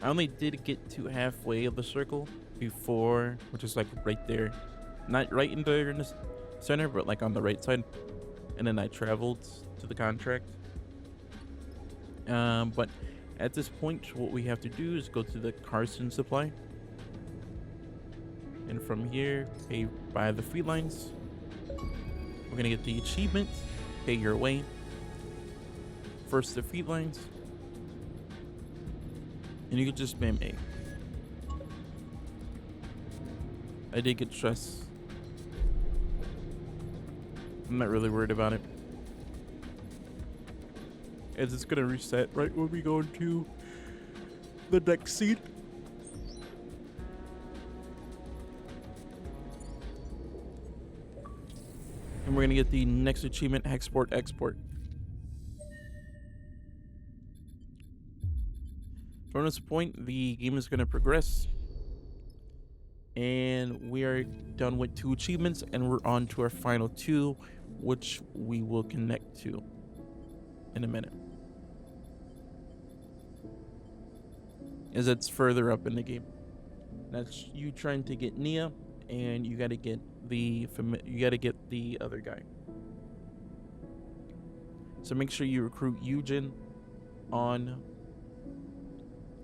I only did get to halfway of the circle before, which is like right there, not right in the center, but like on the right side, and then I traveled to the contract. But at this point, what we have to do is go to the Carson supply, and from here, pay by the free lines. We're gonna get the achievement, pay your way. First the feet lines, and you can just spam A. I did get stress. I'm not really worried about it, as it's gonna reset right when we go into the next scene. And we're gonna get the next achievement, export export. From this point, the game is gonna progress, and we are done with 2 achievements, and we're on to our final 2, which we will connect to in a minute, as it's further up in the game. That's you trying to get Nia, and you gotta get the other guy. So make sure you recruit Eugen on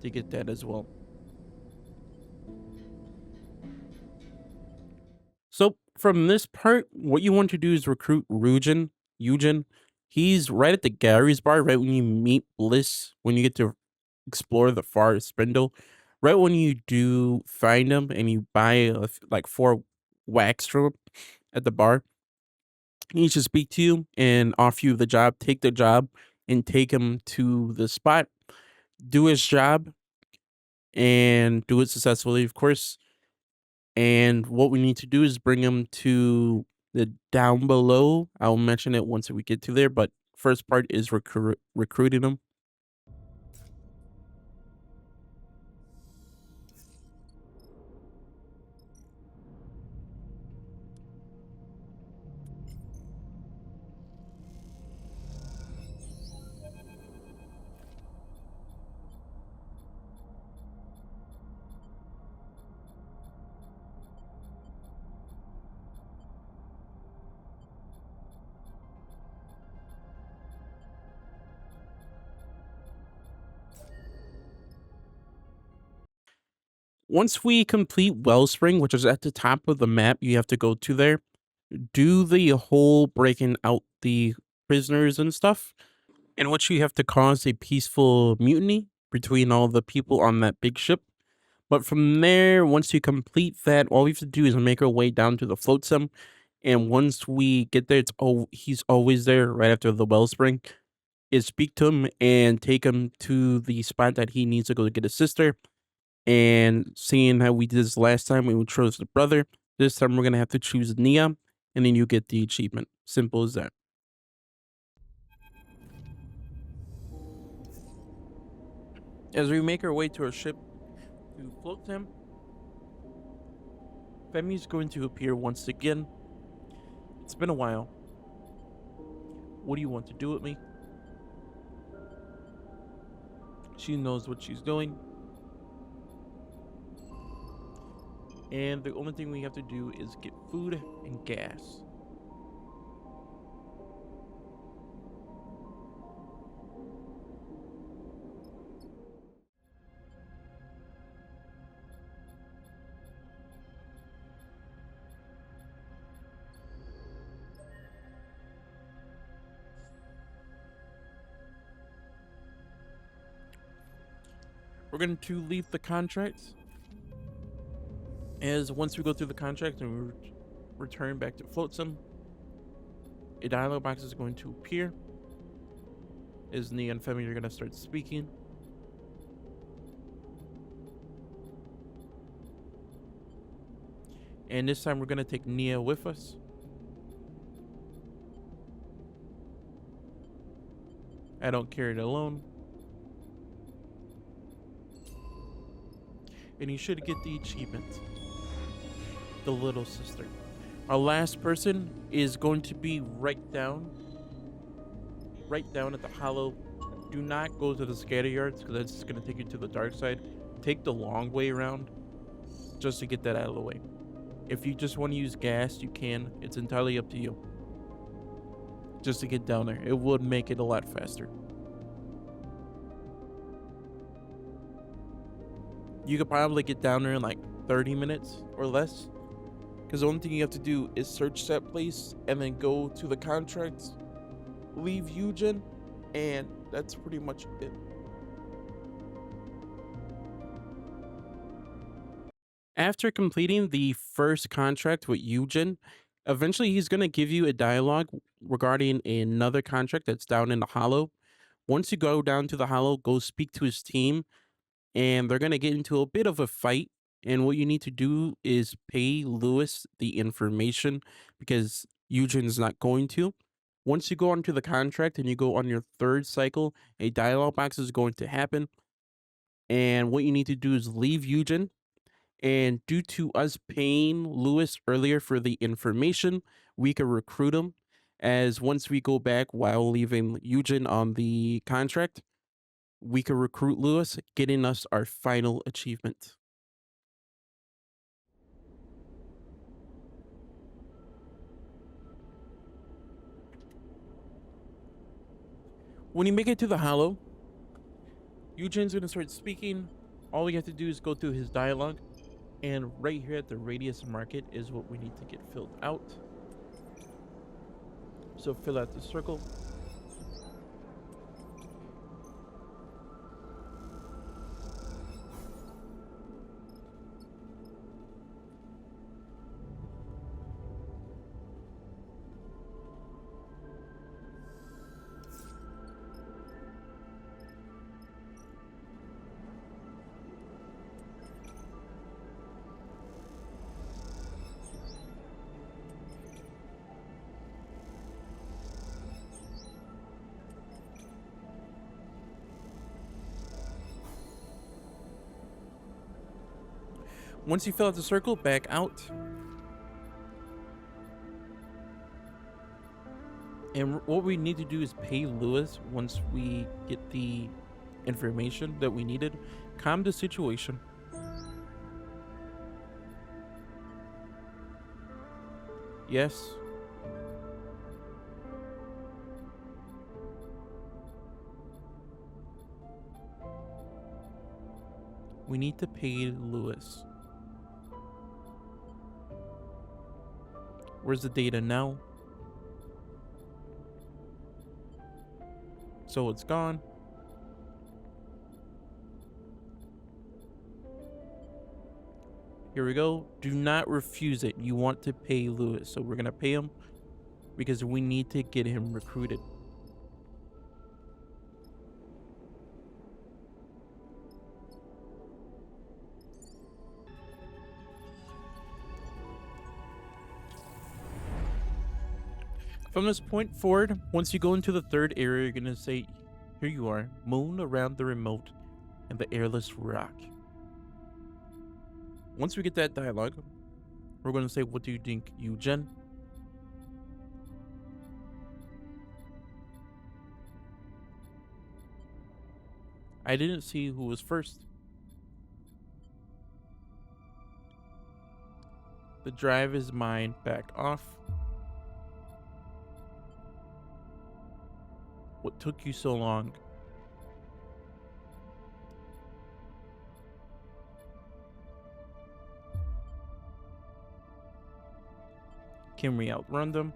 to get that as well. So from this part, what you want to do is recruit Eugen. He's right at the Gary's bar, right when you meet Bliss, when you get to explore the Far Spindle. Right when you do find him and you buy like 4 wax from him at the bar, he needs to speak to you and offer you the job. Take the job and take him to the spot. Do his job and do it successfully, of course. And what we need to do is bring him to the down below. I'll mention it once we get to there, but first part is recruiting him. Once we complete Wellspring, which is at the top of the map, you have to go to there, do the whole breaking out the prisoners and stuff, in which you have to cause a peaceful mutiny between all the people on that big ship. But from there, once you complete that, all we have to do is make our way down to the float sim. And once we get there, he's always there right after the wellspring. Is speak to him and take him to the spot that he needs to go to get his sister. And seeing how we did this last time, we chose the brother. This time we're gonna have to choose Nia, and then you get the achievement. Simple as that. As we make our way to our ship to float him, Femi's going to appear once again. It's been a while. What do you want to do with me? She knows what she's doing. And the only thing we have to do is get food and gas. We're going to leave the contract, as once we go through the contract and we return back to Flotsam, a dialog box is going to appear as Nia and Femi are going to start speaking. And this time we're going to take Nia with us. I don't carry it alone. And you should get the achievement, the little sister. Our last person is going to be right down at the hollow. Do not go to the scatter yards because that's going to take you to the dark side. Take the long way around just to get that out of the way. If you just want to use gas, you can. It's entirely up to you. Just to get down there, it would make it a lot faster. You could probably get down there in like 30 minutes or less. Because the only thing you have to do is search that place and then go to the contracts, leave Eugen, and that's pretty much it. After completing the first contract with Eugen, eventually he's going to give you a dialogue regarding another contract that's down in the hollow. Once you go down to the hollow, go speak to his team, and they're going to get into a bit of a fight. And what you need to do is pay Lewis the information because Eugen's not going to. Once you go onto the contract and you go on your third cycle, a dialogue box is going to happen. And what you need to do is leave Eugen. And due to us paying Lewis earlier for the information, we can recruit him. As once we go back while leaving Eugen on the contract, we can recruit Lewis, getting us our final achievement. When you make it to the hollow, Eugen's going to start speaking. All we have to do is go through his dialogue. And right here at the radius market is what we need to get filled out. So fill out the circle. Once you fill out the circle, back out. And what we need to do is pay Lewis once we get the information that we needed. Calm the situation. Yes. We need to pay Lewis. Where's the data now? So it's gone. Here we go. Do not refuse it. You want to pay Lewis. So we're going to pay him because we need to get him recruited. From this point forward, once you go into the third area, you're going to say, here you are, moon around the remote and the airless rock. Once we get that dialogue, we're going to say, what do you think, Eugen? I didn't see who was first. The drive is mine. Back off. What took you so long? Can we outrun them?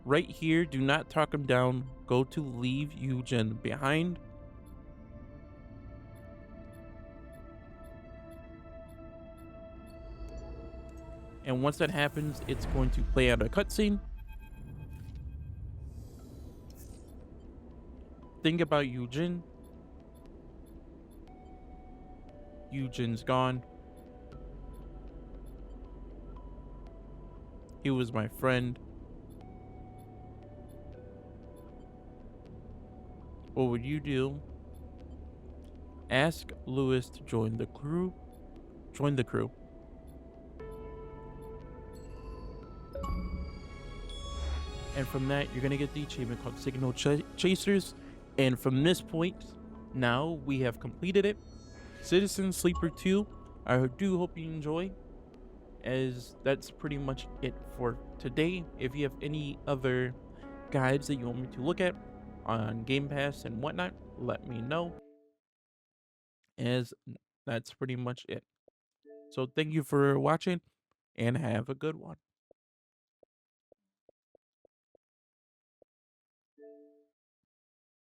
Right here, do not talk him down. Go to leave Eugen behind. And once that happens, it's going to play out a cutscene. Think about Eugen. Eugen's gone. He was my friend. What would you do? Ask Lewis to join the crew. Join the crew. And from that, you're going to get the achievement called Signal Chasers. And from this point, now we have completed it. Citizen Sleeper 2, I do hope you enjoy, as that's pretty much it for today. If you have any other guides that you want me to look at on Game Pass and whatnot, let me know, as that's pretty much it. So thank you for watching, and have a good one.